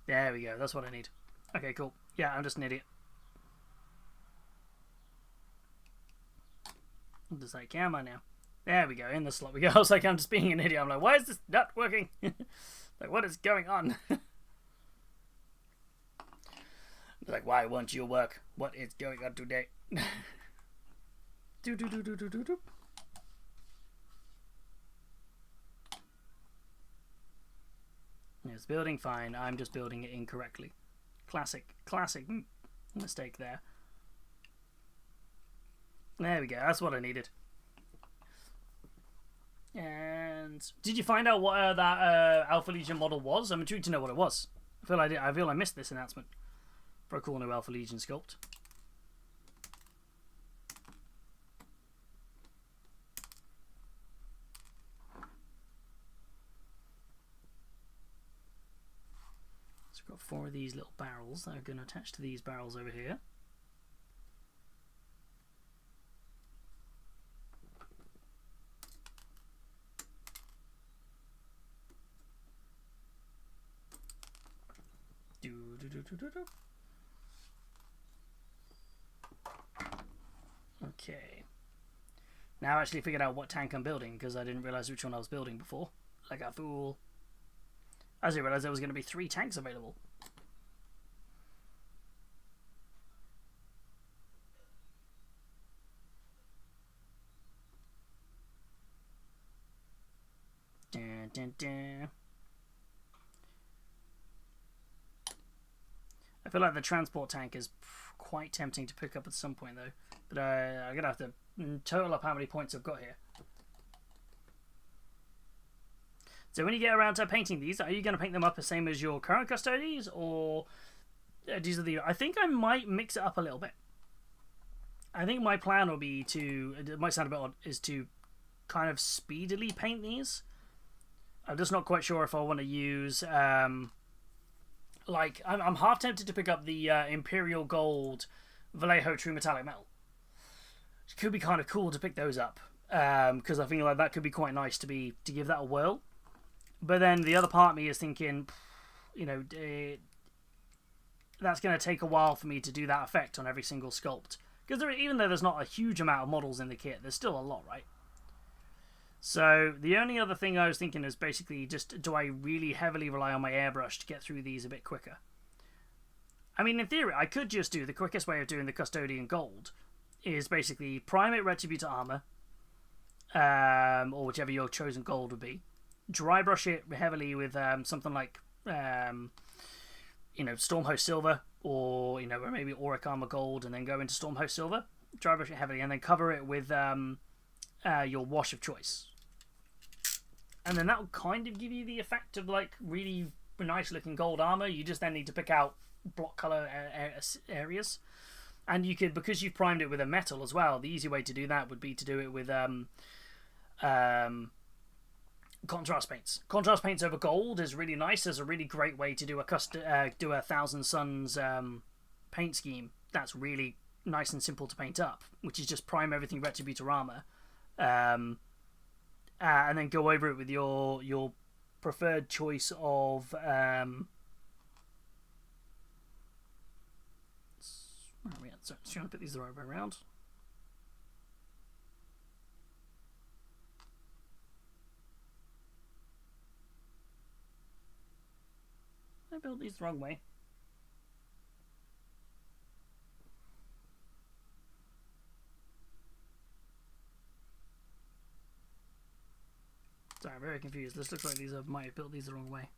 There we go, that's what I need. Okay, cool. Yeah, I'm just an idiot. Just like, am I now? There we go, in the slot we go. I was like, I'm just being an idiot. I'm like, why is this not working? Like, what is going on? Like, why won't you work? What is going on today? Do. It's building fine. I'm just building it incorrectly. Classic mistake there. There we go. That's what I needed. And did you find out what that Alpha Legion model was? I'm intrigued to know what it was. I feel I missed this announcement for a cool new Alpha Legion sculpt. Got 4 of these little barrels that are going to attach to these barrels over here. Okay. Now I actually figured out what tank I'm building because I didn't realize which one I was building before. Like a fool. I didn't realize there was going to be 3 tanks available. Dun, dun, dun. I feel like the transport tank is quite tempting to pick up at some point though. But I'm going to have to total up how many points I've got here. So when you get around to painting these, are you going to paint them up the same as your current Custodes, or these are the? I think I might mix it up a little bit. I think my plan will be to. It might sound a bit odd, is to kind of speedily paint these. I'm just not quite sure if I want to use. Like I'm half tempted to pick up the Imperial Gold Vallejo True Metallic Metal. It could be kind of cool to pick those up because I think like that could be quite nice to give that a whirl. But then the other part of me is thinking, you know, that's going to take a while for me to do that effect on every single sculpt. Because even though there's not a huge amount of models in the kit, there's still a lot, right? So the only other thing I was thinking is basically just, do I really heavily rely on my airbrush to get through these a bit quicker? I mean, in theory, I could just do the quickest way of doing the Custodian Gold is basically prime it Retributor Armor, or whichever your chosen gold would be. dry brush it heavily with something like Stormhost Silver, or or maybe Auric Armor Gold, and then go into Stormhost Silver. Dry brush it heavily, and then cover it with your wash of choice. And then that will kind of give you the effect of like really nice looking gold armor. You just then need to pick out block color areas. And you could, because you've primed it with a metal as well, the easy way to do that would be to do it with contrast paints. Contrast paints over gold is really nice. There's a really great way to do a Thousand Suns paint scheme. That's really nice and simple to paint up, which is just prime everything Retributor armor, and then go over it with your preferred choice of where are we at? So, trying to put these the right way around. I built these the wrong way. Sorry, I'm very confused. This looks like these might have built these the wrong way.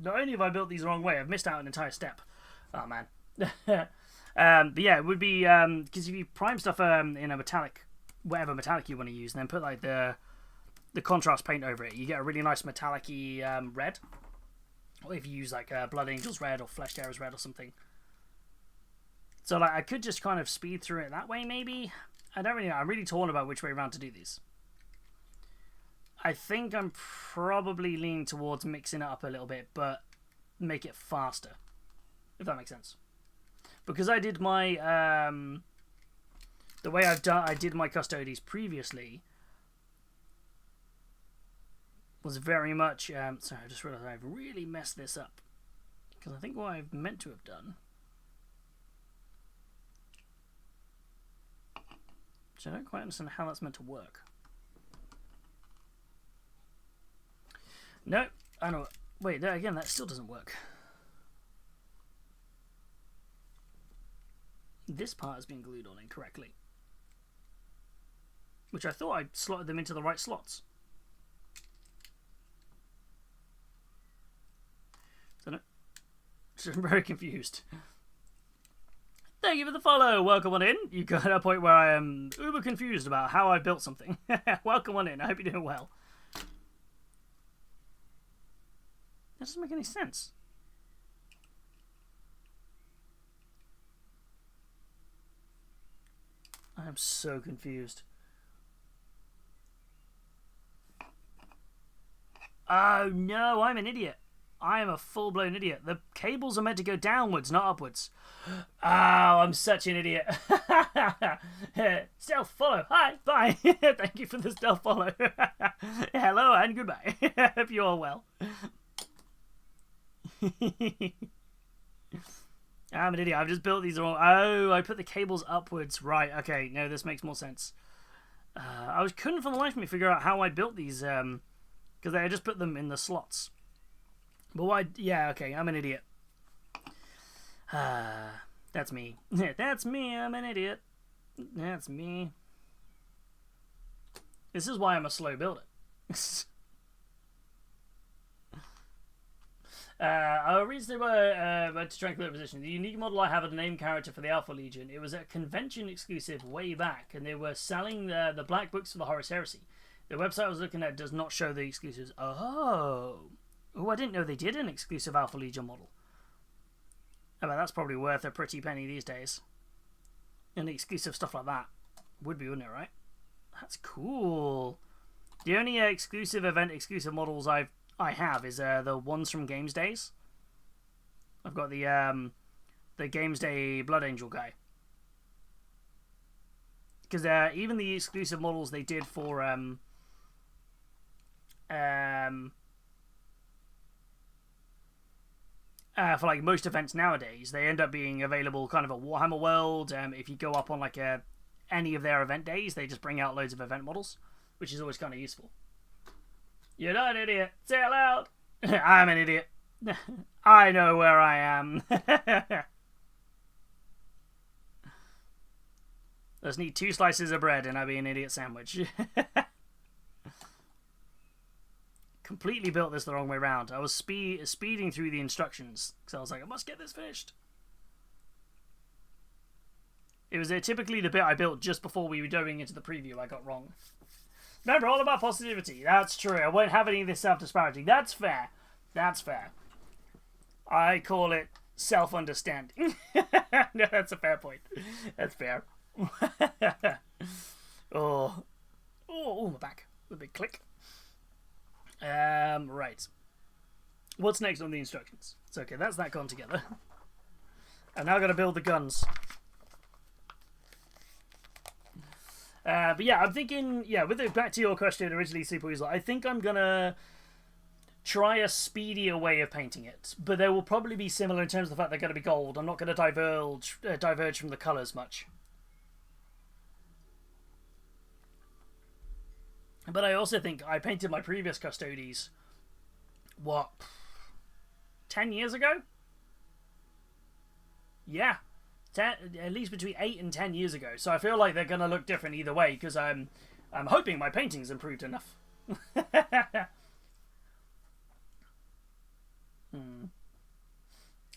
Not only have I built these the wrong way, I've missed out an entire step. Oh man. But yeah, it would be because if you prime stuff in a metallic, whatever metallic you want to use, and then put like the contrast paint over it, you get a really nice metallic-y red. Or if you use like Blood Angel's red or Flesh Tearer's red or something. So like I could just kind of speed through it that way maybe. I don't really know. I'm really torn about which way around to do these. I think I'm probably leaning towards mixing it up a little bit, but make it faster, if that makes sense. Because I did my the way I did my Custodes previously was very much sorry, I just realized I've really messed this up, because I think what I've meant to have done, which I don't quite understand how that's meant to work. No, I know. Wait, there again, that still doesn't work. This part has been glued on incorrectly, which I thought I slotted them into the right slots. So no, I'm very confused. Thank you for the follow. Welcome on in. You got to a point where I am uber confused about how I built something. Welcome on in. I hope you're doing well. That doesn't make any sense. I am so confused. Oh no, I'm an idiot. I am a full-blown idiot. The cables are meant to go downwards, not upwards. Oh, I'm such an idiot. Stealth follow. Hi, bye. Thank you for the stealth follow. Hello and goodbye. Hope you're all well. I'm an idiot. I've just built these wrong. Oh, I put the cables upwards. Right. Okay. No, this makes more sense. I couldn't for the life of me figure out how I built these because I just put them in the slots. But why? Yeah. Okay. I'm an idiot. That's me. That's me. I'm an idiot. That's me. This is why I'm a slow builder. Our reason they were to tranquil position. The unique model I have a name character for the Alpha Legion. It was a convention exclusive way back, and they were selling the black books for the Horus Heresy. The website I was looking at does not show the exclusives. Oh, I didn't know they did an exclusive Alpha Legion model. I mean, that's probably worth a pretty penny these days. And exclusive stuff like that would be, wouldn't it? Right? That's cool. The only exclusive exclusive models I have is the ones from Games Days. I've got the Games Day Blood Angel guy. Because even the exclusive models they did for like most events nowadays, they end up being available kind of at Warhammer World. If you go up on like any of their event days, they just bring out loads of event models, which is always kind of useful. You're not an idiot. Say it loud. I'm an idiot. I know where I am. Just need 2 slices of bread and I'll be an idiot sandwich. Completely built this the wrong way around. I was speeding through the instructions because I was like, I must get this finished. It was typically the bit I built just before we were going into the preview I got wrong. Remember, all about positivity. That's true. I won't have any of this self-disparaging. That's fair. That's fair. I call it self-understanding. No, that's a fair point. That's fair. Oh, my back. A big click. Right. What's next on the instructions? So, okay, that's that gone together. I'm now going to build the guns. But yeah, I'm thinking, with it back to your question originally, Super Weasel, I think I'm going to try a speedier way of painting it. But they will probably be similar in terms of the fact they're going to be gold. I'm not going to diverge from the colours much. But I also think I painted my previous Custodes, 10 years ago? Yeah. At least between 8 and 10 years ago. So I feel like they're going to look different either way, because I'm hoping my painting's improved enough.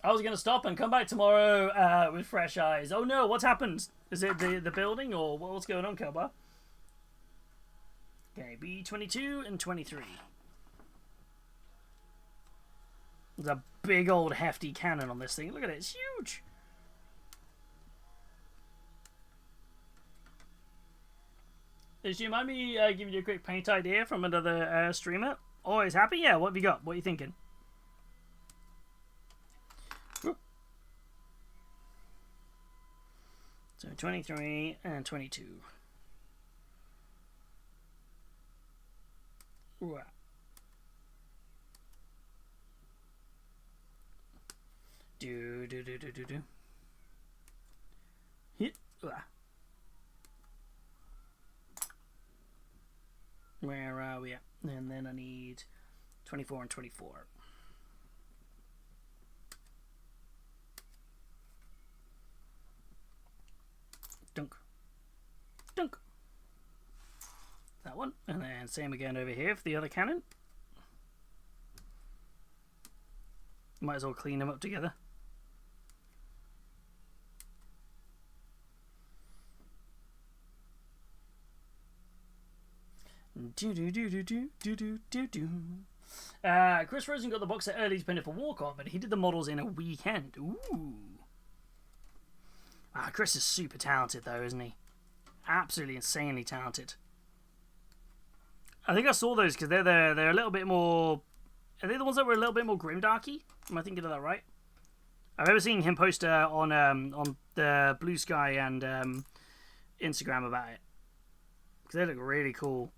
I was going to stop and come back tomorrow with fresh eyes. Oh no, what's happened? Is it the building, or what's going on, Kelba? Okay, B22 and 23. There's a big old hefty cannon on this thing. Look at it, it's huge. Do you mind me giving you a quick paint idea from another streamer? Always happy? Yeah, what have you got? What are you thinking? Ooh. So 23 and 22. Ooh. Do. Hit. Where are we at? And then I need 24 and 24. Dunk. Dunk. That one. And then same again over here for the other cannon. Might as well clean them up together. Chris Rosen got the box set early to paint it for walk-on, but he did the models in a weekend. Ooh. Chris is super talented though, isn't he? Absolutely insanely talented. I think I saw those because they're a little bit more. Are they the ones that were a little bit more grimdarky? Am I thinking of that right? I've ever seen him post on the Blue Sky and Instagram about it because they look really cool.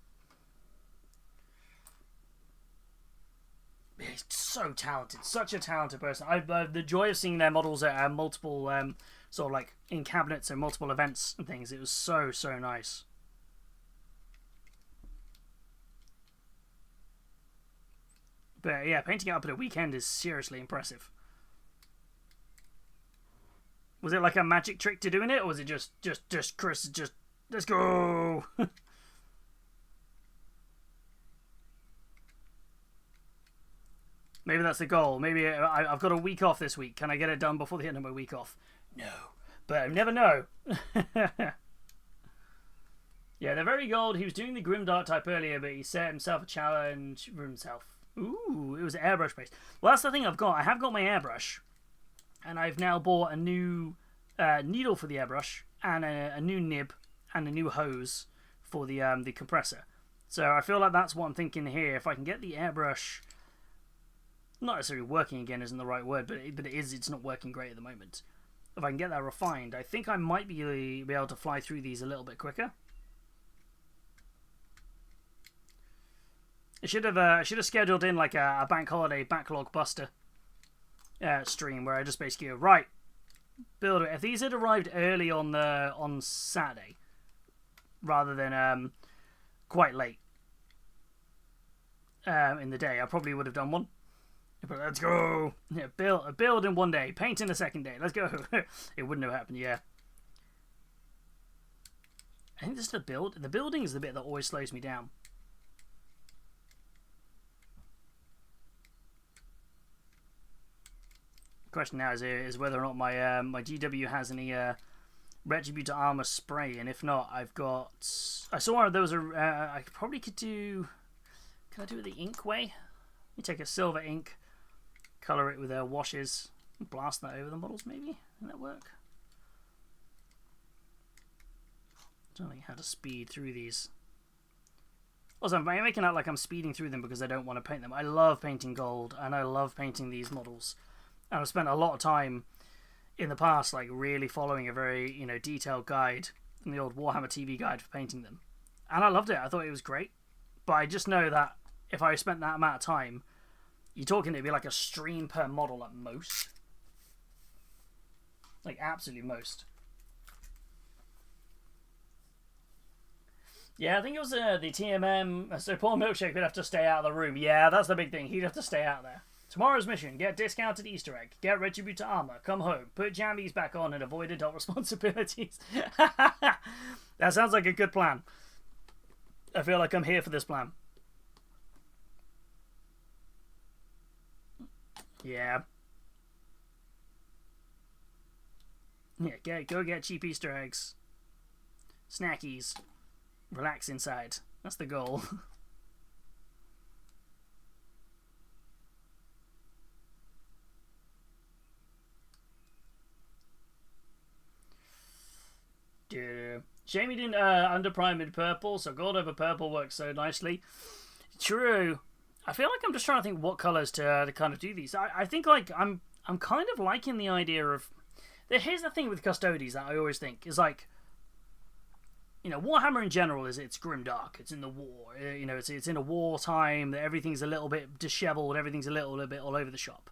He's so talented, such a talented person. I've the joy of seeing their models at multiple sort of like in cabinets and multiple events and things. It was so nice. But yeah, painting it up at a weekend is seriously impressive. Was it like a magic trick to doing it, or was it just Chris, let's go? Maybe that's the goal. Maybe I've got a week off this week. Can I get it done before the end of my week off? No. But I never know. Yeah, they're very gold. He was doing the Grimdark type earlier, but he set himself a challenge for himself. Ooh, it was airbrush based. Well, that's the thing I've got. I have got my airbrush. And I've now bought a new needle for the airbrush. And a new nib. And a new hose for the compressor. So I feel like that's what I'm thinking here. If I can get the airbrush... Not necessarily working again isn't the right word, but it is. It's not working great at the moment. If I can get that refined, I think I might be able to fly through these a little bit quicker. I should have scheduled in like a bank holiday backlog buster stream where I just basically go, right, build it. If these had arrived early on Saturday rather than quite late in the day, I probably would have done one. But let's go. Yeah, build in one day, paint in the second day. Let's go. It wouldn't have happened, yeah. I think this is the build. The building is the bit that always slows me down. The question now is whether or not my my GW has any Retributor armor spray, and if not, I've got. I saw there was a. I probably could do. Can I do it the ink way? You take a silver ink, color it with washes, and blast that over the models. Maybe can that work? I don't think how to speed through these. Also, I'm making out like I'm speeding through them because I don't want to paint them. I love painting gold, and I love painting these models. And I've spent a lot of time in the past, like really following a very, detailed guide in the old Warhammer TV guide for painting them. And I loved it. I thought it was great. But I just know that if I spent that amount of time, you're talking it'd be like a stream per model at most. Like absolutely most. Yeah, I think it was the TMM. So Paul Milkshake would have to stay out of the room. Yeah, that's the big thing. He'd have to stay out there. Tomorrow's mission: get discounted Easter egg, get Retributor armor, come home, put jammies back on, and avoid adult responsibilities. That sounds like a good plan. I feel like I'm here for this plan. Yeah. Yeah, go get cheap Easter eggs. Snackies. Relax inside. That's the goal. Shame he didn't underprime in purple, so gold over purple works so nicely. True. I feel like I'm just trying to think what colours to kind of do these. I think like I'm kind of liking the idea of. Here's the thing with Custodes that I always think is like, Warhammer in general it's grimdark. It's in the war. It's in a war time. Everything's a little bit dishevelled. Everything's a little bit all over the shop.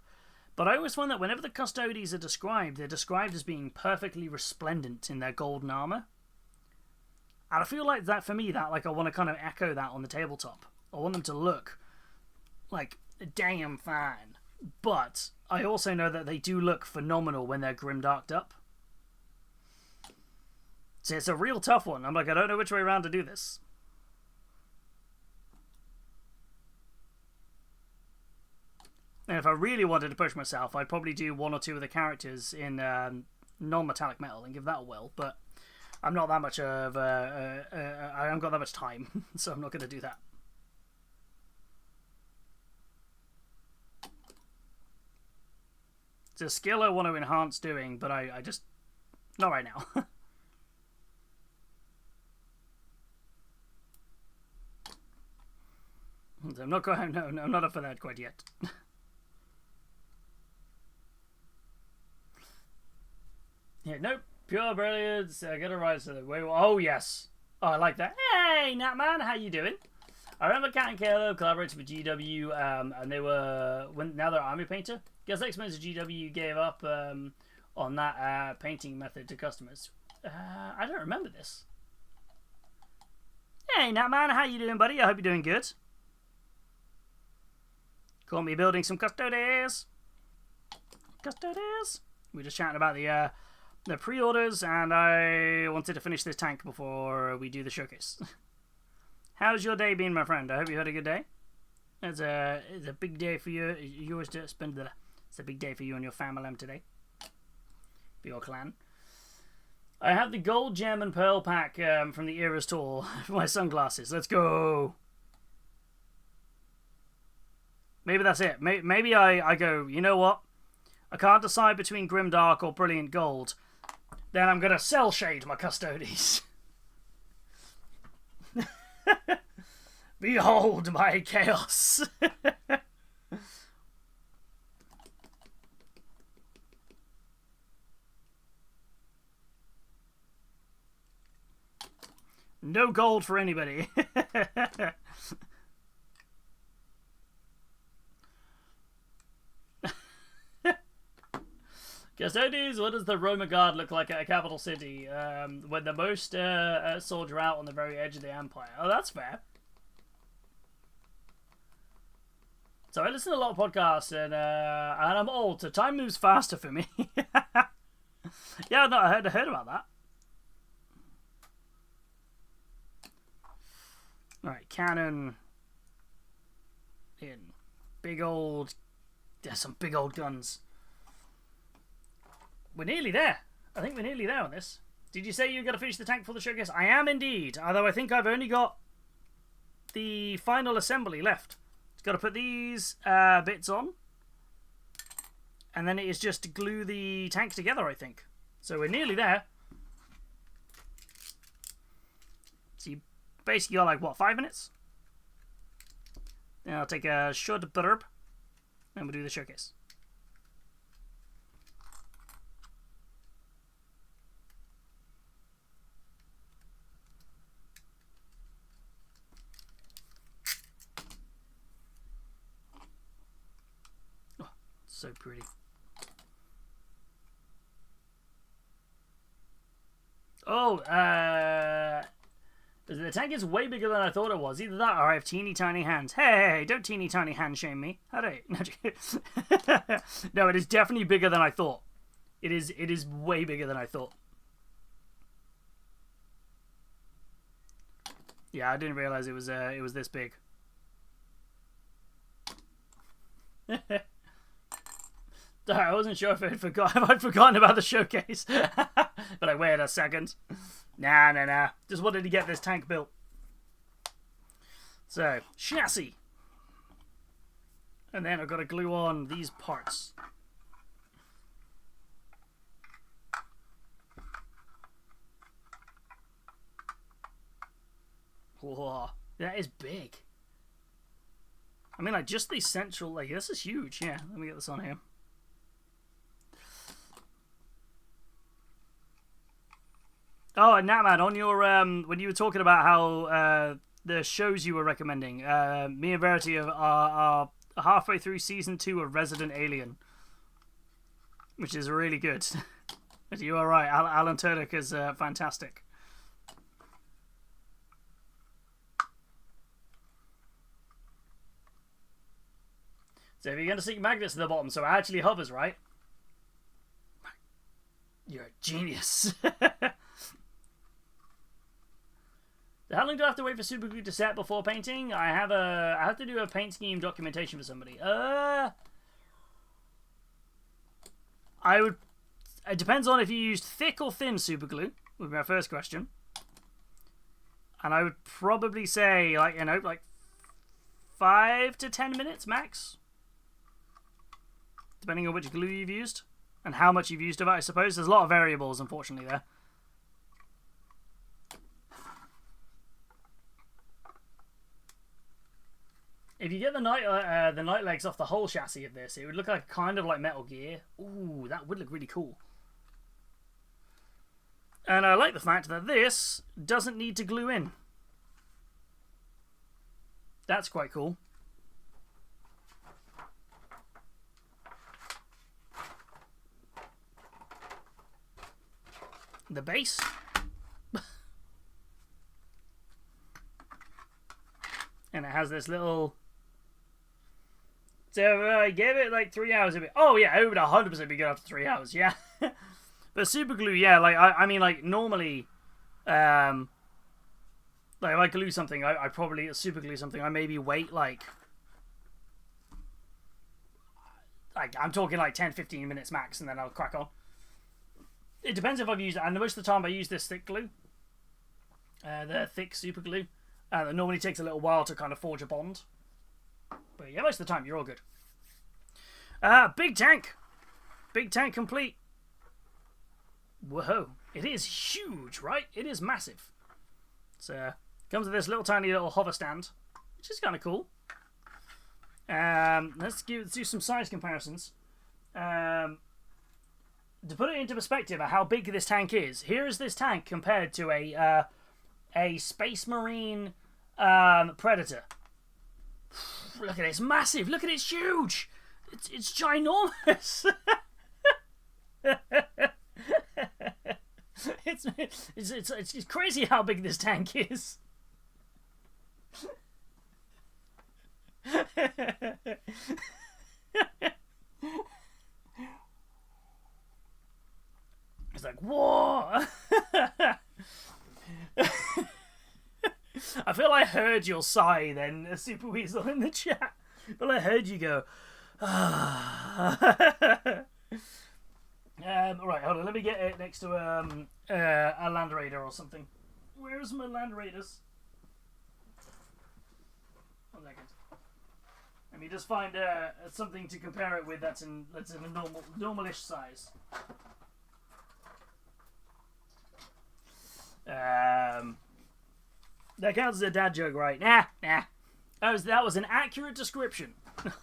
But I always find that whenever the Custodes are described, they're described as being perfectly resplendent in their golden armor. And I feel like that, for me, that like I want to kind of echo that on the tabletop. I want them to look like damn fine. But I also know that they do look phenomenal when they're grimdarked up. So it's a real tough one. I'm like, I don't know which way around to do this. And if I really wanted to push myself, I'd probably do one or two of the characters in non-metallic metal and give that a whirl. But I'm not that much of I haven't got that much time, so I'm not going to do that. It's a skill I want to enhance doing, but I just not right now. I'm not going. No, I'm not up for that quite yet. Yeah, nope. Pure brilliance. Get a rise to the way. Oh yes. Oh, I like that. Hey, Natman, how you doing? I remember Cat and Caleb collaborated with GW, and they were now they're army painter. Guess that explains the GW gave up on that painting method to customers. I don't remember this. Hey, Natman, how you doing, buddy? I hope you're doing good. Caught me building some Custodes. Custodes. We're just chatting about the pre-orders, and I wanted to finish this tank before we do the showcase. How's your day been, my friend? I hope you had a good day. It's a big day for you. Yours to spend the. It's a big day for you and your family today. For your clan. I have the gold gem and pearl pack from the Eras tour for my sunglasses. Let's go. Maybe that's it. Maybe I go, you know what? I can't decide between Grimdark or Brilliant Gold. Then I'm going to cell shade my Custodes. Behold my chaos. No gold for anybody. Custodes, what does the Roma Guard look like at a capital city when the most soldier out on the very edge of the empire? Oh, that's fair. So I listen to a lot of podcasts, and I'm old, so time moves faster for me. Yeah, no, I heard about that. Alright, cannon. In. Big old... There's some big old guns. We're nearly there. I think we're nearly there on this. Did you say you were going to finish the tank for the showcase? I am indeed. Although I think I've only got the final assembly left. It's got to put these bits on. And then it is just to glue the tank together, I think. So we're nearly there. So you basically got like, what, 5 minutes? Then I'll take a short burp. And we'll do the showcase. Oh, so pretty. Oh, the tank is way bigger than I thought it was. Either that or I have teeny tiny hands. Hey, don't teeny tiny hand shame me. How do you? No, it is definitely bigger than I thought. It is way bigger than I thought. Yeah, I didn't realize it was this big. I wasn't sure if I'd forgotten about the showcase. But I wait a second. Nah. Just wanted to get this tank built. So, chassis. And then I've got to glue on these parts. Whoa, that is big. I mean, like, just the central, like, this is huge. Yeah, let me get this on here. Oh, and Natman, on your when you were talking about how the shows you were recommending, me and Verity are halfway through season 2 of Resident Alien, which is really good. You are right, Alan Tudyk is fantastic. So if you're going to sink magnets to the bottom, so it actually hovers, right? You're a genius. How long do I have to wait for super glue to set before painting? I have to do a paint scheme documentation for somebody. It depends on if you used thick or thin super glue, would be my first question. And I would probably say, like, you know, like 5 to 10 minutes max. Depending on which glue you've used. And how much you've used of it, I suppose. There's a lot of variables, unfortunately, there. If you get the night legs off the whole chassis of this, it would look like kind of like Metal Gear. Ooh, that would look really cool. And I like the fact that this doesn't need to glue in. That's quite cool. The base. And it has this little... So I gave it like 3 hours of it. Oh yeah, it would 100% be good after 3 hours, yeah. But super glue, yeah, like I mean, like normally, like if I glue something, I probably super glue something. I maybe wait like I'm talking like 10-15 minutes max, and then I'll crack on. It depends if I've used it, and most of the time I use this thick glue, the thick super glue. That normally takes a little while to kind of forge a bond. But yeah, most of the time, you're all good. Big tank. Big tank complete. Whoa. It is huge, right? It is massive. So, comes with this tiny little hover stand, which is kind of cool. Let's do some size comparisons. To put it into perspective of how big this tank is, here is this tank compared to a Space Marine Predator. Look at it, it's massive. Look at it, it's huge. It's ginormous. It's crazy how big this tank is. what? I feel I heard your sigh then, Super Weasel, in the chat. But I heard you go, ah. Right, hold on. Let me get it next to a Land Raider or something. Where's my Land Raiders? 1 second. Let me just find something to compare it with that's in a normalish size. That counts as a dad joke, right? Nah. That was an accurate description.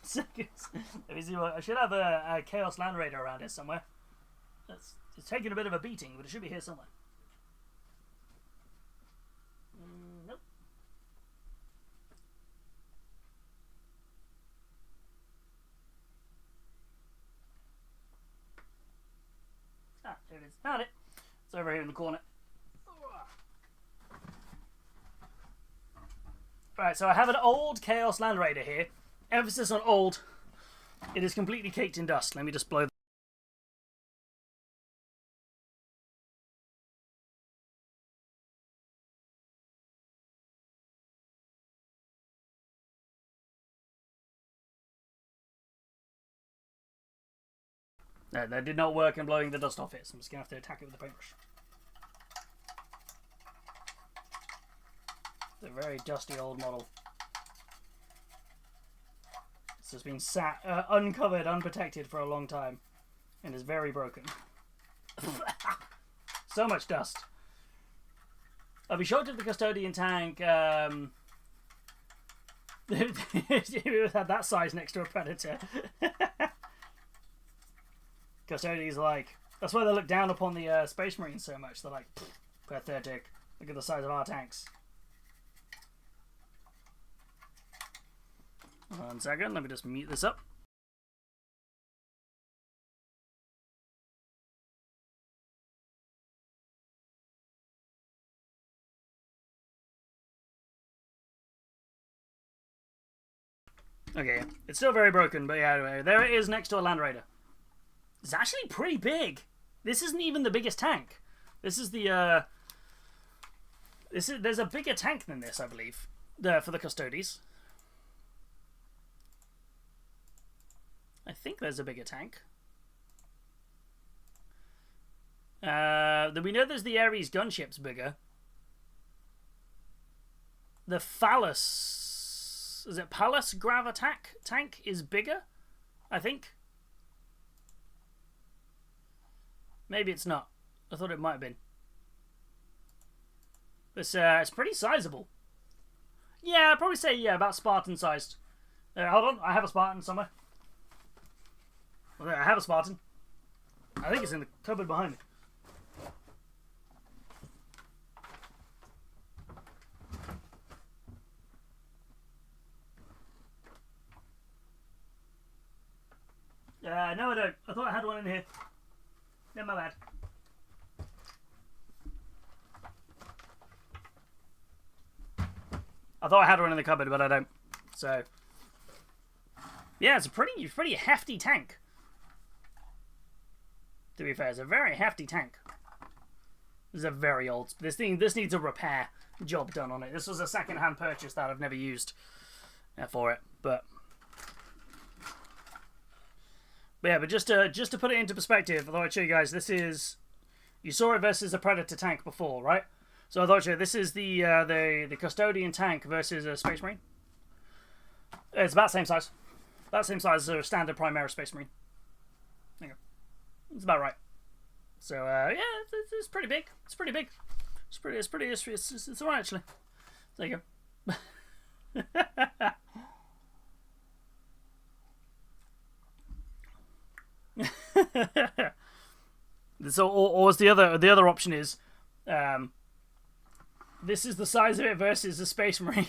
Seconds. Let me see what I should have a Chaos Land Raider around here somewhere. It's taking a bit of a beating, but it should be here somewhere. Nope. Ah, there it is. Found it. It's over here in the corner. Right, so I have an old Chaos Land Raider here. Emphasis on old. It is completely caked in dust. Let me just blow. No, that did not work in blowing the dust off it, so I'm just going to have to attack it with a paintbrush. It's a very dusty old model. This has been sat, uncovered, unprotected for a long time, and is very broken. So much dust. I'll be shocked if the Custodian tank it had that size next to a Predator. Custodes like, that's why they look down upon the Space Marines so much. They're like, pathetic. Look at the size of our tanks. 1 second, let me just mute this up. Okay, it's still very broken, but yeah, anyway, there it is next to a Land Raider. It's actually pretty big. This isn't even the biggest tank. This is the there's a bigger tank than this, I believe, for the Custodes. I think there's a bigger tank. We know there's the Ares gunship's bigger. The Phallus, is it Pallas Grav-attack tank is bigger, I think. Maybe it's not. I thought it might have been. It's pretty sizable. Yeah, I'd probably say, yeah, about Spartan sized. Hold on, I have a Spartan somewhere. Well, I have a Spartan. I think it's in the cupboard behind me. No, I don't. I thought I had one in here. Yeah, my bad. I thought I had one in the cupboard, but I don't. So, yeah, it's a pretty hefty tank. To be fair, it's a very hefty tank. This is a very old. This needs a repair job done on it. This was a second-hand purchase that I've never used for it, but yeah. But just to put it into perspective, I thought I'd show you guys. This is, you saw it versus a Predator tank before, right? So I thought I'd show you, this is the Custodian tank versus a Space Marine. It's about the same size. About the same size as a standard Primaris Space Marine. There you go. It's about right. So yeah, it's pretty big. It's pretty big. It's alright actually. There you go. So, or the other option is, this is the size of it versus a Space Marine.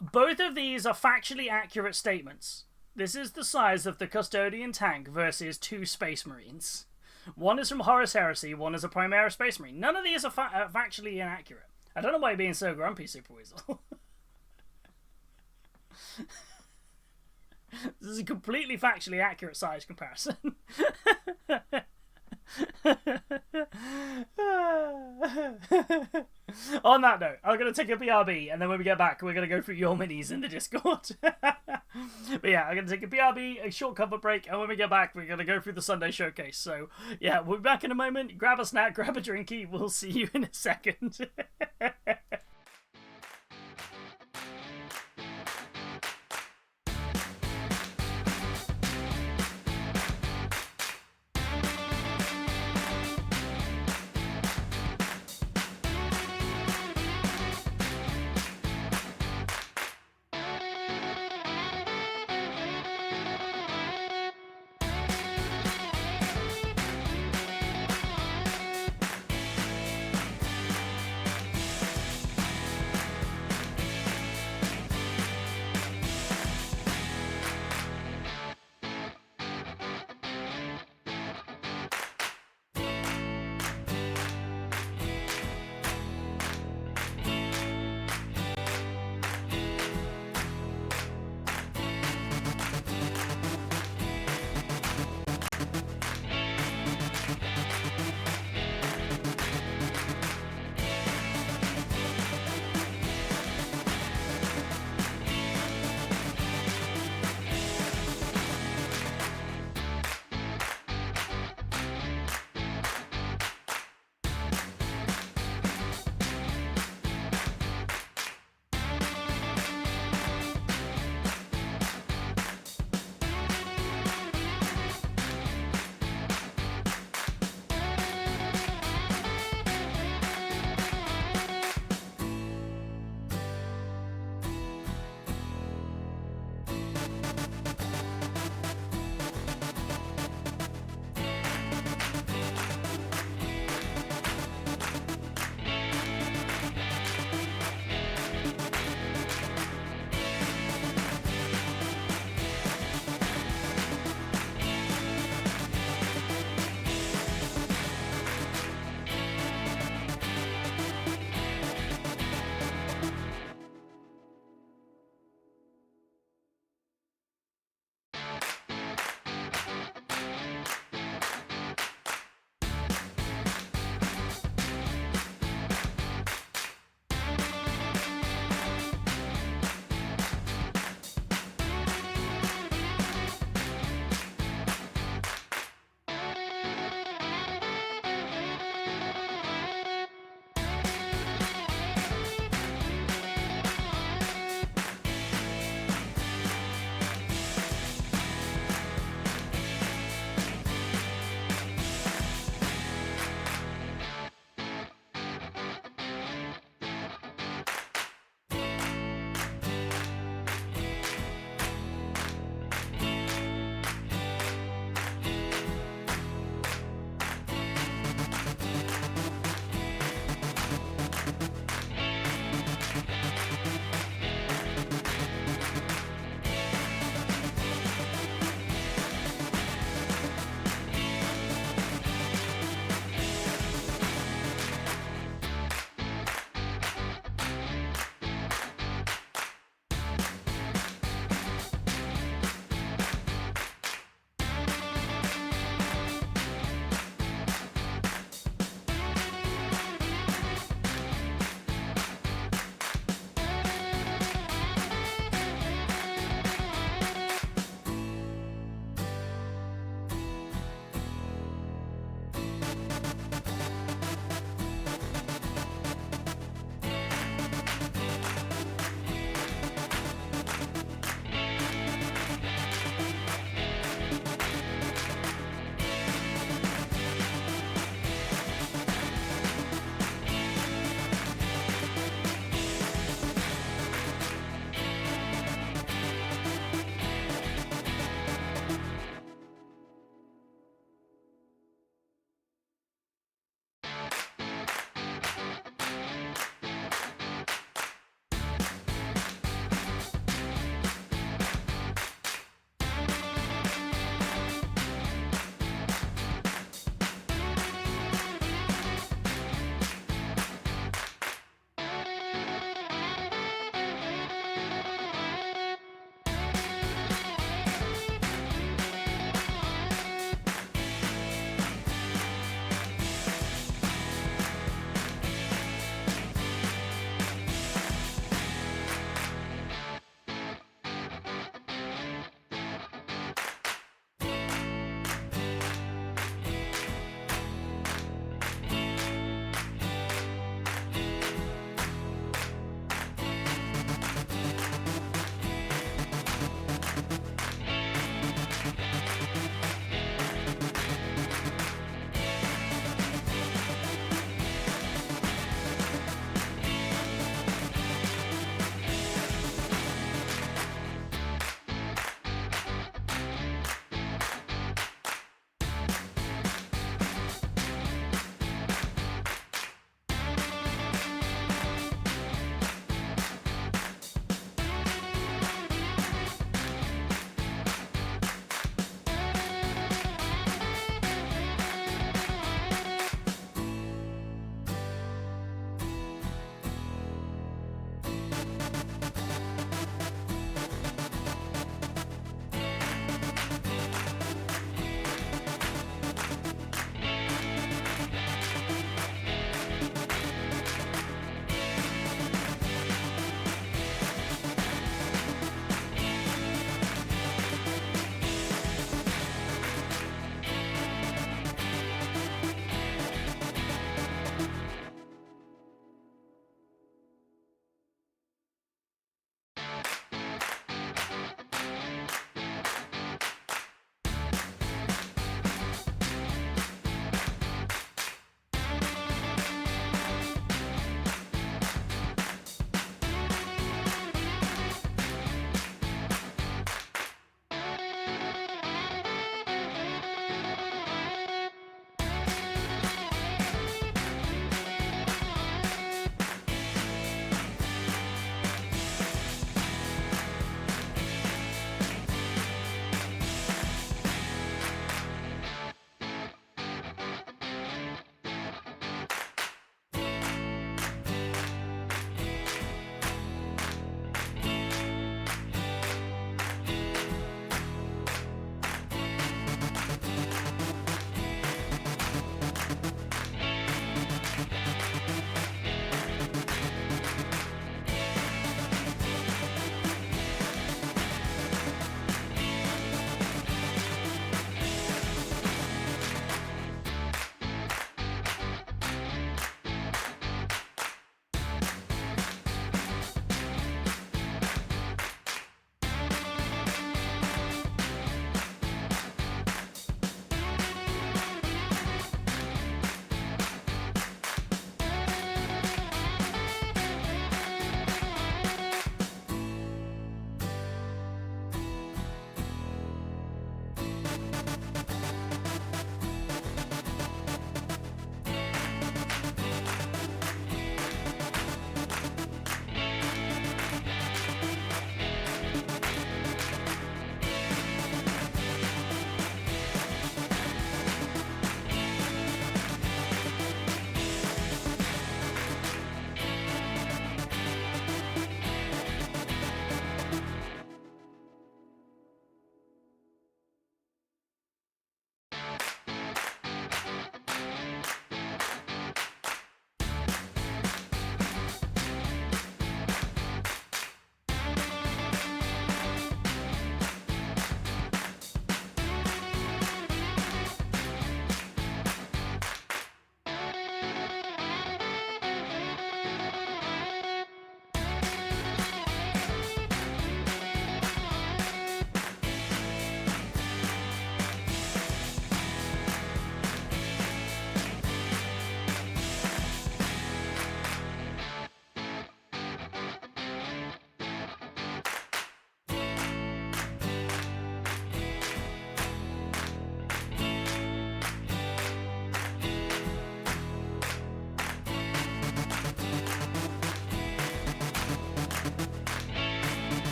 Both of these are factually accurate statements. This is the size of the Custodian tank versus 2 Space Marines. One is from Horus Heresy, one is a Primaris Space Marine. None of these are factually inaccurate. I don't know why you're being so grumpy, Super Weasel. This is a completely factually accurate size comparison. On that note, I'm going to take a BRB, and then when we get back, we're going to go through your minis in the Discord. But yeah, I'm going to take a BRB, a short cover break, and when we get back, we're going to go through the Sunday showcase. So yeah, we'll be back in a moment. Grab a snack, grab a drinky. We'll see you in a second.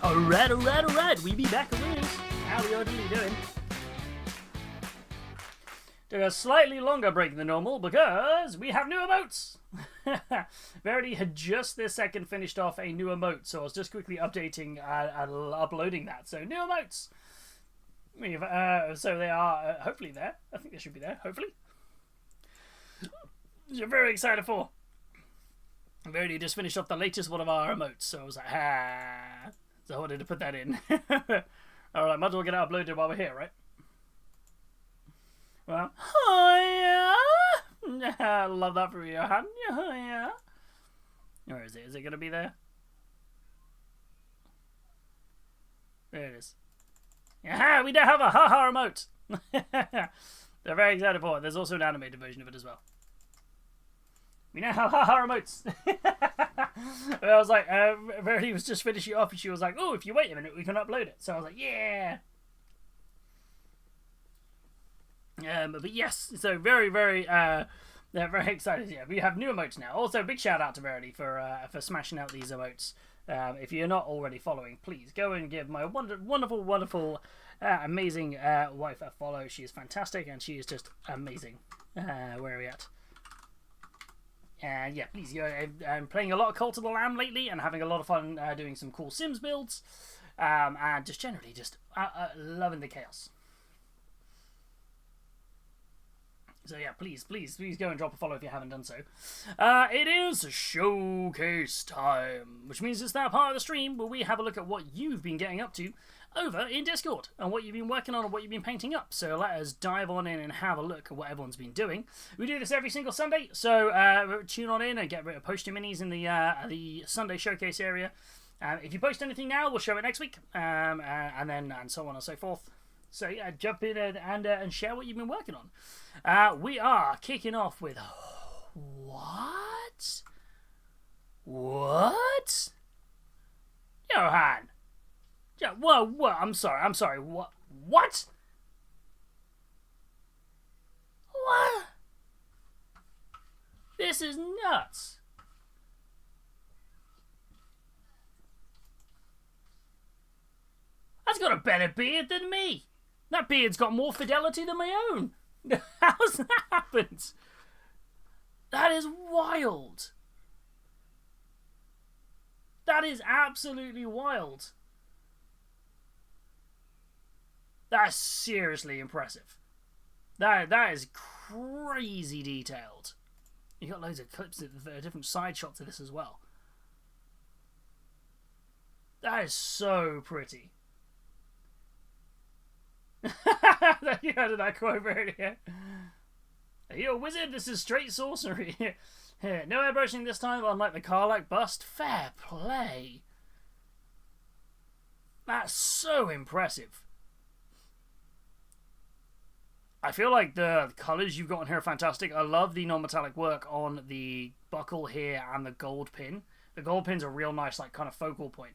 Alright, we be back with how we are doing. Took a slightly longer break than normal because we have new emotes. Verity had just this second finished off a new emote, so I was just quickly updating and uploading that. So new emotes. So they are hopefully there. I think they should be there. Hopefully. Which I'm very excited for. Verity just finished off the latest one of our emotes, so I was like, so I wanted to put that in. Alright, might as well get it uploaded while we're here, right? Well, I love that from Johan. Where is it? Is it going to be there? There it is. Yeah, we don't have a haha emote. They're very excited for it. There's also an animated version of it as well. We now have haha emotes. I was like, Verity was just finishing off and she was like, oh, if you wait a minute, we can upload it. So I was like, yeah. But yes, so very excited. Yeah, we have new emotes now. Also, big shout out to Verity for smashing out these emotes. If you're not already following, please go and give my wonderful, amazing wife a follow. She is fantastic and she is just amazing. Where are we at? And yeah, please go. I'm playing a lot of Cult of the Lamb lately and having a lot of fun doing some cool Sims builds. And just generally loving the chaos. So yeah, please go and drop a follow if you haven't done so. It is showcase time, which means it's that part of the stream where we have a look at what you've been getting up to over in Discord and what you've been working on and what you've been painting up. So let us dive on in and have a look at what everyone's been doing. We do this every single Sunday, so tune on in and post your minis in the Sunday showcase area. If you post anything now, we'll show it next week, and so on and so forth. So yeah, jump in and share what you've been working on. We are kicking off with what? Johan. Yeah, whoa, I'm sorry, what? What? This is nuts. That's got a better beard than me. That beard's got more fidelity than my own. How's that happened? That is wild. That is absolutely wild. That's seriously impressive. That is crazy detailed. You got loads of clips of different side shots of this as well. That is so pretty. You heard that quote earlier. Are you a wizard? This is straight sorcery. No airbrushing this time, unlike the Karlach bust. Fair play. That's so impressive. I feel like the colours you've got on here are fantastic. I love the non-metallic work on the buckle here and the gold pin. The gold pin's a real nice, like, kind of focal point.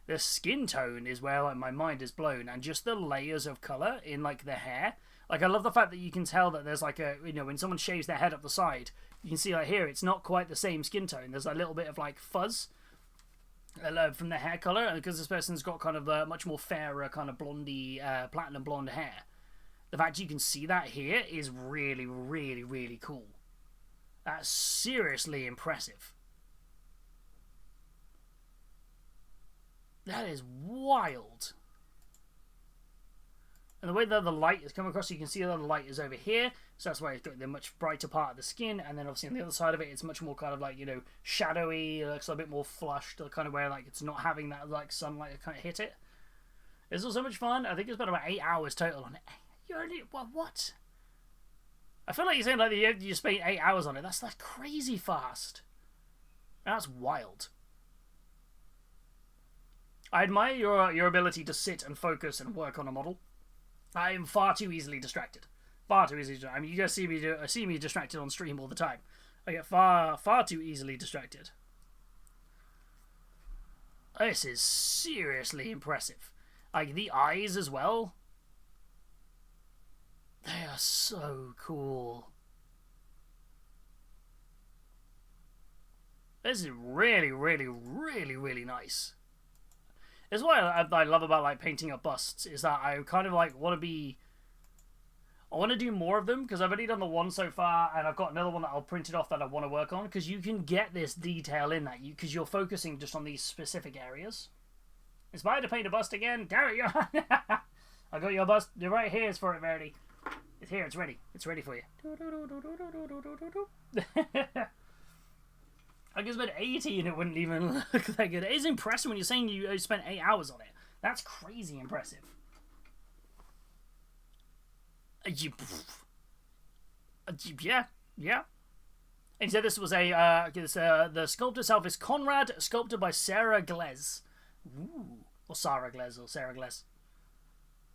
The skin tone is where, like, my mind is blown, and just the layers of colour in, like, the hair. Like, I love the fact that you can tell that there's, like, when someone shaves their head up the side, you can see, like, here, it's not quite the same skin tone. There's a little bit of, like, fuzz from the hair colour, because this person's got kind of a much more fairer, kind of blondie, platinum blonde hair. The fact you can see that here is really, really, really cool. That's seriously impressive. That is wild. And the way that the light is coming across, you can see that the light is over here. So that's why it's got the much brighter part of the skin. And then obviously on the other side of it, it's much more kind of like, shadowy. It looks a bit more flushed, kind of where like it's not having that like sunlight kind of hit it. It's also much fun. I think it's been about 8 hours total on it. You already, what? I feel like you're saying like you spent 8 hours on it. That's like crazy fast. That's wild. I admire your ability to sit and focus and work on a model. I am far too easily distracted. Far too easily distracted. I mean, you guys see me distracted on stream all the time. I get far too easily distracted. This is seriously impressive. Like, the eyes as well. They are so cool. This is really, really, really, really nice. It's what I love about like painting up busts is that I kind of like want to be. I want to do more of them because I've only done the one so far, and I've got another one that I'll print it off that I want to work on because you can get this detail in that because you're focusing just on these specific areas. Inspired to paint a bust again? Damn it, I got your bust. You're right here. It's for it, Verity. It's here. It's ready. It's ready for you. I could spend 80 and it wouldn't even look that good. It is impressive when you're saying you spent 8 hours on it. That's crazy impressive. Yeah. And he said this was the sculpt itself is Conrad, sculpted by Sarah Glez. Ooh. Or Sarah Glez, or Sarah Glez.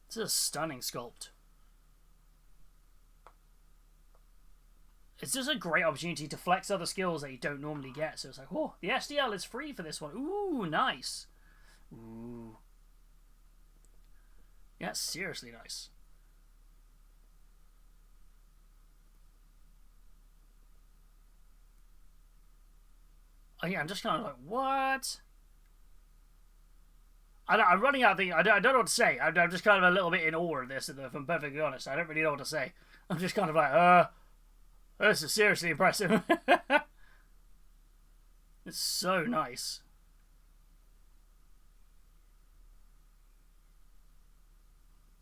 This is a stunning sculpt. It's just a great opportunity to flex other skills that you don't normally get. So it's like, oh, the SDL is free for this one. Ooh, nice. Ooh. Yeah, seriously nice. Oh, yeah, I'm just kind of like, what? I'm running out of things. I don't know what to say. I'm just kind of a little bit in awe of this, if I'm perfectly honest. I don't really know what to say. I'm just kind of like, this is seriously impressive. It's so nice.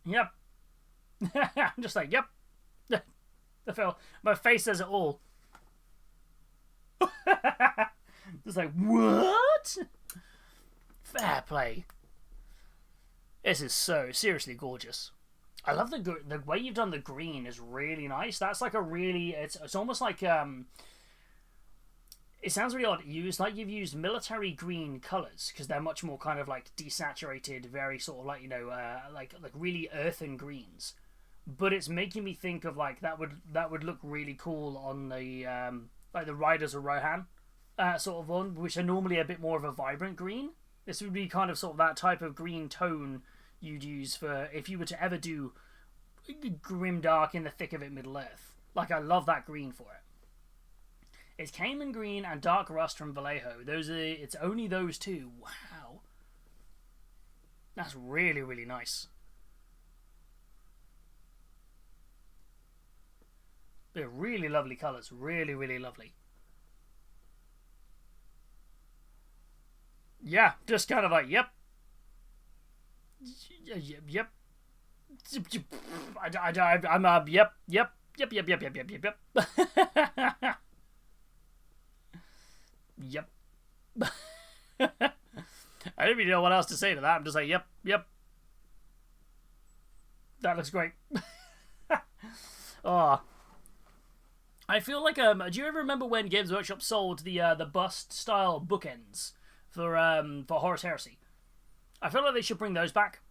Yep. I'm just like, yep. My face says it all. Just like, what? Fair play. This is so seriously gorgeous. I love the way you've done the green is really nice. That's like a really it's almost like it sounds really odd. It's like you've used military green colors because they're much more kind of like desaturated, very sort of like like really earthen greens. But it's making me think of like that would look really cool on the like the Riders of Rohan sort of one, which are normally a bit more of a vibrant green. This would be kind of sort of that type of green tone you'd use for if you were to ever do grimdark in the thick of it Middle Earth. Like, I love that green for it. It's Cayman Green and Dark Rust from Vallejo. It's only those two. Wow. That's really, really nice. They're really lovely colours. Really, really lovely. Yeah, just kind of like, yep. Yep. I'm yep. Yep. I don't really know what else to say to that. I'm just like, yep. That looks great. Oh. I feel like do you ever remember when Games Workshop sold the bust style bookends for Horus Heresy? I feel like they should bring those back.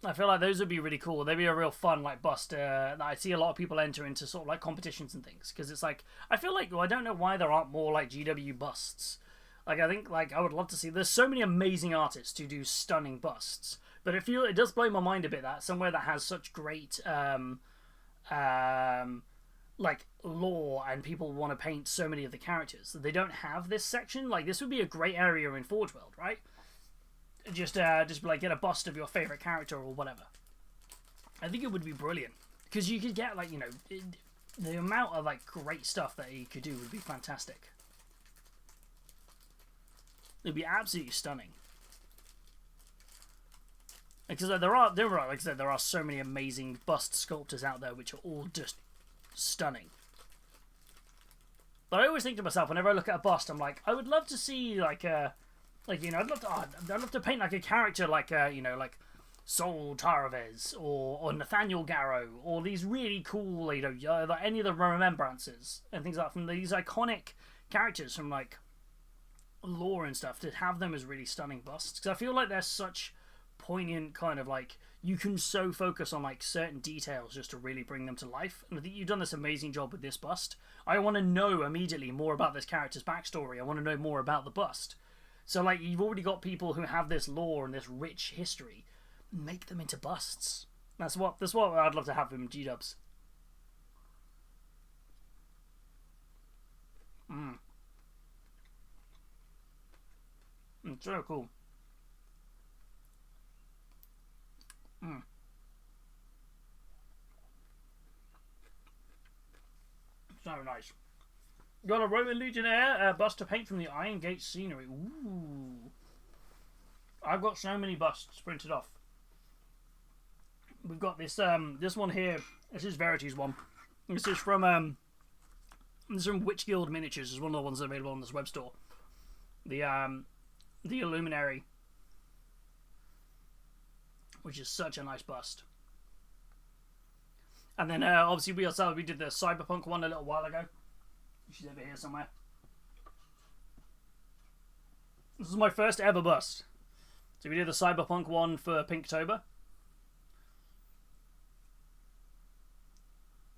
I feel like those would be really cool. They'd be a real fun like bust that I see a lot of people enter into sort of like competitions and things because it's like I feel like I don't know why there aren't more like GW busts. Like I think like I would love to see. There's so many amazing artists who do stunning busts, but it does blow my mind a bit that somewhere that has such great like lore and people want to paint so many of the characters that they don't have this section. Like this would be a great area in Forge World, right? Just like get a bust of your favorite character or whatever. I think it would be brilliant because you could get like the amount of like great stuff that you could do would be fantastic. It'd be absolutely stunning. Because like, there are like I said, there are so many amazing bust sculptors out there which are all just stunning. But I always think to myself whenever I look at a bust, I'm like, I would love to see like I'd love to paint like a character like like Sol Taraves or Nathaniel Garrow or these really cool like any of the remembrances and things like that from these iconic characters from like lore and stuff. To have them as really stunning busts because I feel like they're such poignant kind of like you can so focus on like certain details just to really bring them to life. And I think you've done this amazing job with this bust. I want to know immediately more about this character's backstory. I want to know more about the bust. So, like, you've already got people who have this lore and this rich history. Make them into busts. That's what I'd love to have in G-dubs. It's so cool. Mm. So nice. Got a Roman Legionnaire bust to paint from the Iron Gate scenery. Ooh. I've got so many busts printed off. We've got this this one here. This is Verity's one. This is from Witch Guild Miniatures. Is one of the ones available on this web store. The Illuminary, which is such a nice bust. And then obviously we did the Cyberpunk one a little while ago. She's over here somewhere. This is my first ever bust. So we did the Cyberpunk one for Pinktober,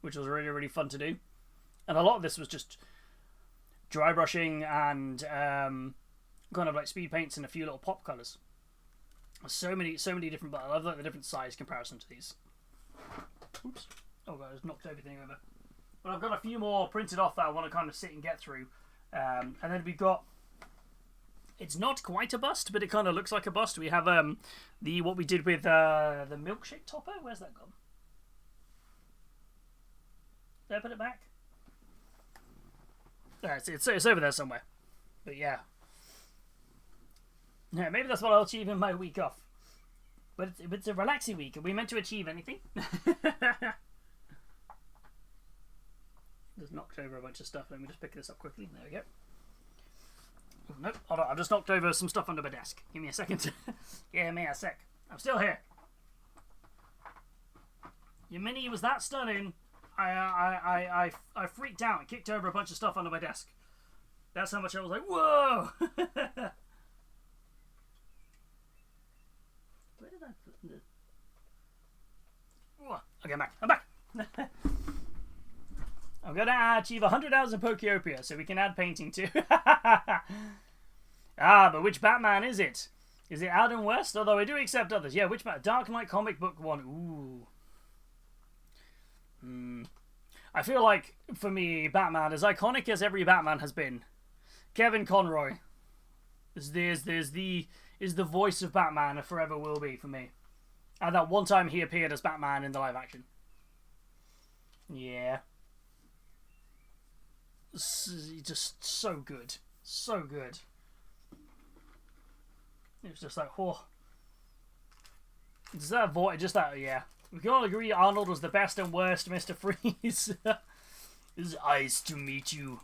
which was really, really fun to do. And a lot of this was just dry brushing and kind of like speed paints and a few little pop colours. So many different, but I love like the different size comparison to these. Oops. Oh god, I just knocked everything over. But I've got a few more printed off that I want to kind of sit and get through. And then we've got, it's not quite a bust, but it kind of looks like a bust. We have what we did with the milkshake topper. Where's that gone? Did I put it back? It's over there somewhere. But yeah. Yeah, maybe that's what I'll achieve in my week off. But it's a relaxing week. Are we meant to achieve anything? Just knocked over a bunch of stuff. Let me just pick this up quickly. There we go. Oh, nope, hold on. I've just knocked over some stuff under my desk. Give me a second. Give me a sec. I'm still here. Your mini was that stunning. I freaked out and kicked over a bunch of stuff under my desk. That's how much I was like, whoa! Where did I put the... Okay, I'm back. I'm going to achieve 100 hours in Pokeopia, so we can add painting too. But which Batman is it? Is it Adam West? Although I do accept others. Yeah, which Batman? Dark Knight Comic Book 1. Ooh. I feel like, for me, Batman, as iconic as every Batman has been, Kevin Conroy is the voice of Batman and forever will be for me. And that one time he appeared as Batman in the live action. Yeah. Just so good. So good. It was just like, whoa. Just that voice, just that, yeah. We can all agree Arnold was the best and worst Mr. Freeze. His eyes to meet you.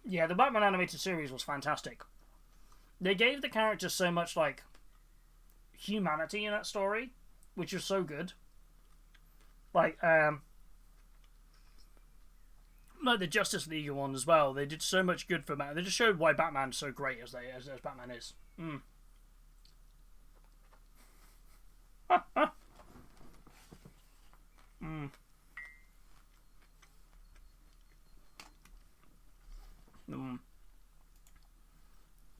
Yeah, the Batman animated series was fantastic. They gave the character so much, like, humanity in that story, which was so good. Like the Justice League one as well. They did so much good for Batman. They just showed why Batman's so great as Batman is.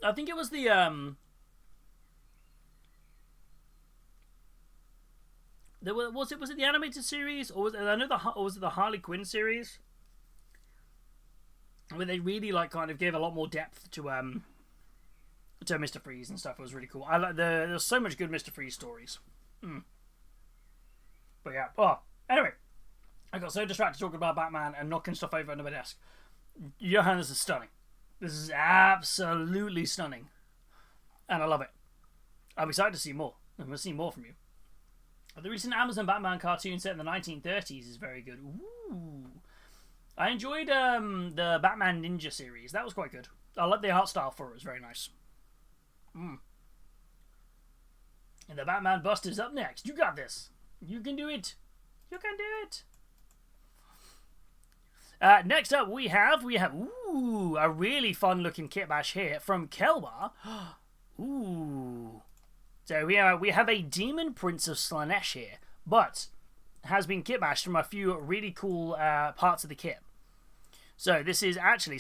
I think it was the was it the animated series, or was it, was it the Harley Quinn series, where they really like kind of gave a lot more depth to Mr. Freeze and stuff. It was really cool. I like there's so much good Mr. Freeze stories. But yeah. Oh, anyway, I got so distracted talking about Batman and knocking stuff over under my desk. Johan, this is stunning. This is absolutely stunning, and I love it. I'm excited to see more. I'm going to see more from you. The recent Amazon Batman cartoon set in the 1930s is very good. Ooh. I enjoyed the Batman Ninja series. That was quite good. I like the art style for it. It was very nice. And the Batman bust is up next. You got this. You can do it. You can do it. Next up, we have ooh, a really fun looking kit bash here from Kelbar. Ooh. So we have a Demon Prince of Slanesh here, but has been kit bashed from a few really cool parts of the kit. So this is actually,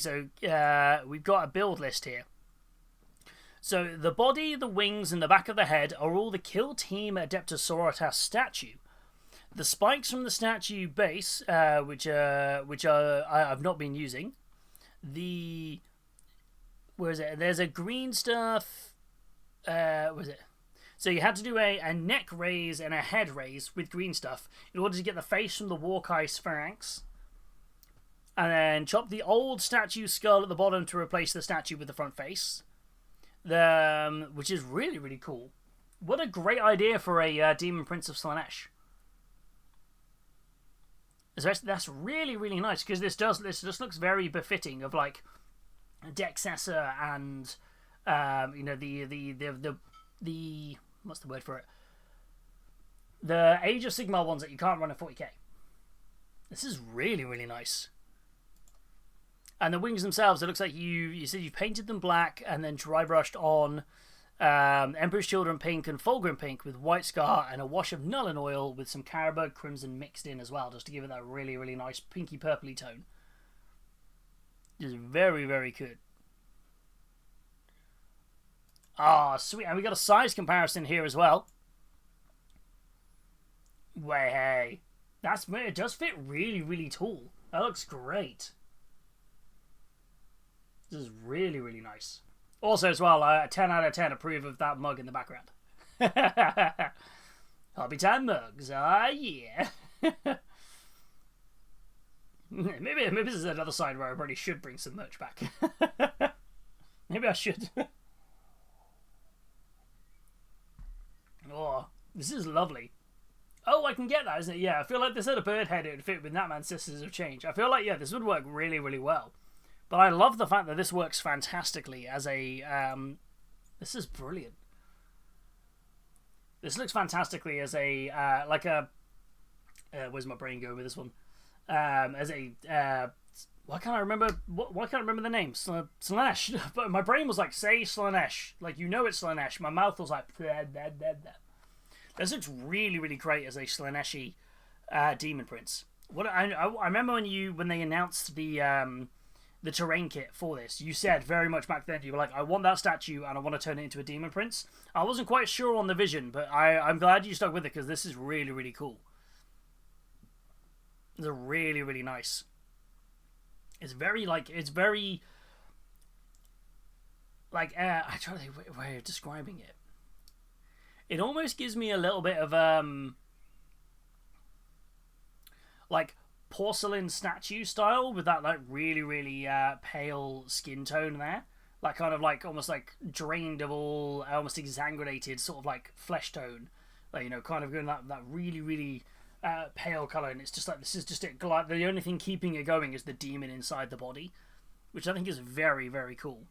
we've got a build list here. So the body, the wings, and the back of the head are all the Kill Team Adeptus statue. The spikes from the statue base, which I've not been using. The where is it? There's a green stuff. What is it? So you had to do a neck raise and a head raise with green stuff in order to get the face from the Warkai Sphinx. And then chop the old statue skull at the bottom to replace the statue with the front face. Which is really, really cool. What a great idea for a Demon Prince of Slaanesh. That's really, really nice, because this just looks very befitting of like Dexessa and the what's the word for it? The Age of Sigmar ones that you can't run at 40k. This is really, really nice. And the wings themselves, it looks like you said you painted them black and then dry brushed on Emperor's Children pink and Fulgrim pink with white scar and a wash of Nuln oil with some Carroburg crimson mixed in as well, just to give it that really, really nice pinky purpley tone. Just very, very good. Ah, sweet. And we got a size comparison here as well. Way, it does fit really, really tall. That looks great. This is really, really nice. Also, as well, 10 out of 10 approve of that mug in the background. Hobbytime mugs, yeah. maybe this is another side where I really should bring some merch back. Maybe I should. Oh, this is lovely. Oh, I can get that, isn't it? Yeah, I feel like this had a bird head, it would fit with Natman's Sisters of Change. I feel like, yeah, this would work really, really well. But I love the fact that this works fantastically as a... this is brilliant. This looks fantastically as a... where's my brain go with this one? As a... why can't I remember... Why can't I remember the name? Slaanesh. But my brain was like, say Slaanesh. Like, you know it's Slaanesh. My mouth was like... This looks really, really great as a Slaaneshi Demon Prince. What I remember when they announced the terrain kit for this, you said very much back then, you were like, I want that statue and I want to turn it into a Demon Prince. I wasn't quite sure on the vision, but I'm glad you stuck with it, because this is really, really cool. It's really, really nice. It's very, I'm trying to think a way of describing it. It almost gives me a little bit of, like, porcelain statue style with that like really, really pale skin tone there, like kind of like almost like drained of all, almost exsanguinated sort of like flesh tone, like, you know, kind of going that really, really pale color. And it's just like, this is just it. The only thing keeping it going is the demon inside the body, which I think is very, very cool.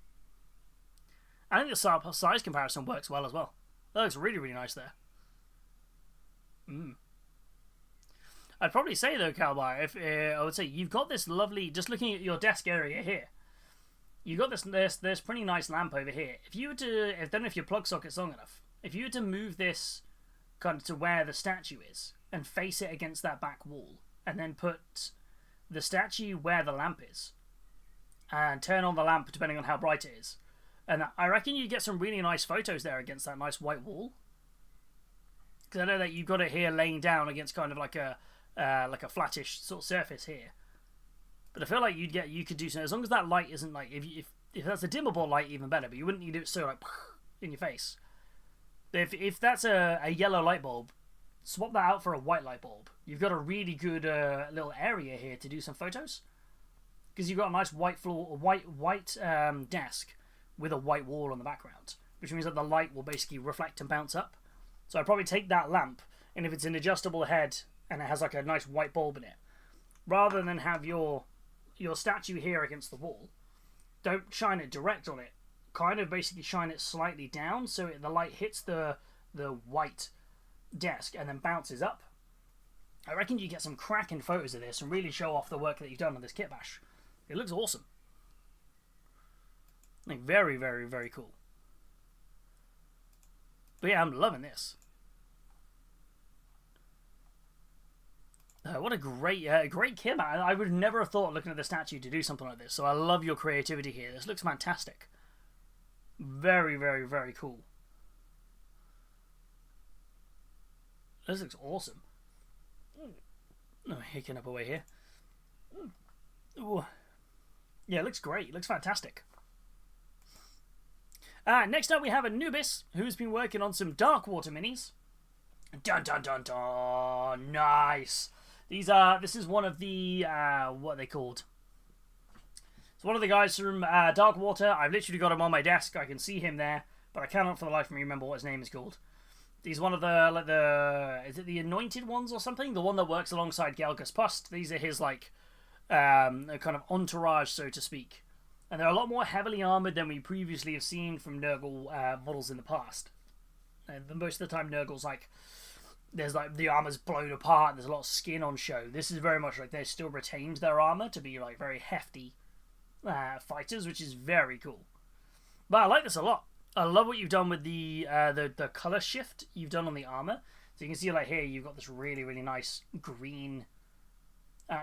I think the size comparison works well as well. That looks really, really nice there. I'd probably say though, Calbar, if I would say you've got this lovely, just looking at your desk area here, you've got this pretty nice lamp over here. If you were to, I don't know if your plug socket's long enough, if you were to move this kind of to where the statue is and face it against that back wall, and then put the statue where the lamp is, and turn on the lamp depending on how bright it is, and I reckon you get some really nice photos there against that nice white wall. Because I know that you've got it here laying down against kind of like a flattish sort of surface here, but I feel like you could do something as long as that light isn't like, if that's a dimmable light, even better. But you wouldn't need it so like in your face. If that's a yellow light bulb, swap that out for a white light bulb. You've got a really good little area here to do some photos, because you've got a nice white floor, white desk with a white wall on the background, which means that the light will basically reflect and bounce up. So I'd probably take that lamp, and if it's an adjustable head and it has like a nice white bulb in it, rather than have your statue here against the wall, don't shine it direct on it. Kind of basically shine it slightly down so the light hits the white desk and then bounces up. I reckon you get some cracking photos of this and really show off the work that you've done on this kit bash. It looks awesome. Like, very, very, very cool. But yeah, I'm loving this. What a great kit, man. I would never have thought, looking at the statue, to do something like this. So I love your creativity here. This looks fantastic. Very, very, very cool. This looks awesome. Oh, hicking up away here. Ooh. Yeah, it looks great. It looks fantastic. Next up we have Anubis, who's been working on some Darkwater minis. Dun dun dun dun! Nice! This is one of the, what are they called? It's one of the guys from Darkwater. I've literally got him on my desk. I can see him there, but I cannot for the life of me remember what his name is called. He's one of the, is it the Anointed Ones or something? The one that works alongside Gelgus Pust. These are his, like, kind of entourage, so to speak. And they're a lot more heavily armoured than we previously have seen from Nurgle models in the past. And most of the time, Nurgle's like, there's like, the armour's blown apart, there's a lot of skin on show. This is very much like they still retained their armour to be like very hefty fighters, which is very cool. But I like this a lot. I love what you've done with the colour shift you've done on the armour. So you can see like here, you've got this really, really nice green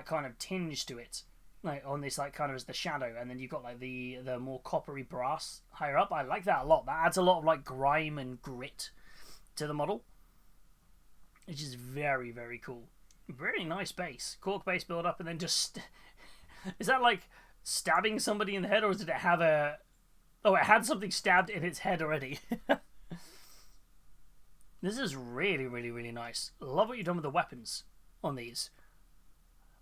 kind of tinge to it. Like on this, like kind of as the shadow, and then you've got like the more coppery brass higher up. I like that a lot. That adds a lot of like grime and grit to the model, which is very, very cool. Very nice base, cork base build up, and then just is that like stabbing somebody in the head, or did it have a? Oh, it had something stabbed in its head already. This is really, really, really nice. Love what you've done with the weapons on these.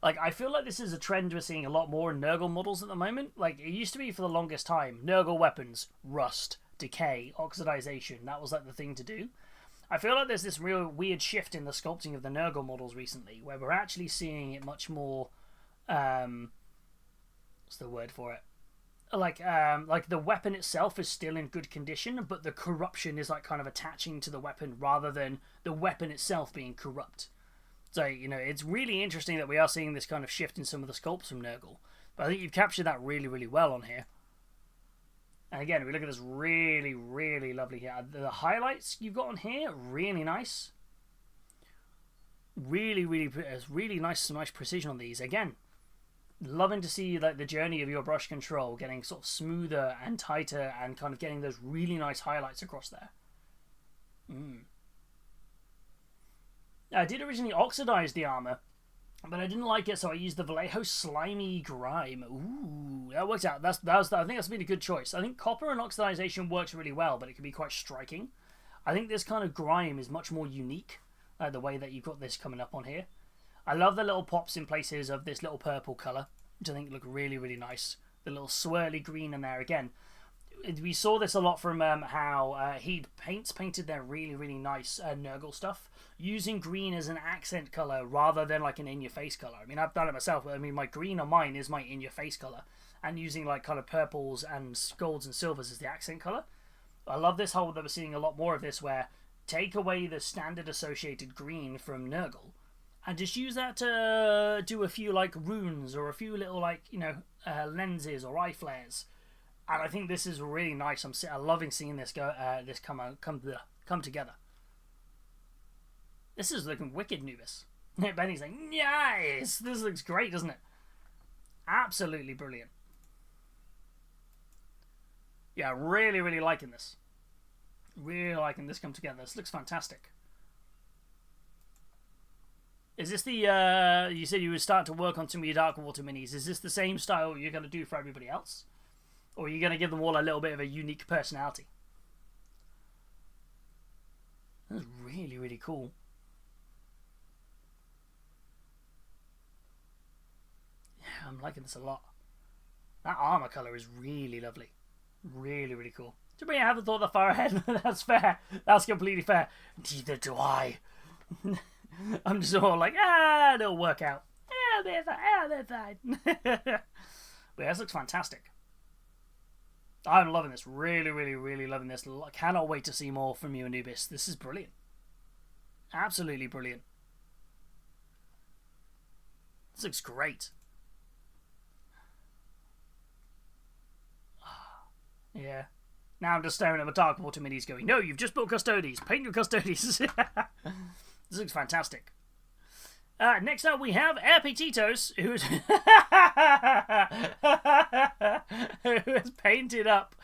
Like, I feel like this is a trend we're seeing a lot more in Nurgle models at the moment. Like, it used to be for the longest time. Nurgle weapons, rust, decay, oxidization. That was, like, the thing to do. I feel like there's this real weird shift in the sculpting of the Nurgle models recently, where we're actually seeing it much more, what's the word for it? Like the weapon itself is still in good condition, but the corruption is, like, kind of attaching to the weapon rather than the weapon itself being corrupt. So, you know, it's really interesting that we are seeing this kind of shift in some of the sculpts from Nurgle. But I think you've captured that really, really well on here. And again, we look at this really, really lovely here. The highlights you've got on here, really nice. Really, really nice precision on these. Again, loving to see like the journey of your brush control getting sort of smoother and tighter and kind of getting those really nice highlights across there. I did originally oxidize the armor, but I didn't like it, so I used the Vallejo Slimy Grime. Ooh, that works out. I think that's been a good choice. I think copper and oxidization works really well, but it can be quite striking. I think this kind of grime is much more unique, the way that you've got this coming up on here. I love the little pops in places of this little purple colour, which I think look really, really nice. The little swirly green in there again. We saw this a lot from how he painted their really, really nice Nurgle stuff, using green as an accent colour rather than like an in-your-face colour. I mean, I've done it myself. I mean, my green on mine is my in-your-face colour, and using like kind of purples and golds and silvers as the accent colour. I love this whole that we're seeing a lot more of this, where take away the standard associated green from Nurgle, and just use that to do a few like runes or a few little like, you know, lenses or eye flares. And I think this is really nice. I'm loving seeing this come together. This is looking wicked, Nubis. Benny's like, nice! This looks great, doesn't it? Absolutely brilliant. Yeah, really, really liking this. Really liking this come together. This looks fantastic. Is this the, you said you would start to work on some of your Darkwater minis. Is this the same style you're going to do for everybody else? Or are you going to give them all a little bit of a unique personality? That's really, really cool. Yeah, I'm liking this a lot. That armor color is really lovely. Really, really cool. To me, I haven't thought that far ahead. That's fair. That's completely fair. Neither do I. I'm just all like, it'll work out. They're fine. But yeah, this looks fantastic. I'm loving this. Really, really, really loving this. I cannot wait to see more from you, Anubis. This is brilliant. Absolutely brilliant. This looks great. Yeah. Now I'm just staring at my Darkwater minis going, no, you've just built Custodes. Paint your Custodes. This looks fantastic. Next up we have Epictetos, who is painted up.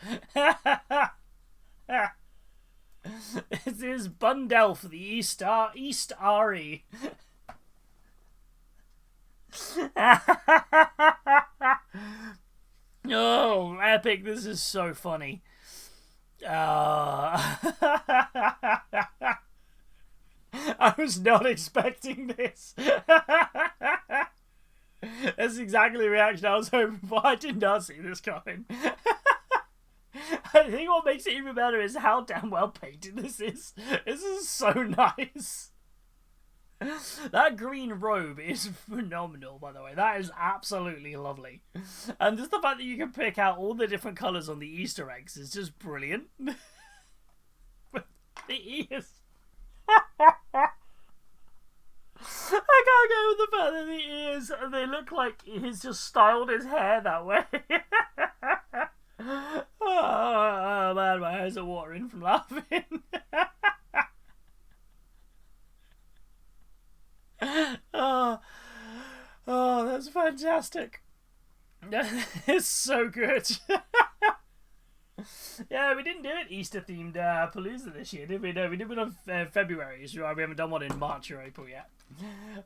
This is Bundelf, the East Ari. Oh, epic. This is so funny. I was not expecting this. That's exactly the reaction I was hoping for. I did not see this coming. I think what makes it even better is how damn well painted this is. This is so nice. That green robe is phenomenal, by the way. That is absolutely lovely. And just the fact that you can pick out all the different colours on the Easter eggs is just brilliant. The ears. I can't go with the fact that the ears, they look like he's just styled his hair that way. Oh man, my eyes are watering from laughing. Oh, that's fantastic. It's so good. Yeah, we didn't do an Easter-themed Palooza this year, did we? No, we did one in February. So we haven't done one in March or April yet.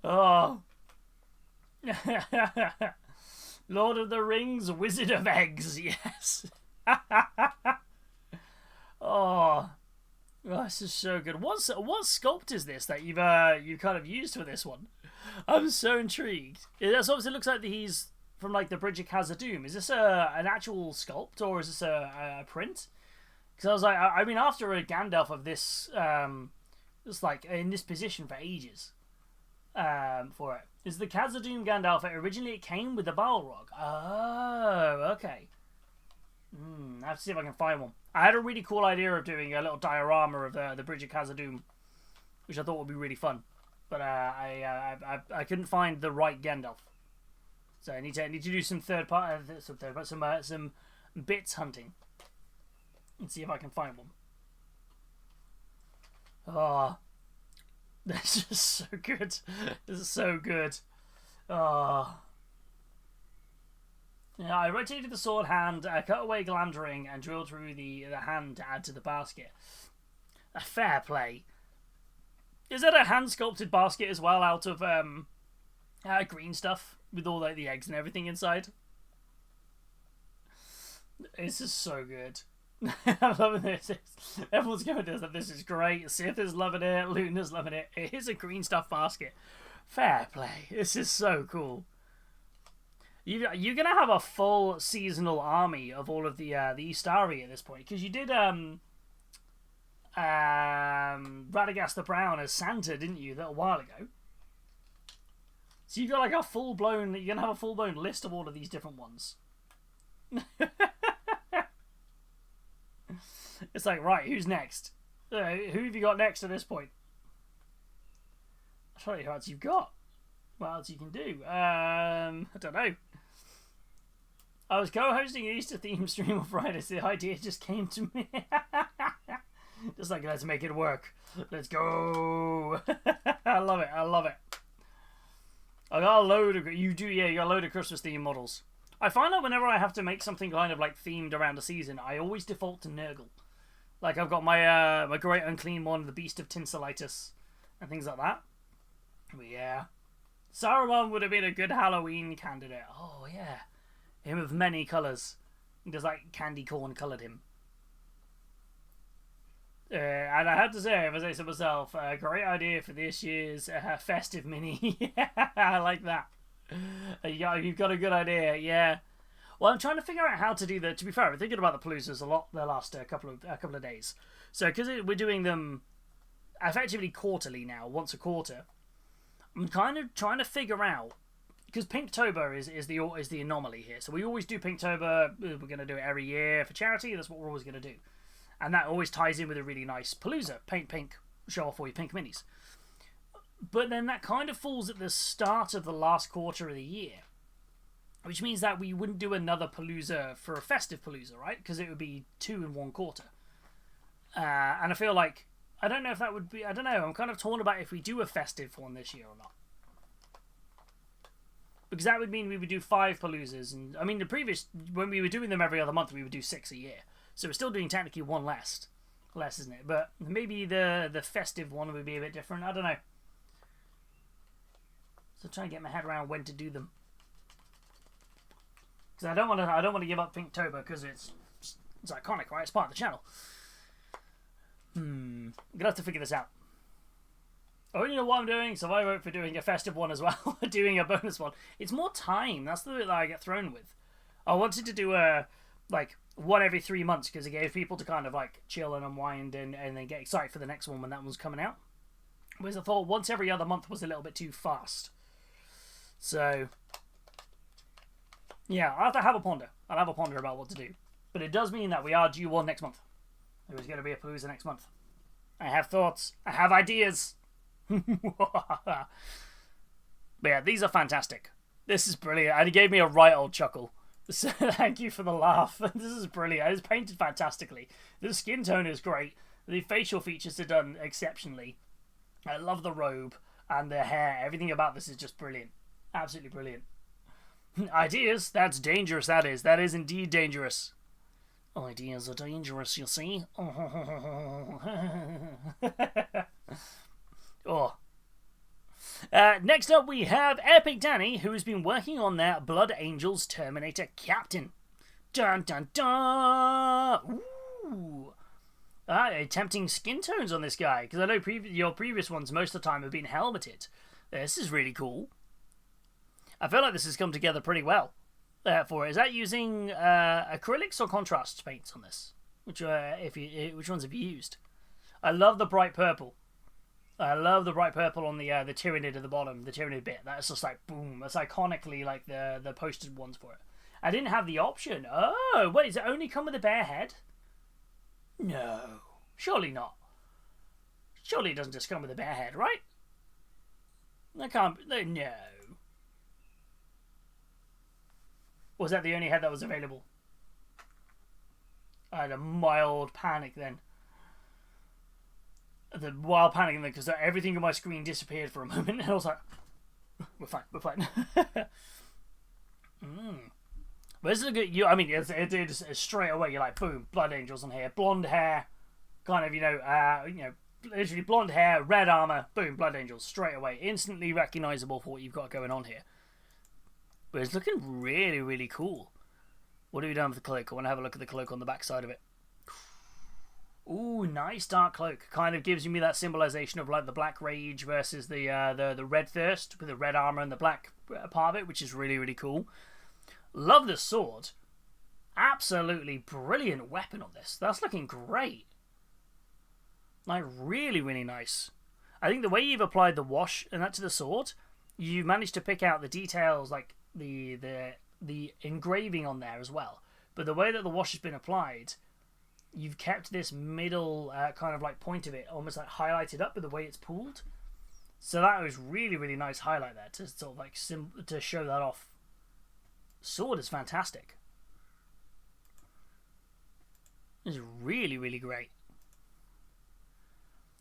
Oh. Lord of the Rings, Wizard of Eggs, yes. Oh, this is so good. What sculpt is this that you kind of used for this one? I'm so intrigued. It obviously looks like he's from like the Bridge of Khazad-dûm. Is this an actual sculpt or is this a print? Because I was like, I mean, after a Gandalf of this, it's like in this position for ages. For it is the Khazad-dûm Gandalf. Originally, it came with the Balrog. Oh, okay. I have to see if I can find one. I had a really cool idea of doing a little diorama of the Bridge of Khazad-dûm, which I thought would be really fun, but I couldn't find the right Gandalf. So I need to do some some bits hunting and see if I can find one. Oh, that's just so good. This is so good. Oh. Yeah, I rotated the sword hand, cut away Glamdring, and drilled through the hand to add to the basket. A fair play. Is that a hand-sculpted basket as well, out of green stuff, with all like the eggs and everything inside? This is so good. I'm loving this. Everyone's going to this. This is great. Sith is loving it. Luna's loving it. It is a green stuff basket. Fair play. This is so cool. You're going to have a full seasonal army of all of the Istari at this point. Because you did Radagast the Brown as Santa, didn't you, a little while ago? So you've got like a full-blown... You're going to have a full-blown list of all of these different ones. It's like, right, who's next? Who have you got next at this point? I'll tell you who else you've got. What else you can do? I don't know. I was co-hosting an Easter-themed stream on Friday, so the idea just came to me. Just like, let's make it work. Let's go. I love it. I love it. I got a load of... You got a load of Christmas-themed models. I find that whenever I have to make something kind of like themed around a season, I always default to Nurgle. Like I've got my my Great Unclean One, the Beast of Tinselitis, and things like that. But yeah, Saruman would have been a good Halloween candidate. Oh yeah, him of many colours, just like candy corn coloured him. And I have to say, if I say so myself, a great idea for this year's festive mini. Yeah, I like that. You've got a good idea, yeah. Well, I'm trying to figure out how to do that. To be fair, I've been thinking about the Paloozas a lot the last couple of days. So, because we're doing them effectively quarterly now, once a quarter, I'm kind of trying to figure out, because Pinktober is the anomaly here. So we always do Pinktober. We're going to do it every year for charity. That's what we're always going to do, and that always ties in with a really nice Palooza. Paint pink, show off all your pink minis. But then that kind of falls at the start of the last quarter of the year, which means that we wouldn't do another Palooza for a festive Palooza, right? Because it would be 2 in 1 quarter. And I feel like, I don't know if that would be, I don't know, I'm kind of torn about if we do a festive one this year or not. Because that would mean we would do 5 Paloozas, and I mean the previous, when we were doing them every other month, we would do 6 a year. So we're still doing technically 1 less, isn't it? But maybe the festive one would be a bit different, I don't know. So I'm trying to get my head around when to do them. Because I don't want to give up Pinktober because it's iconic, right? It's part of the channel. I'm gonna have to figure this out. I already know what I'm doing, so I vote for doing a festive one as well. Doing a bonus one. It's more time. That's the bit that I get thrown with. I wanted to do a like one every 3 months because it gave people to kind of like chill and unwind and then get excited for the next one when that one's coming out. Whereas I thought once every other month was a little bit too fast. So yeah, I'll have to have a ponder. I'll have a ponder about what to do. But it does mean that we are due one next month. There is going to be a Palooza next month. I have thoughts. I have ideas. But yeah, these are fantastic. This is brilliant. And he gave me a right old chuckle. So thank you for the laugh. This is brilliant. It's painted fantastically. The skin tone is great. The facial features are done exceptionally. I love the robe and the hair. Everything about this is just brilliant. Absolutely brilliant. Ideas? That's dangerous, that is. That is indeed dangerous. Ideas are dangerous, you see. Oh. Next up we have Epic Danny, who has been working on their Blood Angels Terminator Captain. Dun dun dun! Ooh! Tempting skin tones on this guy, because I know your previous ones most of the time have been helmeted. This is really cool. I feel like this has come together pretty well for it. Is that using acrylics or contrast paints on this? Which ones have you used? I love the bright purple. I love the bright purple on the Tyranid at the bottom, the Tyranid bit. That's just like, boom. That's iconically like the posted ones for it. I didn't have the option. Oh, wait, does it only come with a bare head? No. Surely not. Surely it doesn't just come with a bare head, right? That can't be. No. Was that the only head that was available? I had a mild panic then. The wild panic then because everything on my screen disappeared for a moment and I was like, we're fine. But this is a good, I mean, it's straight away, you're like, boom, Blood Angels on here, blonde hair, kind of, literally blonde hair, red armor, boom, Blood Angels, straight away, instantly recognizable for what you've got going on here. But it's looking really, really cool. What have we done with the cloak? I want to have a look at the cloak on the back side of it. Ooh, nice dark cloak. Kind of gives me that symbolization of like the Black Rage versus the Red Thirst with the red armor and the black part of it, which is really, really cool. Love the sword. Absolutely brilliant weapon on this. That's looking great. Like, really, really nice. I think the way you've applied the wash and that to the sword, you managed to pick out the details, like the engraving on there as well. But the way that the wash has been applied, you've kept this middle kind of like point of it almost like highlighted up with the way it's pulled. So that was really, really nice highlight there to sort of like to show that off. Sword is fantastic. It's really, really great.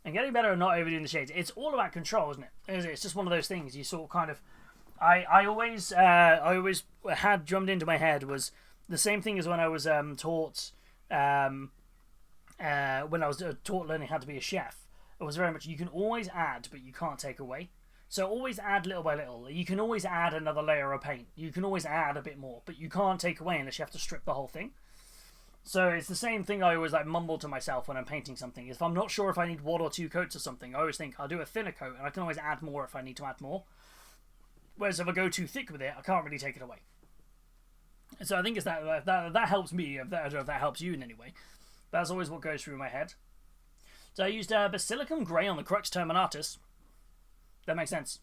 And getting better at not overdoing the shades. It's all about control, isn't it? It's just one of those things you sort of kind of. I always had drummed into my head was the same thing as when I was taught learning how to be a chef. It was very much you can always add, but you can't take away. So always add little by little. You can always add another layer of paint. You can always add a bit more, but you can't take away unless you have to strip the whole thing. So it's the same thing I always like mumble to myself when I'm painting something. If I'm not sure if I need 1 or 2 coats of something, I always think I'll do a thinner coat and I can always add more if I need to add more. Whereas if I go too thick with it, I can't really take it away. So I think it's that helps me. I don't know if that helps you in any way. That's always what goes through my head. So I used Basilicum Grey on the Crux Terminatus. That makes sense.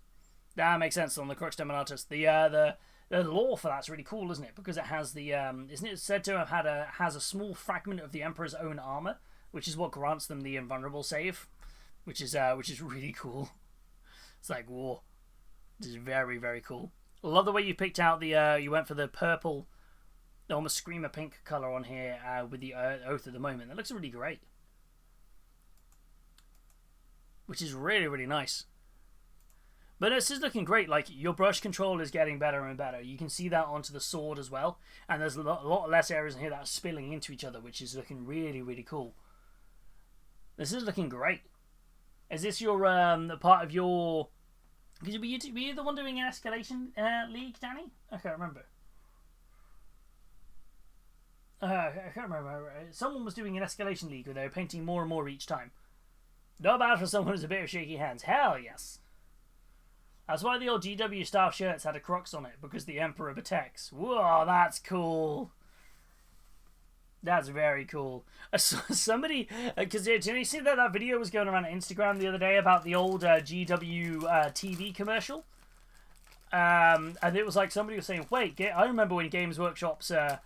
That makes sense on the Crux Terminatus. The lore for that's really cool, isn't it? Because it has the isn't it said to have has a small fragment of the Emperor's own armor, which is what grants them the invulnerable save, which is really cool. It's like, whoa, this is very, very cool. I love the way you picked out the you went for the purple, almost screamer pink color on here with the oath at the moment. That looks really great, which is really, really nice. But this is looking great. Like, your brush control is getting better and better. You can see that onto the sword as well. And there's a lot less areas in here that are spilling into each other, which is looking really, really cool. This is looking great. Is this your part of your... Were you the one doing an escalation league, Danny? I can't remember. I can't remember. Someone was doing an escalation league where they were painting more and more each time. Not bad for someone who's a bit of shaky hands. Hell yes. That's why the old GW staff shirts had a crux on it, because the Emperor protects. Whoa, that's cool. That's very cool. Somebody, because did you see that video was going around on Instagram the other day about the old GW TV commercial? And it was like somebody was saying, wait, I remember when Games Workshop's staff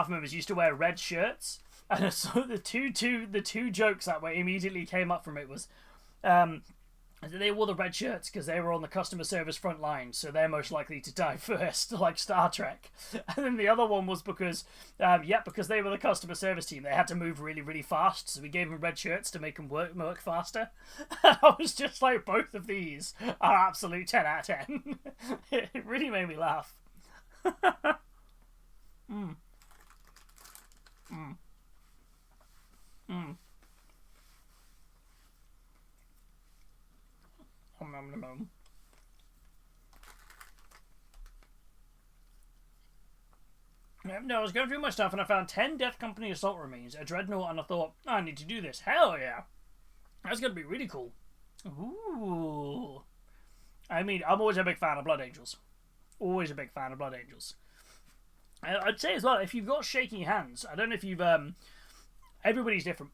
members used to wear red shirts. And so the two jokes that way immediately came up from it was, they wore the red shirts because they were on the customer service front line, so they're most likely to die first, like Star Trek. And then the other one was because, because they were the customer service team, they had to move really, really fast, so we gave them red shirts to make them work faster. And I was just like, both of these are absolute 10 out of 10. It really made me laugh. Mm. Mm. Mm. No, I was going through my stuff and I found 10 Death Company assault remains, a dreadnought, and I thought, I need to do this. Hell yeah. That's going to be really cool. Ooh. I mean, I'm always a big fan of Blood Angels. Always a big fan of Blood Angels. I'd say as well, if you've got shaky hands, I don't know if you've... everybody's different.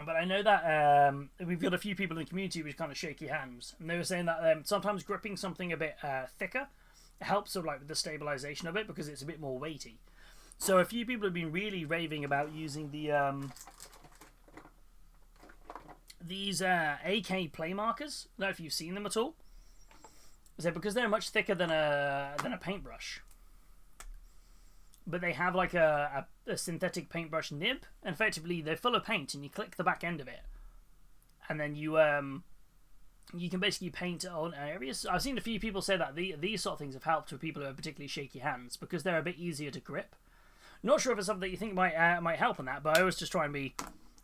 But I know that we've got a few people in the community with kind of shaky hands. And they were saying that sometimes gripping something a bit thicker helps sort of like with the stabilization of it because it's a bit more weighty. So a few people have been really raving about using the these AK play markers. I don't know if you've seen them at all. So because they're much thicker than a paintbrush. But they have like a synthetic paintbrush nib, and effectively they're full of paint, and you click the back end of it, and then you can basically paint on areas. I've seen a few people say that these sort of things have helped with people who have particularly shaky hands because they're a bit easier to grip. Not sure if it's something that you think might help on that, but I always just try and be,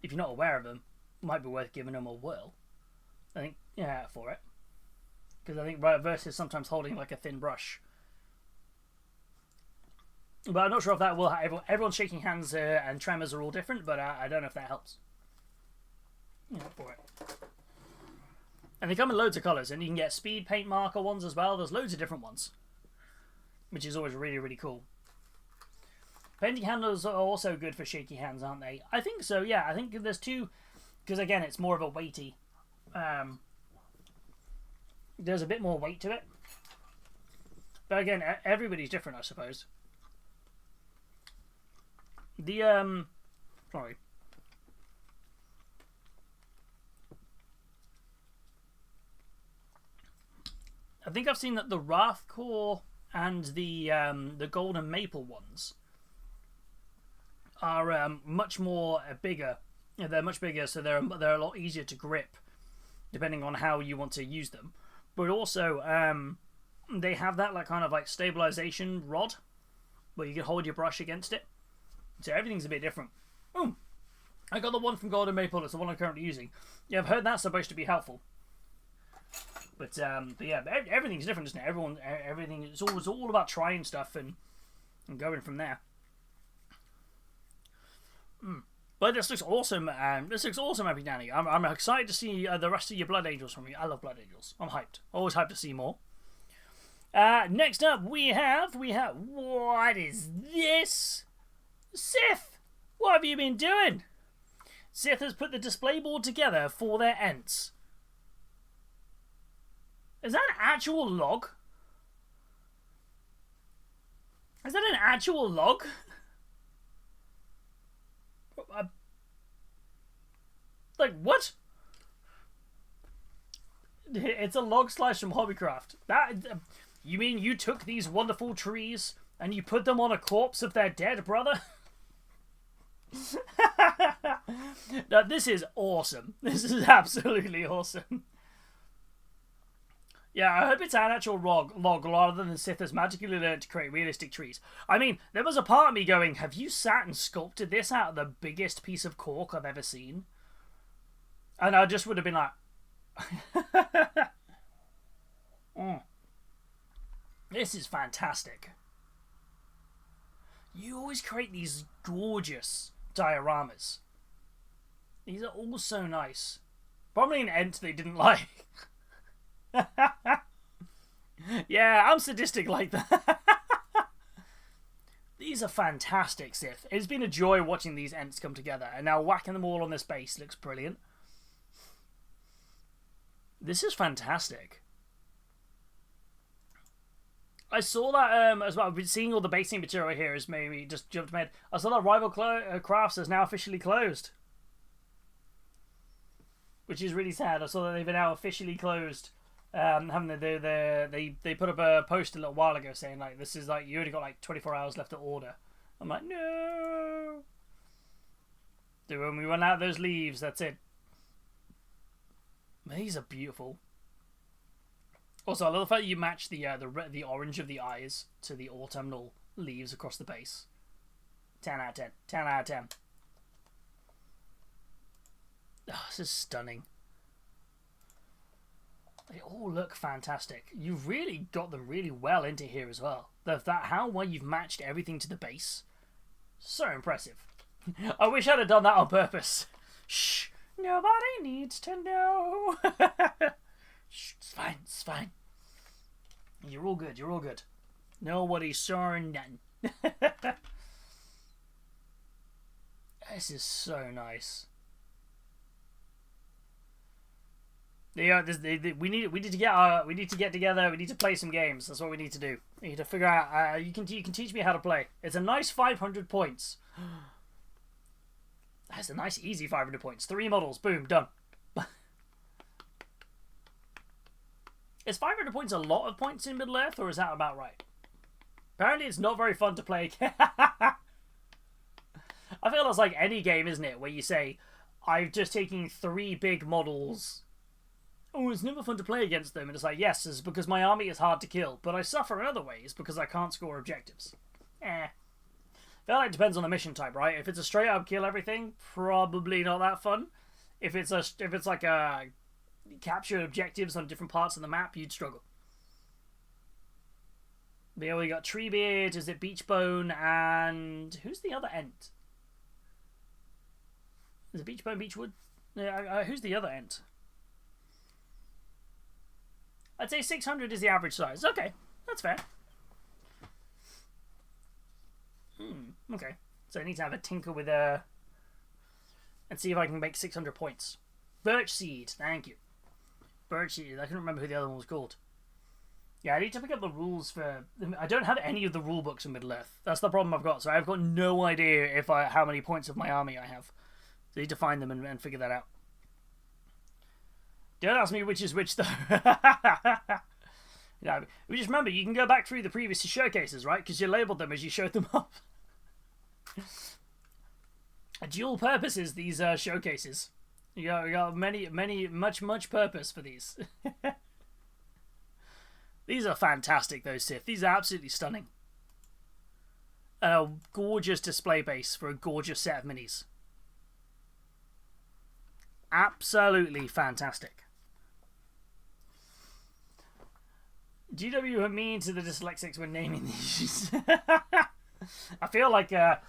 if you're not aware of them, it might be worth giving them a whirl. I think for it, because I think versus sometimes holding like a thin brush. But I'm not sure if that will... Everyone's shaking hands and tremors are all different, but I don't know if that helps. For it. And they come in loads of colours, and you can get speed paint marker ones as well. There's loads of different ones, which is always really, really cool. Painting handles are also good for shaky hands, aren't they? I think so, yeah. I think there's two... Because, again, it's more of a weighty... there's a bit more weight to it. But, again, everybody's different, I suppose. Sorry. I think I've seen that the Wrathcore and the Golden Maple ones are much more bigger. They're much bigger, so they're a lot easier to grip, depending on how you want to use them. But also, they have that like kind of like stabilization rod, where you can hold your brush against it. So everything's a bit different. Oh, I got the one from Golden Maple. It's the one I'm currently using. Yeah, I've heard that's supposed to be helpful. But yeah, everything's different, isn't it? Everything is all about trying stuff and going from there. But this looks awesome. This looks awesome, Happy Danny. I'm excited to see the rest of your Blood Angels from you. I love Blood Angels. I'm hyped. Always hyped to see more. Next up, we have. What is this? Sith, what have you been doing? Sith has put the display board together for their Ents. Is that an actual log? Is that an actual log? Like, what? It's a log slice from Hobbycraft. You mean you took these wonderful trees and you put them on a corpse of their dead brother? Now, this is awesome. This is absolutely awesome. Yeah, I hope it's an actual log rather than Sith has magically learned to create realistic trees. I mean, there was a part of me going, have you sat and sculpted this out of the biggest piece of cork I've ever seen? And I just would have been like... This is fantastic. You always create these gorgeous dioramas. These are all so nice. Probably an Ent they didn't like. Yeah, I'm sadistic like that. These are fantastic, Sith. It's been a joy watching these Ents come together, and now whacking them all on this base looks brilliant. This is fantastic. I saw that as well. I've been seeing all the basing material here has made me just jumped my head. I saw that Rival Crafts is now officially closed, which is really sad. I saw that they've been now officially closed. They put up a post a little while ago saying like this is like you only got like 24 hours left to order. I'm like no. Dude, when we run out of those leaves, that's it. These are beautiful. Also, I love the fact that you match the orange of the eyes to the autumnal leaves across the base. 10 out of 10. 10 out of 10. Oh, this is stunning. They all look fantastic. You've really got them really well into here as well. How well you've matched everything to the base. So impressive. I wish I'd have done that on purpose. Shh. Nobody needs to know. Shh, it's fine. It's fine. You're all good. You're all good. Nobody saw none. This is so nice. Yeah, we need to get together. We need to play some games. That's what we need to do. We need to figure out. You can teach me how to play. It's a nice 500 points. That's a nice easy 500 points. 3 models. Boom. Done. Is 500 points a lot of points in Middle Earth, or is that about right? Apparently, it's not very fun to play. I feel that's like any game, isn't it? Where you say, I've just taken 3 big models. Oh, it's never fun to play against them. And it's like, yes, it's because my army is hard to kill, but I suffer in other ways because I can't score objectives. I feel like it depends on the mission type, right? If it's a straight up kill everything, probably not that fun. If it's like a capture objectives on different parts of the map, you'd struggle. There we got Treebeard, is it Beachbone, and who's the other Ent? Is it Beachbone, Beechwood? Who's the other Ent? I'd say 600 is the average size. Okay, that's fair. Okay. So I need to have a tinker with and see if I can make 600 points. Birch Seed, thank you. Birch Seed, I couldn't remember who the other one was called. Yeah, I need to pick up the rules for... I don't have any of the rule books in Middle Earth. That's the problem I've got. So I've got no idea how many points of my army I have. So I need to find them and figure that out. Don't ask me which is which, though. Yeah, we just remember, you can go back through the previous showcases, right? Because you labelled them as you showed them off. Dual purposes, these showcases. You got much purpose for these. These are fantastic, those Sith. These are absolutely stunning. A gorgeous display base for a gorgeous set of minis. Absolutely fantastic. GW were mean to the dyslexics when naming these. I feel like the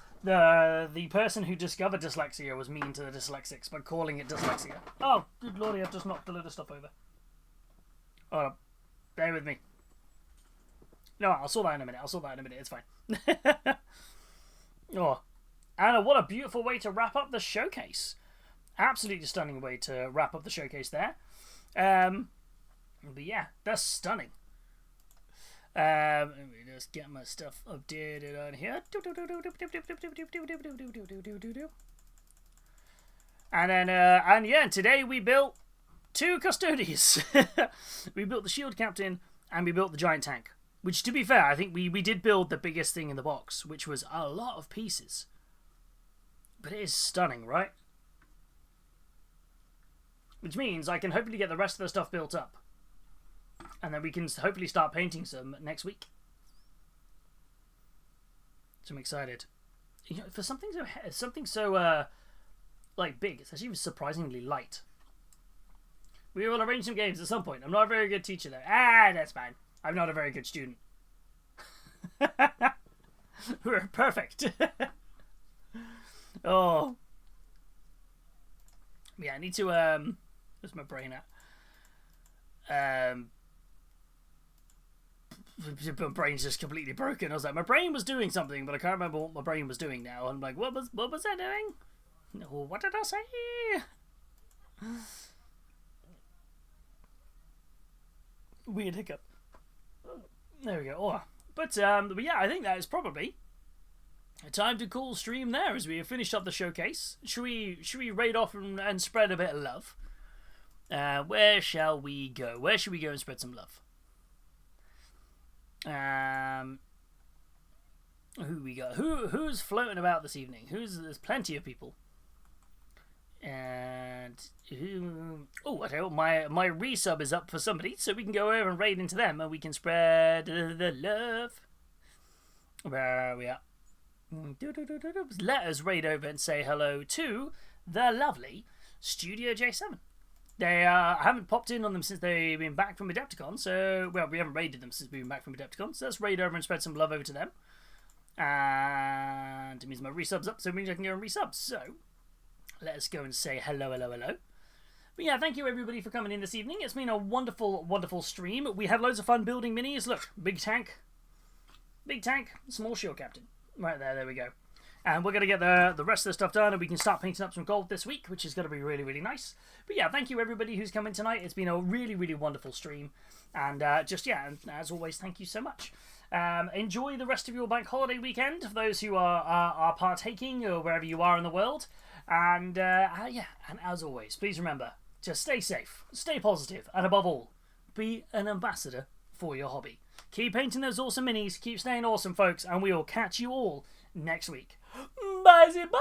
person who discovered dyslexia was mean to the dyslexics by calling it dyslexia. Oh, good lordy, I've just knocked a load of stuff over. Hold on. Bear with me. No, I'll sort that in a minute. It's fine. Oh, and what a beautiful way to wrap up the showcase. Absolutely stunning way to wrap up the showcase there. But yeah, that's stunning. Let me just get my stuff updated on here. And then, and yeah, today we built 2 Custodes. We built the Shield Captain and we built the Giant Tank. Which, to be fair, I think we did build the biggest thing in the box, which was a lot of pieces. But it is stunning, right? Which means I can hopefully get the rest of the stuff built up. And then we can hopefully start painting some next week. So I'm excited. You know, for something so like big, it's actually surprisingly light. We will arrange some games at some point. I'm not a very good teacher though. Ah, that's fine. I'm not a very good student. We're perfect. Oh. Yeah, I need to, where's my brain at? My brain's just completely broken. I was like, my brain was doing something, but I can't remember what my brain was doing now. I'm like, what was I doing? No, what did I say? Weird hiccup. There we go. Oh. But yeah, I think that is probably a time to call stream there as we have finished up the showcase. Should we raid off and spread a bit of love? Where shall we go? Where should we go and spread some love? Who we got? Who's floating about this evening? There's plenty of people. And oh, I tell you, my resub is up for somebody, so we can go over and raid into them, and we can spread the love. Where are we at? Let us raid over and say hello to the lovely Studio J7. They haven't popped in on them since they've been back from Adepticon, so, well, we haven't raided them since we've been back from Adepticon, so let's raid over and spread some love over to them. And it means my resub's up, so it means I can go and resub. So, let us go and say hello. But yeah, thank you everybody for coming in this evening. It's been a wonderful, wonderful stream. We had loads of fun building minis. Look, big tank, small shield captain. Right there we go. And we're going to get the rest of the stuff done, and we can start painting up some gold this week, which is going to be really, really nice. But yeah, thank you everybody who's come in tonight. It's been a really, really wonderful stream. And just, yeah, as always, thank you so much. Enjoy the rest of your bank holiday weekend for those who are partaking or wherever you are in the world. And yeah, and as always, please remember, just stay safe, stay positive, and above all, be an ambassador for your hobby. Keep painting those awesome minis, keep staying awesome, folks, and we will catch you all next week. Bye, bye!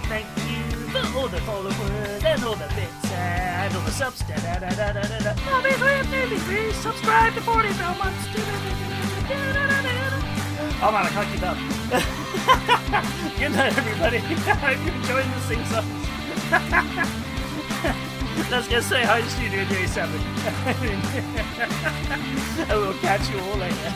Thank you for all the followers and all the bits and all the subs. Please subscribe to 40 months. Oh man, I can't keep up. Good night, everybody. I hope you're enjoying the sing-songs. Let's go say hi to Studio J7. I will catch you all later.